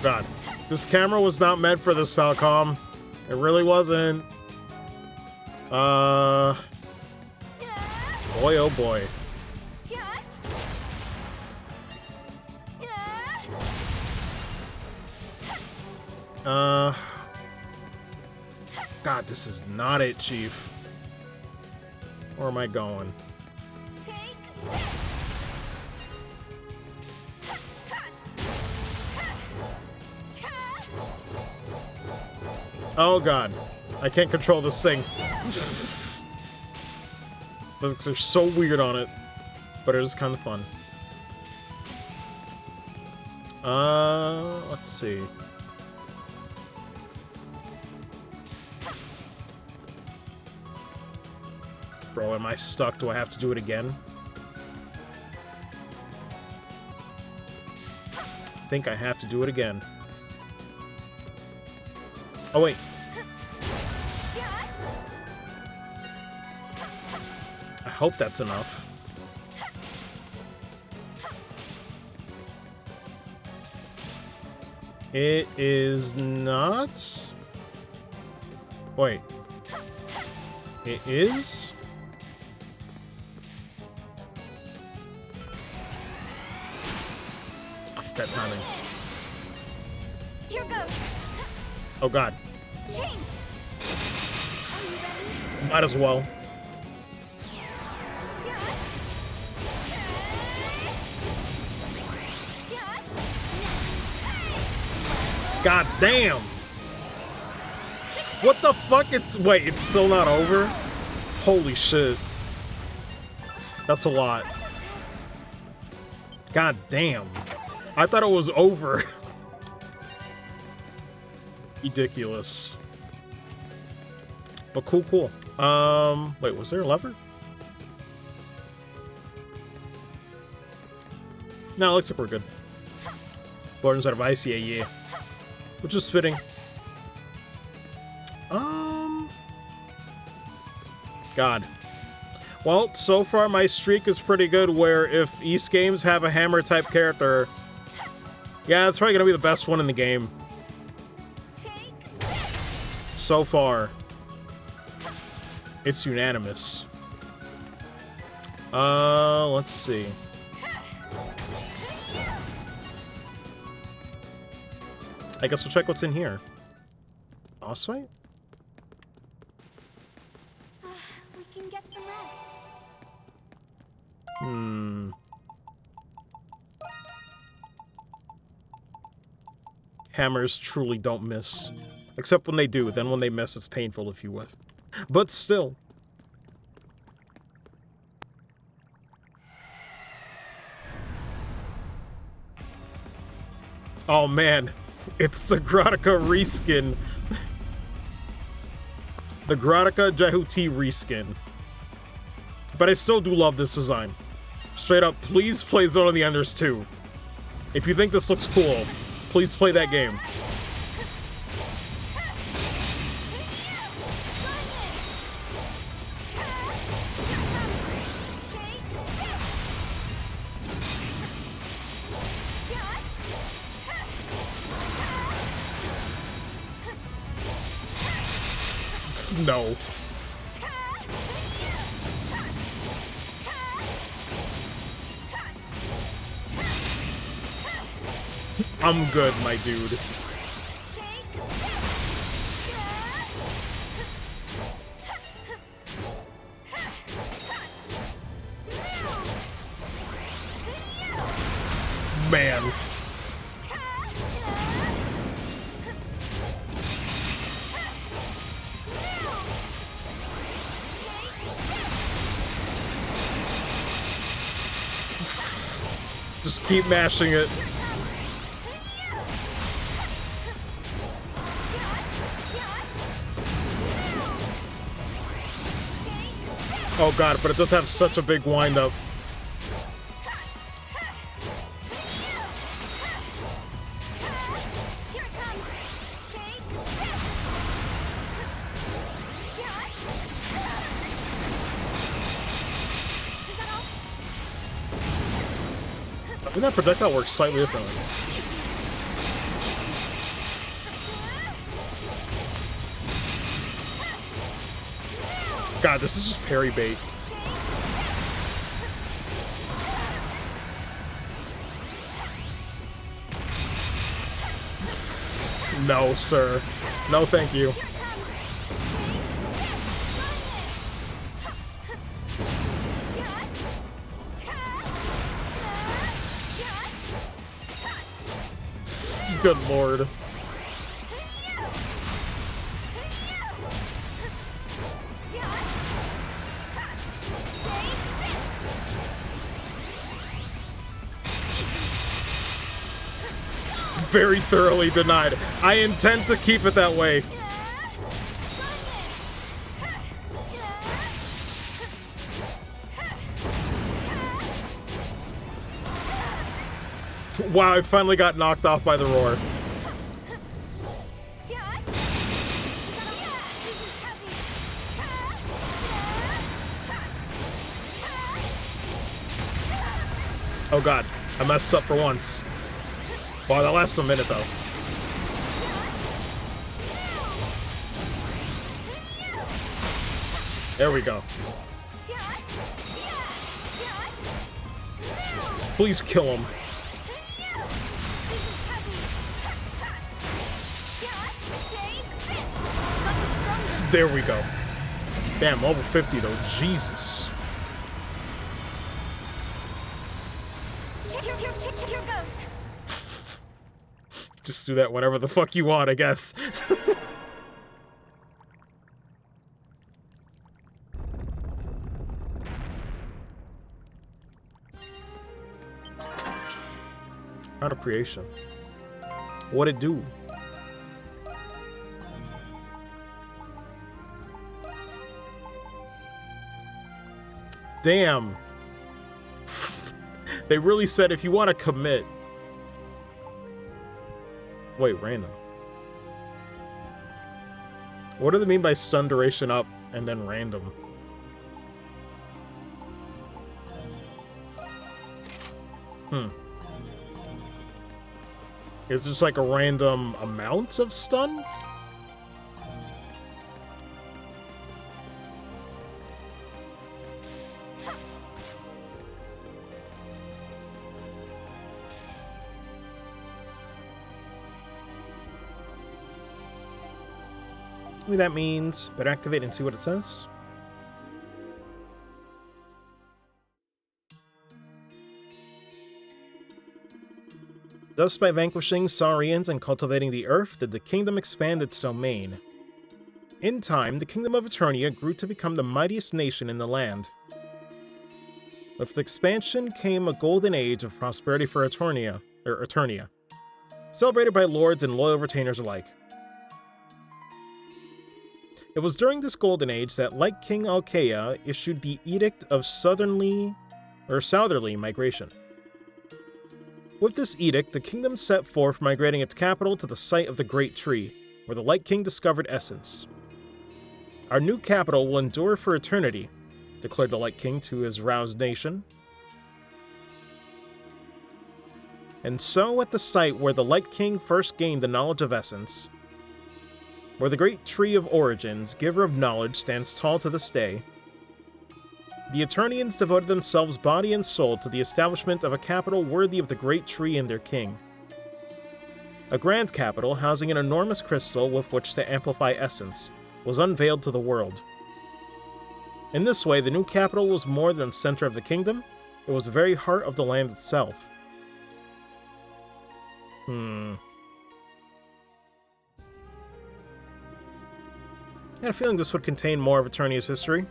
God, this camera was not meant for this, Falcom. It really wasn't. Boy, oh boy. God, this is not it, Chief. Where am I going? Oh god, I can't control this thing. Physics are so weird on it, but it is kind of fun. Let's see. Bro, am I stuck? Do I have to do it again? I think I have to do it again. Oh, wait. I hope that's enough. It is not. Wait. It is? Oh, that timing. Here goes. Oh god. Change. Are you ready? Might as well. God damn! What the fuck? Wait, it's still not over? Holy shit. That's a lot. God damn. I thought it was over. Ridiculous. But cool, cool. Wait, was there a lever? No, it looks like we're good. Gordon's out of ice, yeah. Which is fitting. God. Well, so far my streak is pretty good where if East games have a hammer type character, yeah, it's probably gonna be the best one in the game. So far. It's unanimous. Let's see. I guess we'll check what's in here. Boss fight? We can get some rest. Hammers truly don't miss. Except when they do. Then when they miss, it's painful if you whiff. But still. Oh man, it's the Grotica reskin. The Grotica Jehuti reskin. But I still do love this design. Straight up, please play Zone of the Enders 2. If you think this looks cool, please play that game. No. I'm good, my dude. Man. Just keep mashing it. Oh god, but it does have such a big wind-up. I think that projectile works slightly differently. God, this is just parry bait. No, sir. No, thank you. Good lord. Very thoroughly denied. I intend to keep it that way. Wow, I finally got knocked off by the roar. Oh god, I messed up for once. Wow, that lasts a minute though. There we go. Please kill him. There we go. Damn, level 50 though. Jesus. Here goes. Just do that whenever the fuck you want, I guess. Out of creation. What'd it do? Damn. They really said if you want to commit. Wait, random. What do they mean by stun duration up and then random? Is this like a random amount of stun? Maybe that means better activate and see what it says. Thus, by vanquishing Saurians and cultivating the earth, did the kingdom expand its domain. In time, the kingdom of Eternia grew to become the mightiest nation in the land. With its expansion came a golden age of prosperity for Eternia, celebrated by lords and loyal retainers alike. It was during this golden age that Light King Alkea issued the Edict of Southerly Migration. With this edict, the kingdom set forth migrating its capital to the site of the Great Tree, where the Light King discovered Essence. Our new capital will endure for eternity, declared the Light King to his roused nation. And so, at the site where the Light King first gained the knowledge of Essence, where the Great Tree of Origins, giver of knowledge, stands tall to this day, the Eternians devoted themselves body and soul to the establishment of a capital worthy of the Great Tree and their king. A grand capital, housing an enormous crystal with which to amplify essence, was unveiled to the world. In this way, the new capital was more than the center of the kingdom, it was the very heart of the land itself. I had a feeling this would contain more of Eternia's history.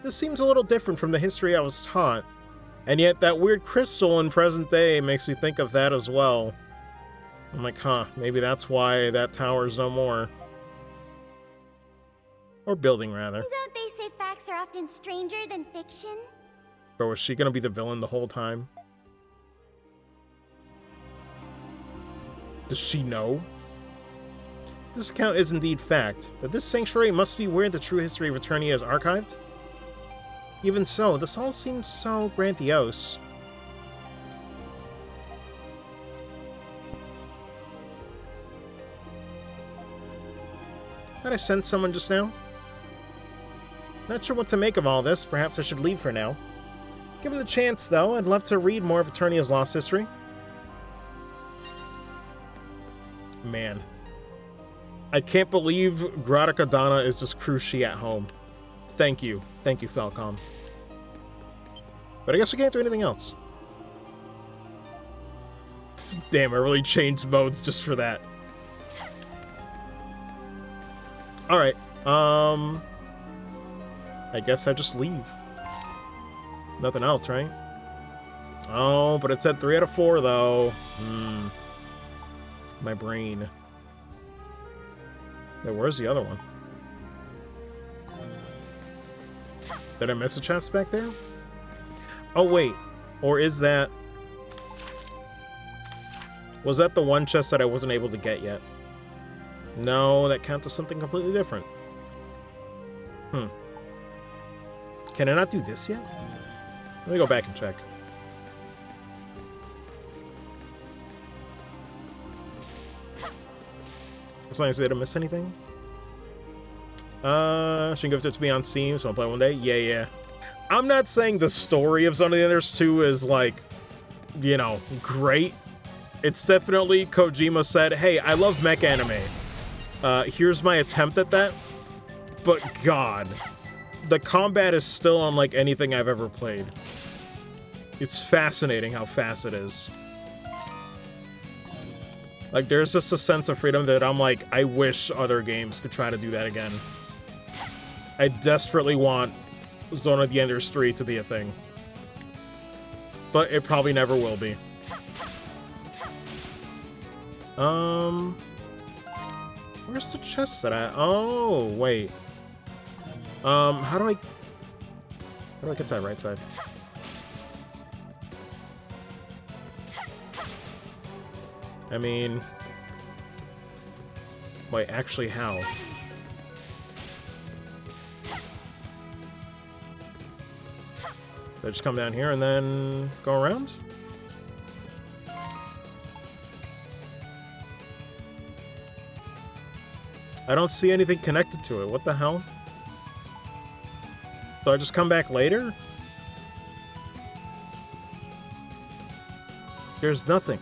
This seems a little different from the history I was taught, and yet that weird crystal in present day makes me think of that as well. I'm like, maybe that's why that tower's no more. Or building, rather. Don't they say facts are often stranger than fiction? Bro, was she gonna be the villain the whole time? Does she know? This account is indeed fact, but this sanctuary must be where the true history of Eternia is archived? Even so, this all seems so grandiose. Thought I sent someone just now? Not sure what to make of all this, perhaps I should leave for now. Given the chance, though, I'd love to read more of Eternia's lost history. Man. I can't believe Gradica Donna is just Cruci at home. Thank you. Thank you, Falcom. But I guess we can't do anything else. Damn, I really changed modes just for that. Alright, I guess I just leave. Nothing else, right? Oh, but it said 3 out of 4, though. My brain. Hey, where's the other one? Did I miss a chest back there? Oh, wait. Or is that... Was that the one chest that I wasn't able to get yet? No, that counts as something completely different. Can I not do this yet? Let me go back and check. As long as I didn't miss anything. She can give it to me on Steam, so I'll play one day. Yeah. I'm not saying the story of Zone of the Enders 2 is, like, you know, great. It's definitely Kojima said, hey, I love mech anime. Here's my attempt at that. But God, the combat is still unlike anything I've ever played. It's fascinating how fast it is. Like, there's just a sense of freedom that I'm like, I wish other games could try to do that again. I desperately want Zone of the Enders 3 to be a thing. But it probably never will be. Where's the chest that oh, wait. How do I get to that right side? I mean... Wait, actually how? So I just come down here and then go around? I don't see anything connected to it. What the hell? So I just come back later? There's nothing.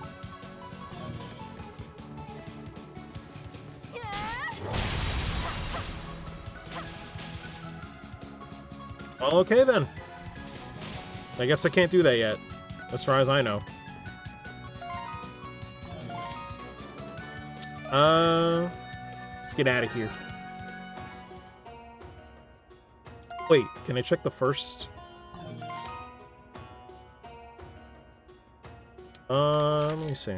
Well, okay then. I guess I can't do that yet, as far as I know. Let's get out of here. Wait, can I check the first? Let me see.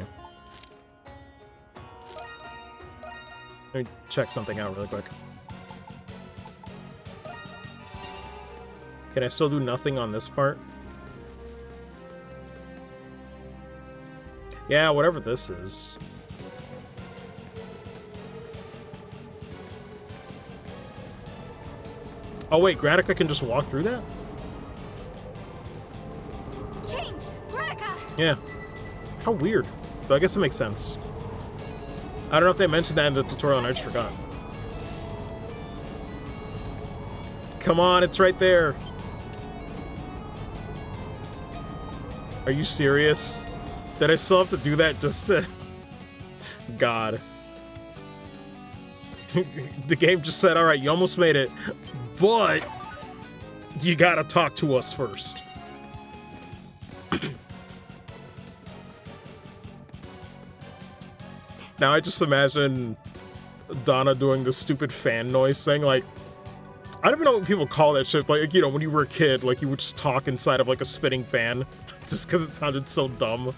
Let me check something out really quick. Can I still do nothing on this part? Yeah, whatever this is. Oh wait, Gratica can just walk through that? Change! Gratica! Yeah. How weird. But I guess it makes sense. I don't know if they mentioned that in the tutorial and I just forgot. Come on, it's right there. Are you serious? Did I still have to do that just to... God. The game just said, alright, you almost made it, but you gotta talk to us first. Now I just imagine Donna doing this stupid fan noise thing, like, I don't even know what people call that shit, but like, you know, when you were a kid, like, you would just talk inside of, like, a spinning fan, just because it sounded so dumb.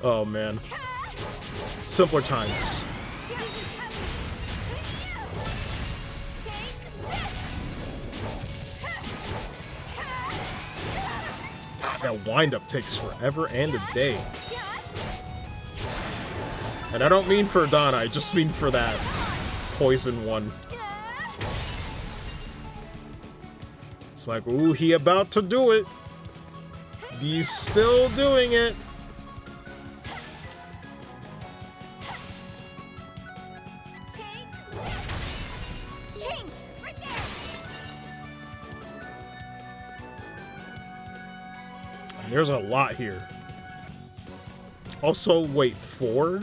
Oh, man. Simpler times. God, that wind-up takes forever and a day. And I don't mean for Donna, I just mean for that poison one. It's like, ooh, he about to do it. He's still doing it. Change! Right there! There's a lot here. Also, wait, 4?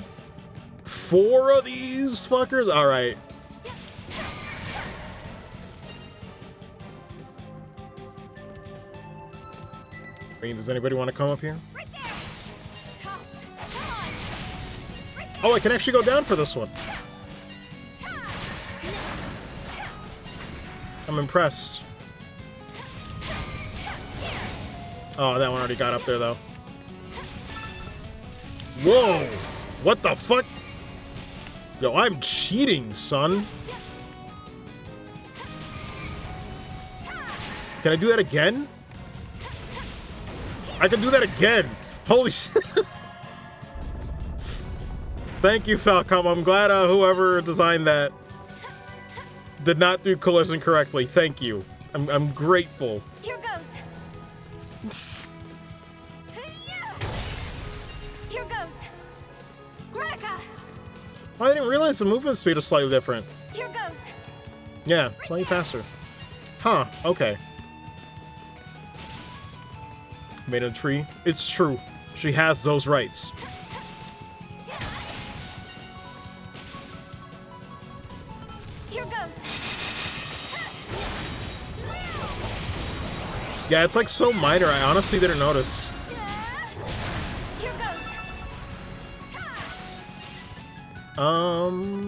4 of these fuckers? Alright. I mean, does anybody want to come up here? Right there! Oh, I can actually go down for this one. I'm impressed. Oh, that one already got up there, though. Whoa! What the fuck? Yo, I'm cheating, son. Can I do that again? I can do that again! Holy shit! Thank you, Falcom. I'm glad whoever designed that did not do collision correctly. Thank you. I'm grateful. Here goes! Here goes! Gratica! Oh, I didn't realize the movement speed is slightly different. Here goes! Yeah, slightly faster. Huh, okay. Made a tree. It's true. She has those rights. Here goes! Yeah, it's like so minor, I honestly didn't notice. Here goes!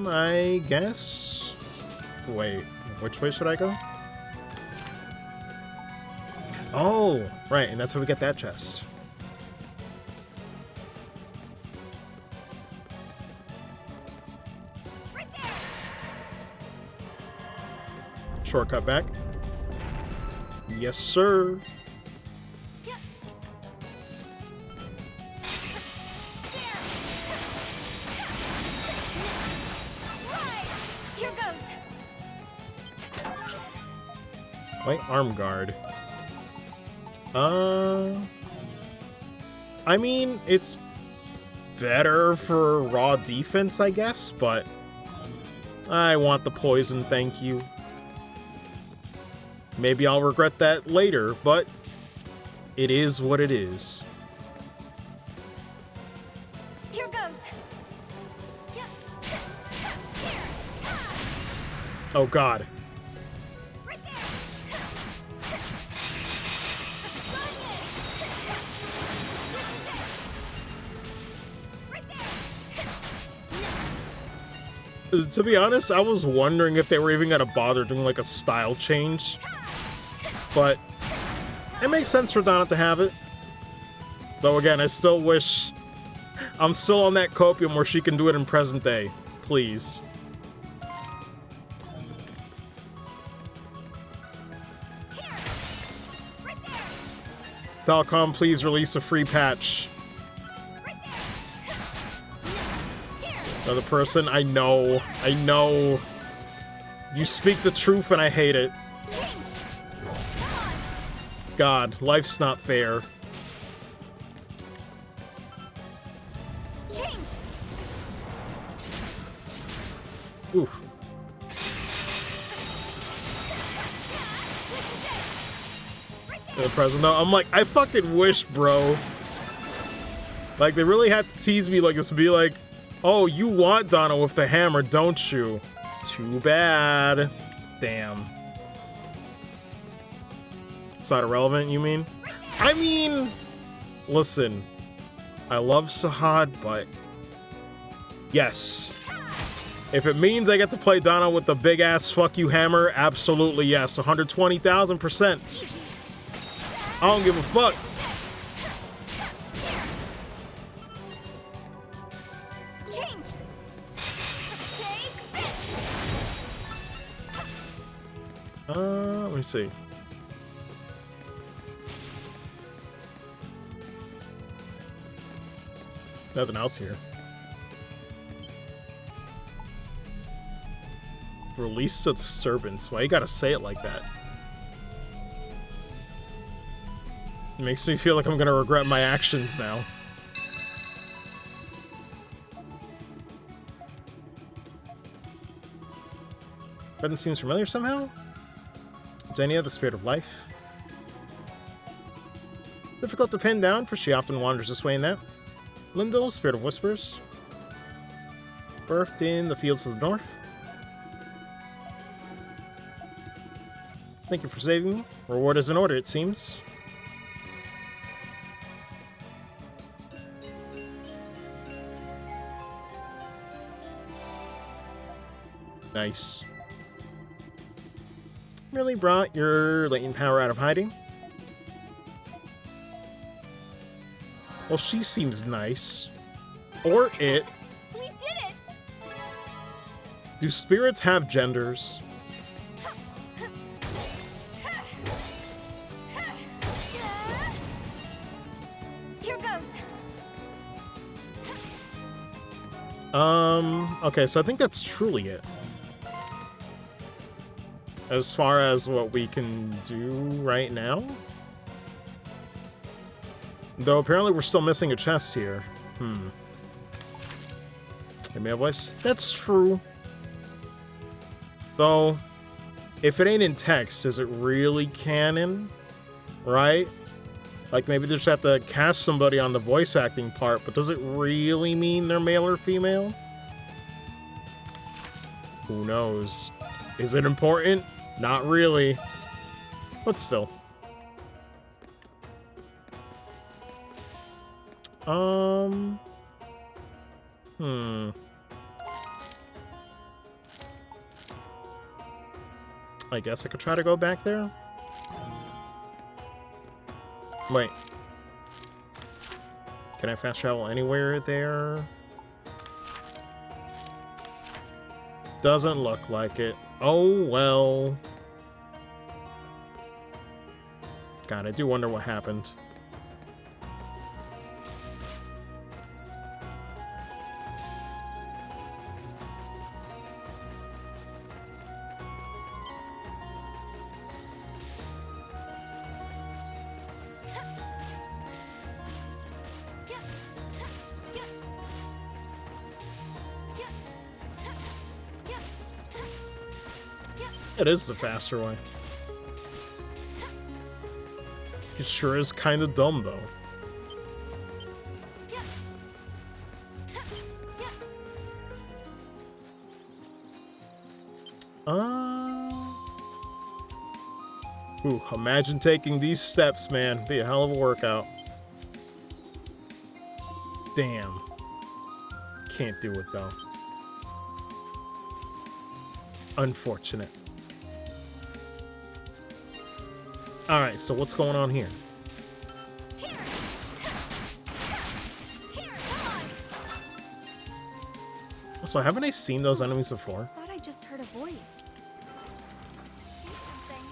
I guess... Wait, which way should I go? Oh, right, and that's how we get that chest. Right there! Shortcut back. Yes, sir. Here goes! Wait, arm guard. I mean, it's better for raw defense, I guess, but I want the poison, thank you. Maybe I'll regret that later, but it is what it is. Here goes. Oh god. Right there. Right there. To be honest, I was wondering if they were even gonna bother doing like a style change. But it makes sense for Donna to have it. Though again, I still wish I'm still on that copium where she can do it in present day. Please. Falcom, please release a free patch. Another person, I know. You speak the truth and I hate it. God, life's not fair. Oof. The present though, I'm like, I fucking wish, bro. Like, they really had to tease me like this and be like, oh, you want Donna with the hammer, don't you? Too bad. Damn. It's not irrelevant, you mean? I mean, listen, I love Sahad, but yes. If it means I get to play Donna with the big ass fuck you hammer, absolutely yes, 120,000%. I don't give a fuck. Change. Take this. Let me see. Nothing else here. Release the disturbance. Why you gotta say it like that? It makes me feel like I'm gonna regret my actions now. Button seems familiar somehow. Dania, the spirit of life. Difficult to pin down, for she often wanders this way and that. Lindell, spirit of whispers. Birthed in the fields of the north. Thank you for saving me. Reward is in order, it seems. Nice. Really brought your latent power out of hiding. Well, she seems nice. Or it. We did it. Do spirits have genders? Here goes. Okay, so I think that's truly it. As far as what we can do right now. Though apparently we're still missing a chest here. Give me a voice. That's true. Though, if it ain't in text, is it really canon? Right? Like, maybe they just have to cast somebody on the voice acting part, but does it really mean they're male or female? Who knows? Is it important? Not really. But still. I guess I could try to go back there? Wait. Can I fast travel anywhere there? Doesn't look like it. Oh, well. God, I do wonder what happened. It is the faster way. It sure is kind of dumb, though. Ooh, imagine taking these steps, man. Be a hell of a workout. Damn. Can't do it, though. Unfortunate. Alright, so what's going on here? Also, haven't I seen those enemies before? I thought I just heard a voice. See something.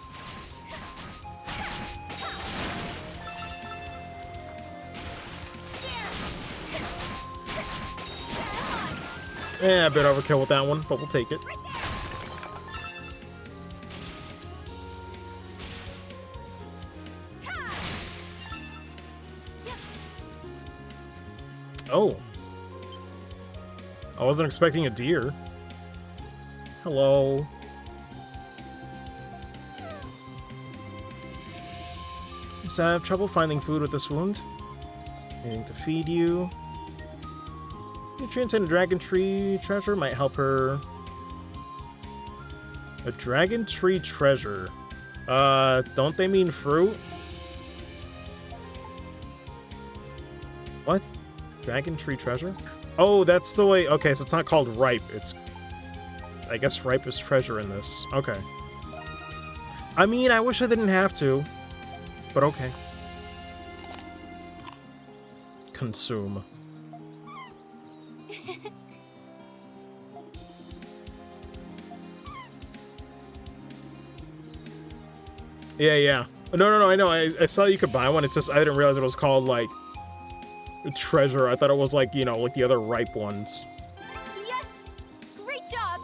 Yeah, a bit overkill with that one, but we'll take it. Oh. I wasn't expecting a deer. Hello. So I have trouble finding food with this wound. Needing to feed you. Nutrients and a dragon tree treasure might help her. A dragon tree treasure. Don't they mean fruit? What? Dragon tree treasure? Oh, that's the way. Okay, so it's not called ripe. It's, I guess, ripe is treasure in this. Okay. I mean, I wish I didn't have to, but okay. Consume. Yeah. No, I know. I saw you could buy one. It's just, I didn't realize it was called, like, treasure. I thought it was like, you know, like the other ripe ones. Yes! Great job!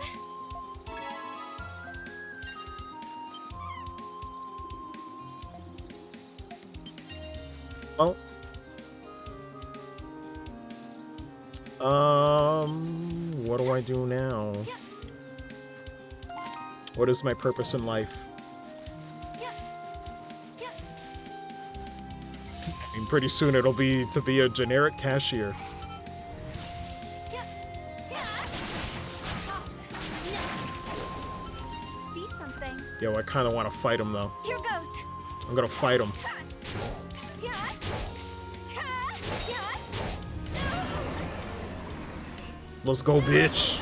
Well. What do I do now? What is my purpose in life? I mean, pretty soon it'll be to be a generic cashier. See something. Yo, I kind of want to fight him, though. Here goes. I'm gonna fight him. Let's go, bitch.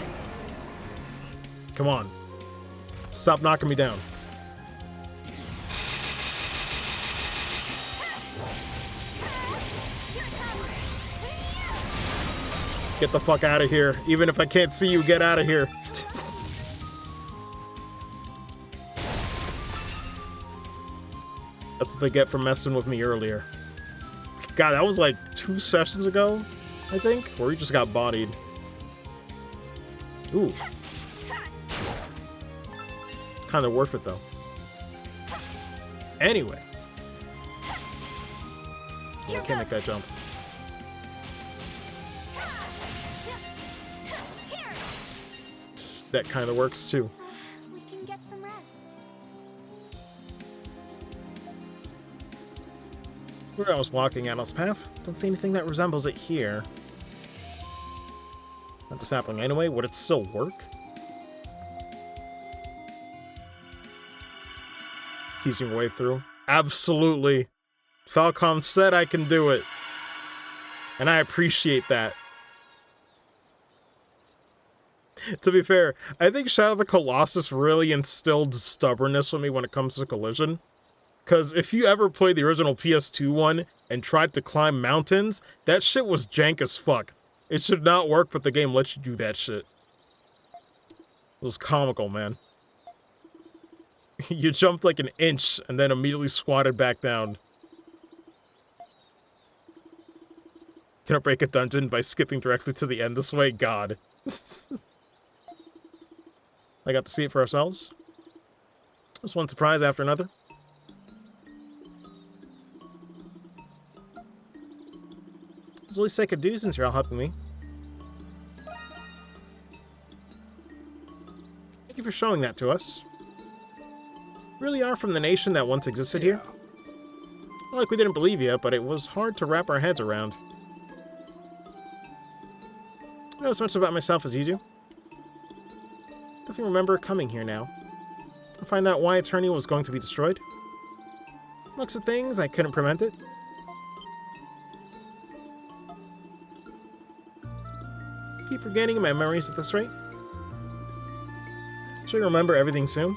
Come on. Stop knocking me down. Get the fuck out of here. Even if I can't see you, get out of here. That's what they get for messing with me earlier. God, that was like 2 sessions ago, I think, where he just got bodied. Ooh. Kind of worth it, though. Anyway. Oh, I can't make that jump. That kind of works, too. We can get some rest. Where I was walking Adolf's path, don't see anything that resembles it here. Not just happening anyway. Would it still work? Teasing your way through. Absolutely. Falcom said I can do it. And I appreciate that. To be fair, I think Shadow of the Colossus really instilled stubbornness with me when it comes to collision. Because if you ever played the original PS2 one and tried to climb mountains, that shit was jank as fuck. It should not work, but the game lets you do that shit. It was comical, man. You jumped like an inch and then immediately squatted back down. Can I break a dungeon by skipping directly to the end this way? God. I got to see it for ourselves. Just one surprise after another. It's the least I could do since you're all helping me. Thank you for showing that to us. Really are from the nation that once existed here? Well, like we didn't believe you, but it was hard to wrap our heads around. I know as much about myself as you do. Definitely remember coming here now. I find out why Eternity was going to be destroyed. Looks at things, I couldn't prevent it. Keep regaining my memories at this rate. Sure you remember everything soon.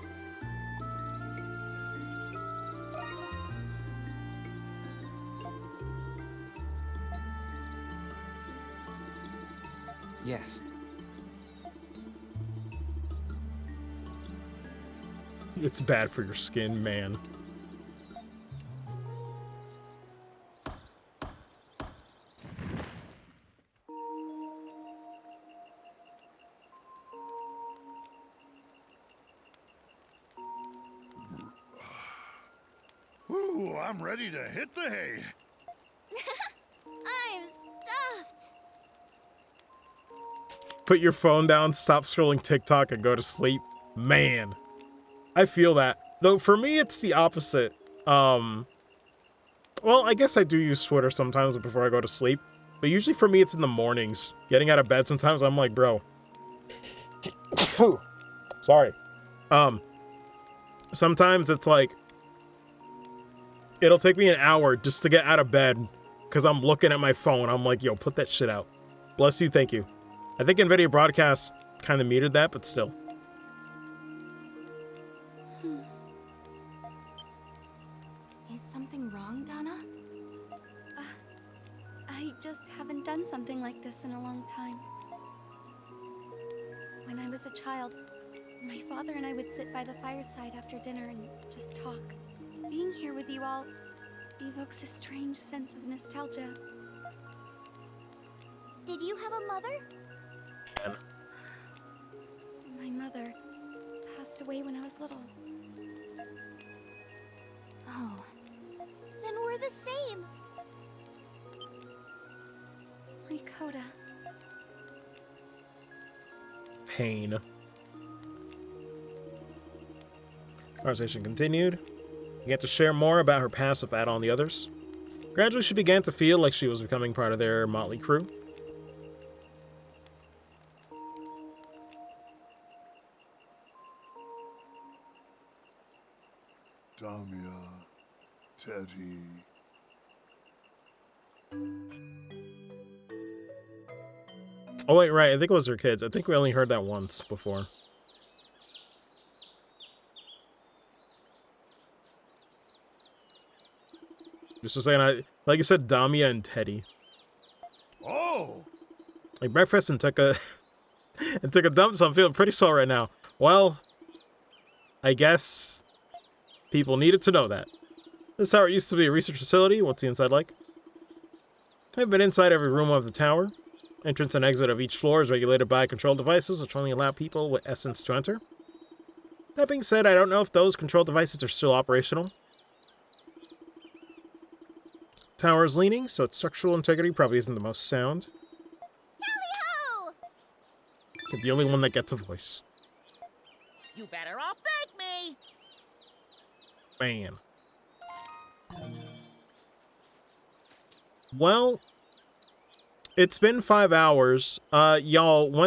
Yes. It's bad for your skin, man. Ooh, I'm ready to hit the hay. I'm stuffed. Put your phone down, stop scrolling TikTok, and go to sleep. Man, I feel that. Though for me, it's the opposite. Well, I guess I do use Twitter sometimes before I go to sleep. But usually for me, it's in the mornings. Getting out of bed sometimes, I'm like, bro. Sorry. Sometimes it's like, it'll take me an hour just to get out of bed because I'm looking at my phone. I'm like, yo, put that shit out. Bless you, thank you. I think NVIDIA Broadcast kind of metered that, but still. Is something wrong, Donna? I just haven't done something like this in a long time. When I was a child, my father and I would sit by the fireside after dinner and just talk. Being here with you all evokes a strange sense of nostalgia. Did you have a mother? My mother passed away when I was little. Oh. Then we're the same. Ricotta. Pain. Conversation continued. Began to share more about her past with Adol and the others. Gradually, she began to feel like she was becoming part of their motley crew. Damia, Teddy. Oh wait, right. I think it was her kids. I think we only heard that once before. Just to say, like you said, Damia and Teddy. Oh! Like breakfast and took a and took a dump, so I'm feeling pretty sore right now. Well, I guess people needed to know that. This is how it used to be a research facility. What's the inside like? I've been inside every room of the tower. Entrance and exit of each floor is regulated by control devices, which only allow people with essence to enter. That being said, I don't know if those control devices are still operational. Tower is leaning, so its structural integrity probably isn't the most sound. Tally-ho! You're the only one that gets a voice. You better all thank me. Man. Well, it's been 5 hours. Y'all,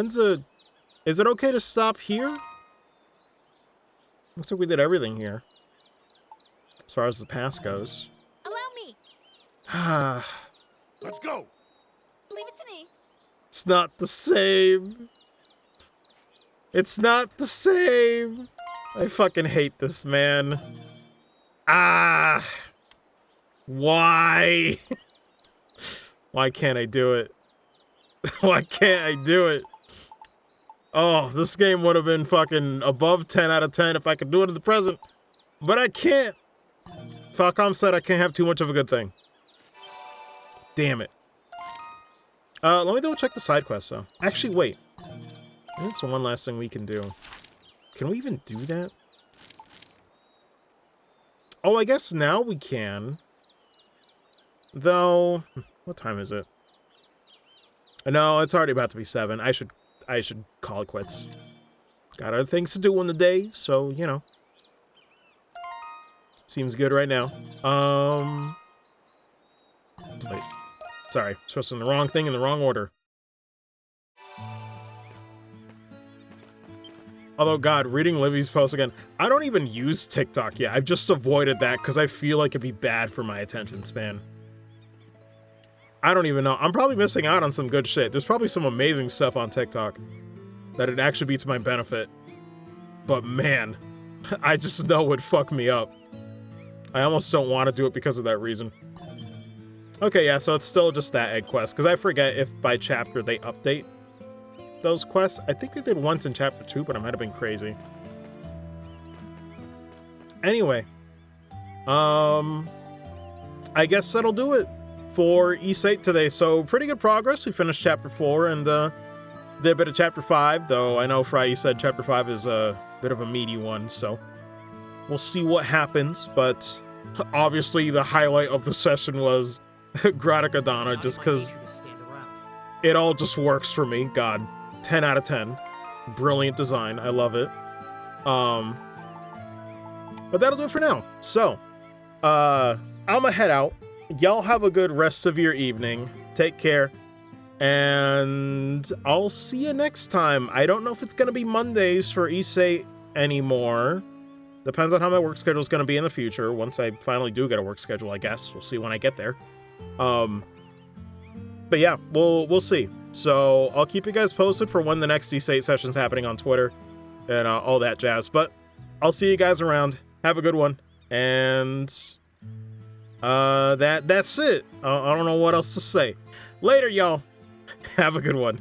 is it okay to stop here? Looks like we did everything here. As far as the pass goes. Allow me. Ah. Let's go! Leave it to me. It's not the same. It's not the same. I fucking hate this, man. Ah. Why? Why can't I do it? Why can't I do it? Oh, this game would have been fucking above 10 out of 10 if I could do it in the present. But I can't. Falcom said I can't have too much of a good thing. Damn it. Let me double check the side quest, though. Actually, wait. That's one last thing we can do. Can we even do that? Oh, I guess now we can. Though, what time is it? No, it's already about to be 7. I should call it quits. Got other things to do in the day, so, you know. Seems good right now. Wait. Sorry, pressing the wrong thing in the wrong order. Although, God, reading Livy's post again, I don't even use TikTok yet. I've just avoided that because I feel like it'd be bad for my attention span. I don't even know. I'm probably missing out on some good shit. There's probably some amazing stuff on TikTok that it'd actually be to my benefit. But man, I just know it would fuck me up. I almost don't want to do it because of that reason. Okay, yeah, so it's still just that egg quest, because I forget if by chapter they update those quests. I think they did once in chapter 2, but I might have been crazy. Anyway, I guess that'll do it for Ys 8 today. So pretty good progress. We finished chapter 4 and did a bit of chapter 5, though I know Friday said chapter 5 is a bit of a meaty one, so we'll see what happens. But obviously the highlight of the session was Graticadonna, just because it all just works for me. God, 10 out of 10. Brilliant design. I love it. But that'll do it for now. So, I'ma head out. Y'all have a good rest of your evening. Take care. And I'll see you next time. I don't know if it's going to be Mondays for Ys 8 anymore. Depends on how my work schedule is going to be in the future. Once I finally do get a work schedule, I guess. We'll see when I get there. But yeah, we'll see. So I'll keep you guys posted for when the next Ys 8 session's happening on Twitter and all that jazz. But I'll see you guys around. Have a good one. And that's it. I don't know what else to say. Later, y'all. Have a good one.